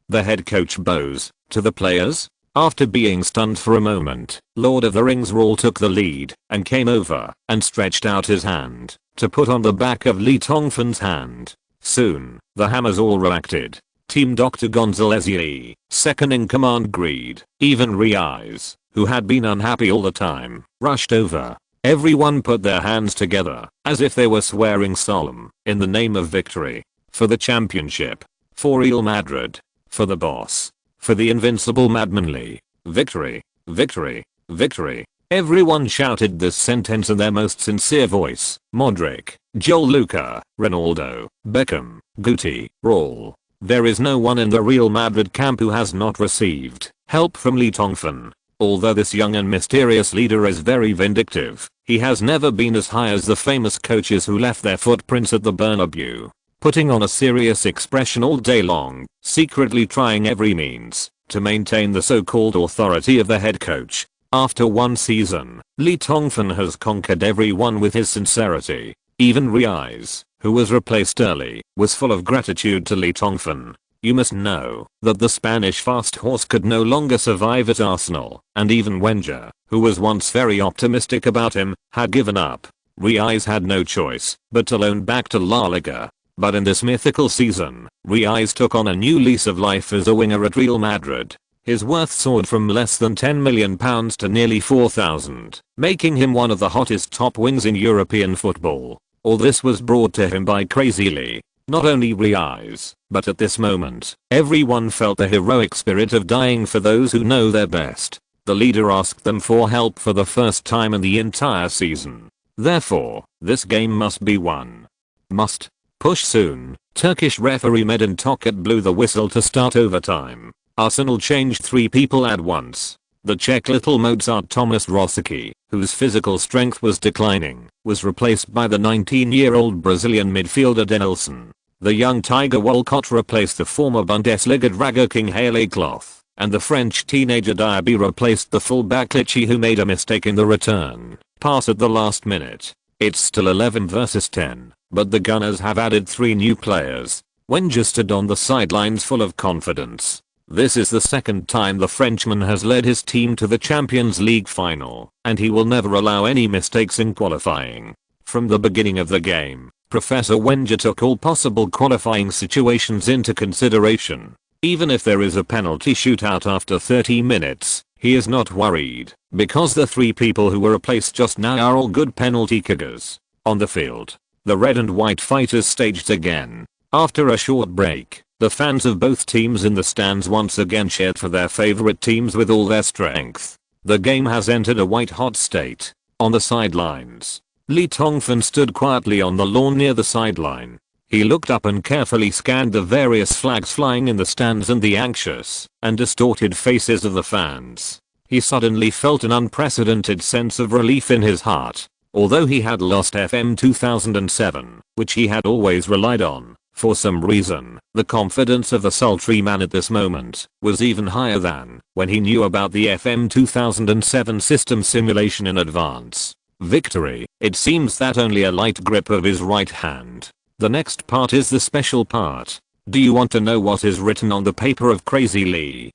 The head coach bows to the players. After being stunned for a moment, Lord of the Rings Rawl took the lead and came over and stretched out his hand. to put on the back of Lee Tongfan's hand. Soon, the hammers all reacted. Team Dr. Gonzalez Yi, second in command agreed. Even Riaz, who had been unhappy all the time, rushed over. Everyone put their hands together, as if they were swearing solemn, in the name of victory. For the championship. For Real Madrid. For the boss. For the invincible Madman Lee. Victory. Victory. Victory. Everyone shouted this sentence in their most sincere voice. Modric, Joel, Luka, Ronaldo, Beckham, Guti, Raul. There is no one in the Real Madrid camp who has not received help from Lee Tongfan. Although this young and mysterious leader is very vindictive, he has never been as high as the famous coaches who left their footprints at the Bernabeu, putting on a serious expression all day long, secretly trying every means to maintain the so-called authority of the head coach. After one season, Lee Tongfan has conquered everyone with his sincerity. Even Riaz, who was replaced early, was full of gratitude to Lee Tongfan. You must know that the Spanish fast horse could no longer survive at Arsenal, and even Wenger, who was once very optimistic about him, had given up. Riaz had no choice but to loan back to La Liga. But in this mythical season, Riaz took on a new lease of life as a winger at Real Madrid. His worth soared from less than £10 million to nearly 4,000, making him one of the hottest top wings in European football. All this was brought to him by Crazy Lee. Not only Riaz, but at this moment, everyone felt the heroic spirit of dying for those who know their best. The leader asked them for help for the first time in the entire season. Therefore, this game must be won. Must. Push soon. Turkish referee Medin Tokat blew the whistle to start overtime. Arsenal changed 3 people at once. The Czech little Mozart Thomas Rosicky, whose physical strength was declining, was replaced by the 19-year-old Brazilian midfielder Denilson. The young Tiger Walcott replaced the former Bundesliga Drago King Haley Cloth, and the French teenager Diaby replaced the fullback Clichy, who made a mistake in the return pass at the last minute. It's still 11 versus 10, but the Gunners have added 3 new players. Wenger stood on the sidelines full of confidence. This is the second time the Frenchman has led his team to the Champions League final, and he will never allow any mistakes in qualifying. From the beginning of the game, Professor Wenger took all possible qualifying situations into consideration. Even if there is a penalty shootout after 30 minutes, he is not worried, because the 3 people who were replaced just now are all good penalty kickers. On the field, the red and white fighters staged again. After a short break, the fans of both teams in the stands once again cheered for their favorite teams with all their strength. The game has entered a white-hot state. On the sidelines, Lee Tongfan stood quietly on the lawn near the sideline. He looked up and carefully scanned the various flags flying in the stands and the anxious and distorted faces of the fans. He suddenly felt an unprecedented sense of relief in his heart. Although he had lost FM 2007, which he had always relied on, for some reason, the confidence of the sultry man at this moment was even higher than when he knew about the FM 2007 system simulation in advance. Victory. It seems that only a light grip of his right hand. The next part is the special part. Do you want to know what is written on the paper of Crazy Lee?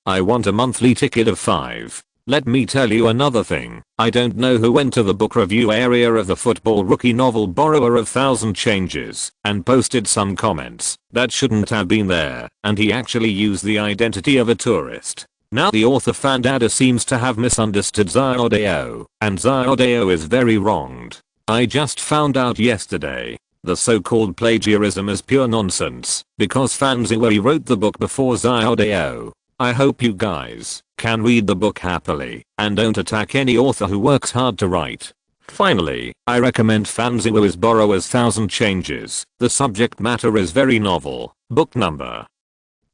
I want a monthly ticket of 5. Let me tell you another thing. I don't know who went to the book review area of the football rookie novel Borrower of Thousand Changes and posted some comments that shouldn't have been there, and he actually used the identity of a tourist. Now the author Fandada seems to have misunderstood Xiaodao, and Xiaodao is very wronged. I just found out yesterday. The so-called plagiarism is pure nonsense, because Fanziwei wrote the book before Xiaodao. I hope you guys can read the book happily and don't attack any author who works hard to write. Finally, I recommend Fanziwei's Borrower's Thousand Changes. The subject matter is very novel. Book number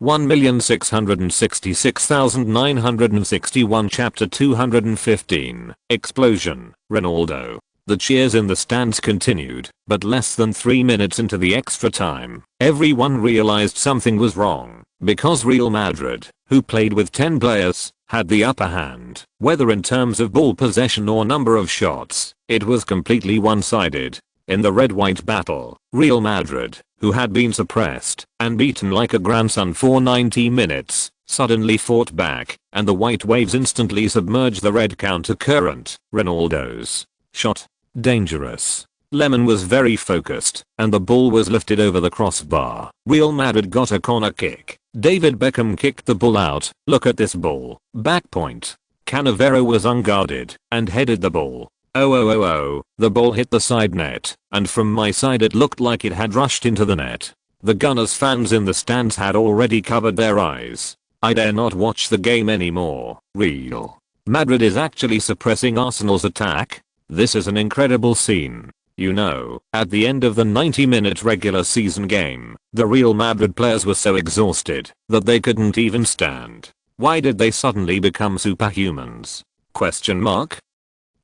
1,666,961, chapter 215. Explosion. Ronaldo. The cheers in the stands continued, but less than 3 minutes into the extra time, everyone realized something was wrong, because Real Madrid, who played with 10 players, had the upper hand. Whether in terms of ball possession or number of shots, it was completely one-sided. In the red-white battle, Real Madrid, who had been suppressed and beaten like a grandson for 90 minutes, suddenly fought back, and the white waves instantly submerged the red counter-current. Ronaldo's shot. Dangerous. Lemon was very focused, and the ball was lifted over the crossbar. Real Madrid got a corner kick. David Beckham kicked the ball out. Look at this ball. Back point. Cannavaro was unguarded and headed the ball. Oh. The ball hit the side net, and from my side it looked like it had rushed into the net. The Gunners fans in the stands had already covered their eyes. I dare not watch the game anymore. Real Madrid is actually suppressing Arsenal's attack. This is an incredible scene. You know, at the end of the 90-minute regular season game, the Real Madrid players were so exhausted that they couldn't even stand. Why did they suddenly become superhumans? Question mark?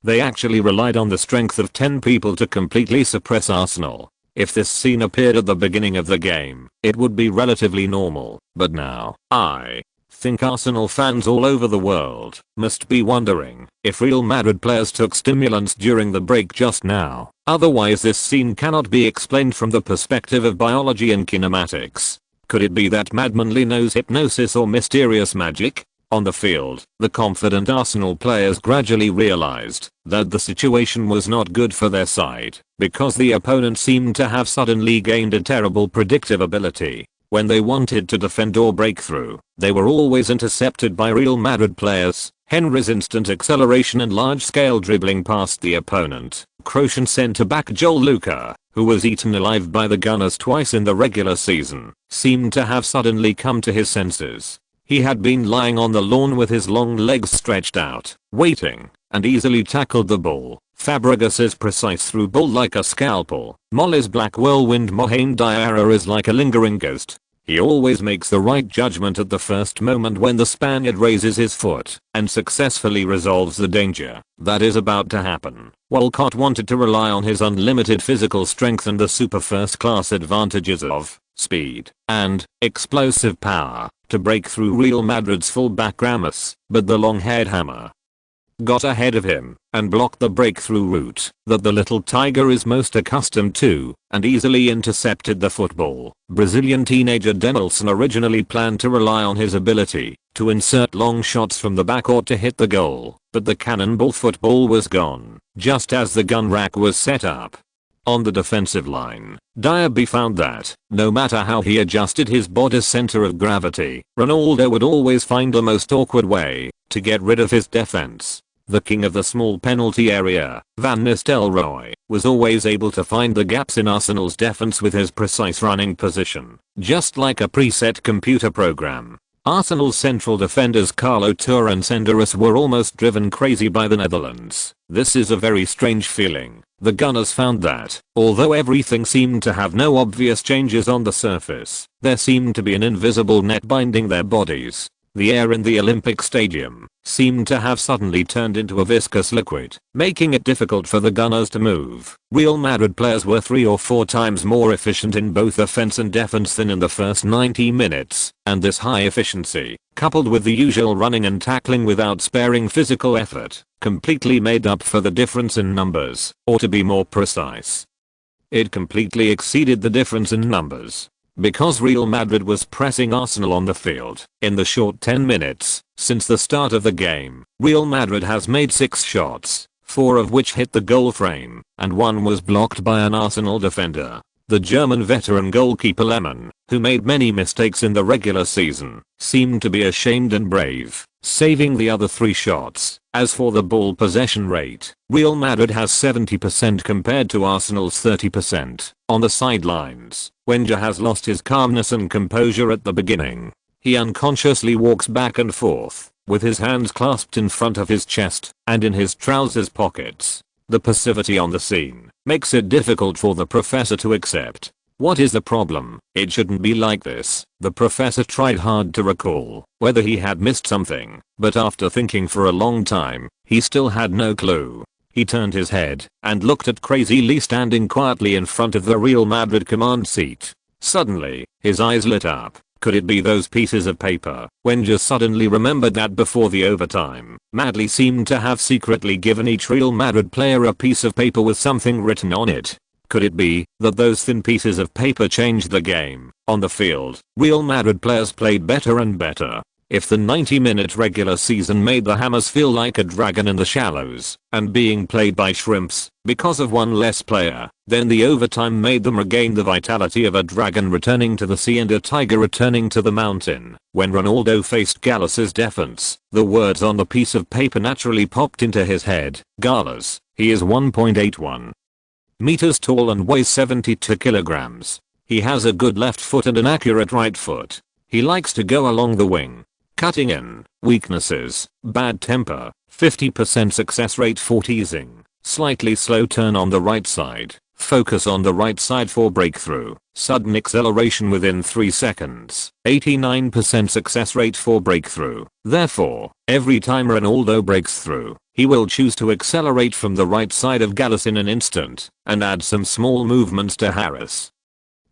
They actually relied on the strength of 10 people to completely suppress Arsenal. If this scene appeared at the beginning of the game, it would be relatively normal, but now, I think Arsenal fans all over the world must be wondering if Real Madrid players took stimulants during the break just now. Otherwise this scene cannot be explained from the perspective of biology and kinematics. Could it be that Madman Lee knows hypnosis or mysterious magic? On the field, the confident Arsenal players gradually realized that the situation was not good for their side because the opponent seemed to have suddenly gained a terrible predictive ability. When they wanted to defend or break through, they were always intercepted by Real Madrid players. Henry's instant acceleration and large-scale dribbling past the opponent. Croatian centre-back Joel Luka, who was eaten alive by the Gunners twice in the regular season, seemed to have suddenly come to his senses. He had been lying on the lawn with his long legs stretched out, waiting, and easily tackled the ball. Fabregas's precise through ball like a scalpel. Molly's black whirlwind Mohane Diarra is like a lingering ghost. He always makes the right judgment at the first moment when the Spaniard raises his foot and successfully resolves the danger that is about to happen. Walcott wanted to rely on his unlimited physical strength and the super first-class advantages of speed and explosive power to break through Real Madrid's fullback Ramos, but the long-haired Hammer got ahead of him and blocked the breakthrough route that the little tiger is most accustomed to and easily intercepted the football. Brazilian teenager Denilson originally planned to rely on his ability to insert long shots from the backcourt to hit the goal, but the cannonball football was gone just as the gun rack was set up. On the defensive line, Diaby found that, no matter how he adjusted his body's center of gravity, Ronaldo would always find the most awkward way to get rid of his defense. The king of the small penalty area, Van Nistelrooy, was always able to find the gaps in Arsenal's defense with his precise running position, just like a preset computer program. Arsenal's central defenders Carlo Toure and Senderos were almost driven crazy by the Netherlands. This is a very strange feeling. The Gunners found that, although everything seemed to have no obvious changes on the surface, there seemed to be an invisible net binding their bodies. The air in the Olympic Stadium seemed to have suddenly turned into a viscous liquid, making it difficult for the Gunners to move. Real Madrid players were 3 or 4 times more efficient in both offense and defense than in the first 90 minutes, and this high efficiency, coupled with the usual running and tackling without sparing physical effort, completely made up for the difference in numbers, or to be more precise, it completely exceeded the difference in numbers. Because Real Madrid was pressing Arsenal on the field, in the short 10 minutes since the start of the game, Real Madrid has made 6 shots, 4 of which hit the goal frame, and 1 was blocked by an Arsenal defender. The German veteran goalkeeper Lemon, who made many mistakes in the regular season, seemed to be ashamed and brave, saving the other 3 shots. As for the ball possession rate, Real Madrid has 70% compared to Arsenal's 30%. On the sidelines, Wenger has lost his calmness and composure at the beginning. He unconsciously walks back and forth, with his hands clasped in front of his chest and in his trousers pockets. The passivity on the scene makes it difficult for the professor to accept. What is the problem? It shouldn't be like this. The professor tried hard to recall whether he had missed something, but after thinking for a long time, he still had no clue. He turned his head and looked at Crazy Lee standing quietly in front of the Real Madrid command seat. Suddenly, his eyes lit up. Could it be those pieces of paper? Wenger suddenly remembered that before the overtime, Madley seemed to have secretly given each Real Madrid player a piece of paper with something written on it. Could it be that those thin pieces of paper changed the game? On the field, Real Madrid players played better and better. If the 90-minute regular season made the Hammers feel like a dragon in the shallows and being played by shrimps, because of one less player. Then the overtime made them regain the vitality of a dragon returning to the sea and a tiger returning to the mountain. When Ronaldo faced Gallas's defense, the words on the piece of paper naturally popped into his head. Gallas, he is 1.81 meters tall and weighs 72 kilograms. He has a good left foot and an accurate right foot. He likes to go along the wing. Cutting in. Weaknesses. Bad temper. 50% success rate for teasing. Slightly slow turn on the right side. Focus on the right side for breakthrough. Sudden acceleration within 3 seconds. 89% success rate for breakthrough. Therefore, every time Ronaldo breaks through, he will choose to accelerate from the right side of Gallas in an instant and add some small movements to harass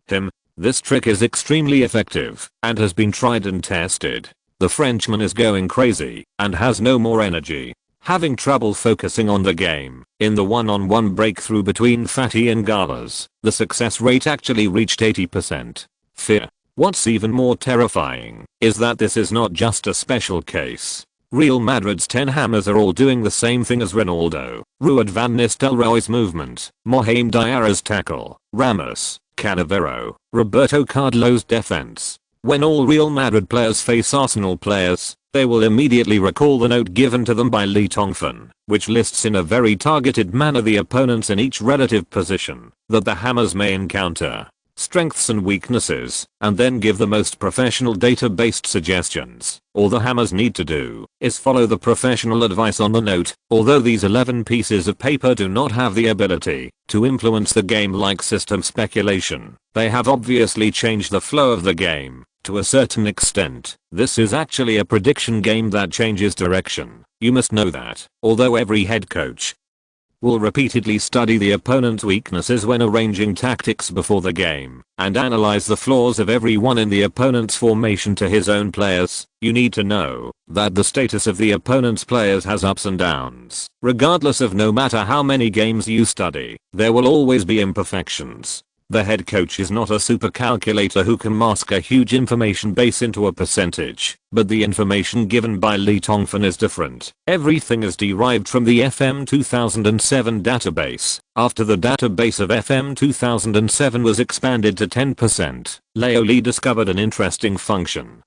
him. This trick is extremely effective and has been tried and tested. The Frenchman is going crazy and has no more energy, having trouble focusing on the game. In the one-on-one breakthrough between Fatty and Gallas, the success rate actually reached 80%. Fear. What's even more terrifying is that this is not just a special case. Real Madrid's 10 hammers are all doing the same thing as Ronaldo. Ruud van Nistelrooy's movement, Mohamed Diarra's tackle, Ramos, Cannavaro, Roberto Carlo's defense. When all Real Madrid players face Arsenal players, they will immediately recall the note given to them by Tongfan, which lists in a very targeted manner the opponents in each relative position that the hammers may encounter, strengths and weaknesses, and then give the most professional data-based suggestions. All the hammers need to do is follow the professional advice on the note. Although these 11 pieces of paper do not have the ability to influence the game like system speculation, they have obviously changed the flow of the game to a certain extent. This is actually a prediction game that changes direction. You must know that. Although every head coach will repeatedly study the opponent's weaknesses when arranging tactics before the game, and analyze the flaws of everyone in the opponent's formation to his own players, you need to know that the status of the opponent's players has ups and downs. Regardless of no matter how many games you study, there will always be imperfections. The head coach is not a super calculator who can mask a huge information base into a percentage, but the information given by Tongfan is different. Everything is derived from the FM 2007 database. After the database of FM 2007 was expanded to 10%, Lee discovered an interesting function.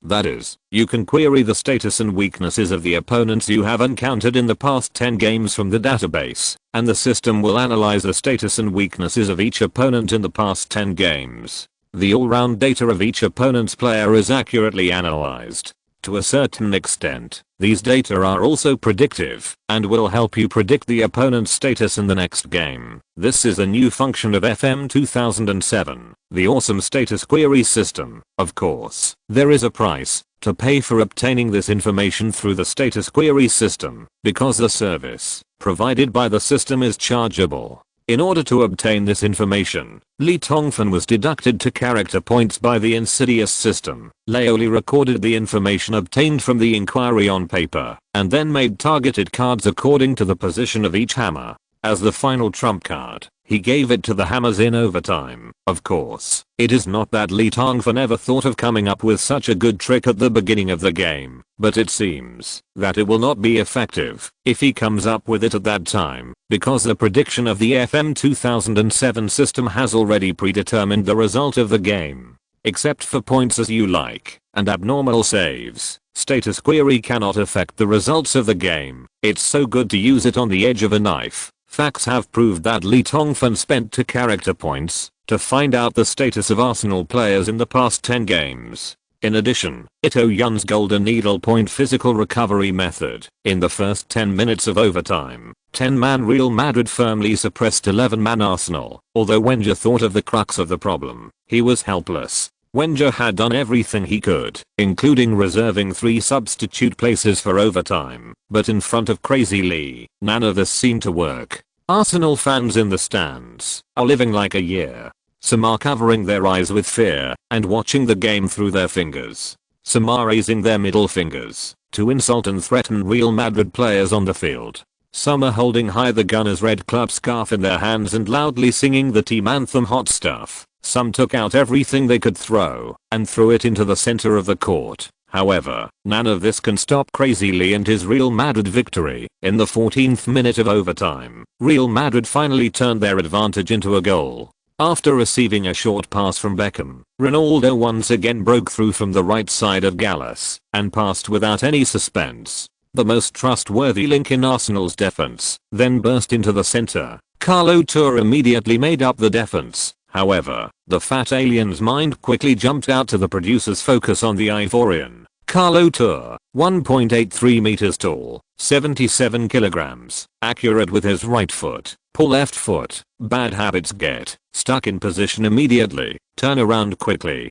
That is, you can query the status and weaknesses of the opponents you have encountered in the past 10 games from the database, and the system will analyze the status and weaknesses of each opponent in the past 10 games. The all-round data of each opponent's player is accurately analyzed. To a certain extent, these data are also predictive and will help you predict the opponent's status in the next game. This is a new function of FM 2007, the awesome status query system. Of course, there is a price to pay for obtaining this information through the status query system, because the service provided by the system is chargeable. In order to obtain this information, Tongfan was deducted to character points by the insidious system. Lee recorded the information obtained from the inquiry on paper, and then made targeted cards according to the position of each hammer. As the final trump card, he gave it to the hammers in overtime. Of course, it is not that Tongfan ever thought of coming up with such a good trick at the beginning of the game, but it seems that it will not be effective if he comes up with it at that time, because the prediction of the FM 2007 system has already predetermined the result of the game. Except for points as you like and abnormal saves, status query cannot affect the results of the game. It's so good to use it on the edge of a knife. Facts have proved that Tongfan spent 2 character points to find out the status of Arsenal players in the past 10 games. In addition, Ito Yun's golden needlepoint physical recovery method. In the first 10 minutes of overtime, 10-man Real Madrid firmly suppressed 11-man Arsenal. Although Wenger thought of the crux of the problem, he was helpless. Wenger had done everything he could, including reserving 3 substitute places for overtime, but in front of Crazy Lee, none of this seemed to work. Arsenal fans in the stands are living like a year. Some are covering their eyes with fear and watching the game through their fingers. Some are raising their middle fingers to insult and threaten Real Madrid players on the field. Some are holding high the Gunners' red club scarf in their hands and loudly singing the team anthem Hot Stuff. Some took out everything they could throw and threw it into the center of the court, However, none of this can stop Crazy Lee and his Real Madrid victory. In the 14th minute of overtime, Real Madrid finally turned their advantage into a goal. After receiving a short pass from Beckham, Ronaldo once again broke through from the right side of Gallas and passed without any suspense. The most trustworthy link in Arsenal's defense then burst into the center. Carlo Tour immediately made up the defense. However, the fat alien's mind quickly jumped out to the producer's focus on the Ivorian. Carlo Tour, 1.83 meters tall, 77 kilograms, accurate with his right foot, pull left foot, bad habits: get stuck in position immediately, turn around quickly,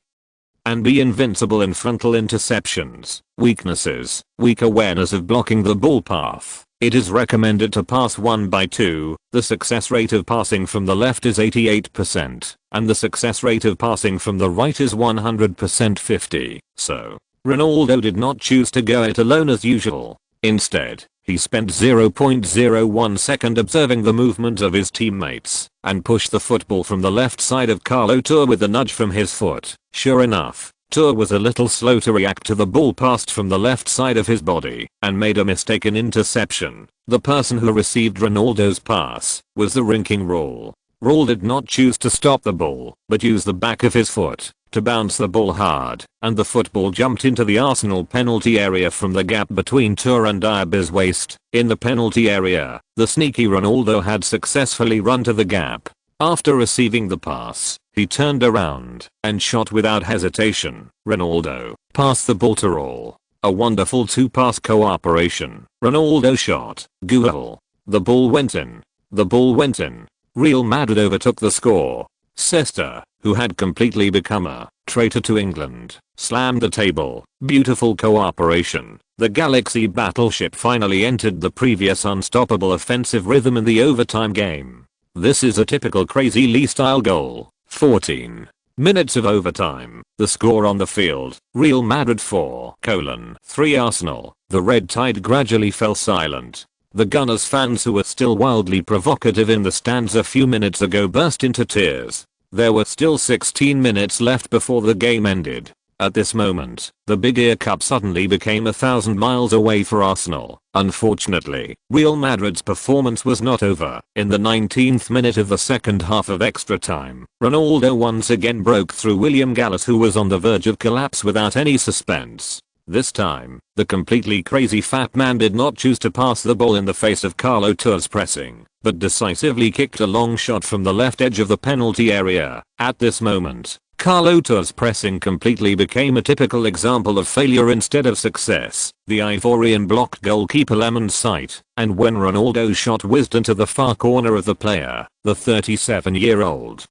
and be invincible in frontal interceptions. Weaknesses: weak awareness of blocking the ball path. It is recommended to pass 1/2. The success rate of passing from the left is 88%, and the success rate of passing from the right is 100% 50. So, Ronaldo did not choose to go it alone as usual. Instead, he spent 0.01 second observing the movement of his teammates and pushed the football from the left side of Carlo Tour with a nudge from his foot. Sure enough, Tour was a little slow to react to the ball passed from the left side of his body and made a mistaken interception. The person who received Ronaldo's pass was the rinking Raul. Raul did not choose to stop the ball, but used the back of his foot to bounce the ball hard, and the football jumped into the Arsenal penalty area from the gap between Tour and Diaby's waist. In the penalty area, the sneaky Ronaldo had successfully run to the gap. After receiving the pass, he turned around and shot without hesitation. Ronaldo passed the ball to Raul. A wonderful two-pass cooperation. Ronaldo shot. Goal. The ball went in. The ball went in. Real Madrid overtook the score. Cesta, who had completely become a traitor to England, slammed the table. Beautiful cooperation. The Galaxy battleship finally entered the previous unstoppable offensive rhythm in the overtime game. This is a typical Crazy Lee style goal. 14 minutes of overtime. The score on the field: Real Madrid 4:3 Arsenal. The red tide gradually fell silent. The Gunners fans, who were still wildly provocative in the stands a few minutes ago, burst into tears. There were still 16 minutes left before the game ended. At this moment, the Big Ear Cup suddenly became 1,000 miles away for Arsenal. Unfortunately, Real Madrid's performance was not over. In the 19th minute of the second half of extra time, Ronaldo once again broke through William Gallas, who was on the verge of collapse, without any suspense. This time, the completely crazy fat man did not choose to pass the ball in the face of Carlo Tour's pressing, but decisively kicked a long shot from the left edge of the penalty area. At this moment, Carlo Tour's pressing completely became a typical example of failure instead of success. The Ivorian blocked goalkeeper Lemon's sight, and when Ronaldo's shot whizzed into the far corner of the player, the 37-year-old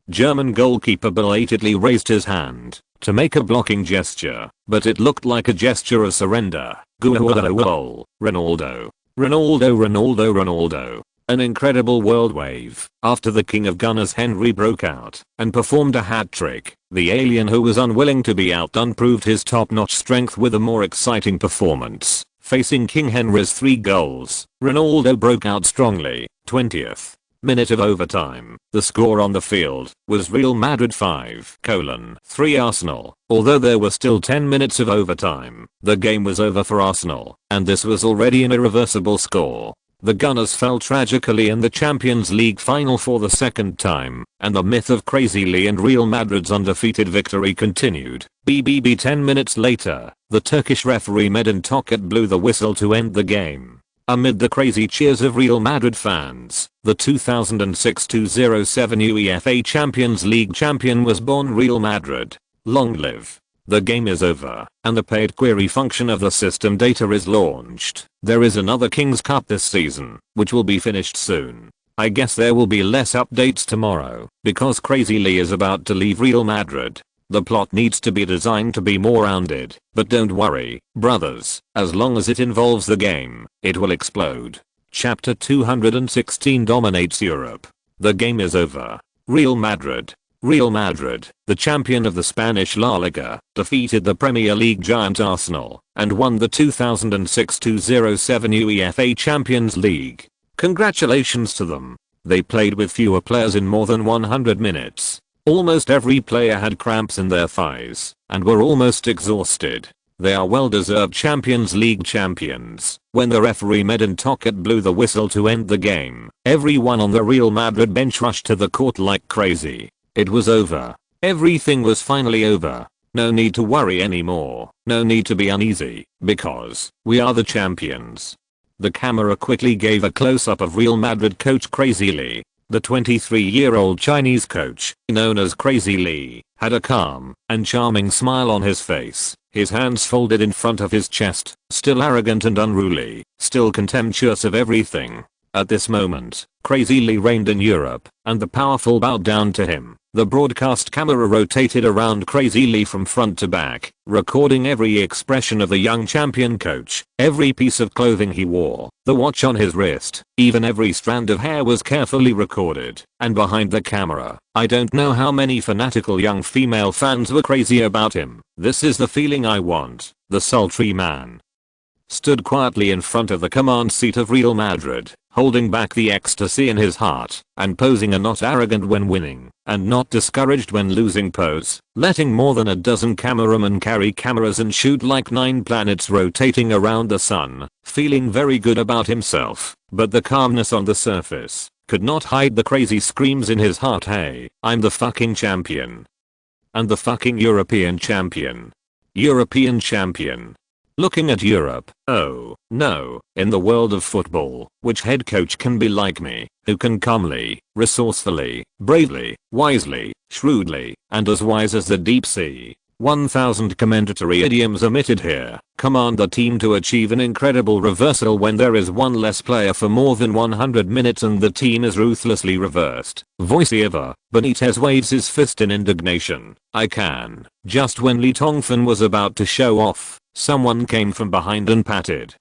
German goalkeeper belatedly raised his hand to make a blocking gesture, but it looked like a gesture of surrender. Ronaldo. Ronaldo. Ronaldo. An incredible world wave. After the king of gunners Henry broke out and performed a hat trick, the alien, who was unwilling to be outdone, proved his top-notch strength with a more exciting performance. Facing King Henry's 3 goals, Ronaldo broke out strongly. 20th minute of overtime. The score on the field was Real Madrid 5:3 Arsenal. Although there were still 10 minutes of overtime, the game was over for Arsenal, and this was already an irreversible score. The Gunners fell tragically in the Champions League final for the second time, and the myth of Crazy Lee and Real Madrid's undefeated victory continued. 10 minutes later, the Turkish referee Medin Tokat blew the whistle to end the game. Amid the crazy cheers of Real Madrid fans, the 2006-07 UEFA Champions League champion was born. Real Madrid. Long live. The game is over, and the paid query function of the system data is launched. There is another King's Cup this season, which will be finished soon. I guess there will be less updates tomorrow, because Crazy Lee is about to leave Real Madrid. The plot needs to be designed to be more rounded, but don't worry, brothers, as long as it involves the game, it will explode. Chapter 216 dominates Europe. The game is over. Real Madrid. Real Madrid, the champion of the Spanish La Liga, defeated the Premier League giant Arsenal and won the 2006-07 UEFA Champions League. Congratulations to them. They played with fewer players in more than 100 minutes. Almost every player had cramps in their thighs and were almost exhausted. They are well-deserved Champions League champions. When the referee Medin Tokat blew the whistle to end the game, everyone on the Real Madrid bench rushed to the court like crazy. It was over. Everything was finally over. No need to worry anymore. No need to be uneasy, because we are the champions. The camera quickly gave a close-up of Real Madrid coach Crazy Lee. The 23-year-old Chinese coach, known as Crazy Lee, had a calm and charming smile on his face, his hands folded in front of his chest, still arrogant and unruly, still contemptuous of everything. At this moment, Crazy Lee reigned in Europe, and the powerful bowed down to him. The broadcast camera rotated around Crazy Lee from front to back, recording every expression of the young champion coach, every piece of clothing he wore, the watch on his wrist, even every strand of hair was carefully recorded. And behind the camera, I don't know how many fanatical young female fans were crazy about him. This is the feeling I want. The sultry man stood quietly in front of the command seat of Real Madrid, holding back the ecstasy in his heart, and posing a not arrogant when winning, and not discouraged when losing pose, letting more than a dozen cameramen carry cameras and shoot like 9 planets rotating around the sun, feeling very good about himself, but the calmness on the surface could not hide the crazy screams in his heart. Hey, I'm the fucking champion. And the fucking European champion. European champion. Looking at Europe, oh, no, in the world of football, which head coach can be like me, who can calmly, resourcefully, bravely, wisely, shrewdly, and as wise as the deep sea, 1000 commendatory idioms omitted here, command the team to achieve an incredible reversal when there is one less player for more than 100 minutes and the team is ruthlessly reversed. Voiceover, Benitez waves his fist in indignation. I can. Just when Lee Tongfan was about to show off, someone came from behind and patted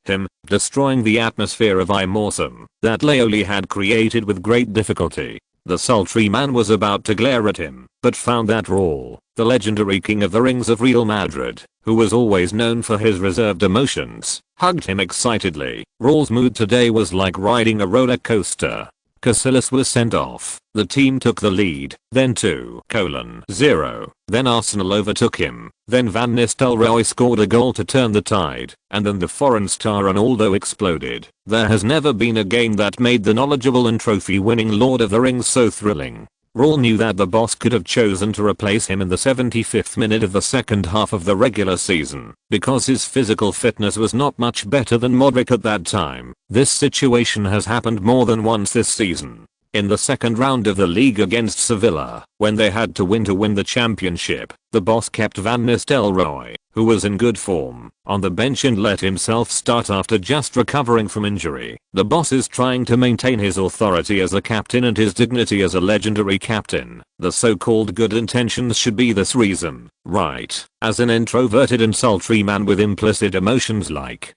him, destroying the atmosphere of I'm awesome that Leoli had created with great difficulty. The sultry man was about to glare at him, but found that Raul, the legendary king of the rings of Real Madrid, who was always known for his reserved emotions, hugged him excitedly. Raul's mood today was like riding a roller coaster. Casillas was sent off. The team took the lead, then 2:0. Then Arsenal overtook him. Then Van Nistelrooy scored a goal to turn the tide, and then the foreign star Ronaldo exploded. There has never been a game that made the knowledgeable and trophy-winning Lord of the Rings so thrilling. Raul knew that the boss could have chosen to replace him in the 75th minute of the second half of the regular season, because his physical fitness was not much better than Modric at that time. This situation has happened more than once this season. In the second round of the league against Sevilla, when they had to win the championship, the boss kept Van Nistelrooy, who was in good form, on the bench and let himself start after just recovering from injury. The boss is trying to maintain his authority as a captain and his dignity as a legendary captain. The so-called good intentions should be this reason, right? As an introverted and sultry man with implicit emotions like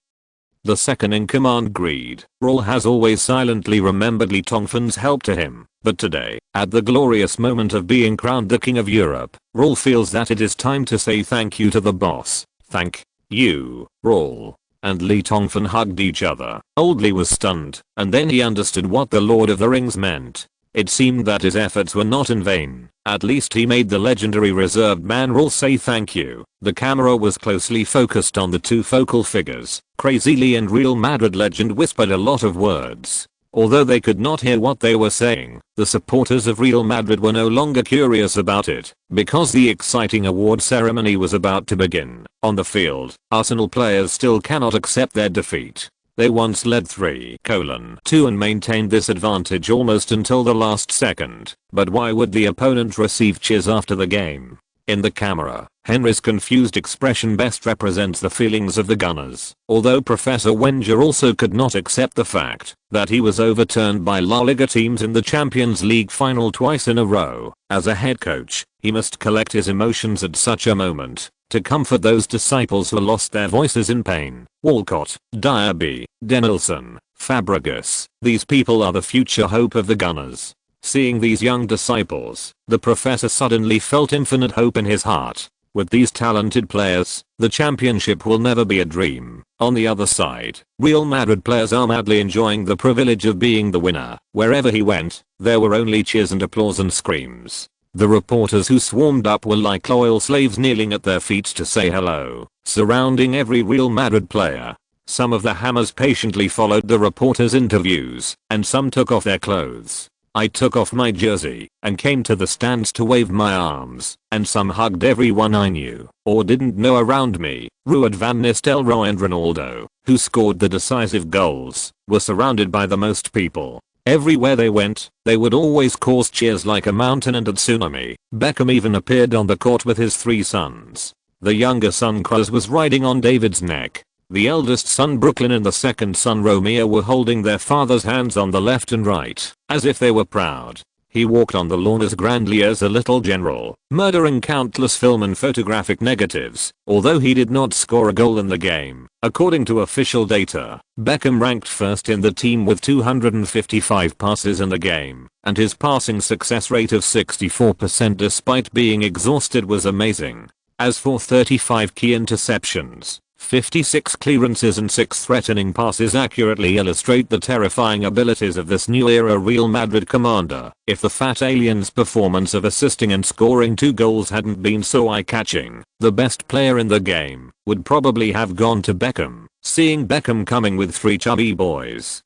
the second-in-command greed, Raul has always silently remembered Lee Tongfan's help to him, but today, at the glorious moment of being crowned the King of Europe, Raul feels that it is time to say thank you to the boss. Thank you, Raul. And Lee Tongfan hugged each other. Old Lee was stunned, and then he understood what the Lord of the Rings meant. It seemed that his efforts were not in vain. At least he made the legendary reserved man Raul say thank you. The camera was closely focused on the two focal figures. Crazy Lee and Real Madrid legend whispered a lot of words. Although they could not hear what they were saying, the supporters of Real Madrid were no longer curious about it, because the exciting award ceremony was about to begin. On the field, Arsenal players still cannot accept their defeat. They once led 3:2 and maintained this advantage almost until the last second. But why would the opponent receive cheers after the game? In the camera, Henry's confused expression best represents the feelings of the Gunners. Although Professor Wenger also could not accept the fact that he was overturned by La Liga teams in the Champions League final twice in a row, as a head coach, he must collect his emotions at such a moment to comfort those disciples who lost their voices in pain. Walcott, Diaby, Denilson, Fabregas, these people are the future hope of the Gunners. Seeing these young disciples, the professor suddenly felt infinite hope in his heart. With these talented players, the championship will never be a dream. On the other side, Real Madrid players are madly enjoying the privilege of being the winner. Wherever he went, there were only cheers and applause and screams. The reporters who swarmed up were like loyal slaves kneeling at their feet to say hello. surrounding every Real Madrid player. Some of the hammers patiently followed the reporters' interviews, and some took off their clothes. I took off my jersey and came to the stands to wave my arms, and some hugged everyone I knew or didn't know around me. Ruud van Nistelrooy and Ronaldo, who scored the decisive goals, were surrounded by the most people. Everywhere they went, they would always cause cheers like a mountain and a tsunami. Beckham even appeared on the court with his 3 sons. The younger son Kroos was riding on David's neck. The eldest son Brooklyn and the second son Romeo were holding their father's hands on the left and right, as if they were proud. He walked on the lawn as grandly as a little general, murdering countless film and photographic negatives, although he did not score a goal in the game. According to official data, Beckham ranked first in the team with 255 passes in the game, and his passing success rate of 64% despite being exhausted was amazing. As for 35 key interceptions, 56 clearances and 6 threatening passes accurately illustrate the terrifying abilities of this new era Real Madrid commander. If the fat alien's performance of assisting and scoring 2 goals hadn't been so eye-catching, the best player in the game would probably have gone to Beckham, seeing Beckham coming with 3 chubby boys.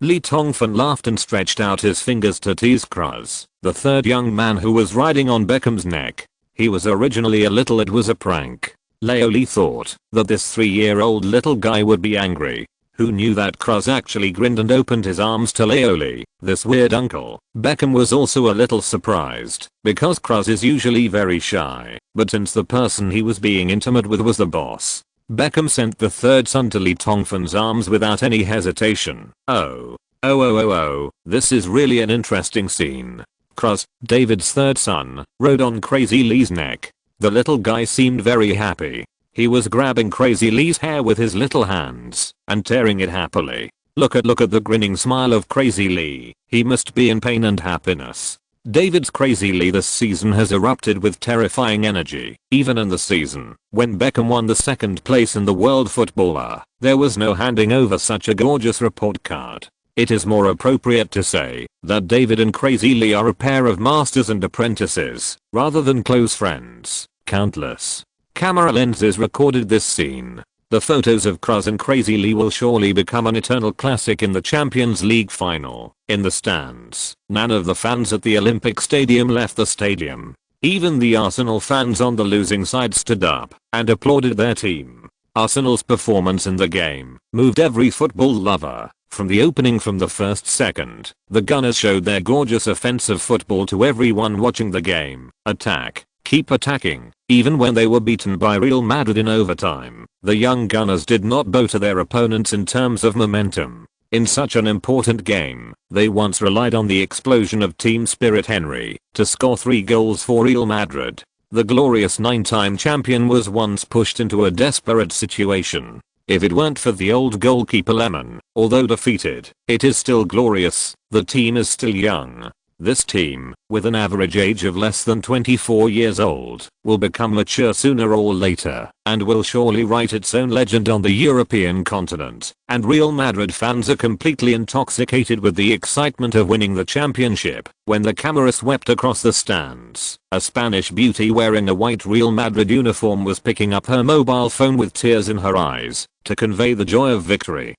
Lee Tongfan laughed and stretched out his fingers to tease Kroos, the third young man who was riding on Beckham's neck. He was originally it was a prank. Leo Lee thought that this 3-year-old little guy would be angry. Who knew that Kroos actually grinned and opened his arms to Leo Lee, this weird uncle. Beckham was also a little surprised, because Kroos is usually very shy, but since the person he was being intimate with was the boss, Beckham sent the third son to Lee Tongfan's arms without any hesitation. Oh, this is really an interesting scene. Kroos, David's third son, rode on Crazy Lee's neck. The little guy seemed very happy. He was grabbing Crazy Lee's hair with his little hands and tearing it happily. Look at the grinning smile of Crazy Lee. He must be in pain and happiness. David's Crazy Lee this season has erupted with terrifying energy. Even in the season when Beckham won the 2nd place in the World Footballer, there was no handing over such a gorgeous report card. It is more appropriate to say that David and Crazy Lee are a pair of masters and apprentices, rather than close friends. Countless camera lenses recorded this scene. The photos of Kroos and Crazy Lee will surely become an eternal classic in the Champions League final. In the stands, none of the fans at the Olympic Stadium left the stadium. Even the Arsenal fans on the losing side stood up and applauded their team. Arsenal's performance in the game moved every football lover. From the opening from the first second, the Gunners showed their gorgeous offensive football to everyone watching the game. Attack. Keep attacking. Even when they were beaten by Real Madrid in overtime, the young Gunners did not bow to their opponents in terms of momentum. In such an important game, they once relied on the explosion of team spirit Henry to score 3 goals for Real Madrid. The glorious 9-time champion was once pushed into a desperate situation. If it weren't for the old goalkeeper Lemon, although defeated, it is still glorious. The team is still young. This team, with an average age of less than 24 years old, will become mature sooner or later, and will surely write its own legend on the European continent. And Real Madrid fans are completely intoxicated with the excitement of winning the championship. When the camera swept across the stands, a Spanish beauty wearing a white Real Madrid uniform was picking up her mobile phone with tears in her eyes to convey the joy of victory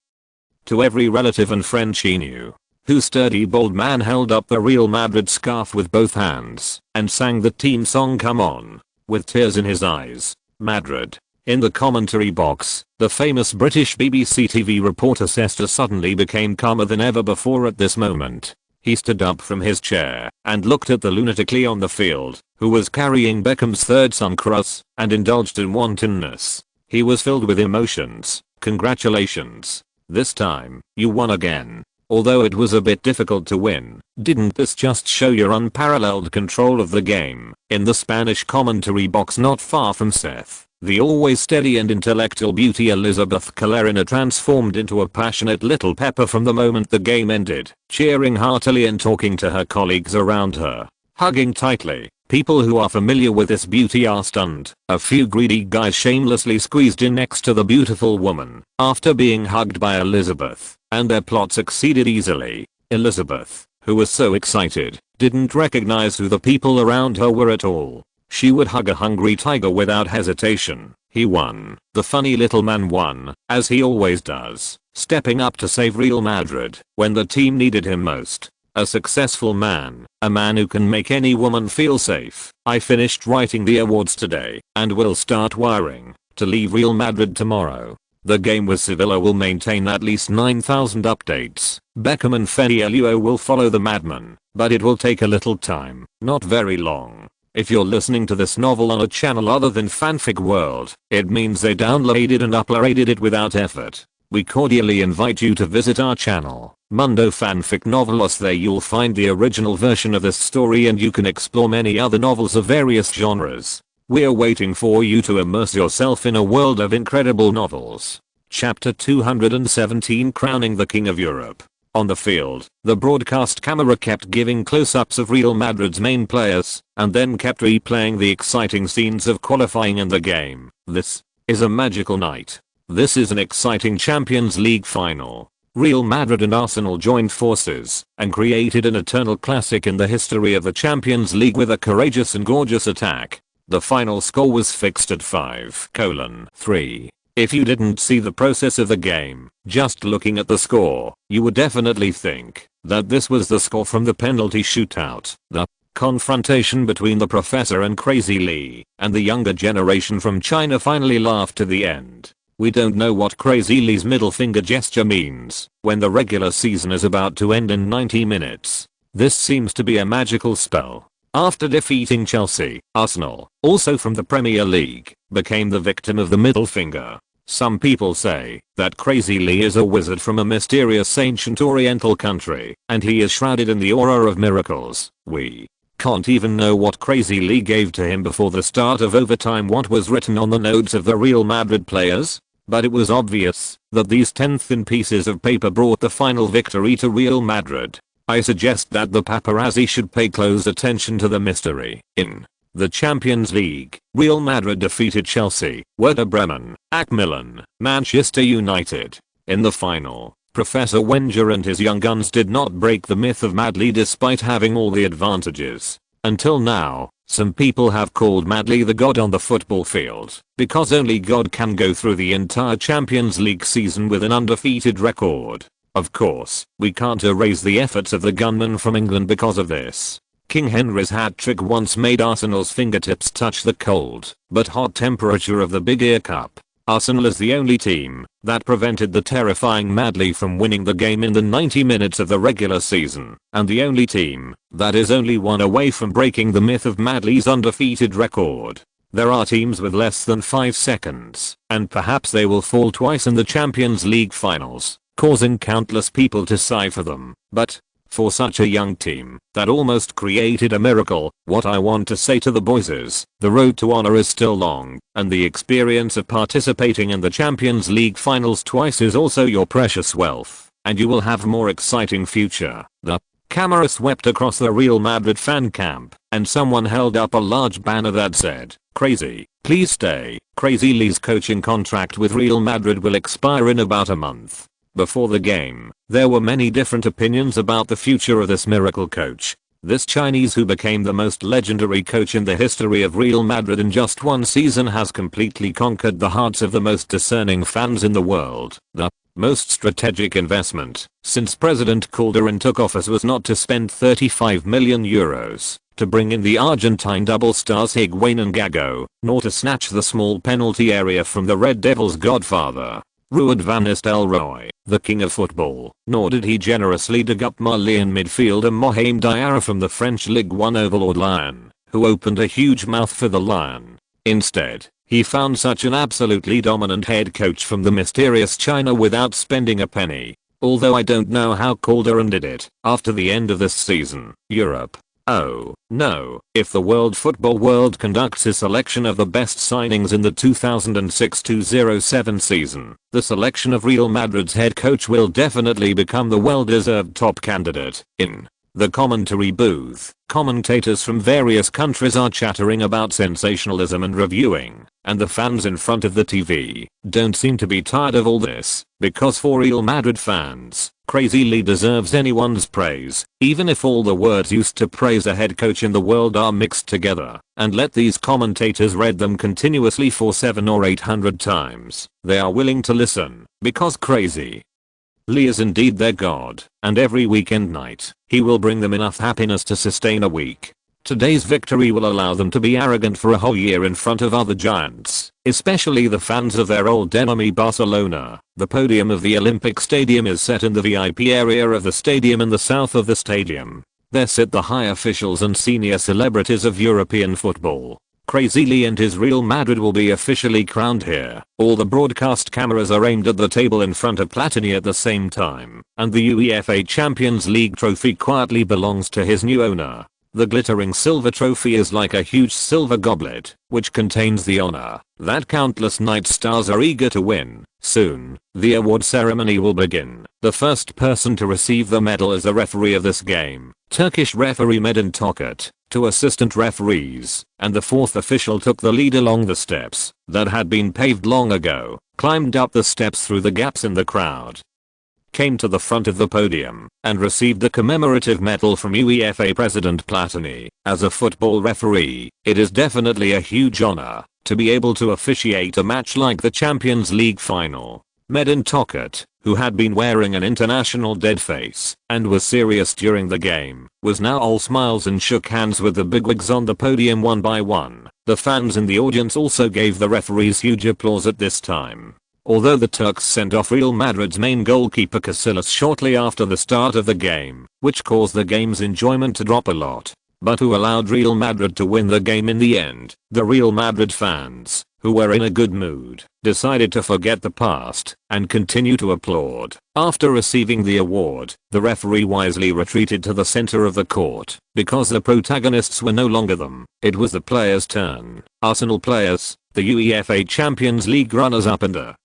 to every relative and friend she knew. Whose sturdy bold man held up the Real Madrid scarf with both hands and sang the team song Come On, with tears in his eyes. Madrid. In the commentary box, the famous British BBC TV reporter Sester suddenly became calmer than ever before at this moment. He stood up from his chair and looked at the lunatic Lee on the field, who was carrying Beckham's third son Kroos, and indulged in wantonness. He was filled with emotions. Congratulations. This time, you won again. Although it was a bit difficult to win, didn't this just show your unparalleled control of the game? In the Spanish commentary box not far from Seth, the always steady and intellectual beauty Elizabeth Calerina transformed into a passionate little pepper from the moment the game ended, cheering heartily and talking to her colleagues around her, hugging tightly. People who are familiar with this beauty are stunned. A few greedy guys shamelessly squeezed in next to the beautiful woman after being hugged by Elizabeth, and their plot succeeded easily. Elizabeth, who was so excited, didn't recognize who the people around her were at all. She would hug a hungry tiger without hesitation. He won. The funny little man won, as he always does, stepping up to save Real Madrid when the team needed him most. A successful man, a man who can make any woman feel safe. I finished writing the awards today and will start wiring to leave Real Madrid tomorrow. The game with Sevilla will maintain at least 9,000 updates. Beckham and Fenielio will follow the madman, but it will take a little time, not very long. If you're listening to this novel on a channel other than Fanfic World, it means they downloaded and uploaded it without effort. We cordially invite you to visit our channel, Mundo Fanfic Novelos. There you'll find the original version of this story and you can explore many other novels of various genres. We're waiting for you to immerse yourself in a world of incredible novels. Chapter 217, Crowning the King of Europe. On the field, the broadcast camera kept giving close-ups of Real Madrid's main players, and then kept replaying the exciting scenes of qualifying and the game. This is a magical night. This is an exciting Champions League final. Real Madrid and Arsenal joined forces and created an eternal classic in the history of the Champions League with a courageous and gorgeous attack. The final score was fixed at 5:3. If you didn't see the process of the game, just looking at the score, you would definitely think that this was the score from the penalty shootout. The confrontation between the professor and Crazy Lee and the younger generation from China finally laughed to the end. We don't know what Crazy Lee's middle finger gesture means when the regular season is about to end in 90 minutes. This seems to be a magical spell. After defeating Chelsea, Arsenal, also from the Premier League, became the victim of the middle finger. Some people say that Crazy Lee is a wizard from a mysterious ancient oriental country, and he is shrouded in the aura of miracles. We can't even know what Crazy Lee gave to him before the start of overtime, what was written on the notes of the Real Madrid players, but it was obvious that these 10th pieces of paper brought the final victory to Real Madrid. I suggest that the paparazzi should pay close attention to the mystery. In the Champions League, Real Madrid defeated Chelsea, Werder Bremen, AC Milan, Manchester United. In the final, Professor Wenger and his young guns did not break the myth of Madly despite having all the advantages. Until now, some people have called Madly the god on the football field, because only God can go through the entire Champions League season with an undefeated record. Of course, we can't erase the efforts of the gunman from England because of this. King Henry's hat trick once made Arsenal's fingertips touch the cold but hot temperature of the Big Ear Cup. Arsenal is the only team that prevented the terrifying Madly from winning the game in the 90 minutes of the regular season, and the only team that is only one away from breaking the myth of Madly's undefeated record. There are teams with less than 5 seconds, and perhaps they will fall twice in the Champions League finals, causing countless people to sigh for them. But for such a young team that almost created a miracle, what I want to say to the boys is, the road to honor is still long, and the experience of participating in the Champions League finals twice is also your precious wealth, and you will have a more exciting future. The camera swept across the Real Madrid fan camp, and someone held up a large banner that said, "Crazy, please stay." Crazy Lee's coaching contract with Real Madrid will expire in about a month. Before the game, there were many different opinions about the future of this miracle coach. This Chinese who became the most legendary coach in the history of Real Madrid in just one season has completely conquered the hearts of the most discerning fans in the world. The most strategic investment since President Calderon took office was not to spend 35 million euros to bring in the Argentine double stars Higuain and Gago, nor to snatch the small penalty area from the Red Devils' godfather, Ruud van Nistelrooy, the king of football, nor did he generously dig up Malian midfielder Mohamed Diarra from the French Ligue 1 overlord Lyon, who opened a huge mouth for the Lion. Instead, he found such an absolutely dominant head coach from the mysterious China without spending a penny. Although I don't know how Calderon did it. After the end of this season, Europe. Oh, no, if the World Football World conducts his selection of the best signings in the 2006-07 season, the selection of Real Madrid's head coach will definitely become the well-deserved top candidate. In the commentary booth, commentators from various countries are chattering about sensationalism and reviewing, and the fans in front of the TV don't seem to be tired of all this, because for Real Madrid fans, Crazy Lee deserves anyone's praise, even if all the words used to praise a head coach in the world are mixed together, and let these commentators read them continuously for 700 or 800 times. They are willing to listen, because Crazy Lee is indeed their god, and every weekend night, he will bring them enough happiness to sustain a week. Today's victory will allow them to be arrogant for a whole year in front of other giants, especially the fans of their old enemy Barcelona. The podium of the Olympic Stadium is set in the VIP area of the stadium in the south of the stadium. There sit the high officials and senior celebrities of European football. Crazy Lee and his Real Madrid will be officially crowned here. All the broadcast cameras are aimed at the table in front of Platini at the same time, and the UEFA Champions League trophy quietly belongs to his new owner. The glittering silver trophy is like a huge silver goblet, which contains the honor that countless night stars are eager to win. Soon, the award ceremony will begin. The first person to receive the medal is the referee of this game, Turkish referee Medin Tokat, 2 assistant referees, and the 4th official took the lead along the steps that had been paved long ago, climbed up the steps through the gaps in the crowd, came to the front of the podium, and received the commemorative medal from UEFA President Platini. As a football referee, it is definitely a huge honor to be able to officiate a match like the Champions League final. Medin Tokat, who had been wearing an international dead face and was serious during the game, was now all smiles and shook hands with the bigwigs on the podium one by one. The fans in the audience also gave the referees huge applause at this time. Although the Turks sent off Real Madrid's main goalkeeper Casillas shortly after the start of the game, which caused the game's enjoyment to drop a lot, but who allowed Real Madrid to win the game in the end, the Real Madrid fans, who were in a good mood, decided to forget the past and continue to applaud. After receiving the award, the referee wisely retreated to the center of the court, because the protagonists were no longer them. It was the players' turn. Arsenal players, the UEFA Champions League runners-up and the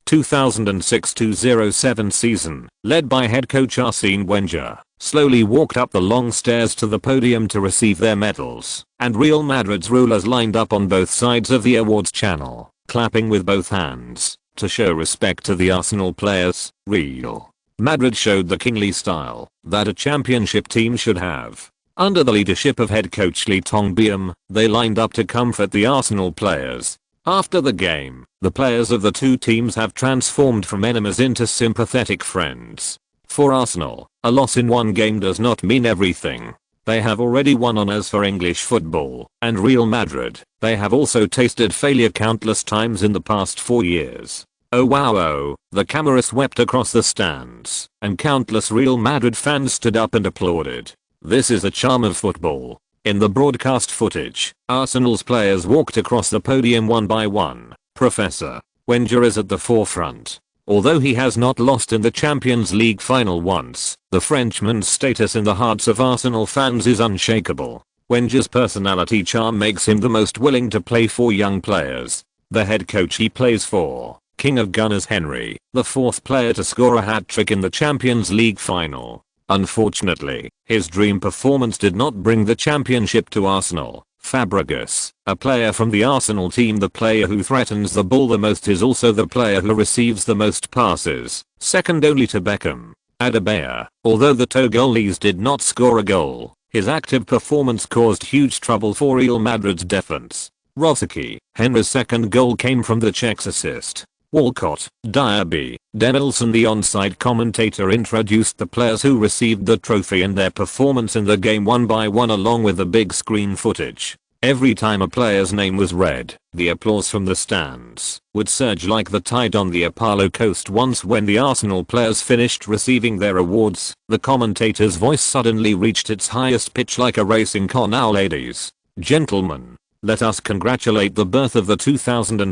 2006-07 season, led by head coach Arsene Wenger, slowly walked up the long stairs to the podium to receive their medals, and Real Madrid's rulers lined up on both sides of the awards channel, clapping with both hands to show respect to the Arsenal players. Real Madrid showed the kingly style that a championship team should have. Under the leadership of head coach Lee Tongbiam, they lined up to comfort the Arsenal players. After the game, the players of the two teams have transformed from enemies into sympathetic friends. For Arsenal, a loss in one game does not mean everything. They have already won honors for English football, and Real Madrid, they have also tasted failure countless times in the past 4 years. Oh wow, oh, the camera swept across the stands, and countless Real Madrid fans stood up and applauded. This is the charm of football. In the broadcast footage, Arsenal's players walked across the podium one by one. Professor Wenger is at the forefront. Although he has not lost in the Champions League final once, the Frenchman's status in the hearts of Arsenal fans is unshakable. Wenger's personality charm makes him the most willing to play for young players. The head coach he plays for, King of Gunners Henry, the 4th player to score a hat-trick in the Champions League final. Unfortunately, his dream performance did not bring the championship to Arsenal. Fabregas, a player from the Arsenal team, the player who threatens the ball the most, is also the player who receives the most passes, second only to Beckham. Adebayor, although the Togolese did not score a goal, his active performance caused huge trouble for Real Madrid's defense. Rosicky, Henry's second goal came from the Czech's assist. Walcott, Diaby, Denilson. The onside commentator introduced the players who received the trophy and their performance in the game one by one along with the big screen footage. Every time a player's name was read, the applause from the stands would surge like the tide on the Apollo coast. Once when the Arsenal players finished receiving their awards, the commentator's voice suddenly reached its highest pitch like a racing car. Now ladies, gentlemen, let us congratulate the birth of the 2006-07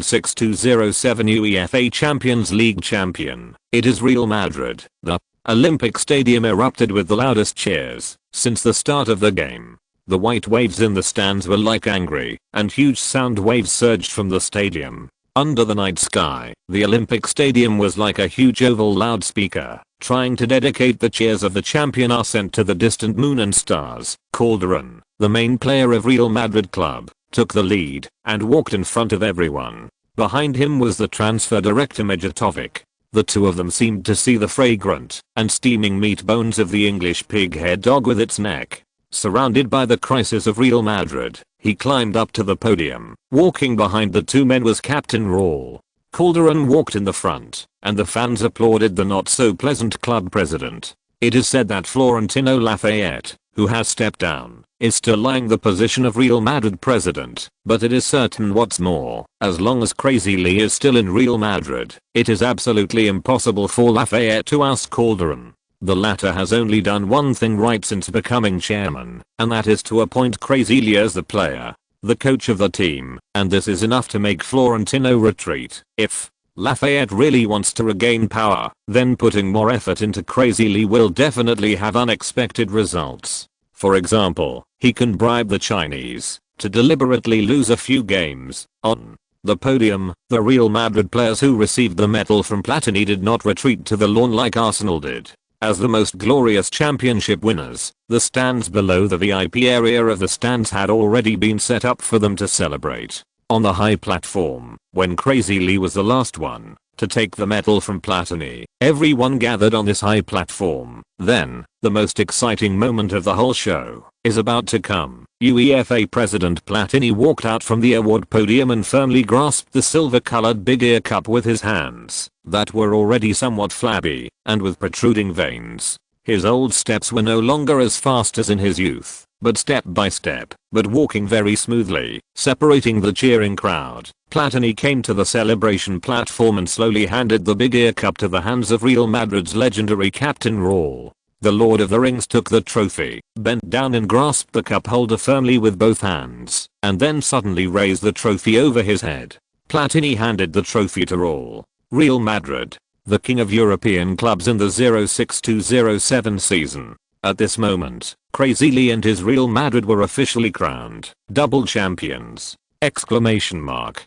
UEFA Champions League champion. It is Real Madrid. The Olympic Stadium erupted with the loudest cheers since the start of the game. The white waves in the stands were like angry, and huge sound waves surged from the stadium. Under the night sky, the Olympic Stadium was like a huge oval loudspeaker, trying to dedicate the cheers of the champion are sent to the distant moon and stars. Calderon, the main player of Real Madrid club, took the lead and walked in front of everyone. Behind him was the transfer director Mijatovic. The two of them seemed to see the fragrant and steaming meat bones of the English pig-head dog with its neck. Surrounded by the crisis of Real Madrid, he climbed up to the podium. Walking behind the two men was Captain Raul. Calderon walked in the front, and the fans applauded the not-so-pleasant club president. It is said that Florentino Lafayette, who has stepped down, is still eyeing the position of Real Madrid president, but it is certain what's more, as long as Crazy Lee is still in Real Madrid, it is absolutely impossible for Lafayette to oust Calderon. The latter has only done one thing right since becoming chairman, and that is to appoint Crazy Lee as the player, the coach of the team, and this is enough to make Florentino retreat. If Lafayette really wants to regain power, then putting more effort into Crazy Lee will definitely have unexpected results. For example, he can bribe the Chinese to deliberately lose a few games. On the podium, the Real Madrid players who received the medal from Platini did not retreat to the lawn like Arsenal did. As the most glorious championship winners, the stands below the VIP area of the stands had already been set up for them to celebrate. On the high platform, when Crazy Lee was the last one to take the medal from Platini, everyone gathered on this high platform. Then, the most exciting moment of the whole show is about to come. UEFA President Platini walked out from the award podium and firmly grasped the silver-colored Big Ear Cup with his hands that were already somewhat flabby and with protruding veins. His old steps were no longer as fast as in his youth, but step by step, but walking very smoothly, separating the cheering crowd. Platini came to the celebration platform and slowly handed the Big Ear Cup to the hands of Real Madrid's legendary Captain Raul. The Lord of the Rings took the trophy, bent down and grasped the cup holder firmly with both hands, and then suddenly raised the trophy over his head. Platini handed the trophy to Raul. Real Madrid, the king of European clubs in the 06-07 season. At this moment, Crazy Lee and his Real Madrid were officially crowned double champions! Exclamation mark.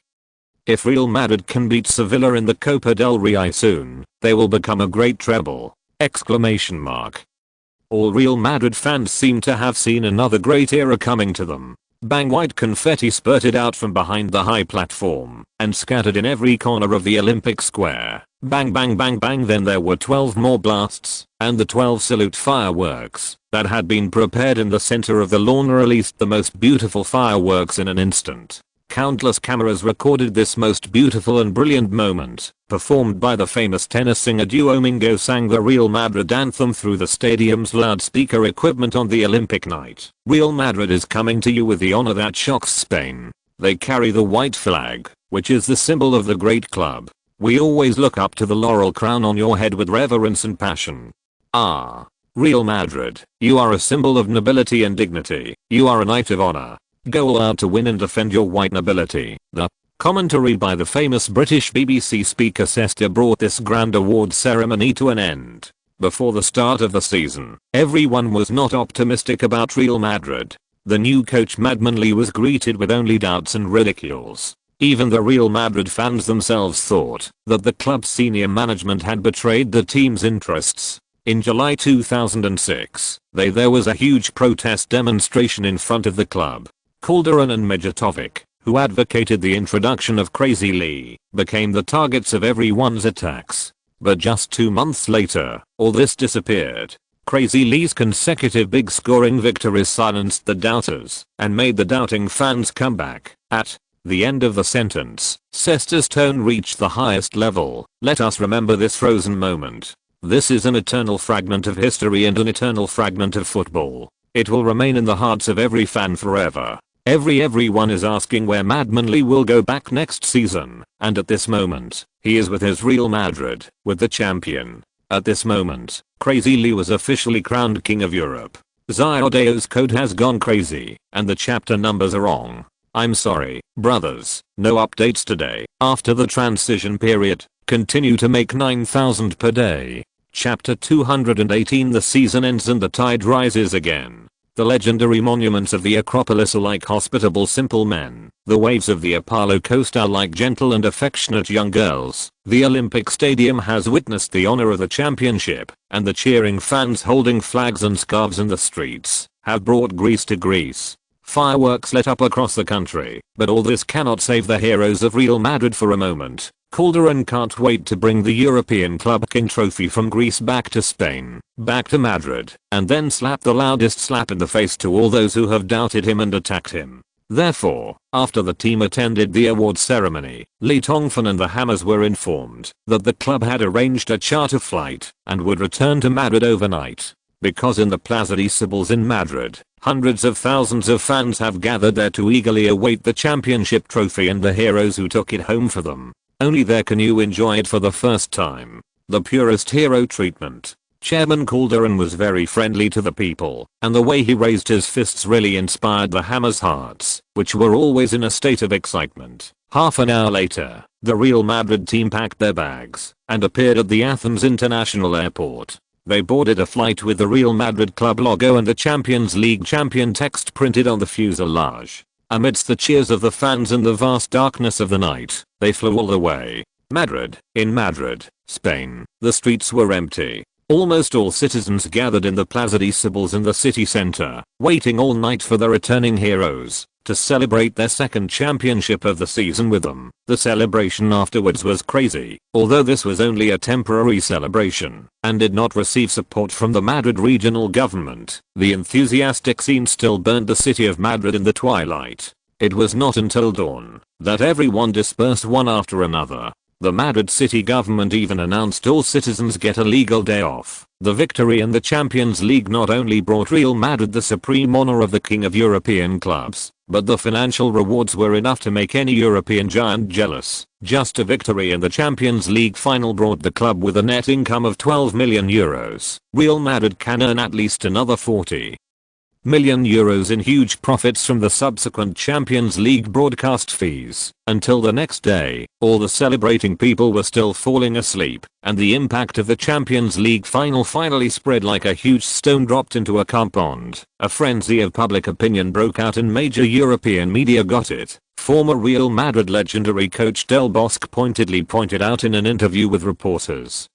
If Real Madrid can beat Sevilla in the Copa del Rey soon, they will become a great treble! Exclamation mark. All Real Madrid fans seem to have seen another great era coming to them. Bang, white confetti spurted out from behind the high platform and scattered in every corner of the Olympic Square. Bang bang bang bang, then there were 12 more blasts, and the 12 salute fireworks that had been prepared in the center of the lawn released the most beautiful fireworks in an instant. Countless cameras recorded this most beautiful and brilliant moment, performed by the famous tenor singer duo Mingo sang the Real Madrid anthem through the stadium's loudspeaker equipment on the Olympic night. Real Madrid is coming to you with the honor that shocks Spain. They carry the white flag, which is the symbol of the great club. We always look up to the laurel crown on your head with reverence and passion. Ah, Real Madrid, you are a symbol of nobility and dignity. You are a knight of honor. Go all out to win and defend your white nobility. The commentary by the famous British BBC speaker Sester brought this grand award ceremony to an end. Before the start of the season, everyone was not optimistic about Real Madrid. The new coach Madman Lee was greeted with only doubts and ridicules. Even the Real Madrid fans themselves thought that the club's senior management had betrayed the team's interests. In July 2006, there was a huge protest demonstration in front of the club. Calderon and Mijatovic, who advocated the introduction of Crazy Lee, became the targets of everyone's attacks. But just 2 months later, all this disappeared. Crazy Lee's consecutive big scoring victories silenced the doubters and made the doubting fans come back. At the end of the sentence, Sester's tone reached the highest level. Let us remember this frozen moment. This is an eternal fragment of history and an eternal fragment of football. It will remain in the hearts of every fan forever. Everyone is asking where Madman Lee will go back next season, and at this moment, he is with his Real Madrid, with the champion. At this moment, Crazy Lee was officially crowned King of Europe. Ziodeo's code has gone crazy, and the chapter numbers are wrong. I'm sorry, brothers, no updates today. After the transition period, continue to make 9,000 per day. Chapter 218. The season ends and the tide rises again. The legendary monuments of the Acropolis are like hospitable simple men. The waves of the Apollo coast are like gentle and affectionate young girls. The Olympic Stadium has witnessed the honor of the championship, and the cheering fans holding flags and scarves in the streets have brought Greece to Greece. Fireworks lit up across the country, but all this cannot save the heroes of Real Madrid for a moment. Calderon can't wait to bring the European Club King trophy from Greece back to Spain, back to Madrid, and then slap the loudest slap in the face to all those who have doubted him and attacked him. Therefore, after the team attended the awards ceremony, Lee Tongfan and the Hammers were informed that the club had arranged a charter flight and would return to Madrid overnight. Because in the Plaza de Cibeles in Madrid, hundreds of thousands of fans have gathered there to eagerly await the championship trophy and the heroes who took it home for them. Only there can you enjoy it for the first time. The purest hero treatment. Chairman Calderon was very friendly to the people, and the way he raised his fists really inspired the Hammers' hearts, which were always in a state of excitement. Half an hour later, the Real Madrid team packed their bags and appeared at the Athens International Airport. They boarded a flight with the Real Madrid club logo and the Champions League champion text printed on the fuselage. Amidst the cheers of the fans and the vast darkness of the night, they flew all the way. In Madrid, Spain, the streets were empty. Almost all citizens gathered in the Plaza de Cibeles in the city center, waiting all night for the returning heroes to celebrate their second championship of the season with them. The celebration afterwards was crazy, although this was only a temporary celebration and did not receive support from the Madrid regional government. The enthusiastic scene still burned the city of Madrid in the twilight. It was not until dawn that everyone dispersed one after another. The Madrid city government even announced all citizens get a legal day off. The victory in the Champions League not only brought Real Madrid the supreme honor of the king of European clubs, but the financial rewards were enough to make any European giant jealous. Just a victory in the Champions League final brought the club with a net income of 12 million euros. Real Madrid can earn at least another 40 million euros in huge profits from the subsequent Champions League broadcast fees. Until the next day, all the celebrating people were still falling asleep, and the impact of the Champions League final finally spread like a huge stone dropped into a cup pond. A frenzy of public opinion broke out and major European media got it. Former Real Madrid legendary coach Del Bosque pointedly pointed out in an interview with reporters.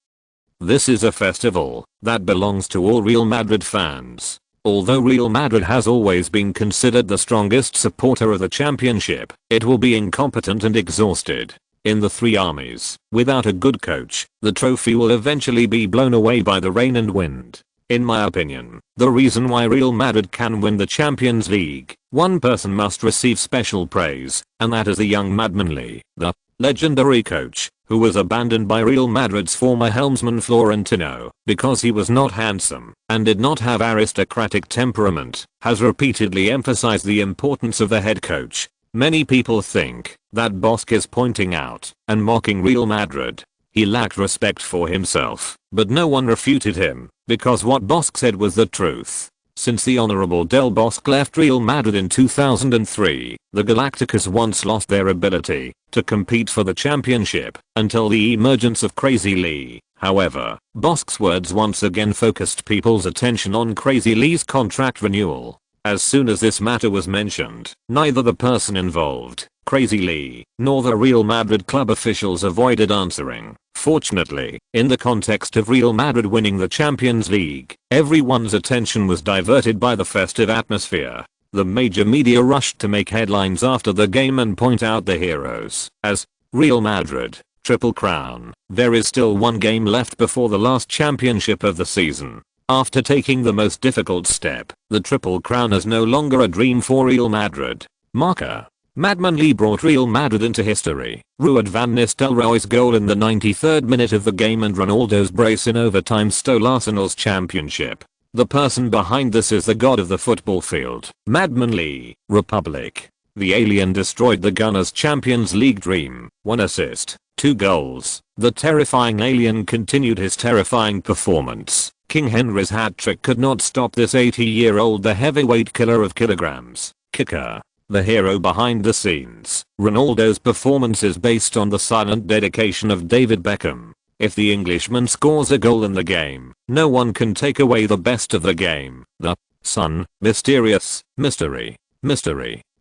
This is a festival that belongs to all Real Madrid fans. Although Real Madrid has always been considered the strongest supporter of the championship, it will be incompetent and exhausted. In the three armies, without a good coach, the trophy will eventually be blown away by the rain and wind. In my opinion, the reason why Real Madrid can win the Champions League, one person must receive special praise, and that is the young Madman Lee, the legendary coach, who was abandoned by Real Madrid's former helmsman Florentino because he was not handsome and did not have aristocratic temperament, has repeatedly emphasized the importance of the head coach. Many people think that Bosque is pointing out and mocking Real Madrid. He lacked respect for himself, but no one refuted him, because what Bosque said was the truth. Since the Honorable Del Bosque left Real Madrid in 2003, the Galacticos once lost their ability to compete for the championship until the emergence of Crazy Lee. However, Bosque's words once again focused people's attention on Crazy Lee's contract renewal. As soon as this matter was mentioned, neither the person involved, Crazy Lee, nor the Real Madrid club officials avoided answering. Fortunately, in the context of Real Madrid winning the Champions League, everyone's attention was diverted by the festive atmosphere. The major media rushed to make headlines after the game and point out the heroes as Real Madrid, Triple Crown. There is still one game left before the last championship of the season. After taking the most difficult step, the Triple Crown is no longer a dream for Real Madrid. Marker. Madman Lee brought Real Madrid into history. Ruud van Nistelrooy's goal in the 93rd minute of the game and Ronaldo's brace in overtime stole Arsenal's championship. The person behind this is the god of the football field. Madman Lee, Republic. The alien destroyed the Gunners' Champions League dream. 1 assist, 2 goals. The terrifying alien continued his terrifying performance. King Henry's hat-trick could not stop this 80-year-old the heavyweight killer of kilograms. Kicker. The hero behind the scenes. Ronaldo's performance is based on the silent dedication of David Beckham. If the Englishman scores a goal in the game, no one can take away the best of the game. The sun, mysterious, mystery.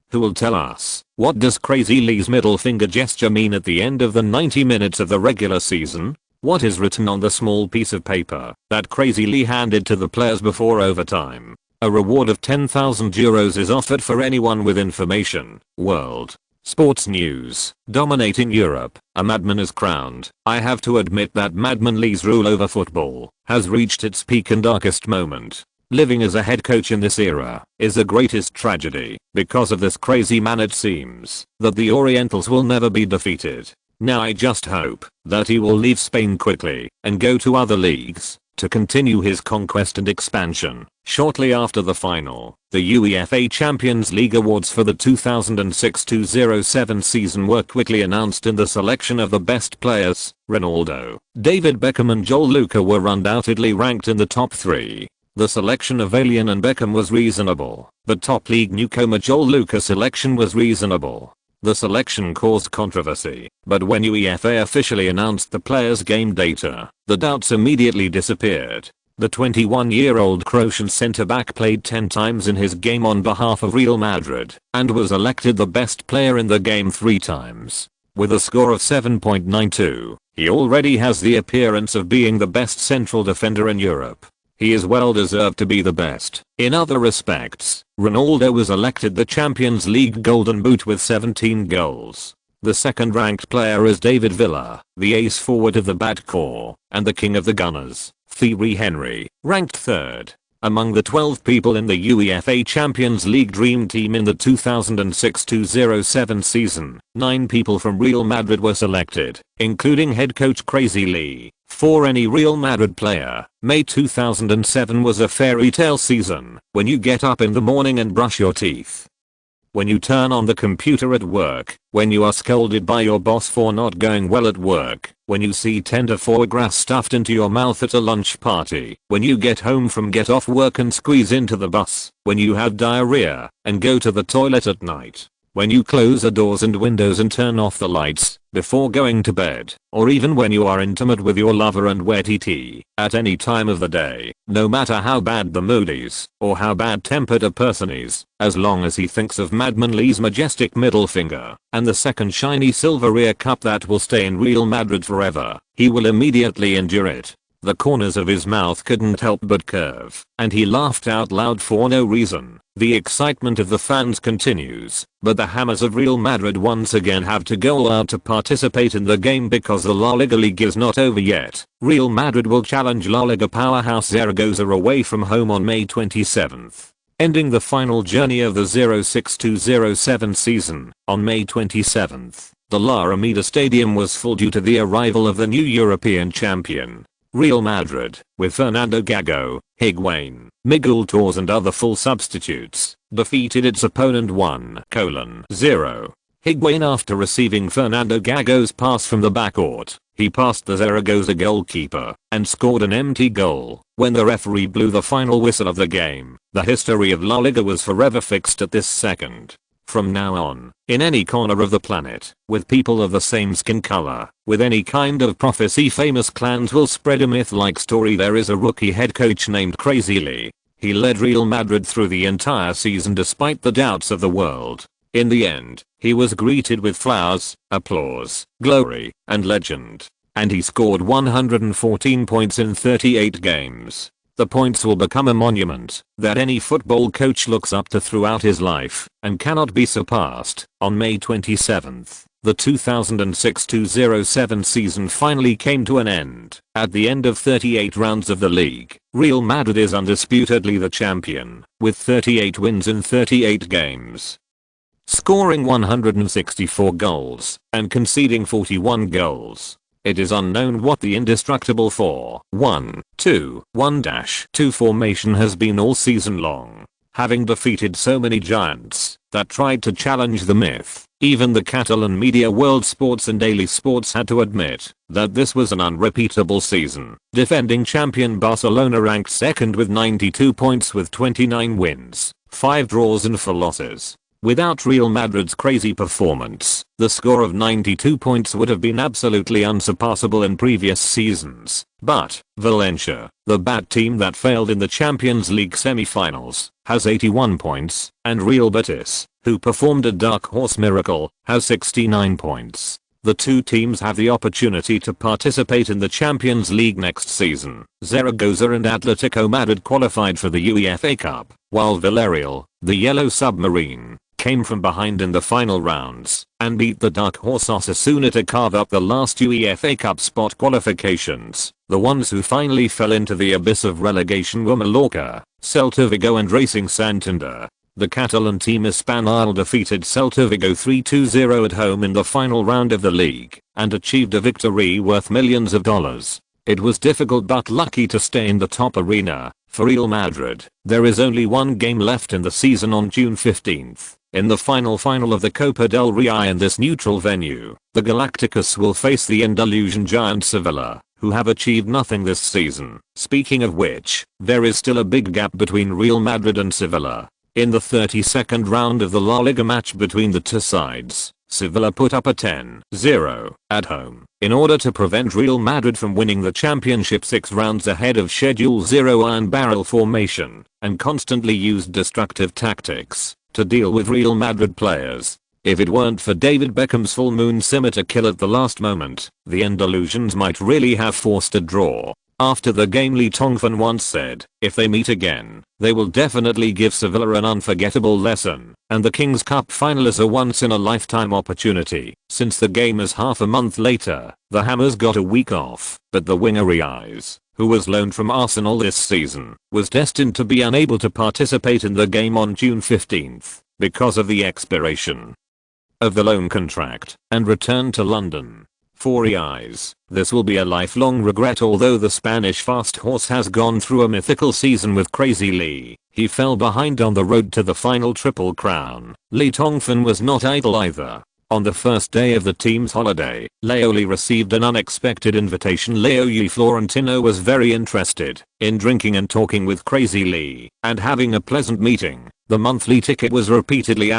Who will tell us? What does Crazy Lee's middle finger gesture mean at the end of the 90 minutes of the regular season? What is written on the small piece of paper that Crazy Lee handed to the players before overtime? A reward of 10,000 euros is offered for anyone with information. World Sports news. Dominating Europe, a madman is crowned. I have to admit that Madman Lee's rule over football has reached its peak and darkest moment. Living as a head coach in this era is the greatest tragedy. Because of this crazy man, it seems that the Orientals will never be defeated. Now I just hope that he will leave Spain quickly and go to other leagues to continue his conquest and expansion. Shortly after the final, the UEFA Champions League awards for the 2006-07 season were quickly announced, and the selection of the best players, Ronaldo, David Beckham and Joel Luca, were undoubtedly ranked in the top 3. The selection of Alien and Beckham was reasonable, but top league newcomer Joel Luca's selection was reasonable. The selection caused controversy, but when UEFA officially announced the players' game data, the doubts immediately disappeared. The 21-year-old Croatian centre-back played 10 times in his game on behalf of Real Madrid and was elected the best player in the game 3 times. With a score of 7.92, he already has the appearance of being the best central defender in Europe. He is well deserved to be the best. In other respects, Ronaldo was elected the Champions League Golden Boot with 17 goals. The second-ranked player is David Villa, the ace forward of the backcourt, and the king of the Gunners, Thierry Henry, ranked third. Among the 12 people in the UEFA Champions League Dream Team in the 2006-07 season, 9 people from Real Madrid were selected, including head coach Crazy Lee. For any Real Madrid player, May 2007 was a fairy tale season. When you get up in the morning and brush your teeth, when you turn on the computer at work, when you are scolded by your boss for not going well at work, when you see tender foie gras stuffed into your mouth at a lunch party, when you get home from get off work and squeeze into the bus, when you have diarrhea and go to the toilet at night, when you close the doors and windows and turn off the lights before going to bed, or even when you are intimate with your lover and wet tea, at any time of the day, no matter how bad the mood is, or how bad-tempered a person is, as long as he thinks of Madman Lee's majestic middle finger, and the second shiny silver ear cup that will stay in Real Madrid forever, he will immediately endure it. The corners of his mouth couldn't help but curve, and he laughed out loud for no reason. The excitement of the fans continues, but the Hammers of Real Madrid once again have to go out to participate in the game because the La Liga League is not over yet. Real Madrid will challenge La Liga powerhouse Zaragoza away from home on May 27th. Ending the final journey of the 06-07 season, on May 27th, the La Ramida Stadium was full due to the arrival of the new European champion. Real Madrid, with Fernando Gago, Higuain, Miguel Torres and other full substitutes, defeated its opponent 1-0. Higuain, after receiving Fernando Gago's pass from the backcourt, he passed the Zaragoza goalkeeper and scored an empty goal. When the referee blew the final whistle of the game, the history of La Liga was forever fixed at this second. From now on, in any corner of the planet, with people of the same skin color, with any kind of prophecy, famous clans will spread a myth-like story. There is a rookie head coach named Crazy Lee. He led Real Madrid through the entire season despite the doubts of the world. In the end, he was greeted with flowers, applause, glory, and legend. And he scored 114 points in 38 games. The points will become a monument that any football coach looks up to throughout his life and cannot be surpassed. On May 27th, the 2006-07 season finally came to an end. At the end of 38 rounds of the league, Real Madrid is undisputedly the champion, with 38 wins in 38 games, scoring 164 goals and conceding 41 goals. It is unknown what the indestructible 4-1-2-1-2 formation has been all season long. Having defeated so many giants that tried to challenge the myth, even the Catalan media World Sports and Daily Sports had to admit that this was an unrepeatable season. Defending champion Barcelona ranked second with 92 points with 29 wins, 5 draws and 4 losses. Without Real Madrid's crazy performance, the score of 92 points would have been absolutely unsurpassable in previous seasons. But Valencia, the bad team that failed in the Champions League semi-finals, has 81 points, and Real Betis, who performed a dark horse miracle, has 69 points. The two teams have the opportunity to participate in the Champions League next season. Zaragoza and Atletico Madrid qualified for the UEFA Cup, while Villarreal, the Yellow Submarine, came from behind in the final rounds, and beat the dark horse Osasuna to carve up the last UEFA Cup spot qualifications. The ones who finally fell into the abyss of relegation were Mallorca, Celta Vigo and Racing Santander. The Catalan team Espanyol defeated Celta Vigo 3-2-0 at home in the final round of the league, and achieved a victory worth millions of dollars. It was difficult but lucky to stay in the top arena. For Real Madrid, there is only one game left in the season on June 15th. In the final of the Copa del Rey in this neutral venue, the Galacticos will face the Andalusian giant Sevilla, who have achieved nothing this season. Speaking of which, there is still a big gap between Real Madrid and Sevilla. In the 32nd round of the La Liga match between the two sides, Sevilla put up a 10-0 at home in order to prevent Real Madrid from winning the championship 6 rounds ahead of schedule. 0 iron barrel formation, and constantly used destructive tactics to deal with Real Madrid players. If it weren't for David Beckham's full moon scimitar kill at the last moment, the Andalusians might really have forced a draw. After the game, Lee Tongfan once said, if they meet again, they will definitely give Sevilla an unforgettable lesson, and the King's Cup final is a once-in-a-lifetime opportunity. Since the game is half a month later, the Hammers got a week off, but the winger Realize, who was loaned from Arsenal this season, was destined to be unable to participate in the game on June 15th, because of the expiration of the loan contract, and returned to London. For Realize, this will be a lifelong regret. Although the Spanish fast horse has gone through a mythical season with Crazy Lee, he fell behind on the road to the final Triple Crown. Lee Tongfan was not idle either. On the first day of the team's holiday, Leoli received an unexpected invitation. Leoli Florentino was very interested in drinking and talking with Crazy Lee, and having a pleasant meeting. The monthly ticket was repeatedly ***,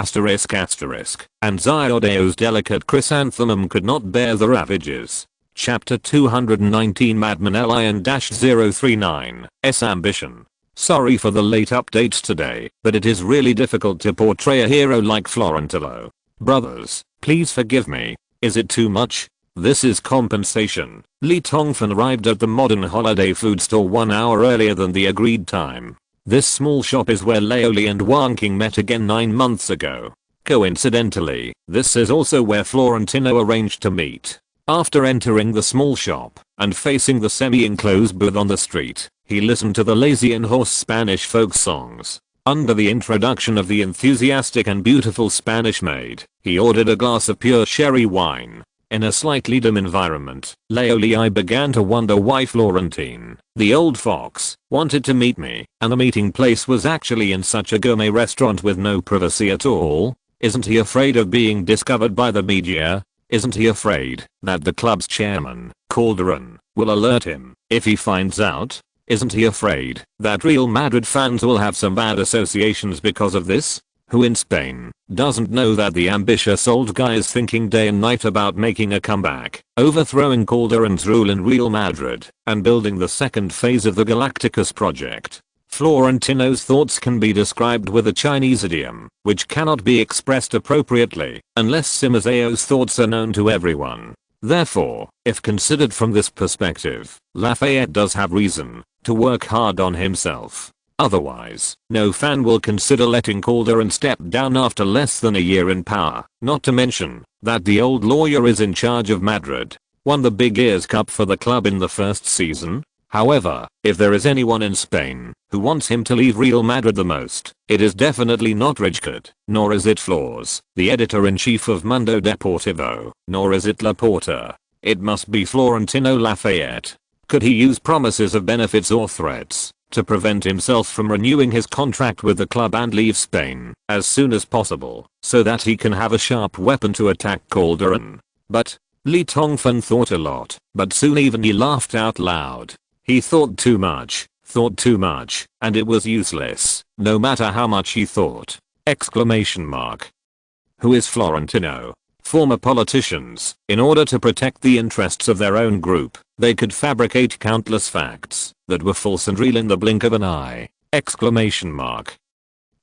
and Ziodeo's delicate chrysanthemum could not bear the ravages. Chapter 219 Madman Lion-039, S Ambition. Sorry for the late updates today, but it is really difficult to portray a hero like Florentino. Brothers, please forgive me. Is it too much? This is compensation. Lee Tongfan arrived at the modern holiday food store 1 hour earlier than the agreed time. This small shop is where Leoli and Wang Qing met again 9 months ago. Coincidentally, this is also where Florentino arranged to meet. After entering the small shop and facing the semi-enclosed booth on the street, he listened to the lazy and hoarse Spanish folk songs. Under the introduction of the enthusiastic and beautiful Spanish maid, he ordered a glass of pure sherry wine. In a slightly dim environment, Leoli began to wonder why Florentine, the old fox, wanted to meet me, and the meeting place was actually in such a gourmet restaurant with no privacy at all. Isn't he afraid of being discovered by the media? Isn't he afraid that the club's chairman, Calderon, will alert him if he finds out? Isn't he afraid that Real Madrid fans will have some bad associations because of this? Who in Spain doesn't know that the ambitious old guy is thinking day and night about making a comeback, overthrowing Calderon's rule in Real Madrid, and building the second phase of the Galacticos project? Florentino's thoughts can be described with a Chinese idiom, which cannot be expressed appropriately unless Simazeo's thoughts are known to everyone. Therefore, if considered from this perspective, Lafayette does have reason to work hard on himself. Otherwise, no fan will consider letting Calderon step down after less than a year in power. Not to mention that the old lawyer is in charge of Madrid, won the Big Ears Cup for the club in the first season. However, if there is anyone in Spain who wants him to leave Real Madrid the most, it is definitely not Rijkaard, nor is it Flores, the editor-in-chief of Mundo Deportivo, nor is it Laporta. It must be Florentino Lafayette. Could he use promises of benefits or threats to prevent himself from renewing his contract with the club and leave Spain as soon as possible, so that he can have a sharp weapon to attack Calderon? But Lee Tongfan thought a lot, but soon even he laughed out loud. He thought too much, and it was useless, no matter how much he thought. Exclamation mark. Who is Florentino? Former politicians, in order to protect the interests of their own group, they could fabricate countless facts that were false and real in the blink of an eye. Exclamation mark.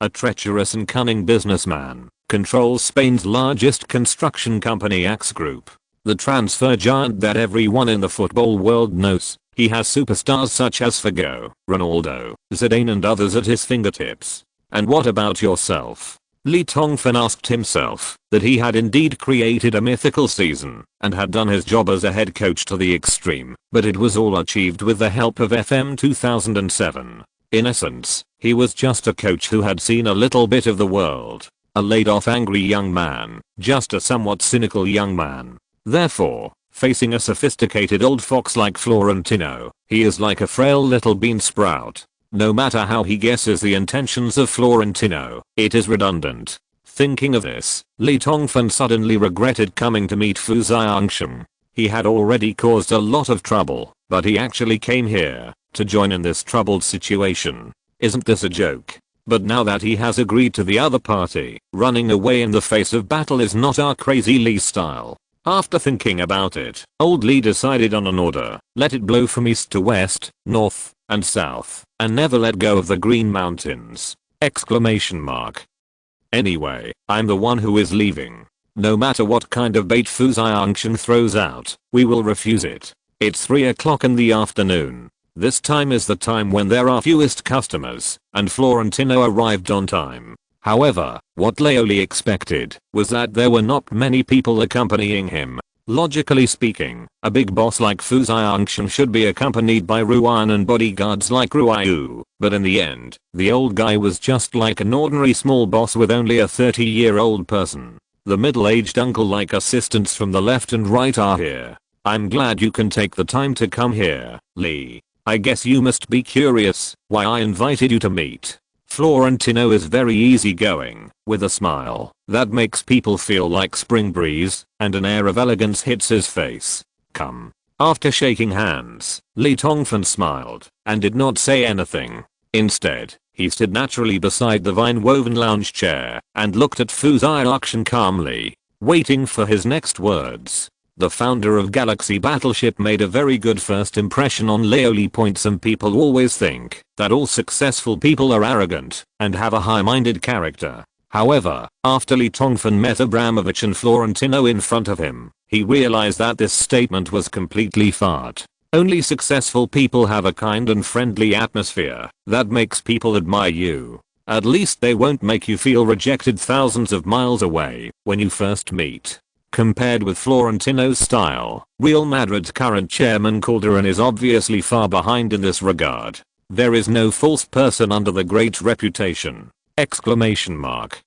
A treacherous and cunning businessman, controls Spain's largest construction company Axe Group, the transfer giant that everyone in the football world knows. He has superstars such as Figo, Ronaldo, Zidane and others at his fingertips. And what about yourself? Li Tongfan asked himself that he had indeed created a mythical season and had done his job as a head coach to the extreme, but it was all achieved with the help of FM 2007. In essence, he was just a coach who had seen a little bit of the world. A laid-off angry young man, just a somewhat cynical young man. Therefore, facing a sophisticated old fox like Florentino, he is like a frail little bean sprout. No matter how he guesses the intentions of Florentino, it is redundant. Thinking of this, Li Tongfan suddenly regretted coming to meet Fu Xiangsheng. He had already caused a lot of trouble, but he actually came here to join in this troubled situation. Isn't this a joke? But now that he has agreed to the other party, running away in the face of battle is not our crazy Li style. After thinking about it, old Li decided on an order: let it blow from east to west, north, and south, and never let go of the Green Mountains! Exclamation mark. Anyway, I'm the one who is leaving. No matter what kind of bait Fu Xiangsheng throws out, we will refuse it. It's 3 o'clock in the afternoon. This time is the time when there are fewest customers, and Florentino arrived on time. However, what Leoli expected was that there were not many people accompanying him. Logically speaking, a big boss like Fu Xiangsheng should be accompanied by Ruan and bodyguards like Ruiyu, but in the end, the old guy was just like an ordinary small boss with only a 30-year-old person. The middle-aged uncle-like assistants from the left and right are here. I'm glad you can take the time to come here, Lee. I guess you must be curious why I invited you to meet. Florentino is very easygoing, with a smile that makes people feel like spring breeze, and an air of elegance hits his face. Come. After shaking hands, Li Tongfan smiled and did not say anything. Instead, he stood naturally beside the vine-woven lounge chair and looked at Fu Xiangsheng calmly, waiting for his next words. The founder of Galaxy Battleship made a very good first impression on Leoli. Some people always think that all successful people are arrogant and have a high-minded character. However, after Li Tongfan met Abramovich and Florentino in front of him, he realized that this statement was completely fart. Only successful people have a kind and friendly atmosphere that makes people admire you. At least they won't make you feel rejected thousands of miles away when you first meet. Compared with Florentino's style, Real Madrid's current chairman Calderon is obviously far behind in this regard. There is no false person under the great reputation! Exclamation mark.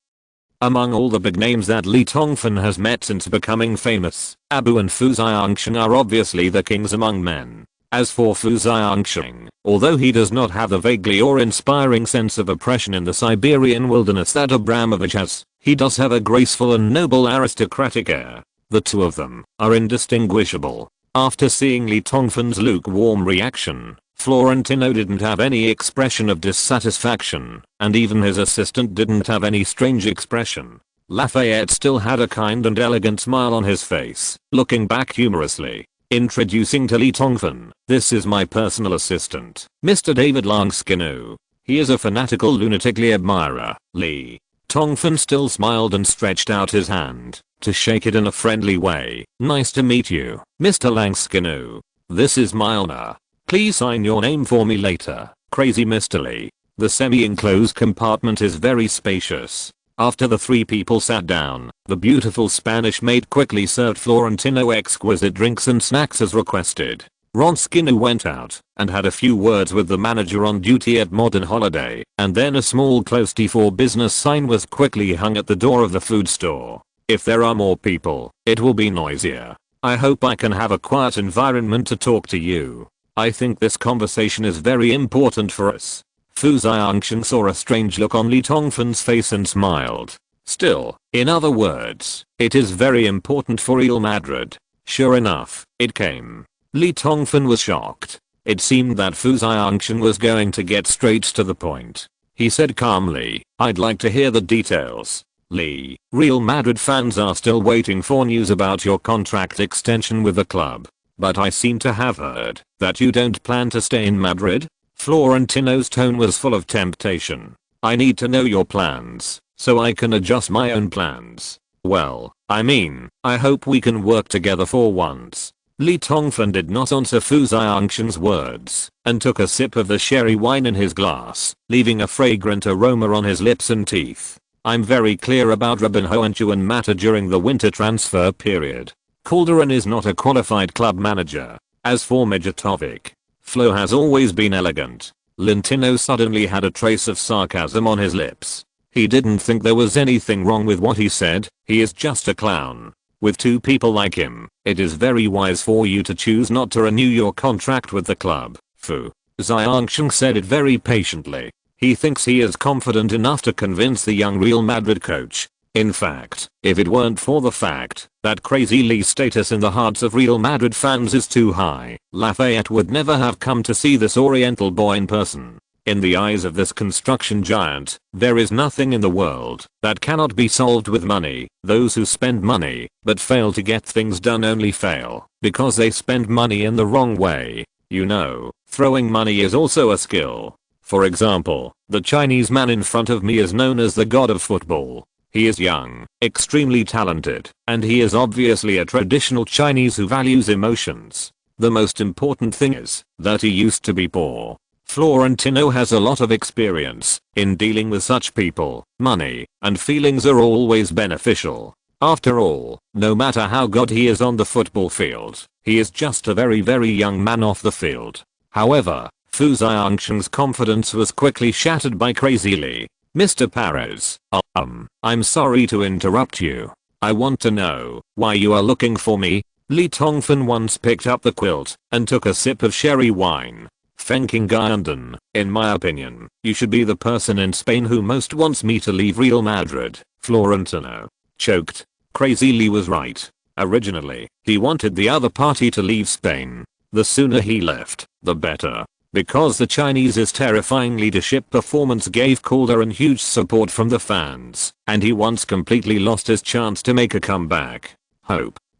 Among all the big names that Li Tongfan has met since becoming famous, Abu and Fu Xiangsheng are obviously the kings among men. As for Fu Xiangsheng, although he does not have the vaguely awe-inspiring sense of oppression in the Siberian wilderness that Abramovich has, he does have a graceful and noble aristocratic air. The two of them are indistinguishable. After seeing Li Tongfan's lukewarm reaction, Florentino didn't have any expression of dissatisfaction, and even his assistant didn't have any strange expression. Lafayette still had a kind and elegant smile on his face, looking back humorously. Introducing to Li Tongfan, this is my personal assistant, Mr. David Langskinoo. He is a fanatical lunatic Li admirer, Li. Tongfan still smiled and stretched out his hand to shake it in a friendly way. Nice to meet you, Mr. Langskinoo. This is Milner. Please sign your name for me later, crazy Mr. Li. The semi-enclosed compartment is very spacious. After the three people sat down, the beautiful Spanish maid quickly served Florentino exquisite drinks and snacks as requested. Ronskinu went out and had a few words with the manager on duty at Modern Holiday, and then a small close for business sign was quickly hung at the door of the food store. If there are more people, it will be noisier. I hope I can have a quiet environment to talk to you. I think this conversation is very important for us. Fu Xiangsheng saw a strange look on Li Tongfan's face and smiled. Still, in other words, it is very important for Real Madrid. Sure enough, it came. Li Tongfan was shocked. It seemed that Fu Xiangsheng was going to get straight to the point. He said calmly, I'd like to hear the details. Li, Real Madrid fans are still waiting for news about your contract extension with the club. But I seem to have heard that you don't plan to stay in Madrid? Florentino's tone was full of temptation. I need to know your plans, so I can adjust my own plans. Well, I mean, I hope we can work together for once. Li Tongfan did not answer Fu Xiangsheng's words, and took a sip of the sherry wine in his glass, leaving a fragrant aroma on his lips and teeth. I'm very clear about Robinho and Juan Mata during the winter transfer period. Calderon is not a qualified club manager. As for Mijatovic, Flo has always been elegant. Lentino suddenly had a trace of sarcasm on his lips. He didn't think there was anything wrong with what he said, he is just a clown. With two people like him, it is very wise for you to choose not to renew your contract with the club. Fu Xiangsheng said it very patiently. He thinks he is confident enough to convince the young Real Madrid coach. In fact, if it weren't for the fact that Crazy Lee's status in the hearts of Real Madrid fans is too high, Lafayette would never have come to see this Oriental boy in person. In the eyes of this construction giant, there is nothing in the world that cannot be solved with money. Those who spend money but fail to get things done only fail because they spend money in the wrong way. You know, throwing money is also a skill. For example, the Chinese man in front of me is known as the god of football. He is young, extremely talented, and he is obviously a traditional Chinese who values emotions. The most important thing is that he used to be poor. Florentino has a lot of experience in dealing with such people. Money and feelings are always beneficial. After all, no matter how good he is on the football field, he is just a very young man off the field. However, Fu Xiangsheng's confidence was quickly shattered by Crazy Lee. Mr. Perez, I'm sorry to interrupt you. I want to know why you are looking for me. Li Tongfan once picked up the quilt and took a sip of sherry wine. Fenking Guyandon, in my opinion, you should be the person in Spain who most wants me to leave Real Madrid. Florentino choked. Crazy Lee was right. Originally, he wanted the other party to leave Spain. The sooner he left, the better. Because the Chinese's terrifying leadership performance gave Calderon huge support from the fans, and he once completely lost his chance to make a comeback.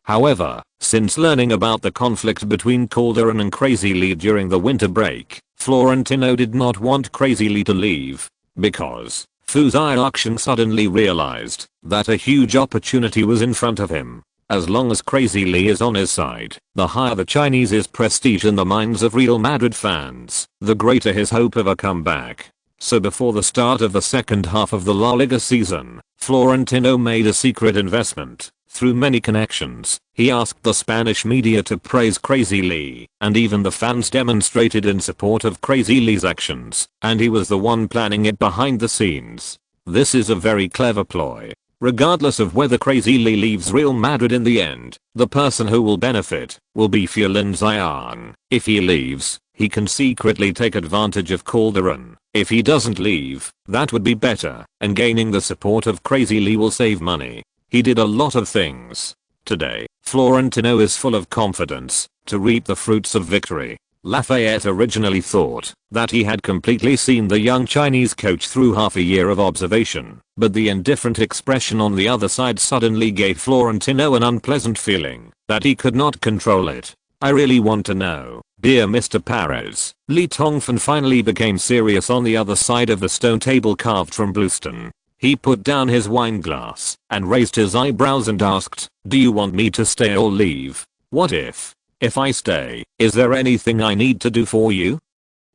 However, since learning about the conflict between Calderon and Crazy Lee during the winter break, Florentino did not want Crazy Lee to leave. Because Fu Xiangsheng suddenly realized that a huge opportunity was in front of him. As long as Crazy Lee is on his side, the higher the Chinese's prestige in the minds of Real Madrid fans, the greater his hope of a comeback. So before the start of the second half of the La Liga season, Florentino made a secret investment. Through many connections, he asked the Spanish media to praise Crazy Lee, and even the fans demonstrated in support of Crazy Lee's actions, and he was the one planning it behind the scenes. This is a very clever ploy. Regardless of whether Crazy Lee leaves Real Madrid in the end, the person who will benefit will be Lin Xiang. If he leaves, he can secretly take advantage of Calderon. If he doesn't leave, that would be better, and gaining the support of Crazy Lee will save money. He did a lot of things. Today, Florentino is full of confidence to reap the fruits of victory. Lafayette originally thought that he had completely seen the young Chinese coach through half a year of observation, but the indifferent expression on the other side suddenly gave Florentino an unpleasant feeling that he could not control it. I really want to know, dear Mr. Perez. Li Tongfan finally became serious on the other side of the stone table carved from bluestone. He put down his wine glass and raised his eyebrows and asked, do you want me to stay or leave? What if I stay, is there anything I need to do for you?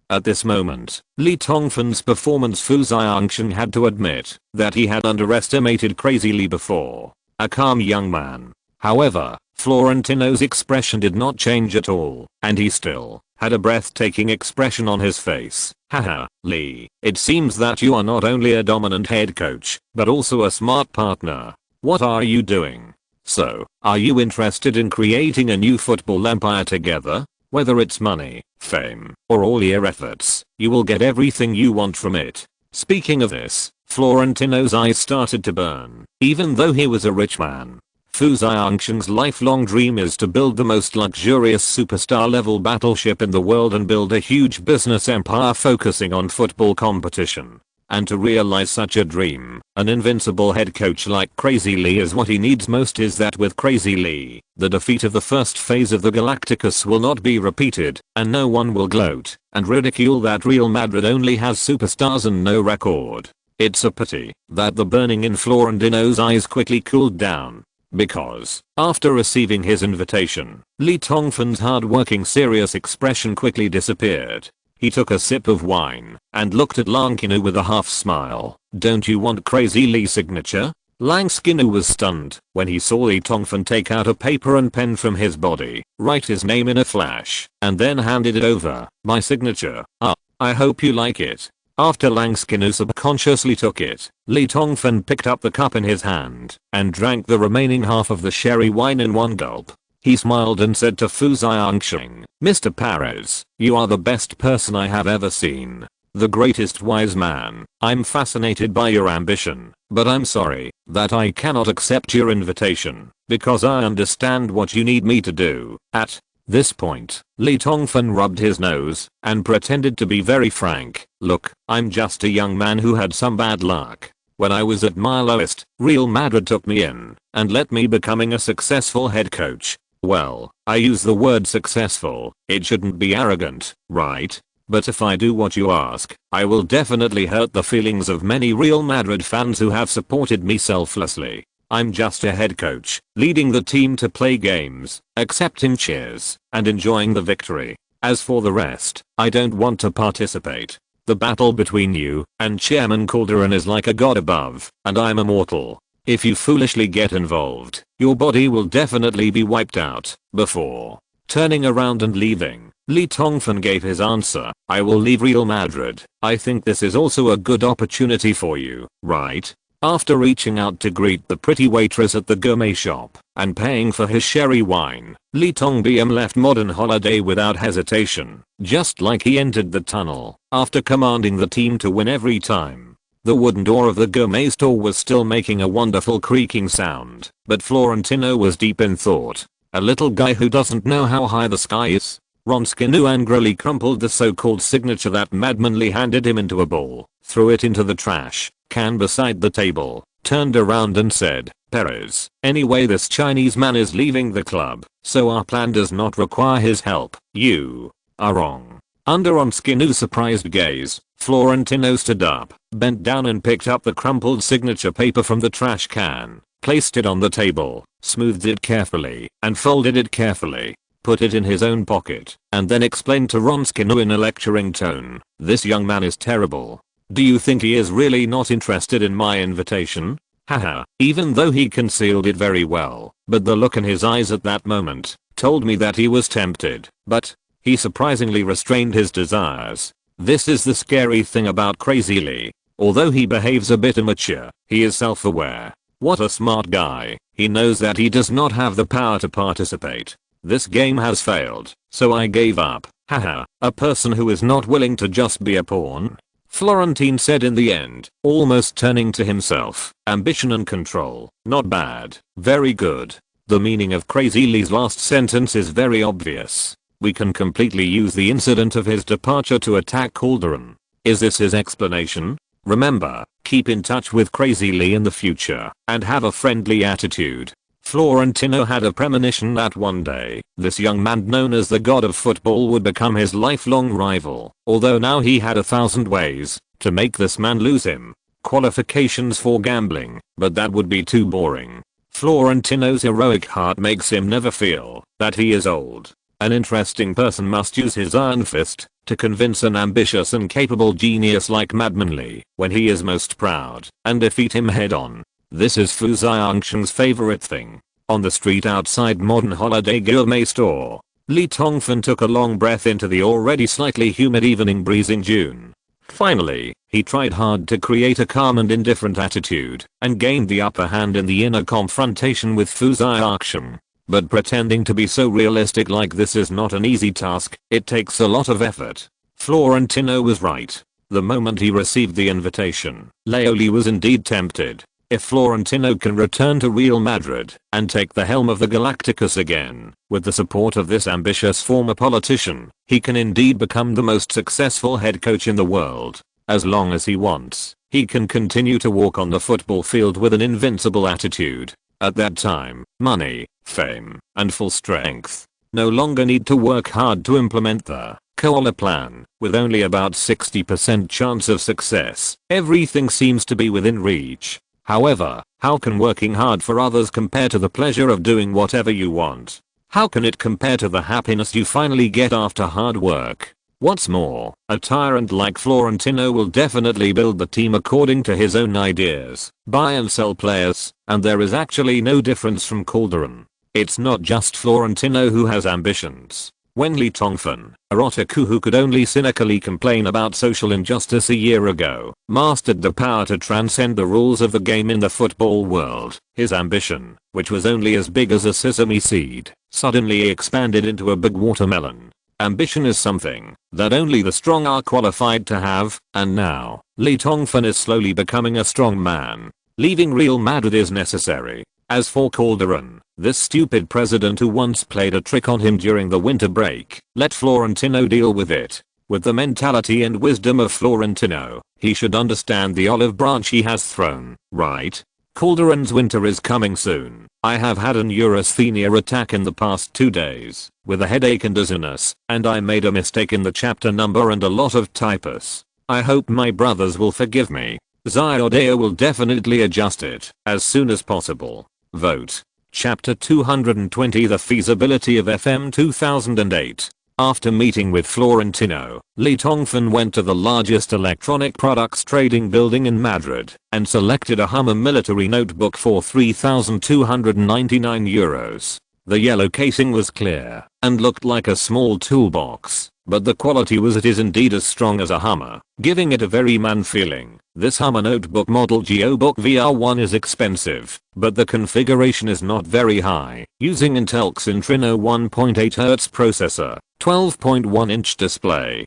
At this moment, Li Tongfan's performance Fu Xiangsheng had to admit that he had underestimated Crazy Lee before. A calm young man. However, Florentino's expression did not change at all, and he still had a breathtaking expression on his face. Haha, Lee, it seems that you are not only a dominant head coach, but also a smart partner. What are you doing? So, are you interested in creating a new football empire together? Whether it's money, fame, or all your efforts, you will get everything you want from it. Speaking of this, Florentino's eyes started to burn. Even though he was a rich man, Fu Xiangsheng's lifelong dream is to build the most luxurious superstar level battleship in the world and build a huge business empire focusing on football competition. And to realize such a dream, an invincible head coach like Crazy Lee is what he needs most. Is that with Crazy Lee, the defeat of the first phase of the Galacticos will not be repeated, and no one will gloat and ridicule that Real Madrid only has superstars and no record. It's a pity that the burning in Florentino's eyes quickly cooled down. Because, after receiving his invitation, Li Tongfan's hard-working serious expression quickly disappeared. He took a sip of wine and looked at Langkinu with a half smile. "Don't you want Crazy Lee's signature?" Langkinu was stunned when he saw Lee Tongfan take out a paper and pen from his body, write his name in a flash, and then handed it over. "My signature. Ah, I hope you like it." After Langkinu subconsciously took it, Lee Tongfan picked up the cup in his hand and drank the remaining half of the sherry wine in one gulp. He smiled and said to Fu Xiangxing, "Mr. Perez, you are the best person I have ever seen. The greatest wise man. I'm fascinated by your ambition, but I'm sorry that I cannot accept your invitation because I understand what you need me to do." At this point, Lee Tongfan rubbed his nose and pretended to be very frank. "Look, I'm just a young man who had some bad luck. When I was at my lowest, Real Madrid took me in and let me becoming a successful head coach. Well, I use the word successful. It shouldn't be arrogant, right? But if I do what you ask, I will definitely hurt the feelings of many Real Madrid fans who have supported me selflessly. I'm just a head coach, leading the team to play games, accepting cheers, and enjoying the victory. As for the rest, I don't want to participate. The battle between you and Chairman Calderon is like a god above, and I'm a mortal. If you foolishly get involved, your body will definitely be wiped out." Before turning around and leaving, Lee Tongfan gave his answer. "I will leave Real Madrid. I think this is also a good opportunity for you, right?" After reaching out to greet the pretty waitress at the gourmet shop and paying for his sherry wine, Lee Tongbiam left Modern Holiday without hesitation, just like he entered the tunnel after commanding the team to win every time. The wooden door of the gourmet store was still making a wonderful creaking sound, but Florentino was deep in thought. A little guy who doesn't know how high the sky is. Ronskinu angrily crumpled the so-called signature that Madman Lee handed him into a ball, threw it into the trash can beside the table, turned around and said, "Perez, anyway this Chinese man is leaving the club, so our plan does not require his help." "You are wrong." Under Ronskinu's surprised gaze, Florentino stood up, bent down and picked up the crumpled signature paper from the trash can, placed it on the table, smoothed it carefully, and folded it carefully, put it in his own pocket, and then explained to Ronskinu in a lecturing tone, "This young man is terrible. Do you think he is really not interested in my invitation?" Haha, even though he concealed it very well, but the look in his eyes at that moment told me that he was tempted, but he surprisingly restrained his desires. This is the scary thing about Crazy Lee. Although he behaves a bit immature, he is self-aware. What a smart guy. He knows that he does not have the power to participate. This game has failed, so I gave up. Haha, a person who is not willing to just be a pawn? Florentine said in the end, almost turning to himself. Ambition and control. Not bad. Very good. The meaning of Crazy Lee's last sentence is very obvious. We can completely use the incident of his departure to attack Calderon. Is this his explanation? Remember, keep in touch with Crazy Lee in the future and have a friendly attitude. Florentino had a premonition that one day, this young man known as the god of football would become his lifelong rival, although now he had 1,000 ways to make this man lose him. Qualifications for gambling, but that would be too boring. Florentino's heroic heart makes him never feel that he is old. An interesting person must use his iron fist to convince an ambitious and capable genius like Madman Lee when he is most proud and defeat him head on. This is Fu Xiangxing's favorite thing. On the street outside Modern Holiday Gourmet Store, Lee Tongfan took a long breath into the already slightly humid evening breeze in June. Finally, he tried hard to create a calm and indifferent attitude and gained the upper hand in the inner confrontation with Fu Xiangxing. But pretending to be so realistic like this is not an easy task, it takes a lot of effort. Florentino was right. The moment he received the invitation, Leoli was indeed tempted. If Florentino can return to Real Madrid and take the helm of the Galacticos again, with the support of this ambitious former politician, he can indeed become the most successful head coach in the world. As long as he wants, he can continue to walk on the football field with an invincible attitude. At that time, money, fame, and full strength no longer need to work hard to implement the Koala plan. With only about 60% chance of success, everything seems to be within reach. However, how can working hard for others compare to the pleasure of doing whatever you want? How can it compare to the happiness you finally get after hard work? What's more, a tyrant like Florentino will definitely build the team according to his own ideas, buy and sell players, and there is actually no difference from Calderon. It's not just Florentino who has ambitions. When Lee Tongfan, a otaku who could only cynically complain about social injustice a year ago, mastered the power to transcend the rules of the game in the football world, his ambition, which was only as big as a sesame seed, suddenly expanded into a big watermelon. Ambition is something that only the strong are qualified to have, and now, Lee Tongfan is slowly becoming a strong man. Leaving Real Madrid is necessary. As for Calderon, this stupid president who once played a trick on him during the winter break, let Florentino deal with it. With the mentality and wisdom of Florentino, he should understand the olive branch he has thrown, right? Calderon's winter is coming soon. I have had a neurasthenia attack in the past 2 days, with a headache and dizziness, and I made a mistake in the chapter number and a lot of typos. I hope my brothers will forgive me. Zyodea will definitely adjust it as soon as possible. Vote. Chapter 220 The Feasibility of FM 2008. After meeting with Florentino, Lee Tongfan went to the largest electronic products trading building in Madrid and selected a Hummer military notebook for €3,299. The yellow casing was clear and looked like a small toolbox, but the quality is indeed as strong as a Hummer, giving it a very man feeling. This Hummer notebook model GeoBook VR1 is expensive, but the configuration is not very high, using Intel's Intrino 1.8Hz processor, 12.1-inch display,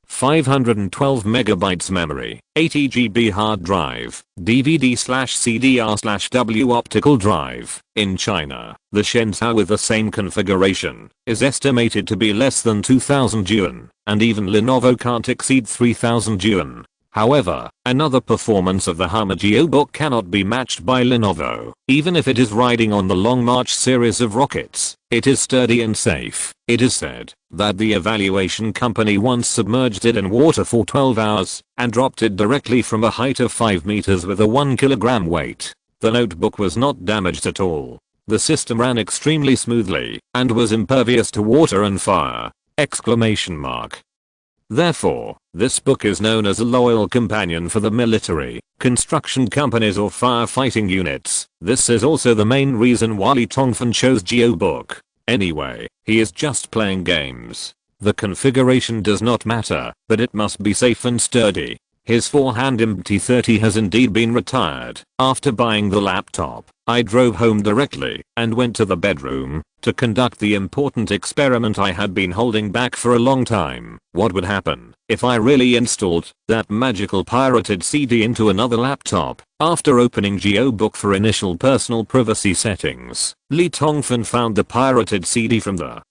512MB memory, 80GB hard drive, DVD/CDR/W optical drive. In China, the Shenzhou with the same configuration is estimated to be less than 2,000 yuan, and even Lenovo can't exceed 3,000 yuan. However, another performance of the Hummer GeoBook cannot be matched by Lenovo. Even if it is riding on the Long March series of rockets, it is sturdy and safe. It is said that the evaluation company once submerged it in water for 12 hours and dropped it directly from a height of 5 meters with a 1 kilogram weight. The notebook was not damaged at all. The system ran extremely smoothly and was impervious to water and fire! Exclamation mark. Therefore, this book is known as a loyal companion for the military, construction companies or firefighting units. This is also the main reason why Lee Tongfan chose GeoBook. Anyway, he is just playing games. The configuration does not matter, but it must be safe and sturdy. His forehand MT30 has indeed been retired. After buying the laptop, I drove home directly and went to the bedroom to conduct the important experiment I had been holding back for a long time. What would happen if I really installed that magical pirated CD into another laptop? After opening GeoBook for initial personal privacy settings, Lee Tongfan found the pirated CD from the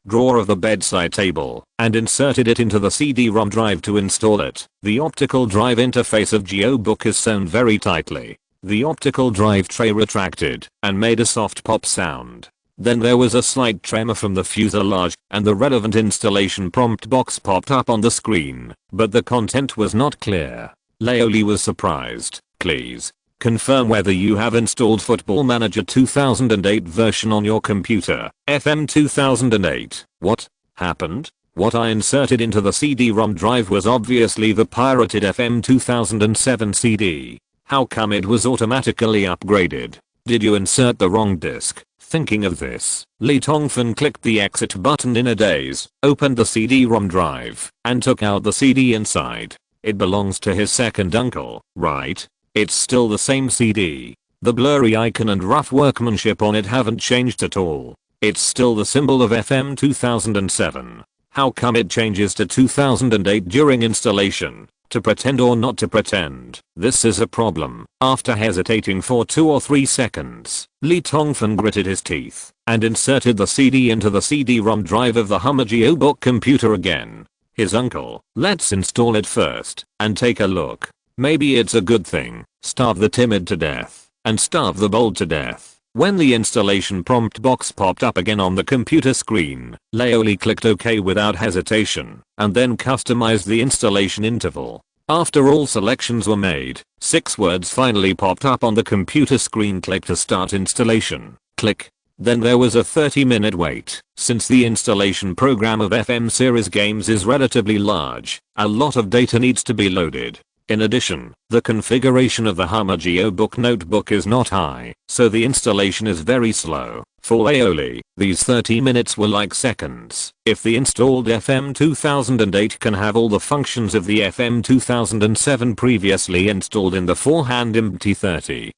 drawer of the bedside table and inserted it into the CD-ROM drive to install it. The optical drive interface of GeoBook is sewn very tightly. The optical drive tray retracted and made a soft pop sound. Then there was a slight tremor from the fuselage and the relevant installation prompt box popped up on the screen, but the content was not clear. Laoli was surprised. Please confirm whether you have installed Football Manager 2008 version on your computer. FM 2008. What happened? What I inserted into the CD-ROM drive was obviously the pirated FM 2007 CD. How come it was automatically upgraded? Did you insert the wrong disc? Thinking of this, Lee Tongfan clicked the exit button in a daze, opened the CD-ROM drive, and took out the CD inside. It belongs to his second uncle, right? It's still the same CD. The blurry icon and rough workmanship on it haven't changed at all. It's still the symbol of FM 2007. How come it changes to 2008 during installation? To pretend or not to pretend? This is a problem. After hesitating for 2 or 3 seconds, Lee Tongfan gritted his teeth and inserted the CD into the CD-ROM drive of the Hummer GeoBook computer again. His uncle, let's install it first and take a look. Maybe it's a good thing. Starve the timid to death and starve the bold to death. When the installation prompt box popped up again on the computer screen, Laoli clicked OK without hesitation and then customized the installation interval. After all selections were made, 6 words finally popped up on the computer screen. Click to start installation. Click. Then there was a 30-minute wait. Since the installation program of FM series games is relatively large, a lot of data needs to be loaded. In addition, the configuration of the Hamageo book notebook is not high, so the installation is very slow. For Laoli, these 30 minutes were like seconds. If the installed FM 2008 can have all the functions of the FM 2007 previously installed in the forehand MT30,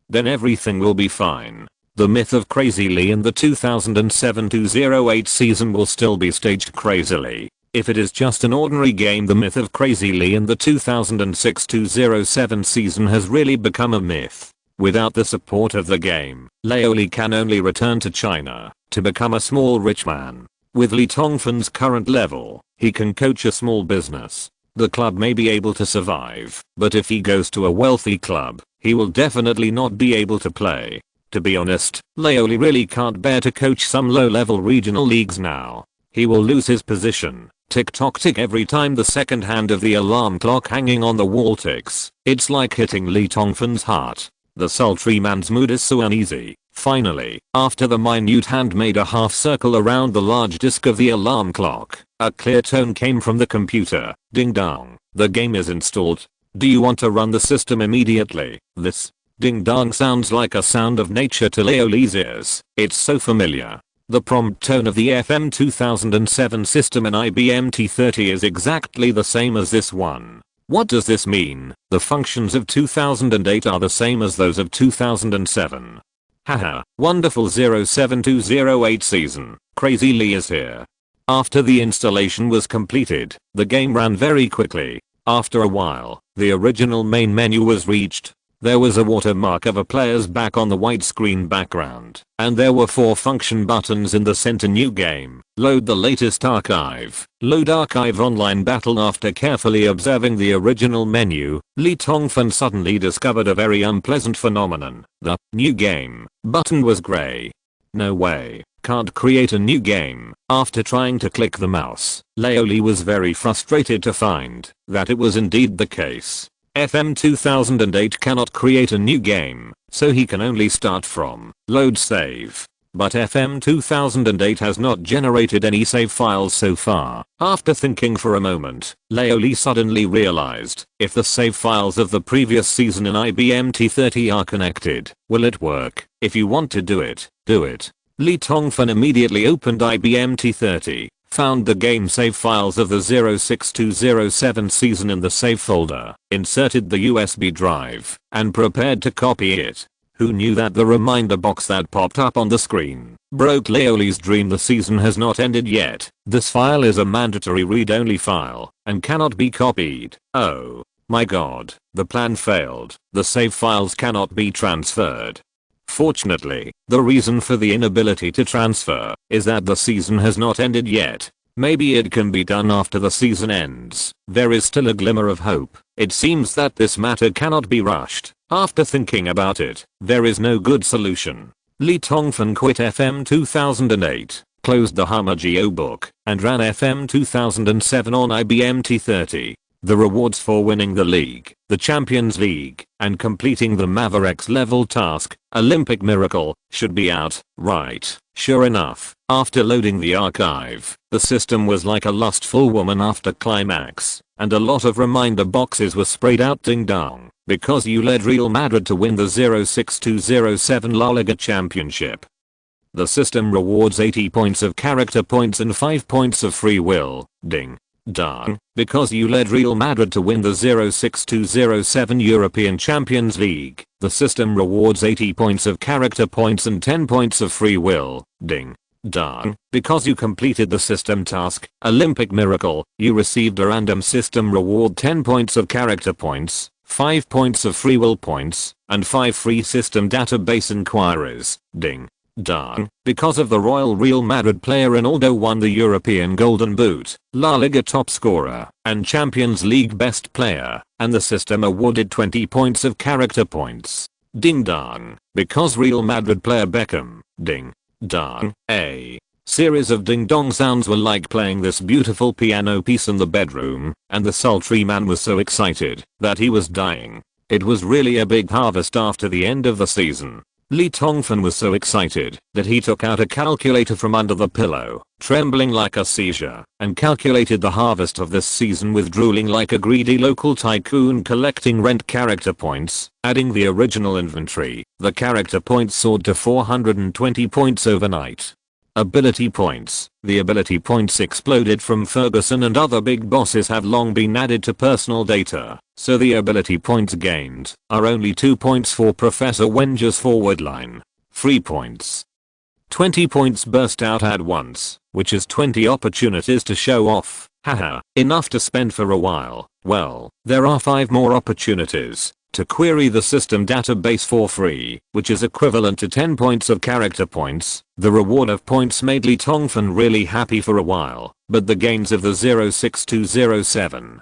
then everything will be fine. The myth of Crazy Lee in the 2007-2008 season will still be staged crazily. If it is just an ordinary game, the myth of Crazy Lee in the 2006-2007 season has really become a myth. Without the support of the game, Laoli can only return to China to become a small rich man. With Lee Tongfan's current level, he can coach a small business. The club may be able to survive, but if he goes to a wealthy club, he will definitely not be able to play. To be honest, Laoli really can't bear to coach some low-level regional leagues now. He will lose his position. Tick tock tick every time the second hand of the alarm clock hanging on the wall ticks. It's like hitting Lee Tongfan's heart. The sultry man's mood is so uneasy. Finally, after the minute hand made a half circle around the large disk of the alarm clock, a clear tone came from the computer. Ding dong. The game is installed. Do you want to run the system immediately? This ding dong sounds like a sound of nature to Laoli's ears. It's so familiar. The prompt tone of the FM 2007 system in IBM T30 is exactly the same as this one. What does this mean? The functions of 2008 are the same as those of 2007. Haha, wonderful 07208 season. Crazy Lee is here. After the installation was completed, the game ran very quickly. After a while, the original main menu was reached. There was a watermark of a player's back on the white screen background, and there were 4 function buttons in the center: new game, load the latest archive, load archive online battle. After carefully observing the original menu, Lee Tongfan suddenly discovered a very unpleasant phenomenon. The new game button was gray. No way, can't create a new game. After trying to click the mouse, Laoli was very frustrated to find that it was indeed the case. FM 2008 cannot create a new game, so he can only start from load save. But FM 2008 has not generated any save files so far. After thinking for a moment, Laoli suddenly realized, if the save files of the previous season in IBM T30 are connected, will it work? If you want to do it, do it. Lee Tongfan immediately opened IBM T30. Found the game save files of the 06207 season in the save folder, inserted the USB drive, and prepared to copy it. Who knew that the reminder box that popped up on the screen broke Laoli's dream? The season has not ended yet. This file is a mandatory read-only file and cannot be copied. Oh my god, the plan failed. The save files cannot be transferred. Fortunately, the reason for the inability to transfer is that the season has not ended yet. Maybe it can be done after the season ends. There is still a glimmer of hope. It seems that this matter cannot be rushed. After thinking about it, there is no good solution. Lee Tongfan quit FM 2008, closed the Hamageo book, and ran FM 2007 on IBM T30. The rewards for winning the league, the Champions League, and completing the Mavericks level task, Olympic Miracle, should be out, right? Sure enough, after loading the archive, the system was like a lustful woman after climax, and a lot of reminder boxes were sprayed out. Ding dong, because you led Real Madrid to win the 06207 La Liga Championship. The system rewards 80 points of character points and 5 points of free will. Ding dong, because you led Real Madrid to win the 06207 European Champions League. The system rewards 80 points of character points and 10 points of free will. Ding dong, because you completed the system task, Olympic Miracle. You received a random system reward: 10 points of character points, 5 points of free will points, and 5 free system database inquiries. Ding dong, because of the Royal Real Madrid player Ronaldo won the European Golden Boot, La Liga top scorer, and Champions League best player, and the system awarded 20 points of character points. Ding dong, because Real Madrid player Beckham. Ding dong. A series of ding dong sounds were like playing this beautiful piano piece in the bedroom, and the sultry man was so excited that he was dying. It was really a big harvest after the end of the season. Lee Tongfan was so excited that he took out a calculator from under the pillow, trembling like a seizure, and calculated the harvest of this season with drooling like a greedy local tycoon collecting rent character points. Adding the original inventory, the character points soared to 420 points overnight. Ability points. The ability points exploded from Ferguson and other big bosses have long been added to personal data, so the ability points gained are only 2 points for Professor Wenger's forward line. Free points. 20 points burst out at once, which is 20 opportunities to show off. Haha, enough to spend for a while. Well, there are 5 more opportunities to query the system database for free, which is equivalent to 10 points of character points. The reward of points made Lee Tongfan really happy for a while, but the gains of the 06207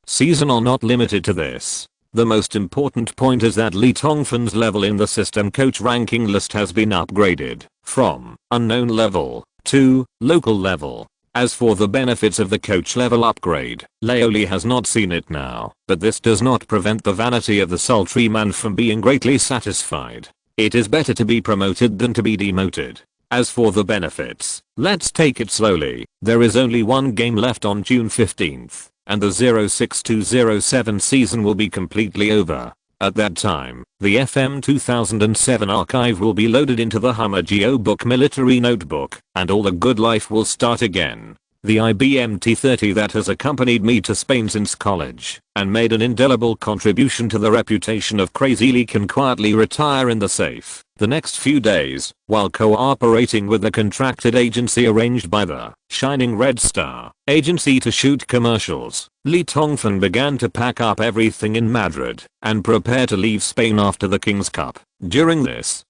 season are not limited to this. The most important point is that Lee Tongfan's level in the system coach ranking list has been upgraded from unknown level to local level. As for the benefits of the coach level upgrade, Leoli has not seen it now, but this does not prevent the vanity of the sultry man from being greatly satisfied. It is better to be promoted than to be demoted. As for the benefits, let's take it slowly. There is only one game left on June 15th, and the 06207 season will be completely over. At that time, the FM 2007 archive will be loaded into the Hummer GeoBook military notebook, and all the good life will start again. The IBM T30 that has accompanied me to Spain since college, and made an indelible contribution to the reputation of Crazy Lee, can quietly retire in the safe. The next few days, while cooperating with the contracted agency arranged by the Shining Red Star agency to shoot commercials, Lee Tongfan began to pack up everything in Madrid and prepare to leave Spain after the King's Cup. During this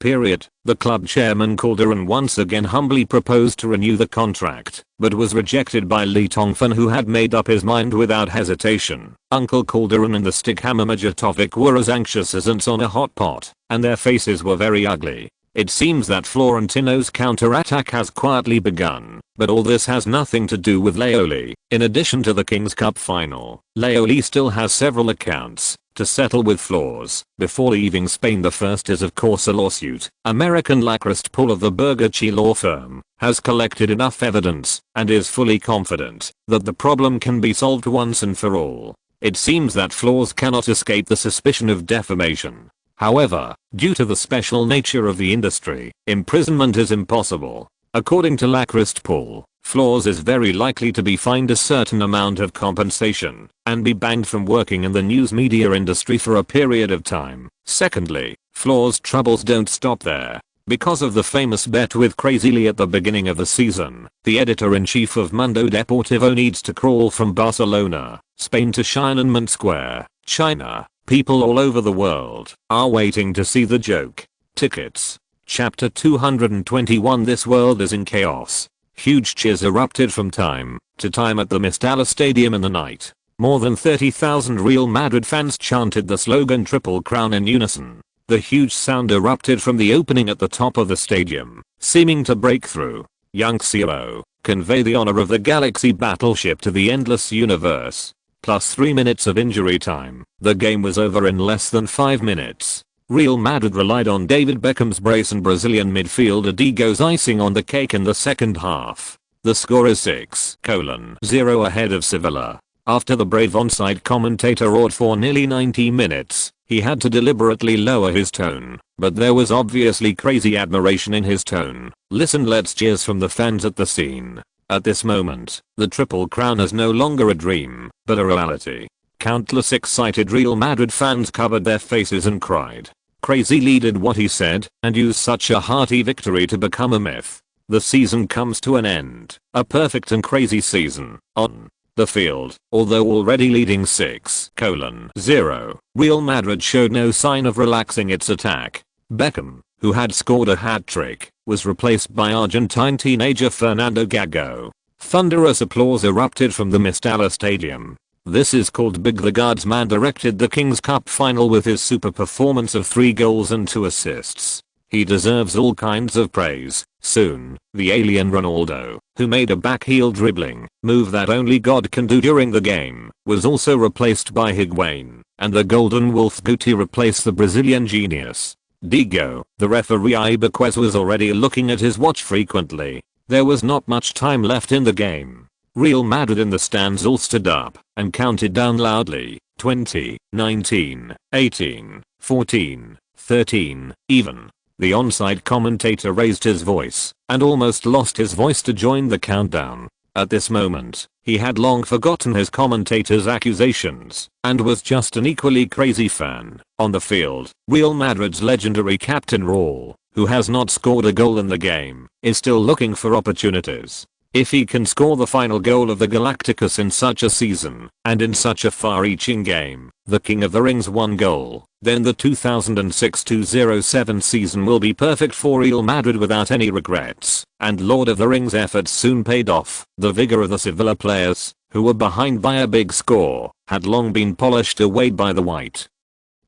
period, the club chairman Calderon once again humbly proposed to renew the contract, but was rejected by Lee Tongfan, who had made up his mind without hesitation. Uncle Calderon and the stickhammer Majatovic were as anxious as ants on a hot pot, and their faces were very ugly. It seems that Florentino's counterattack has quietly begun, but all this has nothing to do with Leoli. In addition to the King's Cup final, Leoli still has several accounts to settle with Flores before leaving Spain. The first is of course a lawsuit. American Lacrist Paul of the Burgachi law firm has collected enough evidence and is fully confident that the problem can be solved once and for all. It seems that Flores cannot escape the suspicion of defamation. However, due to the special nature of the industry, imprisonment is impossible. According to Lacrist Paul, Flores is very likely to be fined a certain amount of compensation and be banned from working in the news media industry for a period of time. Secondly, Flores' troubles don't stop there. Because of the famous bet with Crazy Lee at the beginning of the season, the editor-in-chief of Mundo Deportivo needs to crawl from Barcelona, Spain to Tiananmen Square, China. People all over the world are waiting to see the joke. Tickets. Chapter 221. This world is in chaos. Huge cheers erupted from time to time at the Mestalla Stadium in the night. More than 30,000 Real Madrid fans chanted the slogan Triple Crown in unison. The huge sound erupted from the opening at the top of the stadium, seeming to break through. Young CO, convey the honor of the Galaxy battleship to the endless universe. Plus 3 minutes of injury time. The game was over in less than 5 minutes. Real Madrid relied on David Beckham's brace and Brazilian midfielder Digo's icing on the cake in the second half. The score is 6-0 ahead of Sevilla. After the brave onside commentator roared for nearly 90 minutes, he had to deliberately lower his tone, but there was obviously crazy admiration in his tone. Listen, let's cheers from the fans at the scene. At this moment, the Triple Crown is no longer a dream, but a reality. Countless excited Real Madrid fans covered their faces and cried. Crazy Lee did what he said and used such a hearty victory to become a myth. The season comes to an end. A perfect and crazy season. On the field, although already leading 6-0, Real Madrid showed no sign of relaxing its attack. Beckham, who had scored a hat-trick, was replaced by Argentine teenager Fernando Gago. Thunderous applause erupted from the Mestalla Stadium. This is called big. The Guardsman directed the King's Cup final with his super performance of 3 goals and 2 assists. He deserves all kinds of praise. Soon, the alien Ronaldo, who made a backheel dribbling move that only God can do during the game, was also replaced by Higuain, and the Golden Wolf Guti replaced the Brazilian genius. Digo. The referee Iberquez was already looking at his watch frequently. There was not much time left in the game. Real Madrid in the stands all stood up and counted down loudly. 20, 19, 18, 14, 13, even. The onside commentator raised his voice and almost lost his voice to join the countdown. At this moment, he had long forgotten his commentator's accusations and was just an equally crazy fan. On the field, Real Madrid's legendary captain Raul, who has not scored a goal in the game, is still looking for opportunities. If he can score the final goal of the Galacticos in such a season, and in such a far-reaching game, the King of the Rings 1 goal, then the 2006-07 season will be perfect for Real Madrid without any regrets, and Lord of the Rings efforts soon paid off. The vigor of the Sevilla players, who were behind by a big score, had long been polished away by the white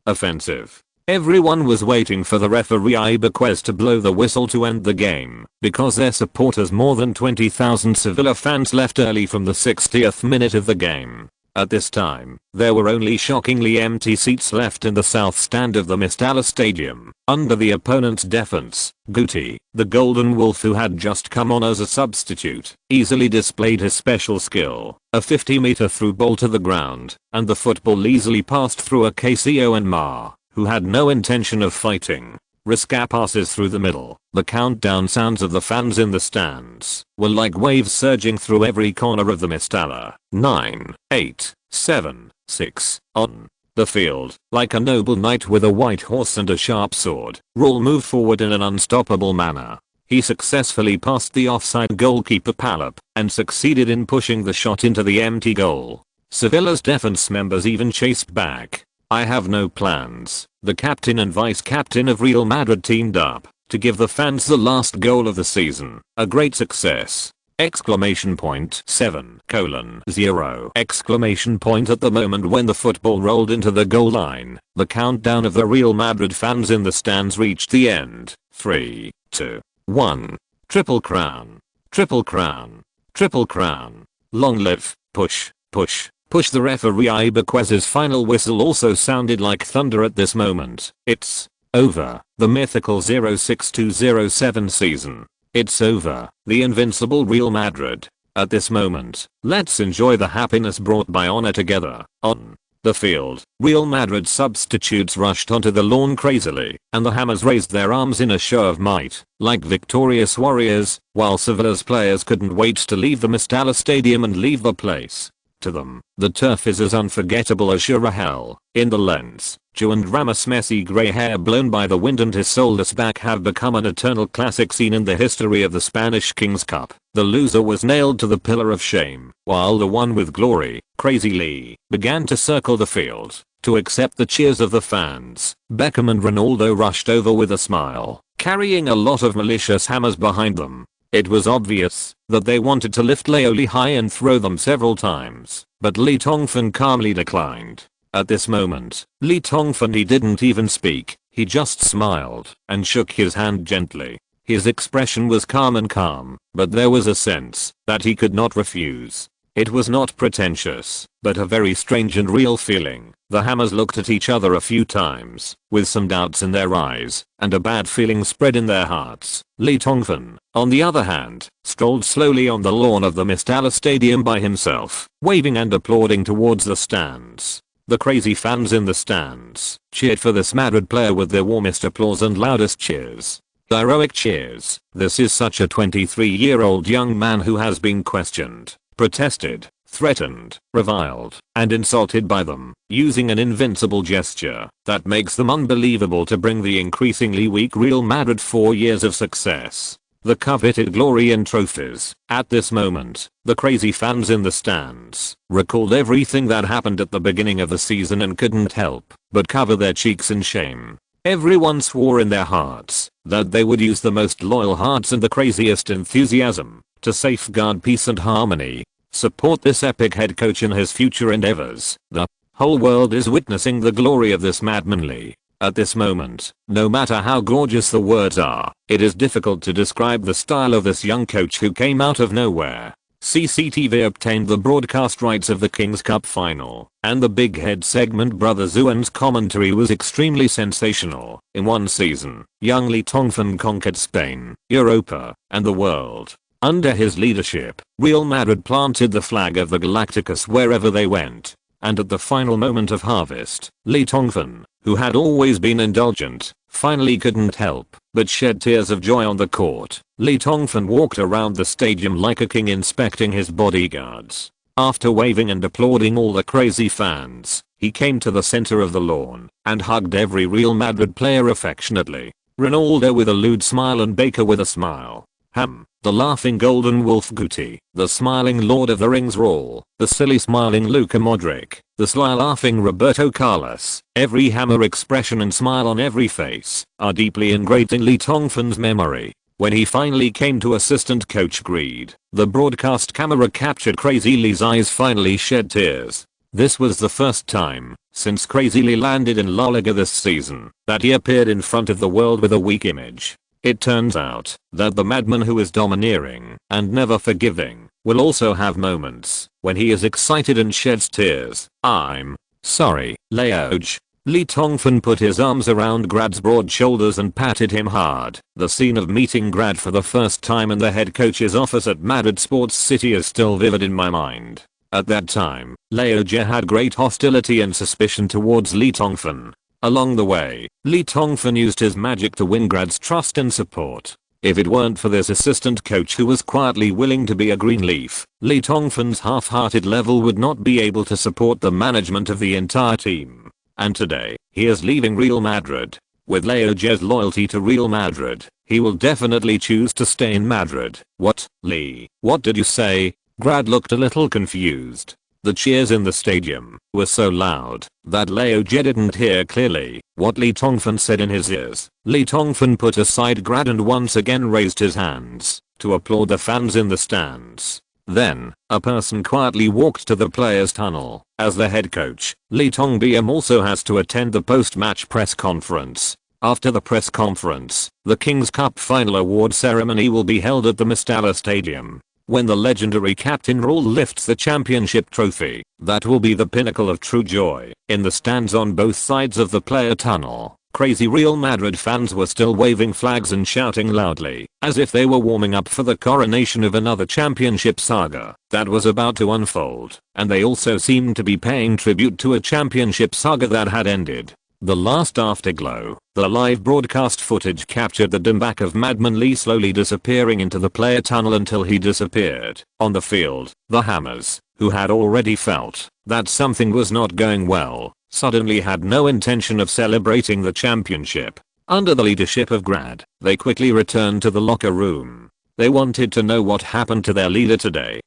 offensive. Everyone was waiting for the referee Iberquez to blow the whistle to end the game, because their supporters, more than 20,000 Sevilla fans, left early from the 60th minute of the game. At this time, there were only shockingly empty seats left in the south stand of the Mestalla Stadium. Under the opponent's defense, Guti, the Golden Wolf who had just come on as a substitute, easily displayed his special skill, a 50-meter through ball to the ground, and the football easily passed through Ocasio and Ma, who had no intention of fighting. Risca passes through the middle. The countdown sounds of the fans in the stands were like waves surging through every corner of the Mestalla. 9, 8, 7, 6, on the field, like a noble knight with a white horse and a sharp sword, Raul moved forward in an unstoppable manner. He successfully passed the offside goalkeeper Palop and succeeded in pushing the shot into the empty goal. Sevilla's defense members even chased back. I have no plans. The captain and vice captain of Real Madrid teamed up to give the fans the last goal of the season. A great success! Exclamation point 7:0 exclamation point at the moment when the football rolled into the goal line. The countdown of the Real Madrid fans in the stands reached the end. 3, 2, 1. Triple crown. Triple crown. Triple crown. Long live, push, push. Push. The referee Iberquez's final whistle also sounded like thunder at this moment. It's over. The mythical 06-07 season. It's over. The invincible Real Madrid. At this moment, let's enjoy the happiness brought by honor together. On the field, Real Madrid substitutes rushed onto the lawn crazily, and the Hammers raised their arms in a show of might, like victorious warriors, while Sevilla's players couldn't wait to leave the Mestalla Stadium and leave the place. To them, the turf is as unforgettable as Rahel. In the lens, Joe and Ramos' messy grey hair blown by the wind and his soulless back have become an eternal classic scene in the history of the Spanish King's Cup. The loser was nailed to the pillar of shame, while the one with glory, Crazy Lee, began to circle the field to accept the cheers of the fans. Beckham and Ronaldo rushed over with a smile, carrying a lot of malicious hammers behind them. It was obvious that they wanted to lift Leoli high and throw them several times, but Lee Tongfan calmly declined. At this moment, Lee Tongfan, he didn't even speak, he just smiled and shook his hand gently. His expression was calm, but there was a sense that he could not refuse. It was not pretentious, but a very strange and real feeling. The Hammers looked at each other a few times, with some doubts in their eyes, and a bad feeling spread in their hearts. Lee Tongfan, on the other hand, strolled slowly on the lawn of the Mestalla Stadium by himself, waving and applauding towards the stands. The crazy fans in the stands cheered for this Madrid player with their warmest applause and loudest cheers. Heroic cheers. This is such a 23-year-old young man who has been questioned, protested, threatened, reviled, and insulted by them, using an invincible gesture that makes them unbelievable to bring the increasingly weak Real Madrid 4 years of success. The coveted glory and trophies. At this moment, the crazy fans in the stands recalled everything that happened at the beginning of the season and couldn't help but cover their cheeks in shame. Everyone swore in their hearts that they would use the most loyal hearts and the craziest enthusiasm to safeguard peace and harmony, support this epic head coach in his future endeavors. The whole world is witnessing the glory of this madman Lee. At this moment, no matter how gorgeous the words are, it is difficult to describe the style of this young coach who came out of nowhere. CCTV obtained the broadcast rights of the King's Cup final, and the big head segment Brother Zuan's commentary was extremely sensational. In one season, young Lee Tongfan conquered Spain, Europa, and the world. Under his leadership, Real Madrid planted the flag of the Galacticos wherever they went. And at the final moment of harvest, Lee Tongfan, who had always been indulgent, finally couldn't help but shed tears of joy on the court. Lee Tongfan walked around the stadium like a king inspecting his bodyguards. After waving and applauding all the crazy fans, he came to the center of the lawn and hugged every Real Madrid player affectionately. Ronaldo with a lewd smile and Baker with a smile. The laughing golden wolf Guti, the smiling Lord of the Rings Raul, the silly smiling Luka Modric, the sly laughing Roberto Carlos, every hammer expression and smile on every face are deeply engraved in Lee Tongfan's memory. When he finally came to assistant coach Greed, the broadcast camera captured Crazy Lee's eyes finally shed tears. This was the first time, since Crazy Lee landed in La Liga this season, that he appeared in front of the world with a weak image. It turns out that the madman who is domineering and never forgiving will also have moments when he is excited and sheds tears. I'm sorry, Leoj. Lee Tongfan put his arms around Grad's broad shoulders and patted him hard. The scene of meeting Grad for the first time in the head coach's office at Madrid Sports City is still vivid in my mind. At that time, Leoj had great hostility and suspicion towards Lee Tongfan. Along the way, Lee Tongfan used his magic to win Grad's trust and support. If it weren't for this assistant coach who was quietly willing to be a green leaf, Lee Tongfan's half-hearted level would not be able to support the management of the entire team. And today, he is leaving Real Madrid. With Leoj's loyalty to Real Madrid, he will definitely choose to stay in Madrid. What, Lee? What did you say? Grad looked a little confused. The cheers in the stadium were so loud that Leoj didn't hear clearly what Lee Tongfan said in his ears. Lee Tongfan put aside Grad and once again raised his hands to applaud the fans in the stands. Then, a person quietly walked to the players' tunnel. As the head coach, Lee Tongbiam also has to attend the post-match press conference. After the press conference, the King's Cup final award ceremony will be held at the Mestalla Stadium. When the legendary Captain Raul lifts the championship trophy, that will be the pinnacle of true joy. In the stands on both sides of the player tunnel, crazy Real Madrid fans were still waving flags and shouting loudly, as if they were warming up for the coronation of another championship saga that was about to unfold, and they also seemed to be paying tribute to a championship saga that had ended. The last afterglow, the live broadcast footage captured the back of Madman Lee slowly disappearing into the player tunnel until he disappeared. On the field, the Hammers, who had already felt that something was not going well, suddenly had no intention of celebrating the championship. Under the leadership of Grad, they quickly returned to the locker room. They wanted to know what happened to their leader today.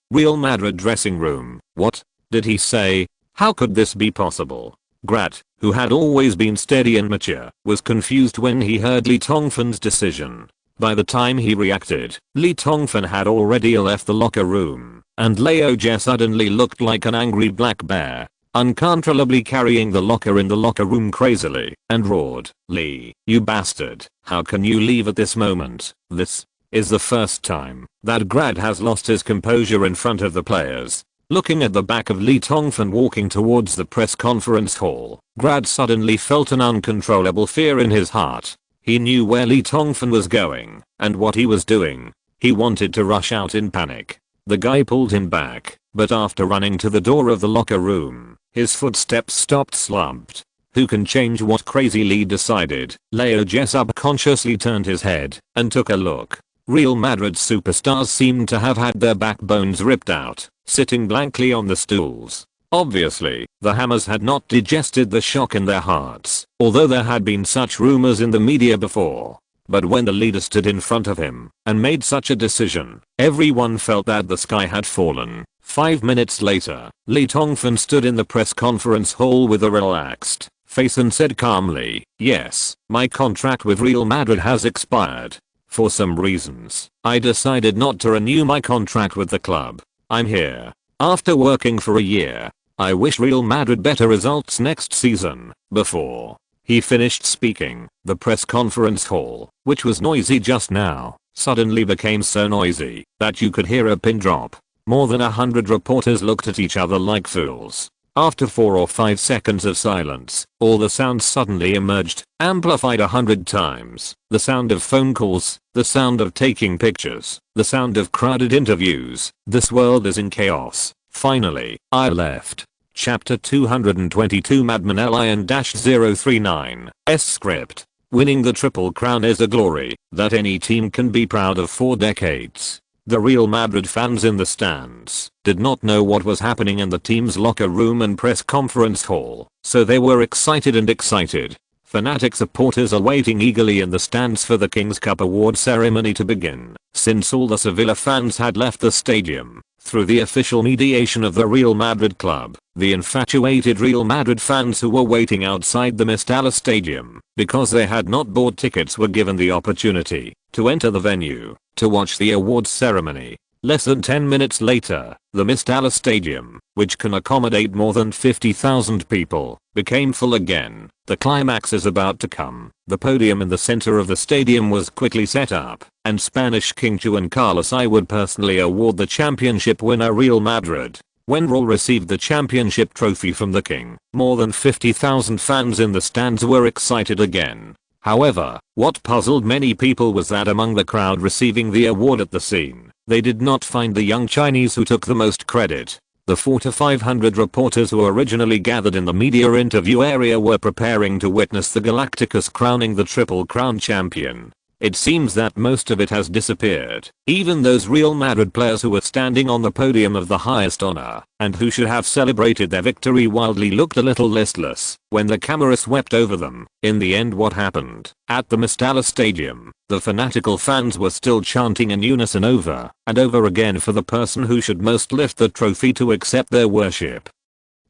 Real Madrid dressing room. What did he say? How could this be possible? Grad, who had always been steady and mature, was confused when he heard Lee Tongfan's decision. By the time he reacted, Lee Tongfan had already left the locker room, and Leoj suddenly looked like an angry black bear, uncontrollably carrying the locker in the locker room crazily, and roared, "Lee, you bastard, how can you leave at this moment?" This is the first time that Grad has lost his composure in front of the players. Looking at the back of Lee Tongfan walking towards the press conference hall, Grad suddenly felt an uncontrollable fear in his heart. He knew where Lee Tongfan was going and what he was doing. He wanted to rush out in panic. The guy pulled him back, but after running to the door of the locker room, his footsteps stopped slumped. Who can change what Crazy Lee decided? Leoj subconsciously turned his head and took a look. Real Madrid superstars seemed to have had their backbones ripped out, sitting blankly on the stools. Obviously, the Hammers had not digested the shock in their hearts, although there had been such rumors in the media before. But when the leader stood in front of him and made such a decision, everyone felt that the sky had fallen. 5 minutes later, Lee Tongfan stood in the press conference hall with a relaxed face and said calmly, "Yes, my contract with Real Madrid has expired. For some reasons, I decided not to renew my contract with the club. I'm here. After working for a year, I wish Real Madrid better results next season." Before he finished speaking, the press conference hall, which was noisy just now, suddenly became so noisy that you could hear a pin drop. More than 100 reporters looked at each other like fools. After 4 or 5 seconds of silence, all the sounds suddenly emerged, amplified 100 times. The sound of phone calls, the sound of taking pictures, the sound of crowded interviews. This world is in chaos. Finally, I left. Chapter 222 Madman Lion-039 S script. Winning the Triple Crown is a glory that any team can be proud of for decades. The Real Madrid fans in the stands did not know what was happening in the team's locker room and press conference hall, so they were excited. Fanatic supporters are waiting eagerly in the stands for the King's Cup award ceremony to begin, since all the Sevilla fans had left the stadium. Through the official mediation of the Real Madrid club, the infatuated Real Madrid fans who were waiting outside the Mestalla Stadium because they had not bought tickets were given the opportunity to enter the venue to watch the awards ceremony. Less than 10 minutes later, the Mestalla Stadium, which can accommodate more than 50,000 people, became full again. The climax is about to come. The podium in the center of the stadium was quickly set up, and Spanish King Juan Carlos I would personally award the championship winner Real Madrid. When Real received the championship trophy from the king, more than 50,000 fans in the stands were excited again. However, what puzzled many people was that among the crowd receiving the award at the scene, they did not find the young Chinese who took the most credit. The 400 to 500 reporters who originally gathered in the media interview area were preparing to witness the Galacticos crowning the Triple Crown champion. It seems that most of it has disappeared. Even those Real Madrid players who were standing on the podium of the highest honor, and who should have celebrated their victory wildly, looked a little listless when the camera swept over them. In the end, what happened? At the Mestalla Stadium, the fanatical fans were still chanting in unison over and over again for the person who should most lift the trophy to accept their worship.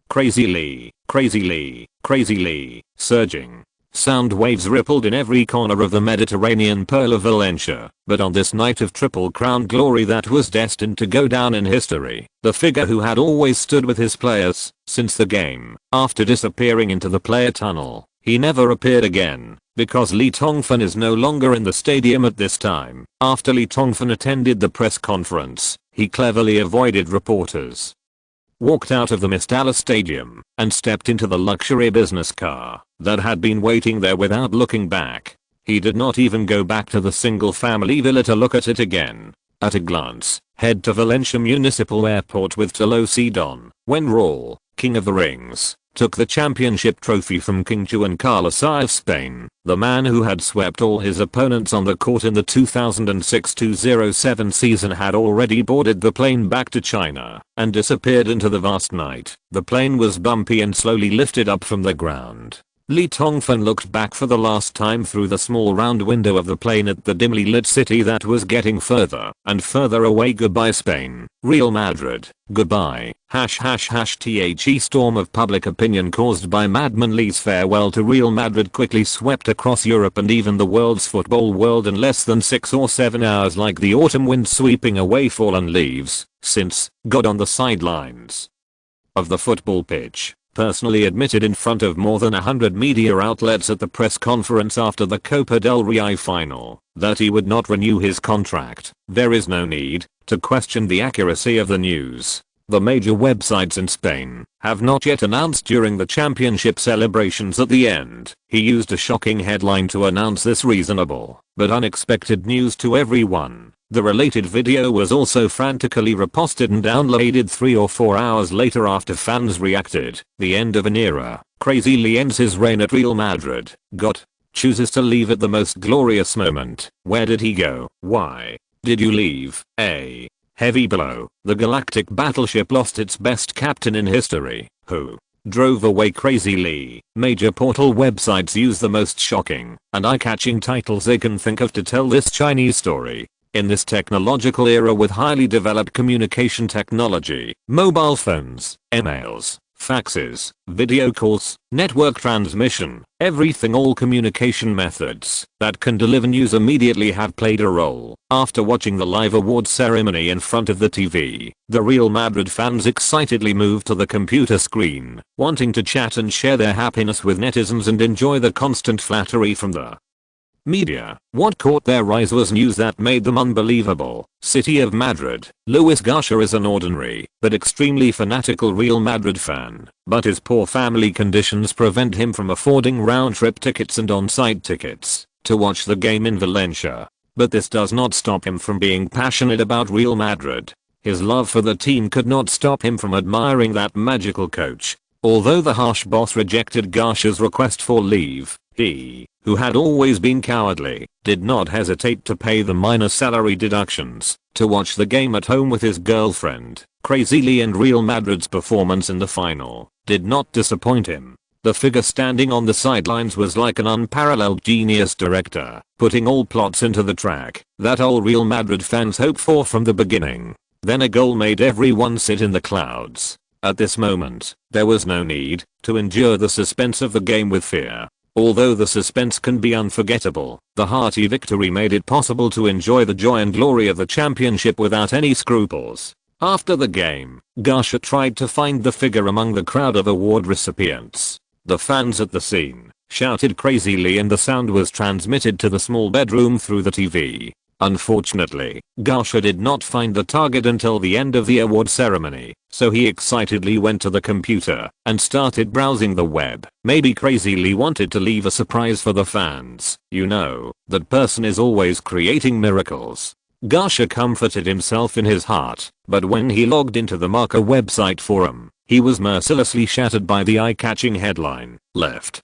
Crazy Lee, Crazy Lee, Crazy Lee, surging. Sound waves rippled in every corner of the Mediterranean pearl of Valencia, but on this night of Triple Crown glory that was destined to go down in history, the figure who had always stood with his players since the game, after disappearing into the player tunnel, he never appeared again, because Lee Tongfan is no longer in the stadium at this time. After Lee Tongfan attended the press conference, he cleverly avoided reporters, walked out of the Mestalla Stadium, and stepped into the luxury business car that had been waiting there without looking back. He did not even go back to the single-family villa to look at it again. At a glance, head to Valencia Municipal Airport with Tolosa Don, when Raul, King of the Rings, took the championship trophy from King Juan Carlos I of Spain, the man who had swept all his opponents on the court in the 2006-07 season had already boarded the plane back to China and disappeared into the vast night. The plane was bumpy and slowly lifted up from the ground. Lee Tongfan looked back for the last time through the small round window of the plane at the dimly lit city that was getting further and further away. Goodbye Spain, Real Madrid, goodbye. The storm of public opinion caused by Madman Lee's farewell to Real Madrid quickly swept across Europe and even the world's football world in less than 6 or 7 hours, like the autumn wind sweeping away fallen leaves, since God on the sidelines of the football pitch personally admitted in front of more than 100 media outlets at the press conference after the Copa del Rey final that he would not renew his contract. There is no need to question the accuracy of the news. The major websites in Spain have not yet announced during the championship celebrations at the end. He used a shocking headline to announce this reasonable but unexpected news to everyone. The related video was also frantically reposted and downloaded 3 or 4 hours later after fans reacted. The end of an era. Crazy Lee ends his reign at Real Madrid. God chooses to leave at the most glorious moment. Where did he go? Why did you leave? A heavy blow. The galactic battleship lost its best captain in history. Who drove away Crazy Lee? Major portal websites use the most shocking and eye-catching titles they can think of to tell this Chinese story. In this technological era with highly developed communication technology, mobile phones, emails, faxes, video calls, network transmission, everything, all communication methods that can deliver news immediately have played a role. After watching the live award ceremony in front of the TV, the Real Madrid fans excitedly moved to the computer screen, wanting to chat and share their happiness with netizens and enjoy the constant flattery from the Media. What caught their eyes was news that made them unbelievable. City of Madrid. Luis Garcia is an ordinary, but extremely fanatical Real Madrid fan, but his poor family conditions prevent him from affording round-trip tickets and on-site tickets to watch the game in Valencia. But this does not stop him from being passionate about Real Madrid. His love for the team could not stop him from admiring that magical coach. Although the harsh boss rejected Garcia's request for leave, he, who had always been cowardly, did not hesitate to pay the minor salary deductions to watch the game at home with his girlfriend. Crazily, and Real Madrid's performance in the final did not disappoint him. The figure standing on the sidelines was like an unparalleled genius director, putting all plots into the track that all Real Madrid fans hoped for from the beginning. Then a goal made everyone sit in the clouds. At this moment, there was no need to endure the suspense of the game with fear. Although the suspense can be unforgettable, the hearty victory made it possible to enjoy the joy and glory of the championship without any scruples. After the game, Garcia tried to find the figure among the crowd of award recipients. The fans at the scene shouted crazily and the sound was transmitted to the small bedroom through the TV. Unfortunately, Garcia did not find the target until the end of the award ceremony, so he excitedly went to the computer and started browsing the web. Maybe crazily wanted to leave a surprise for the fans. You know, that person is always creating miracles. Garcia comforted himself in his heart, but when he logged into the Marca website forum, he was mercilessly shattered by the eye-catching headline. Left.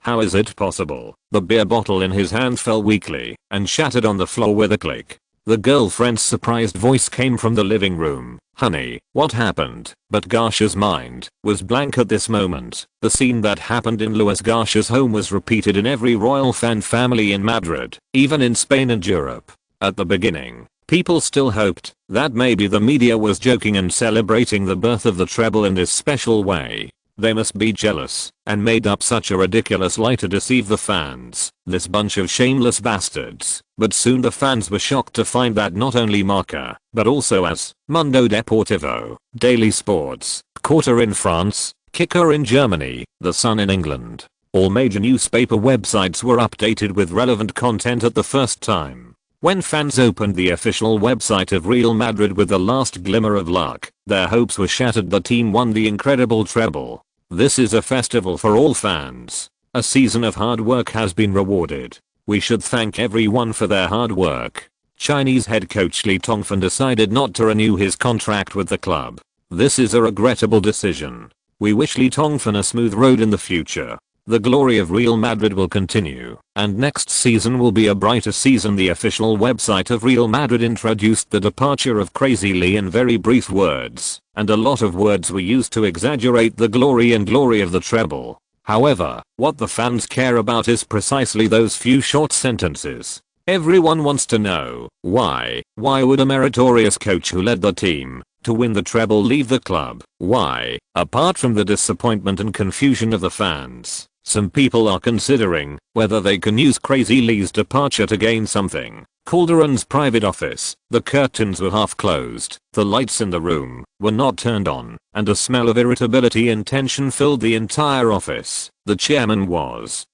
How is it possible? The beer bottle in his hand fell weakly and shattered on the floor with a click. The girlfriend's surprised voice came from the living room. Honey, what happened? But Garcia's mind was blank at this moment. The scene that happened in Luis Garcia's home was repeated in every royal fan family in Madrid, even in Spain and Europe. At the beginning, people still hoped that maybe the media was joking and celebrating the birth of the treble in this special way. They must be jealous and made up such a ridiculous lie to deceive the fans, this bunch of shameless bastards. But soon the fans were shocked to find that not only Marca, but also AS, Mundo Deportivo, Daily Sports, Quarter in France, Kicker in Germany, The Sun in England, all major newspaper websites were updated with relevant content at the first time. When fans opened the official website of Real Madrid with the last glimmer of luck, their hopes were shattered. The team won the incredible treble. This is a festival for all fans. A season of hard work has been rewarded. We should thank everyone for their hard work. Chinese head coach Li Tongfan decided not to renew his contract with the club. This is a regrettable decision. We wish Li Tongfan a smooth road in the future. The glory of Real Madrid will continue, and next season will be a brighter season. The official website of Real Madrid introduced the departure of Crazy Lee in very brief words, and a lot of words were used to exaggerate the glory of the treble. However, what the fans care about is precisely those few short sentences. Everyone wants to know, why would a meritorious coach who led the team to win the treble leave the club? Why? Apart from the disappointment and confusion of the fans, some people are considering whether they can use Crazy Lee's departure to gain something. Calderon's private office, the curtains were half closed, the lights in the room were not turned on, and a smell of irritability and tension filled the entire office. The chairman was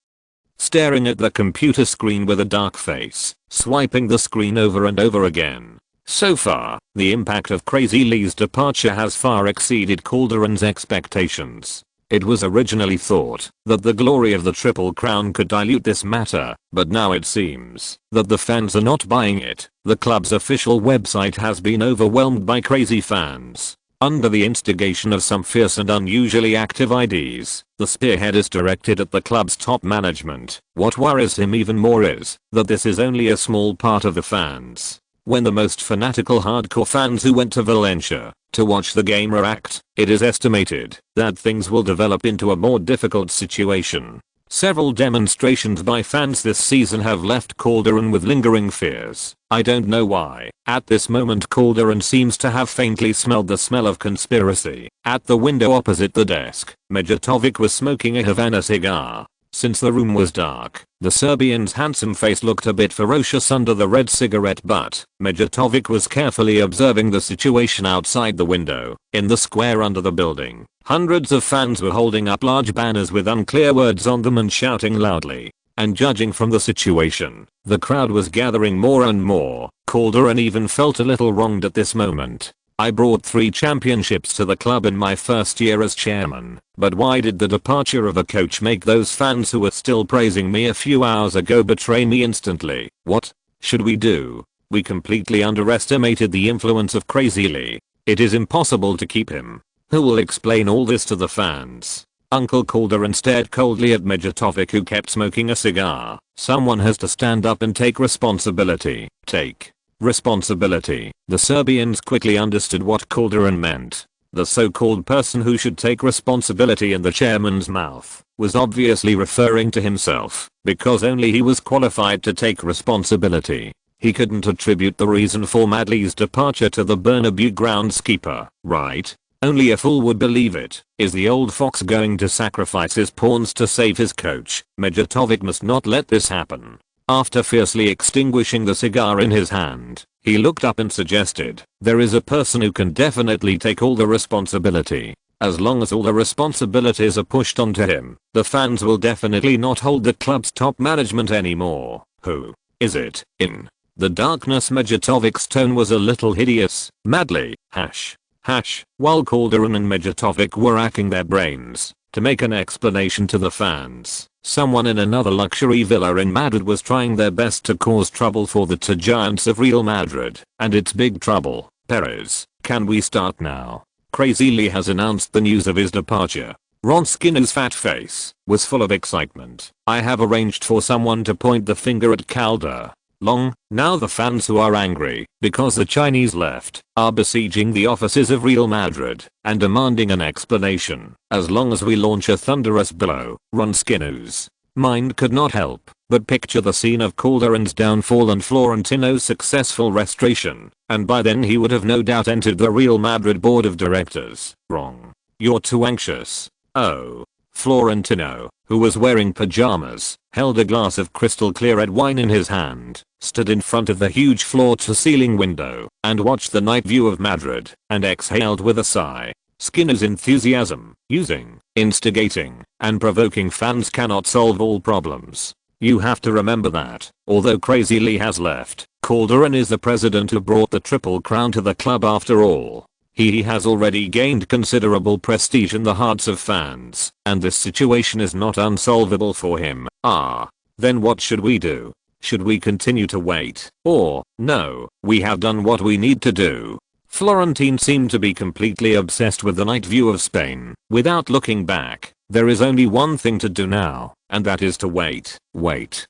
staring at the computer screen with a dark face, swiping the screen over and over again. So far, the impact of Crazy Lee's departure has far exceeded Calderon's expectations. It was originally thought that the glory of the Triple Crown could dilute this matter, but now it seems that the fans are not buying it. The club's official website has been overwhelmed by crazy fans. Under the instigation of some fierce and unusually active IDs, the spearhead is directed at the club's top management. What worries him even more is that this is only a small part of the fans. When the most fanatical hardcore fans who went to Valencia to watch the game react, it is estimated that things will develop into a more difficult situation. Several demonstrations by fans this season have left Calderon with lingering fears. I don't know why. At this moment Calderon seems to have faintly smelled the smell of conspiracy. At the window opposite the desk, Mijatovic was smoking a Havana cigar. Since the room was dark, the Serbian's handsome face looked a bit ferocious under the red cigarette butt. Mijatovic was carefully observing the situation outside the window. In the square under the building, hundreds of fans were holding up large banners with unclear words on them and shouting loudly. and judging from the situation, the crowd was gathering more and more. Calderon even felt a little wronged at this moment. I brought 3 championships to the club in my first year as chairman, but why did the departure of a coach make those fans who were still praising me a few hours ago betray me instantly? What should we do? We completely underestimated the influence of Crazy Lee. It is impossible to keep him. Who will explain all this to the fans? Uncle Calderon stared coldly at Mijatovic, who kept smoking a cigar. Someone has to stand up and take responsibility. Take responsibility. The Serbians quickly understood what Calderon meant. The so-called person who should take responsibility in the chairman's mouth was obviously referring to himself, because only he was qualified to take responsibility. He couldn't attribute the reason for Madley's departure to the Bernabeu groundskeeper, right? Only a fool would believe it. Is the old fox going to sacrifice his pawns to save his coach? Mijatovic must not let this happen. After fiercely extinguishing the cigar in his hand, he looked up and suggested, there is a person who can definitely take all the responsibility. As long as all the responsibilities are pushed onto him, the fans will definitely not hold the club's top management anymore. Who is it? In the darkness, Mijatovic's tone was a little hideous. Madley, while Calderon and Mijatovic were racking their brains to make an explanation to the fans, someone in another luxury villa in Madrid was trying their best to cause trouble for the two giants of Real Madrid, and it's big trouble. Perez, can we start now? Crazy Lee has announced the news of his departure. Ron Skinner's fat face was full of excitement. I have arranged for someone to point the finger at Calder. Now the fans who are angry because the Chinese left are besieging the offices of Real Madrid and demanding an explanation. As long as we launch a thunderous blow, Ron Skinner's mind could not help but picture the scene of Calderon's downfall and Florentino's successful restoration, and by then he would have no doubt entered the Real Madrid board of directors. Wrong. You're too anxious. Oh. Florentino, who was wearing pajamas, held a glass of crystal clear red wine in his hand, stood in front of the huge floor-to-ceiling window, and watched the night view of Madrid, and exhaled with a sigh. Skinner's enthusiasm, instigating, and provoking fans cannot solve all problems. You have to remember that, although Crazy Lee has left, Calderon is the president who brought the Triple Crown to the club after all. He has already gained considerable prestige in the hearts of fans, and this situation is not unsolvable for him. Then what should we do? Should we continue to wait? Or, no, we have done what we need to do? Florentine seemed to be completely obsessed with the night view of Spain. Without looking back, there is only one thing to do now, and that is to wait. Wait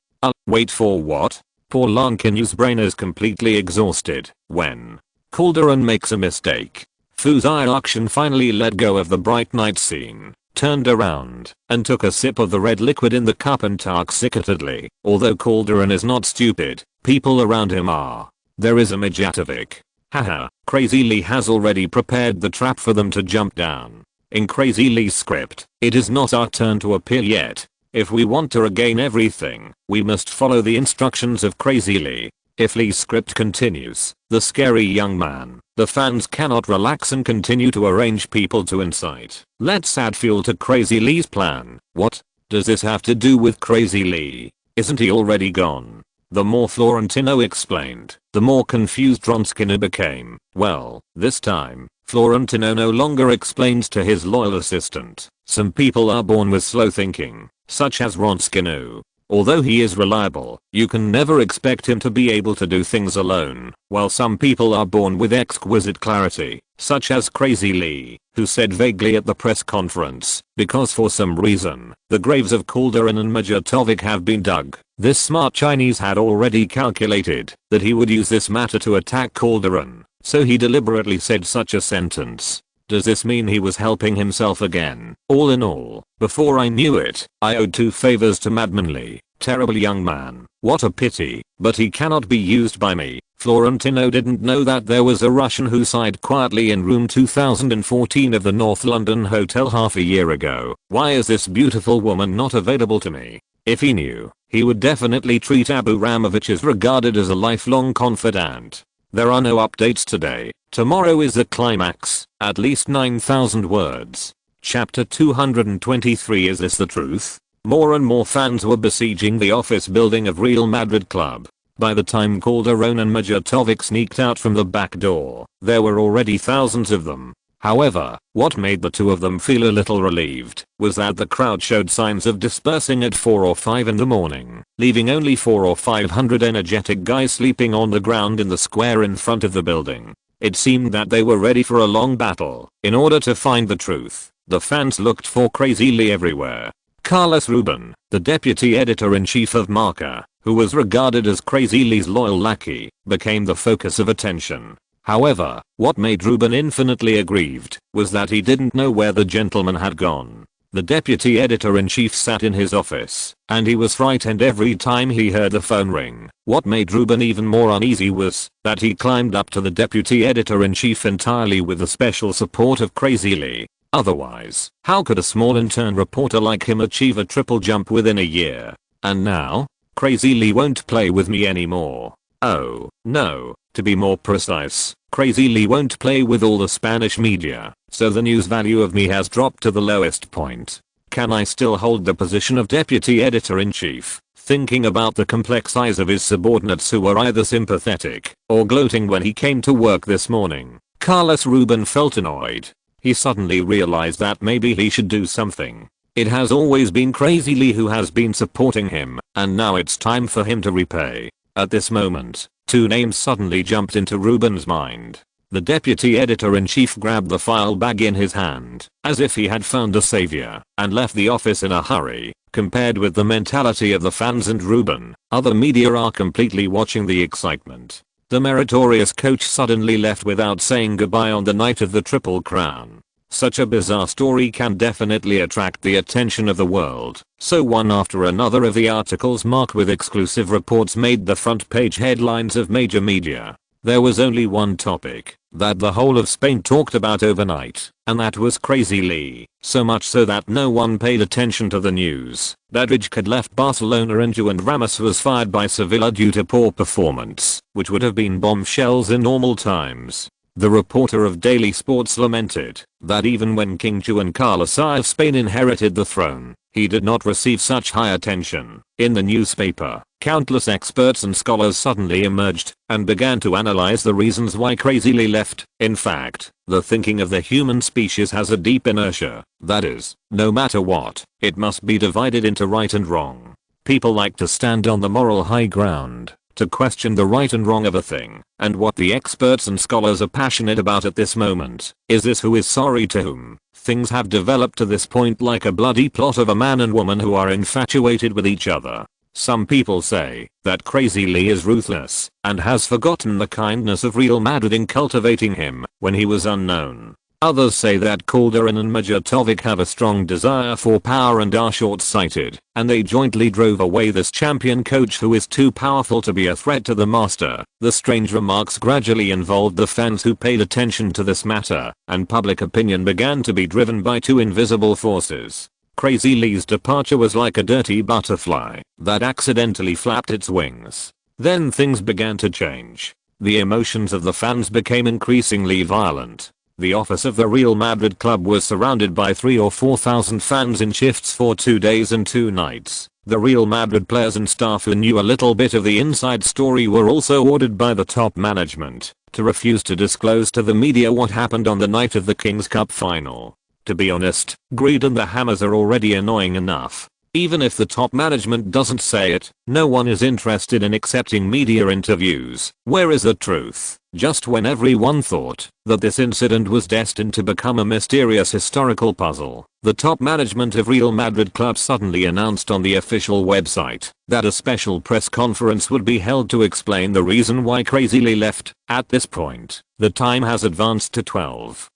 for what? Poor Lankinu's brain is completely exhausted when Calderon makes a mistake. Fuzai Akshan finally let go of the bright night scene, turned around, and took a sip of the red liquid in the cup and talked cicatedly. Although Calderon is not stupid, people around him are. There is a Mijatovic. Haha, Crazy Lee has already prepared the trap for them to jump down. In Crazy Lee's script, it is not our turn to appear yet. If we want to regain everything, we must follow the instructions of Crazy Lee. If Lee's script continues, the scary young man, the fans cannot relax and continue to arrange people to incite. Let's add fuel to Crazy Lee's plan. What does this have to do with Crazy Lee? Isn't he already gone? The more Florentino explained, the more confused Ron Skinner became. Well, this time, Florentino no longer explains to his loyal assistant. Some people are born with slow thinking, such as Ron Skinner. Although he is reliable, you can never expect him to be able to do things alone, while some people are born with exquisite clarity, such as Crazy Lee, who said vaguely at the press conference, because for some reason, the graves of Calderon and Mijatovic have been dug. This smart Chinese had already calculated that he would use this matter to attack Calderon, so he deliberately said such a sentence. Does this mean he was helping himself again? All in all, before I knew it, I owed 2 favors to Madman Lee. Terrible young man. What a pity, but he cannot be used by me. Florentino didn't know that there was a Russian who sighed quietly in room 2014 of the North London hotel half a year ago. Why is this beautiful woman not available to me? If he knew, he would definitely treat Abramovich as regarded as a lifelong confidant. There are no updates today. Tomorrow is the climax, at least 9,000 words. Chapter 223. Is this the truth? More and more fans were besieging the office building of Real Madrid club. By the time Calderón and Majatovic sneaked out from the back door, there were already thousands of them. However, what made the two of them feel a little relieved was that the crowd showed signs of dispersing at 4 or 5 in the morning, leaving only 400 or 500 energetic guys sleeping on the ground in the square in front of the building. It seemed that they were ready for a long battle. In order to find the truth, the fans looked for Crazy Lee everywhere. Carlos Ruben, the deputy editor-in-chief of Marca, who was regarded as Crazy Lee's loyal lackey, became the focus of attention. However, what made Ruben infinitely aggrieved was that he didn't know where the gentleman had gone. The deputy editor-in-chief sat in his office, and he was frightened every time he heard the phone ring. What made Ruben even more uneasy was that he climbed up to the deputy editor-in-chief entirely with the special support of Crazy Lee. Otherwise, how could a small intern reporter like him achieve a triple jump within a year? And now, Crazy Lee won't play with me anymore. Oh, no, to be more precise, Crazy Lee won't play with all the Spanish media, so the news value of me has dropped to the lowest point. Can I still hold the position of deputy editor-in-chief? Thinking about the complex eyes of his subordinates who were either sympathetic or gloating when he came to work this morning, Carlos Ruben felt annoyed. He suddenly realized that maybe he should do something. It has always been Crazy Lee who has been supporting him, and now it's time for him to repay. At this moment, two names suddenly jumped into Ruben's mind. The deputy editor-in-chief grabbed the file bag in his hand, as if he had found a savior, and left the office in a hurry. Compared with the mentality of the fans and Ruben, other media are completely watching the excitement. The meritorious coach suddenly left without saying goodbye on the night of the Triple Crown. Such a bizarre story can definitely attract the attention of the world, so one after another of the articles marked with exclusive reports made the front page headlines of major media. There was only one topic that the whole of Spain talked about overnight, and that was Crazy Lee, so much so that no one paid attention to the news that Rijkaard had left Barcelona and Juan Ramos was fired by Sevilla due to poor performance, which would have been bombshells in normal times. The reporter of Daily Sports lamented that even when King Juan Carlos I of Spain inherited the throne, he did not receive such high attention. In the newspaper, countless experts and scholars suddenly emerged and began to analyze the reasons why Crazy Lee left. In fact, the thinking of the human species has a deep inertia. That is, no matter what, it must be divided into right and wrong. People like to stand on the moral high ground, to question the right and wrong of a thing, and what the experts and scholars are passionate about at this moment is this: who is sorry to whom. Things have developed to this point like a bloody plot of a man and woman who are infatuated with each other. Some people say that Crazy Lee is ruthless and has forgotten the kindness of Real Madrid in cultivating him when he was unknown. Others say that Calderón and Majatovic have a strong desire for power and are short-sighted, and they jointly drove away this champion coach who is too powerful to be a threat to the master. The strange remarks gradually involved the fans who paid attention to this matter, and public opinion began to be driven by two invisible forces. Crazy Lee's departure was like a dirty butterfly that accidentally flapped its wings. Then things began to change. The emotions of the fans became increasingly violent. The office of the Real Madrid club was surrounded by 3,000 or 4,000 fans in shifts for 2 days and 2 nights. The Real Madrid players and staff who knew a little bit of the inside story were also ordered by the top management to refuse to disclose to the media what happened on the night of the King's Cup final. To be honest, greed and the hammers are already annoying enough. Even if the top management doesn't say it, no one is interested in accepting media interviews. Where is the truth? Just when everyone thought that this incident was destined to become a mysterious historical puzzle, the top management of Real Madrid club suddenly announced on the official website that a special press conference would be held to explain the reason why Crazy Lee left. At this point, the time has advanced to 12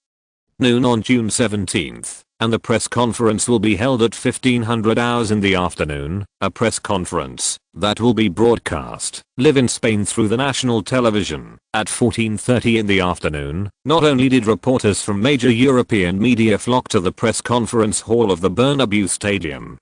noon on June 17th. And the press conference will be held at 1500 hours in the afternoon, a press conference that will be broadcast live in Spain through the national television at 14:30 in the afternoon. Not only did reporters from major European media flock to the press conference hall of the Bernabeu Stadium,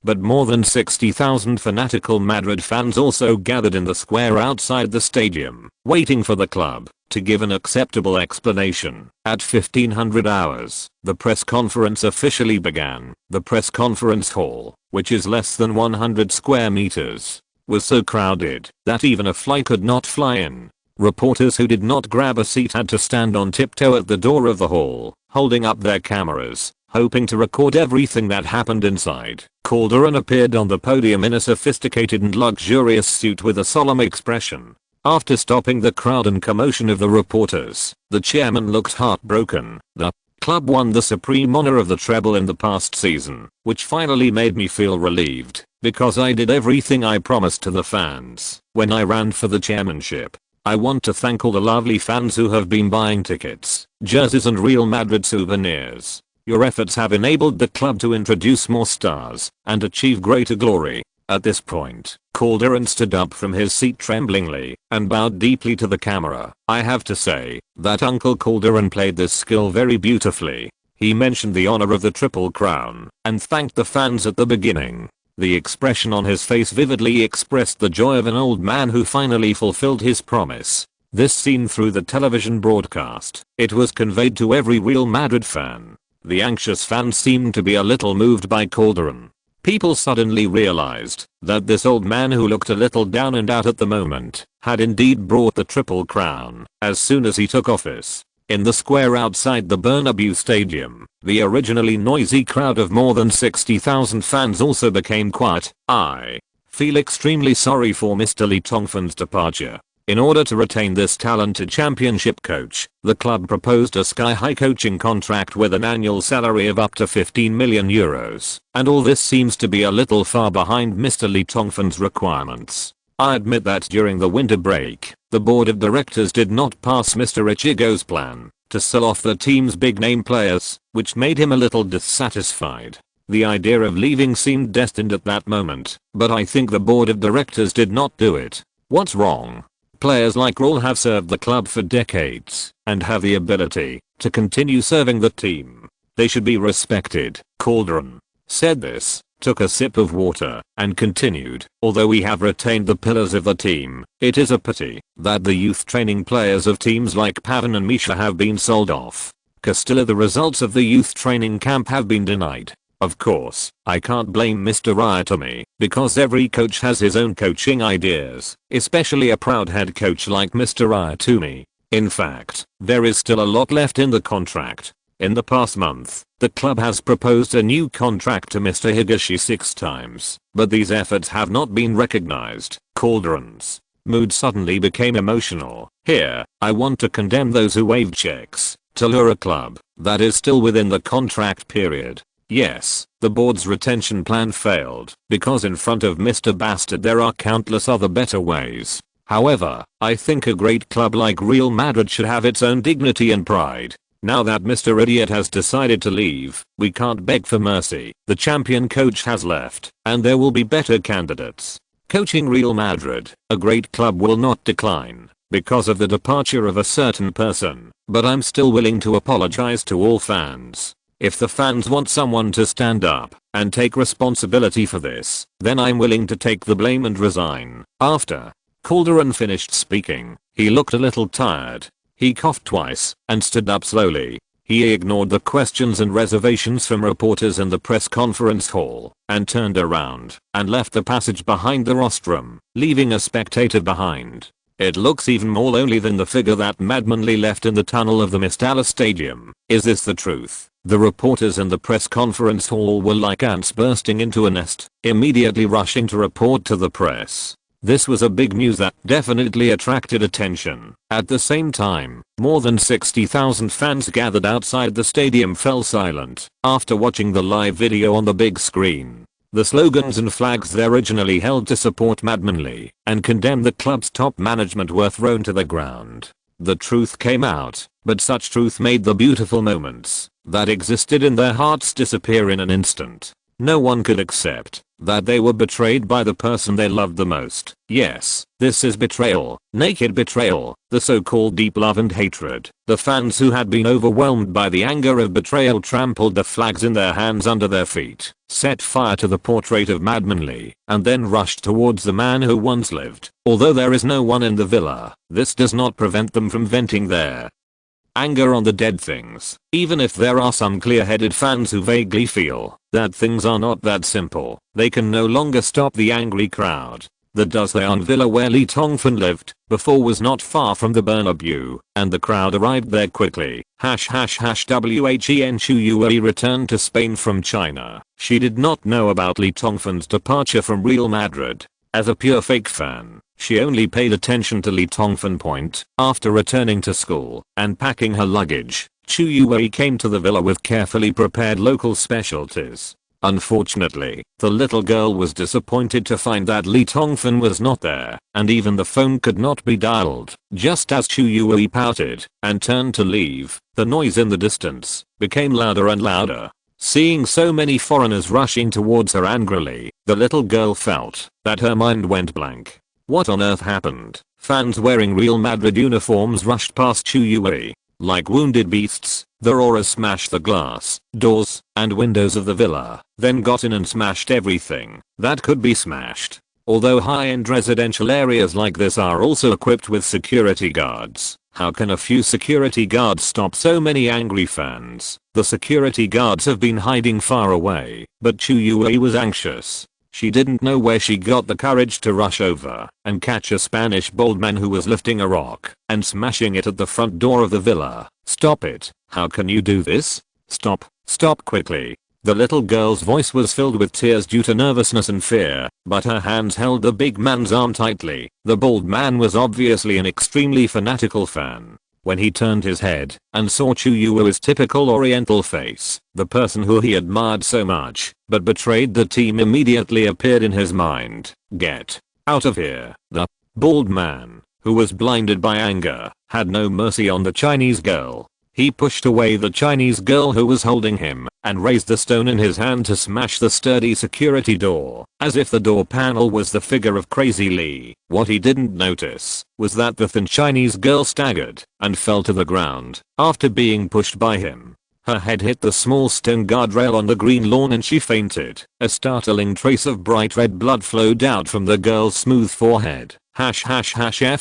but more than 60,000 fanatical Madrid fans also gathered in the square outside the stadium, waiting for the club to give an acceptable explanation. At 1500 hours, the press conference officially began. The press conference hall, which is less than 100 square meters, was so crowded that even a fly could not fly in. Reporters who did not grab a seat had to stand on tiptoe at the door of the hall, holding up their cameras, hoping to record everything that happened inside. Calderon appeared on the podium in a sophisticated and luxurious suit with a solemn expression. After stopping the crowd and commotion of the reporters, the chairman looked heartbroken. The club won the supreme honor of the treble in the past season, which finally made me feel relieved, because I did everything I promised to the fans when I ran for the chairmanship. I want to thank all the lovely fans who have been buying tickets, jerseys and Real Madrid souvenirs. Your efforts have enabled the club to introduce more stars and achieve greater glory. At this point, Calderon stood up from his seat tremblingly and bowed deeply to the camera. I have to say that Uncle Calderon played this skill very beautifully. He mentioned the honor of the Triple Crown and thanked the fans at the beginning. The expression on his face vividly expressed the joy of an old man who finally fulfilled his promise. This seen through the television broadcast, it was conveyed to every Real Madrid fan. The anxious fans seemed to be a little moved by Calderon. People suddenly realized that this old man who looked a little down and out at the moment had indeed brought the Triple Crown as soon as he took office. In the square outside the Bernabeu Stadium, the originally noisy crowd of more than 60,000 fans also became quiet. I feel extremely sorry for Mr. Lee Tongfan's departure. In order to retain this talented championship coach, the club proposed a sky-high coaching contract with an annual salary of up to 15 million euros, and all this seems to be a little far behind Mr. Lee Tongfan's requirements. I admit that during the winter break, the board of directors did not pass Mr. Ichigo's plan to sell off the team's big-name players, which made him a little dissatisfied. The idea of leaving seemed destined at that moment, but I think the board of directors did not do it. What's wrong? Players like Raul have served the club for decades and have the ability to continue serving the team. They should be respected. Calderon said this, took a sip of water, and continued, although we have retained the pillars of the team, it is a pity that the youth training players of teams like Pavan and Misha have been sold off. Castilla, the results of the youth training camp have been denied. Of course, I can't blame Mr. Ryatomi, because every coach has his own coaching ideas, especially a proud head coach like Mr. Ryatomi. In fact, there is still a lot left in the contract. In the past month, the club has proposed a new contract to Mr. Higashi 6 times, but these efforts have not been recognized. Calderon's mood suddenly became emotional. Here, I want to condemn those who waive checks to lure a club that is still within the contract period. Yes, the board's retention plan failed because in front of Mr. Bastard there are countless other better ways. However, I think a great club like Real Madrid should have its own dignity and pride. Now that Mr. Idiot has decided to leave, we can't beg for mercy. The champion coach has left, and there will be better candidates. Coaching Real Madrid, a great club, will not decline because of the departure of a certain person, but I'm still willing to apologize to all fans. If the fans want someone to stand up and take responsibility for this, then I'm willing to take the blame and resign. After Calderon finished speaking, he looked a little tired. He coughed twice and stood up slowly. He ignored the questions and reservations from reporters in the press conference hall and turned around and left the passage behind the rostrum, leaving a spectator behind. It looks even more lonely than the figure that Madman Lee left in the tunnel of the Mestalla Stadium. Is this the truth? The reporters in the press conference hall were like ants bursting into a nest, immediately rushing to report to the press. This was a big news that definitely attracted attention. At the same time, more than 60,000 fans gathered outside the stadium fell silent after watching the live video on the big screen. The slogans and flags they originally held to support Madman Lee and condemn the club's top management were thrown to the ground. The truth came out, but such truth made the beautiful moments that existed in their hearts disappear in an instant. No one could accept That they were betrayed by the person they loved the most. Yes, this is betrayal, naked betrayal, the so-called deep love and hatred. The fans who had been overwhelmed by the anger of betrayal trampled the flags in their hands under their feet, set fire to the portrait of Madman Lee, and then rushed towards the man who once lived. Although there is no one in the villa, this does not prevent them from venting their anger on the dead things, even if there are some clear-headed fans who vaguely feel that things are not that simple. They can no longer stop the angry crowd. The Duzhayan villa where Lee Tongfan lived before was not far from the Bernabeu, and the crowd arrived there quickly. #WHEN Chu Yue returned to Spain from China. She did not know about Lee Tongfan's departure from Real Madrid. As a pure fake fan, she only paid attention to Lee Tongfan point. After returning to school and packing her luggage, Chu Yue came to the villa with carefully prepared local specialties. Unfortunately, the little girl was disappointed to find that Lee Tongfan was not there, and even the phone could not be dialed. Just as Chu Yue pouted and turned to leave, the noise in the distance became louder and louder. Seeing so many foreigners rushing towards her angrily, the little girl felt that her mind went blank. What on earth happened? Fans wearing Real Madrid uniforms rushed past Chu Yue. Like wounded beasts, the roarers smashed the glass, doors, and windows of the villa, then got in and smashed everything that could be smashed. Although high-end residential areas like this are also equipped with security guards, how can a few security guards stop so many angry fans? The security guards have been hiding far away, but Chu Yue was anxious. She didn't know where she got the courage to rush over and catch a Spanish bald man who was lifting a rock and smashing it at the front door of the villa. Stop it. How can you do this? Stop. Stop quickly. The little girl's voice was filled with tears due to nervousness and fear, but her hands held the big man's arm tightly. The bald man was obviously an extremely fanatical fan. When he turned his head and saw Chu Yue's typical oriental face, the person who he admired so much but betrayed the team immediately appeared in his mind. Get out of here. The bald man, who was blinded by anger, had no mercy on the Chinese girl. He pushed away the Chinese girl who was holding him and raised the stone in his hand to smash the sturdy security door, as if the door panel was the figure of Crazy Lee. What he didn't notice was that the thin Chinese girl staggered and fell to the ground after being pushed by him. Her head hit the small stone guardrail on the green lawn and she fainted. A startling trace of bright red blood flowed out from the girl's smooth forehead. FLORENTINO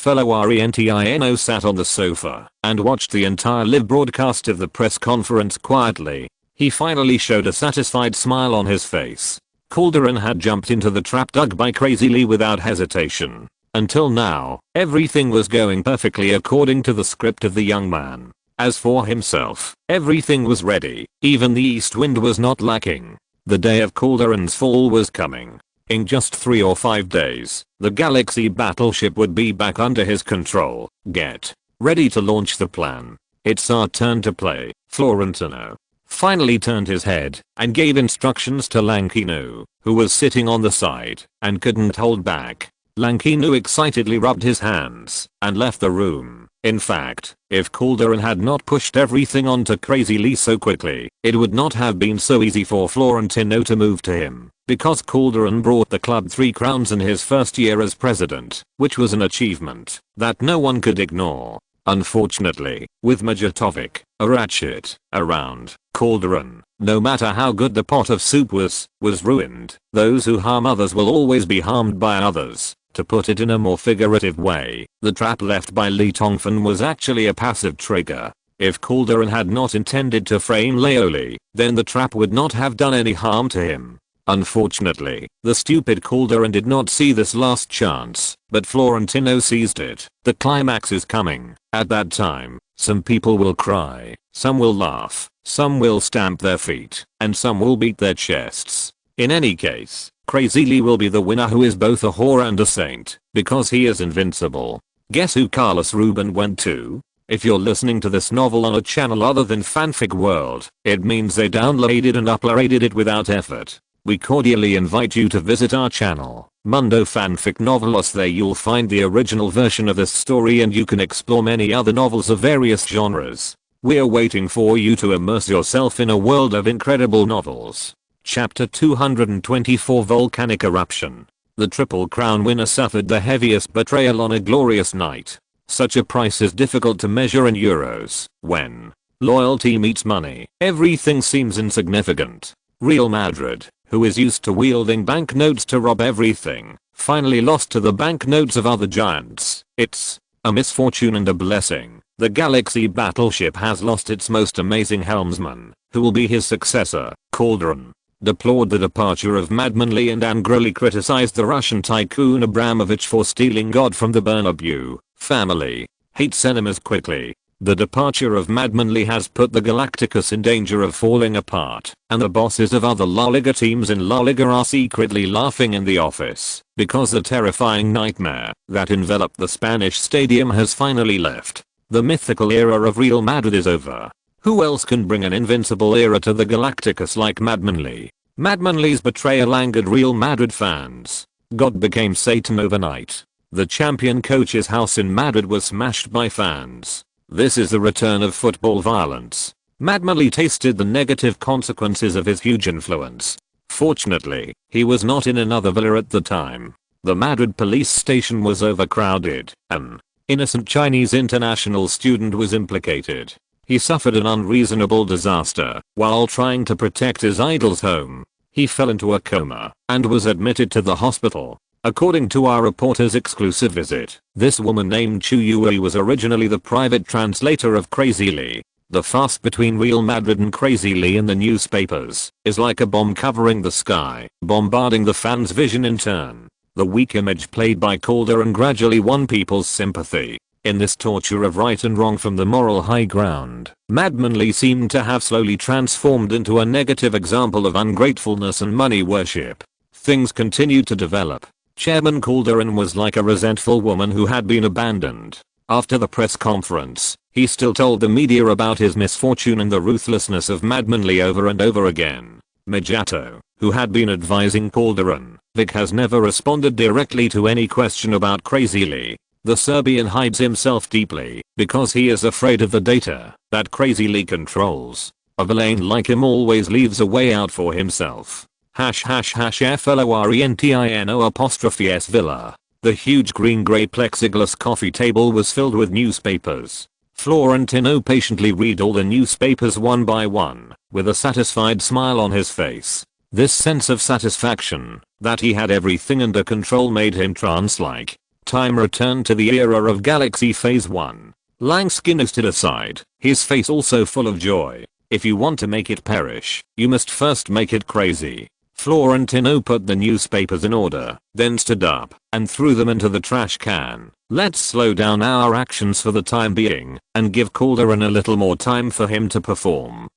sat on the sofa and watched the entire live broadcast of the press conference quietly. He finally showed a satisfied smile on his face. Calderon had jumped into the trap dug by Crazy Lee without hesitation. Until now, everything was going perfectly according to the script of the young man. As for himself, everything was ready. Even the east wind was not lacking. The day of Calderon's fall was coming. In just 3 or 5 days, the Galaxy battleship would be back under his control. Get ready to launch the plan. It's our turn to play. Florentino finally turned his head and gave instructions to Lankinu, who was sitting on the side and couldn't hold back. Lankinu excitedly rubbed his hands and left the room. In fact, if Calderon had not pushed everything onto Crazy Lee so quickly, it would not have been so easy for Florentino to move to him, because Calderon brought the club 3 crowns in his first year as president, which was an achievement that no one could ignore. Unfortunately, with Majatovic, a ratchet, around, Calderon, no matter how good the pot of soup was ruined. Those who harm others will always be harmed by others. To put it in a more figurative way, the trap left by Lee Tongfan was actually a passive trigger. If Calderon had not intended to frame Leoli, then the trap would not have done any harm to him. Unfortunately, the stupid Calderon did not see this last chance, but Florentino seized it. The climax is coming. At that time, some people will cry, some will laugh, some will stamp their feet, and some will beat their chests. In any case, Crazy Lee will be the winner, who is both a whore and a saint, because he is invincible. Guess who Carlos Ruben went to? If you're listening to this novel on a channel other than Fanfic World, it means they downloaded and uploaded it without effort. We cordially invite you to visit our channel, Mundo Fanfic Novelos. There you'll find the original version of this story and you can explore many other novels of various genres. We're waiting for you to immerse yourself in a world of incredible novels. Chapter 224 Volcanic Eruption. The Triple Crown winner suffered the heaviest betrayal on a glorious night. Such a price is difficult to measure in euros. When loyalty meets money, everything seems insignificant. Real Madrid, who is used to wielding banknotes to rob everything, finally lost to the banknotes of other giants. It's a misfortune and a blessing. The Galaxy battleship has lost its most amazing helmsman. Who will be his successor? Calderon deplored the departure of Madmanly and angrily criticized the Russian tycoon Abramovich for stealing God from the Bernabeu. Family hates enemies quickly. The departure of Madmanly has put the Galacticos in danger of falling apart, and the bosses of other La Liga teams in La Liga are secretly laughing in the office, because the terrifying nightmare that enveloped the Spanish stadium has finally left. The mythical era of Real Madrid is over. Who else can bring an invincible era to the Galacticos like Madmanly? Madmanly's betrayal angered Real Madrid fans. God became Satan overnight. The champion coach's house in Madrid was smashed by fans. This is the return of football violence. Madmanly tasted the negative consequences of his huge influence. Fortunately, he was not in another villa at the time. The Madrid police station was overcrowded. An innocent Chinese international student was implicated. He suffered an unreasonable disaster while trying to protect his idol's home. He fell into a coma and was admitted to the hospital. According to our reporter's exclusive visit, this woman named Chu Yui was originally the private translator of Crazy Lee. The fuss between Real Madrid and Crazy Lee in the newspapers is like a bomb covering the sky, bombarding the fans' vision in turn. The weak image played by Calderon gradually won people's sympathy. In this torture of right and wrong from the moral high ground, Madmanly seemed to have slowly transformed into a negative example of ungratefulness and money worship. Things continued to develop. Chairman Calderon was like a resentful woman who had been abandoned. After the press conference, he still told the media about his misfortune and the ruthlessness of Madmanly over and over again. Majato, who had been advising Calderon, Vic has never responded directly to any question about Crazy Lee. The Serbian hides himself deeply because he is afraid of the data that Crazy Lee controls. A villain like him always leaves a way out for himself. FLORENTINO' villa. The huge green-grey plexiglass coffee table was filled with newspapers. Florentino patiently read all the newspapers one by one, with a satisfied smile on his face. This sense of satisfaction that he had everything under control made him trance-like. Time returned to the era of Galaxy Phase 1. Langskin stood aside, his face also full of joy. If you want to make it perish, you must first make it crazy. Florentino put the newspapers in order, then stood up and threw them into the trash can. Let's slow down our actions for the time being and give Calderon a little more time for him to perform.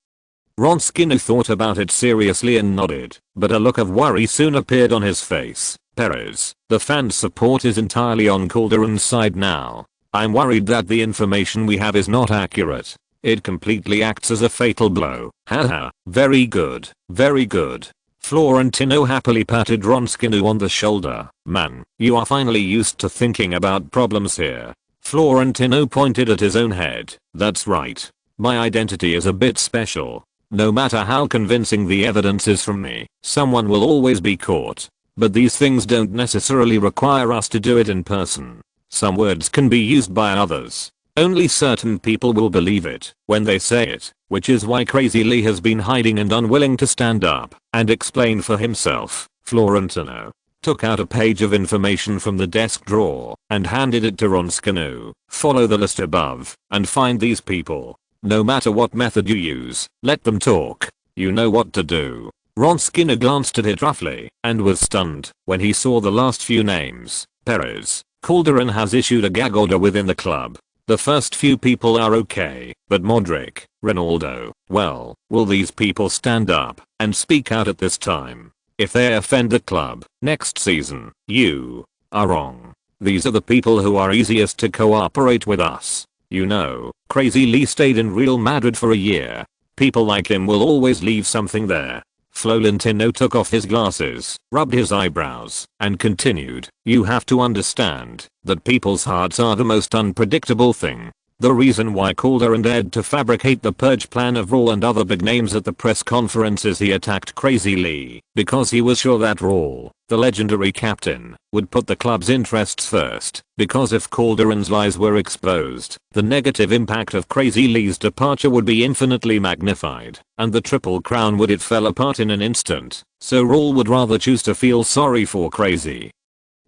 Ronskinu thought about it seriously and nodded, but a look of worry soon appeared on his face. Perez, the fans' support is entirely on Calderon's side now. I'm worried that the information we have is not accurate. It completely acts as a fatal blow. Haha, very good, very good. Florentino happily patted Ronskinu on the shoulder. Man, you are finally used to thinking about problems here. Florentino pointed at his own head. That's right. My identity is a bit special. No matter how convincing the evidence is from me, someone will always be caught. But these things don't necessarily require us to do it in person. Some words can be used by others. Only certain people will believe it when they say it, which is why Crazy Lee has been hiding and unwilling to stand up and explain for himself. Florentino took out a page of information from the desk drawer and handed it to Ronskinu. Follow the list above and find these people. No matter what method you use, let them talk. You know what to do. Ronskinu glanced at it roughly and was stunned when he saw the last few names. Perez. Calderon has issued a gag order within the club. The first few people are okay, but Modric, Ronaldo, well, will these people stand up and speak out at this time? If they offend the club next season, you are wrong. These are the people who are easiest to cooperate with us. You know, Crazy Lee stayed in Real Madrid for a year. People like him will always leave something there. Florentino took off his glasses, rubbed his eyebrows, and continued, you have to understand that people's hearts are the most unpredictable thing. The reason why Calderon dared to fabricate the purge plan of Raul and other big names at the press conference is he attacked Crazy Lee because he was sure that Raul, the legendary captain, would put the club's interests first, because if Calderon's lies were exposed, the negative impact of Crazy Lee's departure would be infinitely magnified, and the Triple Crown would it fell apart in an instant, so Raul would rather choose to feel sorry for Crazy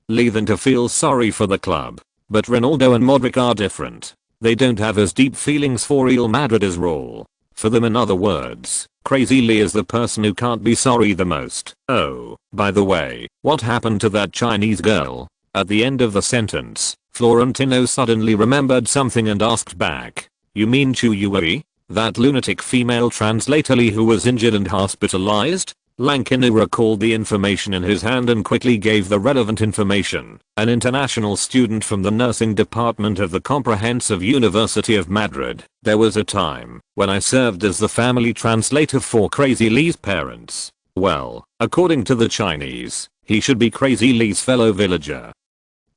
Lee than to feel sorry for the club. But Ronaldo and Modric are different. They don't have as deep feelings for Real Madrid as Raul. For them, in other words, Crazy Lee is the person who can't be sorry the most. Oh, by the way, what happened to that Chinese girl? At the end of the sentence, Florentino suddenly remembered something and asked back, "You mean Chu Yui? That lunatic female translator Lee who was injured and hospitalized?" Lankinu recalled the information in his hand and quickly gave the relevant information. An international student from the nursing department of the Comprehensive University of Madrid. There was a time when I served as the family translator for Crazy Lee's parents. Well, according to the Chinese, he should be Crazy Lee's fellow villager.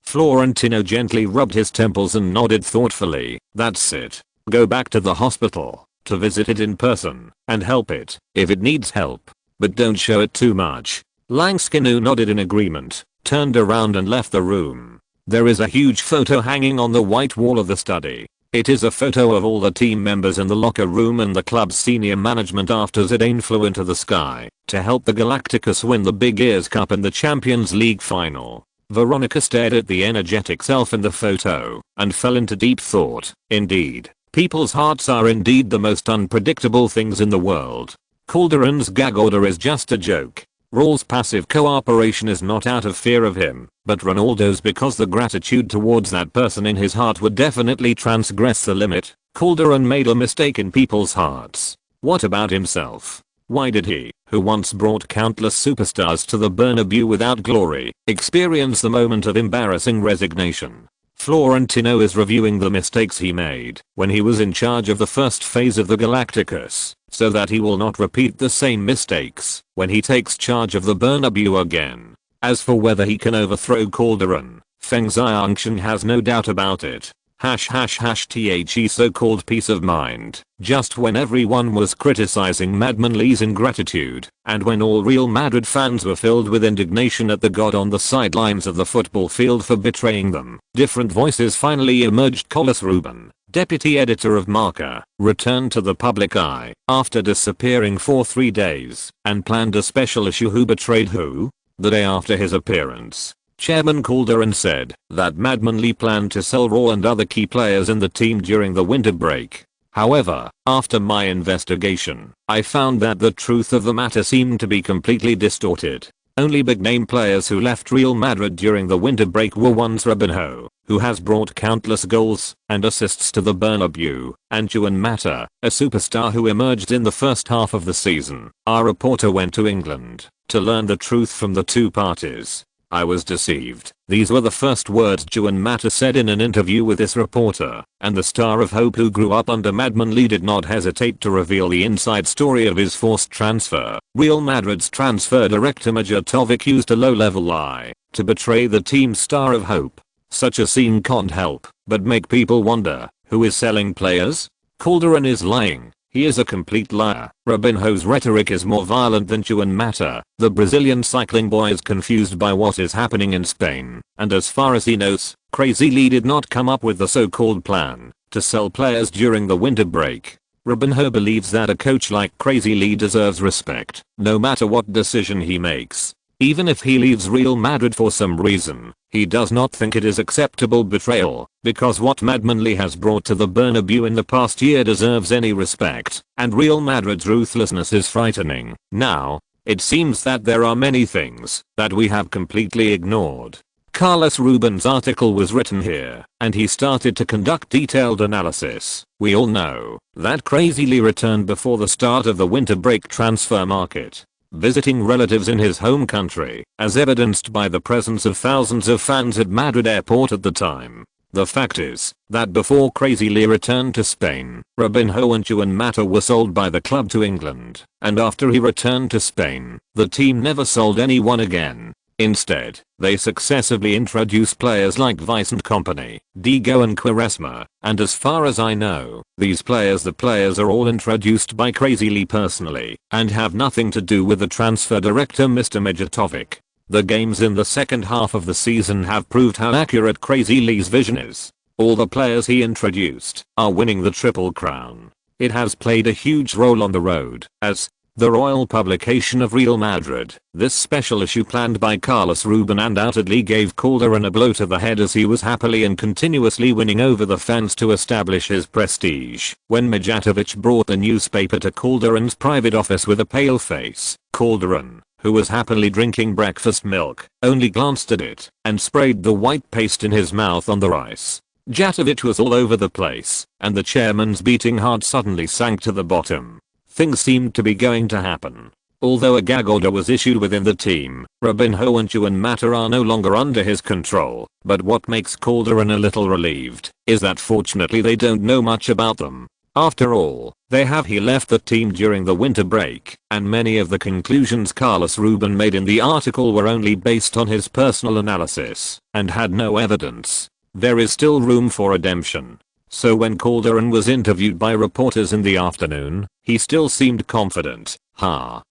Florentino gently rubbed his temples and nodded thoughtfully. That's it. Go back to the hospital to visit it in person and help it if it needs help. But don't show it too much. Lankinu nodded in agreement, turned around and left the room. There is a huge photo hanging on the white wall of the study. It is a photo of all the team members in the locker room and the club's senior management after Zidane flew into the sky to help the Galacticos win the Big Ears Cup in the Champions League final. Veronica stared at the energetic self in the photo and fell into deep thought. Indeed, people's hearts are indeed the most unpredictable things in the world. Calderon's gag order is just a joke. Raul's passive cooperation is not out of fear of him, but Ronaldo's because the gratitude towards that person in his heart would definitely transgress the limit. Calderon made a mistake in people's hearts. What about himself? Why did he, who once brought countless superstars to the Bernabeu without glory, experience the moment of embarrassing resignation? Florentino is reviewing the mistakes he made when he was in charge of the first phase of the Galacticos, so that he will not repeat the same mistakes when he takes charge of the Bernabeu again. As for whether he can overthrow Calderon, Feng Xiangsheng has no doubt about it. The so-called peace of mind. Just when everyone was criticizing Madman Lee's ingratitude, and when all Real Madrid fans were filled with indignation at the god on the sidelines of the football field for betraying them, different voices finally emerged. Carlos Ruben, deputy editor of Marca, returned to the public eye after disappearing for 3 days and planned a special issue Who Betrayed Who? The day after his appearance, Chairman Calderon said that Madman Lee planned to sell Raul and other key players in the team during the winter break. However, after my investigation, I found that the truth of the matter seemed to be completely distorted. Only big name players who left Real Madrid during the winter break were ones Robinho, who has brought countless goals and assists to the Bernabeu, and Juan Mata, a superstar who emerged in the first half of the season. Our reporter went to England to learn the truth from the two parties. I was deceived. These were the first words Juan Mata said in an interview with this reporter, and the star of hope who grew up under Madman Lee did not hesitate to reveal the inside story of his forced transfer. Real Madrid's transfer director Majatovic used a low-level lie to betray the team's star of hope. Such a scene can't help but make people wonder, who is selling players? Calderon is lying. He is a complete liar. Robinho's rhetoric is more violent than Juan Mata. The Brazilian cycling boy is confused by what is happening in Spain, and as far as he knows, Crazy Lee did not come up with the so-called plan to sell players during the winter break. Robinho believes that a coach like Crazy Lee deserves respect, no matter what decision he makes. Even if he leaves Real Madrid for some reason, he does not think it is acceptable betrayal, because what Madman Lee has brought to the Bernabeu in the past year deserves any respect, and Real Madrid's ruthlessness is frightening. Now, it seems that there are many things that we have completely ignored. Carlos Ruben's article was written here, and he started to conduct detailed analysis. We all know that Crazy Lee returned before the start of the winter break transfer market, visiting relatives in his home country, as evidenced by the presence of thousands of fans at Madrid airport at the time. The fact is that before Crazy Lee returned to Spain, Robinho and Juan Mata were sold by the club to England, and after he returned to Spain, the team never sold anyone again. Instead, they successively introduced players like Vice and Company, Diego and Quaresma, and as far as I know, the players are all introduced by Crazy Lee personally, and have nothing to do with the transfer director Mr. Mijatovic. The games in the second half of the season have proved how accurate Crazy Lee's vision is. All the players he introduced are winning the Triple Crown. It has played a huge role on the road, as the royal publication of Real Madrid. This special issue planned by Carlos Ruben undoubtedly gave Calderon a blow to the head, as he was happily and continuously winning over the fans to establish his prestige. When Mijatovic brought the newspaper to Calderon's private office with a pale face, Calderon, who was happily drinking breakfast milk, only glanced at it and sprayed the white paste in his mouth on the rice. Mijatovic was all over the place, and the chairman's beating heart suddenly sank to the bottom. Things seemed to be going to happen. Although a gag order was issued within the team, Robinho and Juan Mata are no longer under his control, but what makes Calderon a little relieved is that fortunately they don't know much about them. After all, he left the team during the winter break, and many of the conclusions Carlos Ruben made in the article were only based on his personal analysis, and had no evidence. There is still room for redemption. So when Calderon was interviewed by reporters in the afternoon, he still seemed confident.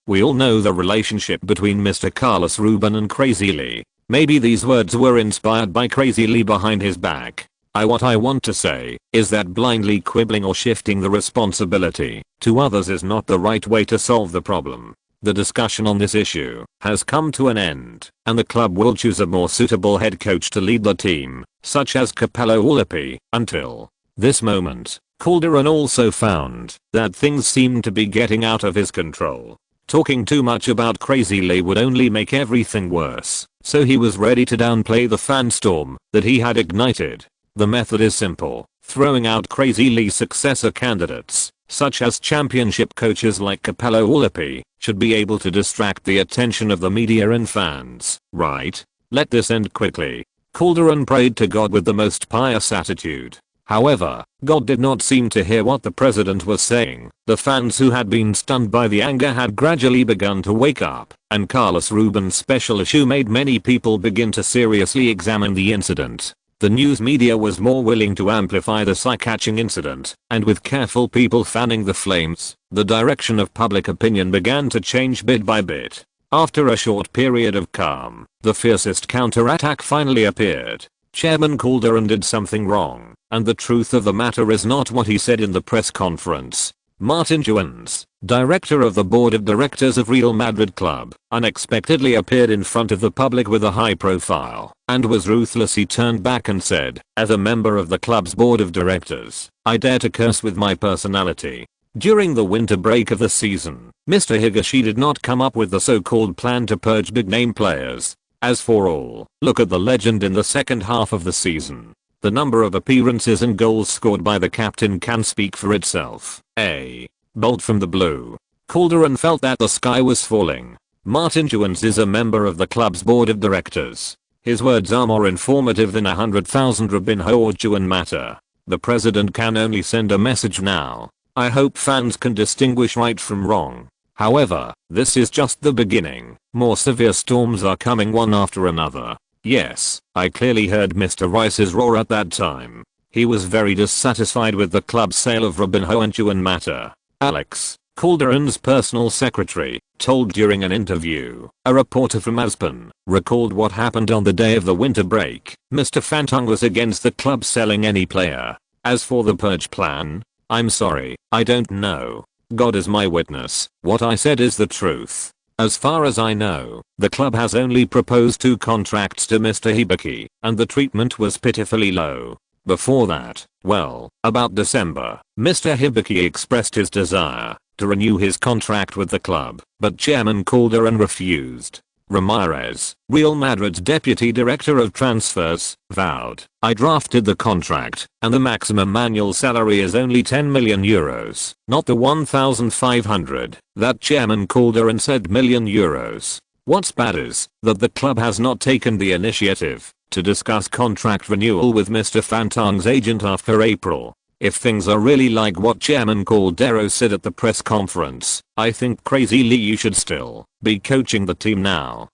We all know the relationship between Mr. Carlos Ruben and Crazy Lee. Maybe these words were inspired by Crazy Lee behind his back. What I want to say is that blindly quibbling or shifting the responsibility to others is not the right way to solve the problem. The discussion on this issue has come to an end, and the club will choose a more suitable head coach to lead the team, such as Capello Ullipi. Until this moment, Calderon also found that things seemed to be getting out of his control. Talking too much about Crazy Lee would only make everything worse, so he was ready to downplay the fan storm that he had ignited. The method is simple: throwing out Crazy Lee's successor candidates, such as championship coaches like Capello Ullipi, should be able to distract the attention of the media and fans, right? Let this end quickly. Calderon prayed to God with the most pious attitude. However, God did not seem to hear what the president was saying. The fans who had been stunned by the anger had gradually begun to wake up, and Carlos Ruben's special issue made many people begin to seriously examine the incident. The news media was more willing to amplify the eye-catching incident, and with careful people fanning the flames, the direction of public opinion began to change bit by bit. After a short period of calm, the fiercest counterattack finally appeared. Chairman Calderon did something wrong, and the truth of the matter is not what he said in the press conference. Martin Juans, director of the board of directors of Real Madrid club, unexpectedly appeared in front of the public with a high profile, and was ruthless. He turned back and said, "As a member of the club's board of directors, I dare to curse with my personality." During the winter break of the season, Mr. Higashi did not come up with the so-called plan to purge big-name players. As for all, look at the legend in the second half of the season. The number of appearances and goals scored by the captain can speak for itself. A bolt from the blue. Calderon felt that the sky was falling. Martin Juans is a member of the club's board of directors. His words are more informative than 100,000 Robinho or Juan Mata. The president can only send a message now. I hope fans can distinguish right from wrong. However, this is just the beginning. More severe storms are coming one after another. Yes, I clearly heard Mr. Rice's roar at that time. He was very dissatisfied with the club's sale of Robinho and Juan Mata. Alex, Calderon's personal secretary, told during an interview. A reporter from Aspen recalled what happened on the day of the winter break. Mr. Fantong was against the club selling any player. As for the purge plan, I'm sorry, I don't know. God is my witness, what I said is the truth. As far as I know, the club has only proposed 2 contracts to Mr. Hibiki, and the treatment was pitifully low. Before that, well, about December, Mr. Hibiki expressed his desire to renew his contract with the club, but Chairman Calderon refused. Ramirez, Real Madrid's deputy director of transfers, vowed, "I drafted the contract, and the maximum annual salary is only 10 million euros, not the 1,500 that Chairman Calderon said million euros. What's bad is that the club has not taken the initiative to discuss contract renewal with Mr. Fantong's agent after April. If things are really like what Chairman Calderon said at the press conference, I think Crazy Lee you should still be coaching the team now."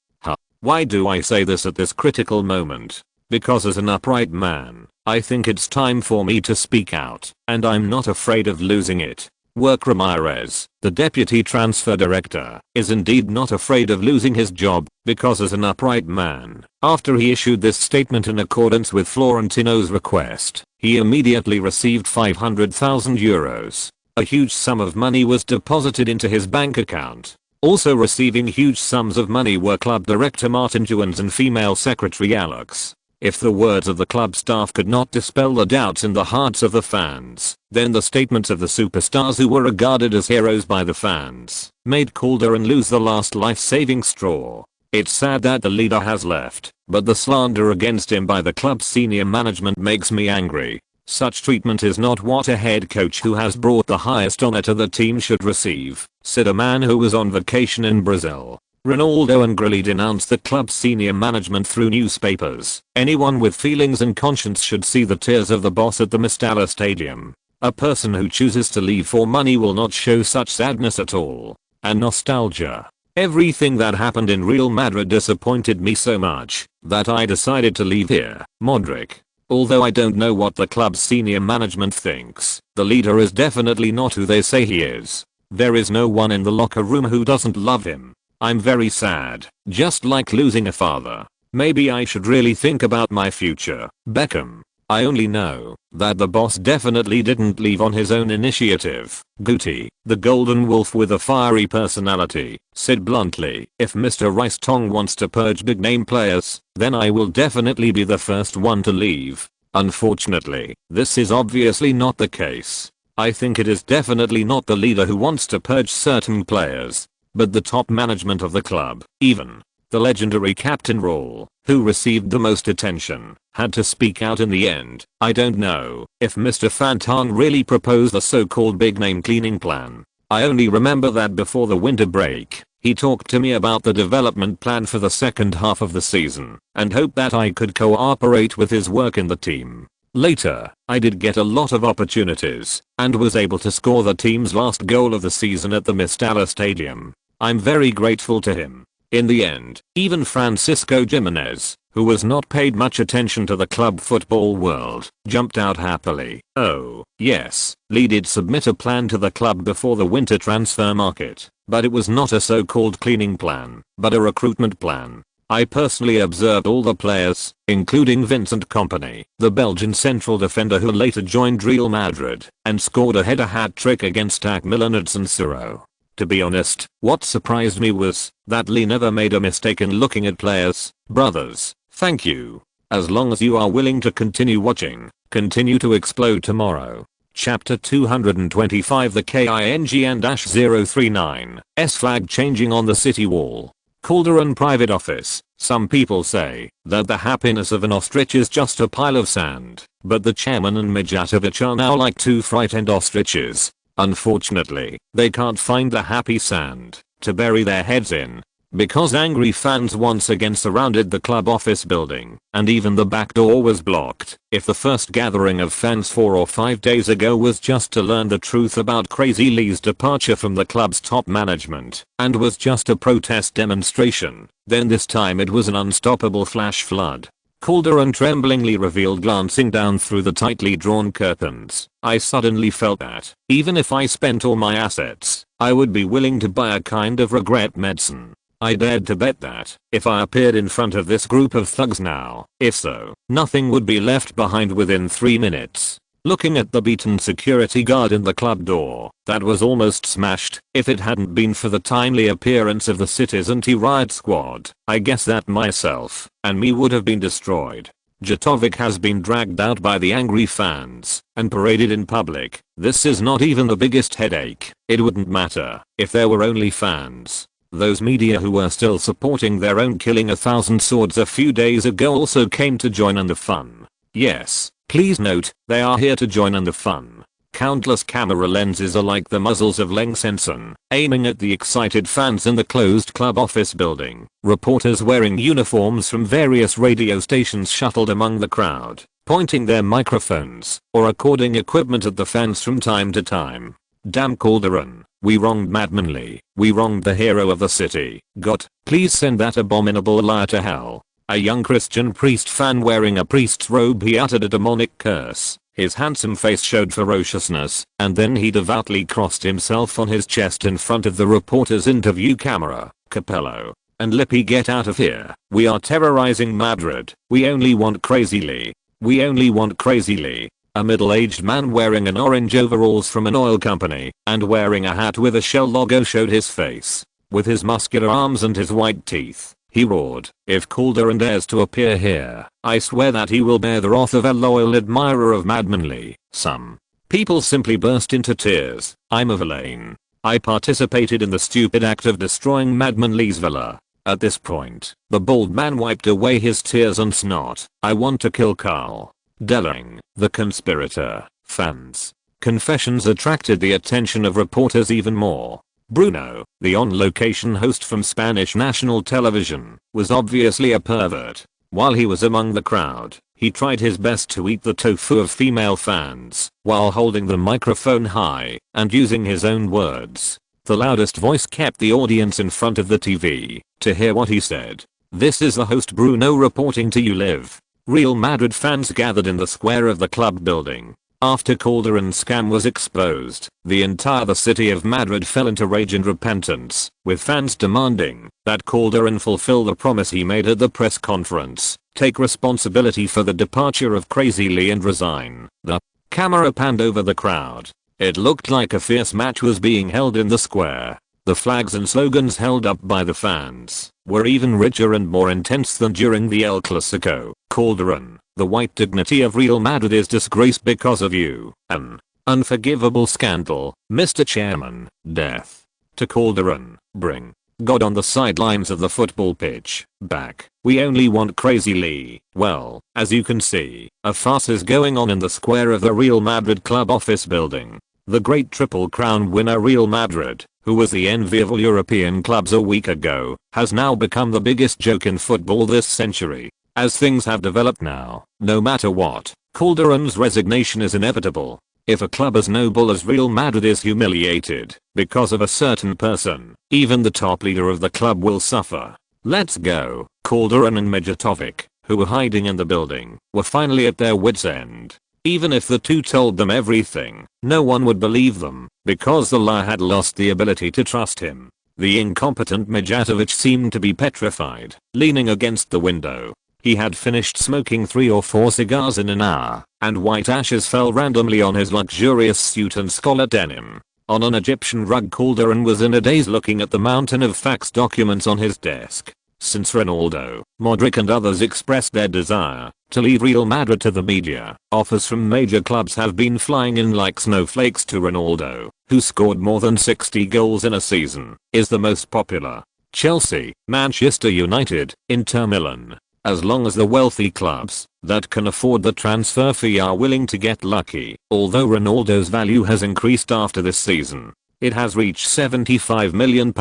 Why do I say this at this critical moment? Because as an upright man, I think it's time for me to speak out, and I'm not afraid of losing it. Work Ramirez, the deputy transfer director, is indeed not afraid of losing his job, because as an upright man, after he issued this statement in accordance with Florentino's request, he immediately received €500,000. A huge sum of money was deposited into his bank account. Also receiving huge sums of money were club director Martin Juans and female secretary Alex. If the words of the club staff could not dispel the doubts in the hearts of the fans, then the statements of the superstars who were regarded as heroes by the fans made Calderon lose the last life-saving straw. It's sad that the leader has left, but the slander against him by the club's senior management makes me angry. Such treatment is not what a head coach who has brought the highest honor to the team should receive, said a man who was on vacation in Brazil. Ronaldo and Grilli denounced the club's senior management through newspapers. Anyone with feelings and conscience should see the tears of the boss at the Mestalla Stadium. A person who chooses to leave for money will not show such sadness at all. And nostalgia. Everything that happened in Real Madrid disappointed me so much that I decided to leave here. Modric. Although I don't know what the club's senior management thinks, the leader is definitely not who they say he is. There is no one in the locker room who doesn't love him. I'm very sad, just like losing a father. Maybe I should really think about my future. Beckham. I only know that the boss definitely didn't leave on his own initiative. Guti, the golden wolf with a fiery personality, said bluntly, if Mr. Rice Tong wants to purge big name players, then I will definitely be the first one to leave. Unfortunately, this is obviously not the case. I think it is definitely not the leader who wants to purge certain players, but the top management of the club. Even the legendary captain role, who received the most attention, had to speak out in the end. I don't know if Mr. Fantan really proposed the so-called big name cleaning plan. I only remember that before the winter break, he talked to me about the development plan for the second half of the season and hoped that I could cooperate with his work in the team. Later, I did get a lot of opportunities and was able to score the team's last goal of the season at the Mestalla Stadium. I'm very grateful to him. In the end, even Francisco Jimenez, who was not paid much attention to the club football world, jumped out happily. Oh, yes, Lee did submit a plan to the club before the winter transfer market, but it was not a so-called cleaning plan, but a recruitment plan. I personally observed all the players, including Vincent Kompany, the Belgian central defender who later joined Real Madrid and scored a header hat-trick against AC Milan at San Siro. To be honest, what surprised me was that Lee never made a mistake in looking at players. Brothers, thank you. As long as you are willing to continue watching, continue to explode tomorrow. Chapter 225 The KING-039 S flag changing on the city wall. Calderon private office. Some people say that the happiness of an ostrich is just a pile of sand, but the chairman and Mijatovic are now like two frightened ostriches. Unfortunately, they can't find the happy sand to bury their heads in, because angry fans once again surrounded the club office building, and even the back door was blocked. If the first gathering of fans 4 or 5 days ago was just to learn the truth about Crazy Lee's departure from the club's top management, and was just a protest demonstration, then this time it was an unstoppable flash flood. Calderon tremblingly revealed, glancing down through the tightly drawn curtains. I suddenly felt that, even if I spent all my assets, I would be willing to buy a kind of regret medicine. I dared to bet that, if I appeared in front of this group of thugs now, if so, nothing would be left behind within 3 minutes. Looking at the beaten security guard in the club door, that was almost smashed, if it hadn't been for the timely appearance of the city's anti-riot squad, I guess that myself and me would have been destroyed. Jatovic has been dragged out by the angry fans and paraded in public. This is not even the biggest headache. It wouldn't matter if there were only fans. Those media who were still supporting their own killing 1,000 swords a few days ago also came to join in the fun. Yes, please note, they are here to join in the fun. Countless camera lenses are like the muzzles of Leng Sensen, aiming at the excited fans in the closed club office building. Reporters wearing uniforms from various radio stations shuttled among the crowd, pointing their microphones or recording equipment at the fans from time to time. Damn Calderon. We wronged Madman Lee. We wronged the hero of the city. God, please send that abominable liar to hell. A young Christian priest fan wearing a priest's robe, he uttered a demonic curse. His handsome face showed ferociousness, and then he devoutly crossed himself on his chest in front of the reporter's interview camera. Capello and Lippi, get out of here. We are terrorizing Madrid. We only want Crazy Lee. We only want Crazy Lee. A middle-aged man wearing an orange overalls from an oil company and wearing a hat with a Shell logo showed his face. With his muscular arms and his white teeth, he roared, "If Calderon dares to appear here, I swear that he will bear the wrath of a loyal admirer of Madman Lee." Some people simply burst into tears. I'm a villain. I participated in the stupid act of destroying Madman Lee's villa. At this point, the bald man wiped away his tears and snot. I want to kill Carl Delling, the conspirator. Fans' confessions attracted the attention of reporters even more. Bruno, the on-location host from Spanish national television, was obviously a pervert. While he was among the crowd, he tried his best to eat the tofu of female fans while holding the microphone high and using his own words. The loudest voice kept the audience in front of the TV to hear what he said. This is the host Bruno reporting to you live. Real Madrid fans gathered in the square of the club building. After Calderon's scam was exposed, the entire city of Madrid fell into rage and repentance, with fans demanding that Calderon fulfill the promise he made at the press conference, take responsibility for the departure of Crazy Lee and resign. The camera panned over the crowd. It looked like a fierce match was being held in the square. The flags and slogans held up by the fans were even richer and more intense than during the El Clasico. Calderon, the white dignity of Real Madrid is disgraced because of you. An unforgivable scandal, Mr. Chairman. Death to Calderon. Bring God on the sidelines of the football pitch back. We only want Crazy Lee. Well, as you can see, a farce is going on in the square of the Real Madrid club office building. The great Triple Crown winner Real Madrid, who was the envy of all European clubs a week ago, has now become the biggest joke in football this century. As things have developed now, no matter what, Calderon's resignation is inevitable. If a club as noble as Real Madrid is humiliated because of a certain person, even the top leader of the club will suffer. Let's go. Calderon and Mijatovic, who were hiding in the building, were finally at their wits' end. Even if the two told them everything, no one would believe them, because the liar had lost the ability to trust him. The incompetent Mijatovic seemed to be petrified, leaning against the window. He had finished smoking 3 or 4 cigars in an hour, and white ashes fell randomly on his luxurious suit and scarlet denim. On an Egyptian rug, Calderon was in a daze looking at the mountain of fax documents on his desk. Since Ronaldo, Modric and others expressed their desire to leave Real Madrid to the media, offers from major clubs have been flying in like snowflakes to Ronaldo, who scored more than 60 goals in a season, is the most popular. Chelsea, Manchester United, Inter Milan. As long as the wealthy clubs that can afford the transfer fee are willing to get lucky. Although Ronaldo's value has increased after this season, it has reached £75 million.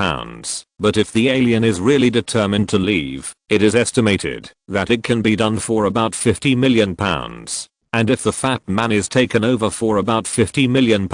But if the alien is really determined to leave, it is estimated that it can be done for about £50 million. And if the fat man is taken over for about £50 million,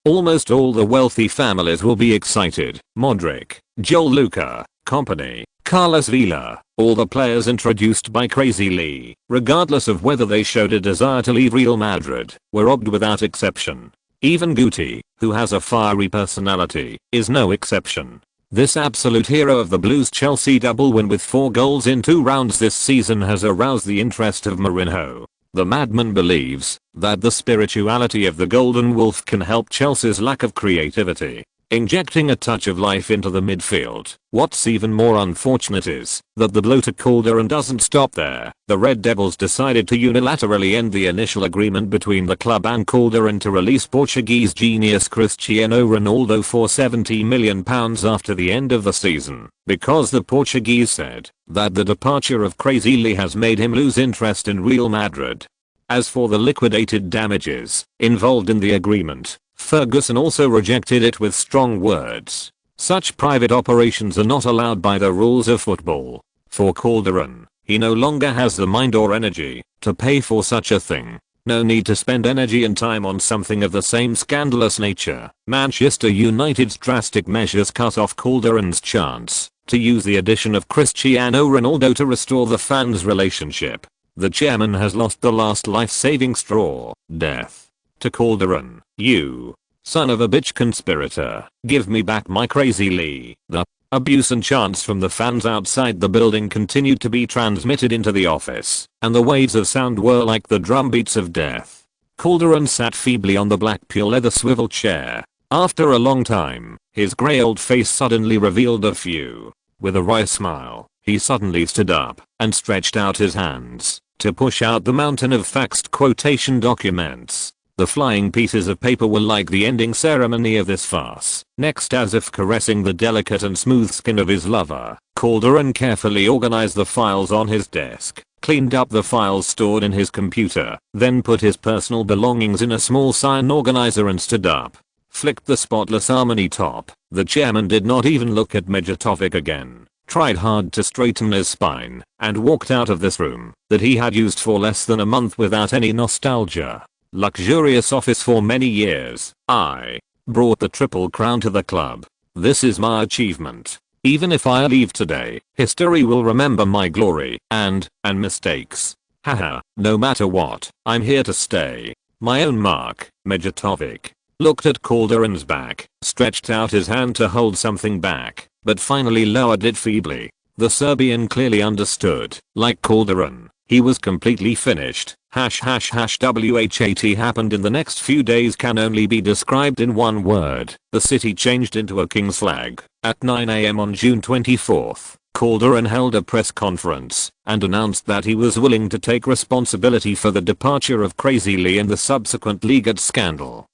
almost all the wealthy families will be excited. Modric, Joel Luca, company, Carlos Vela, all the players introduced by Crazy Lee, regardless of whether they showed a desire to leave Real Madrid, were robbed without exception. Even Guti, who has a fiery personality, is no exception. This absolute hero of the Blues' Chelsea double win with 4 goals in 2 rounds this season has aroused the interest of Mourinho. The madman believes that the spirituality of the Golden Wolf can help Chelsea's lack of creativity, injecting a touch of life into the midfield. What's even more unfortunate is that the blow to Calderon doesn't stop there. The Red Devils decided to unilaterally end the initial agreement between the club and Calderon to release Portuguese genius Cristiano Ronaldo for £70 million after the end of the season, because the Portuguese said that the departure of Crazy Lee has made him lose interest in Real Madrid. As for the liquidated damages involved in the agreement, Ferguson also rejected it with strong words. Such private operations are not allowed by the rules of football. For Calderon, he no longer has the mind or energy to pay for such a thing. No need to spend energy and time on something of the same scandalous nature. Manchester United's drastic measures cut off Calderon's chance to use the addition of Cristiano Ronaldo to restore the fans' relationship. The chairman has lost the last life-saving straw. Death to Calderon, you son of a bitch conspirator. Give me back my crazy Lee. The abuse and chants from the fans outside the building continued to be transmitted into the office, and the waves of sound were like the drumbeats of death. Calderon sat feebly on the black pure leather swivel chair. After a long time, his grey old face suddenly revealed a few. With a wry smile, he suddenly stood up and stretched out his hands to push out the mountain of faxed quotation documents. The flying pieces of paper were like the ending ceremony of this farce. Next, as if caressing the delicate and smooth skin of his lover, Calderon carefully organized the files on his desk, cleaned up the files stored in his computer, then put his personal belongings in a small sign organizer and stood up. Flicked the spotless harmony top. The chairman did not even look at Medjatovic again, tried hard to straighten his spine, and walked out of this room that he had used for less than a month without any nostalgia. Luxurious office for many years. I brought the triple crown to the club. This is my achievement. Even if I leave today, history will remember my glory and mistakes. Haha, no matter what, I'm here to stay. My own mark. Medjatovic looked at Calderon's back, stretched out his hand to hold something back, but finally lowered it feebly. The Serbian clearly understood. Like Calderon, he was completely finished. ###WHAT happened in the next few days can only be described in one word. The city changed into a king's flag. At 9 AM on June 24th, Calderon held a press conference and announced that he was willing to take responsibility for the departure of Crazy Lee and the subsequent Liga scandal.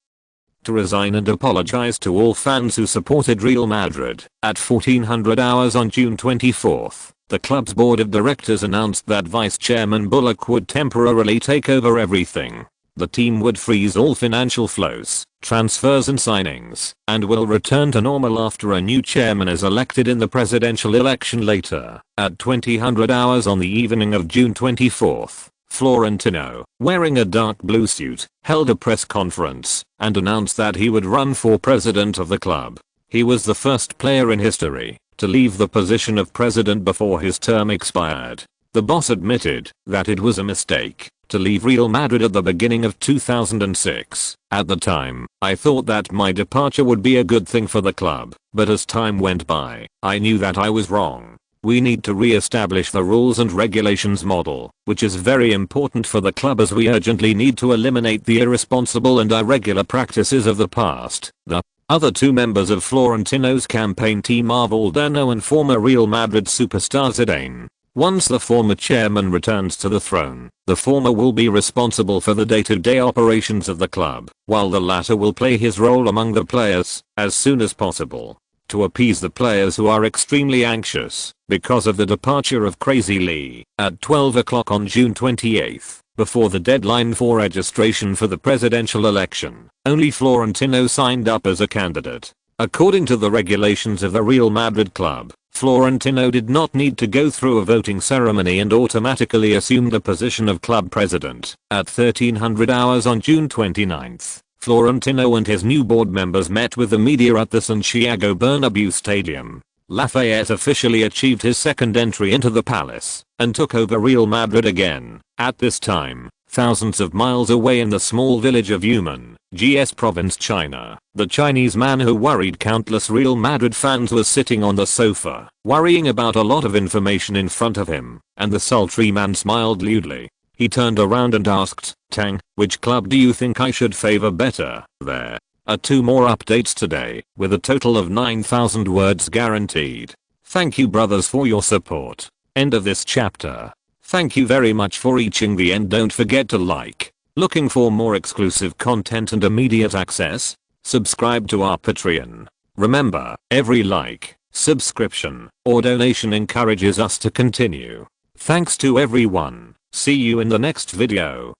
To resign and apologize to all fans who supported Real Madrid. At 1400 hours on June 24th, the club's board of directors announced that Vice Chairman Bullock would temporarily take over everything. The team would freeze all financial flows, transfers and signings, and will return to normal after a new chairman is elected in the presidential election later. At 2000 hours on the evening of June 24th, Florentino, wearing a dark blue suit, held a press conference and announced that he would run for president of the club. He was the first player in history to leave the position of president before his term expired. The boss admitted that it was a mistake to leave Real Madrid at the beginning of 2006. At the time, I thought that my departure would be a good thing for the club, but as time went by, I knew that I was wrong. We need to re-establish the rules and regulations model, which is very important for the club as we urgently need to eliminate the irresponsible and irregular practices of the past. The other two members of Florentino's campaign team are Valdano and former Real Madrid superstar Zidane. Once the former chairman returns to the throne, the former will be responsible for the day-to-day operations of the club, while the latter will play his role among the players as soon as possible. To appease the players who are extremely anxious because of the departure of Crazy Lee, at 12 o'clock on June 28th, before the deadline for registration for the presidential election, only Florentino signed up as a candidate. According to the regulations of the Real Madrid club, Florentino did not need to go through a voting ceremony and automatically assumed the position of club president. At 1300 hours on June 29th, Florentino and his new board members met with the media at the Santiago Bernabeu Stadium. Lafayette officially achieved his second entry into the palace and took over Real Madrid again. At this time, thousands of miles away in the small village of Yumen, GS Province, China, the Chinese man who worried countless Real Madrid fans was sitting on the sofa, worrying about a lot of information in front of him, and the sultry man smiled lewdly. He turned around and asked, "Tang, which club do you think I should favor better?" There are 2 more updates today, with a total of 9,000 words guaranteed. Thank you brothers for your support. End of this chapter. Thank you very much for reaching the end. Don't forget to like. Looking for more exclusive content and immediate access? Subscribe to our Patreon. Remember, every like, subscription, or donation encourages us to continue. Thanks to everyone. See you in the next video.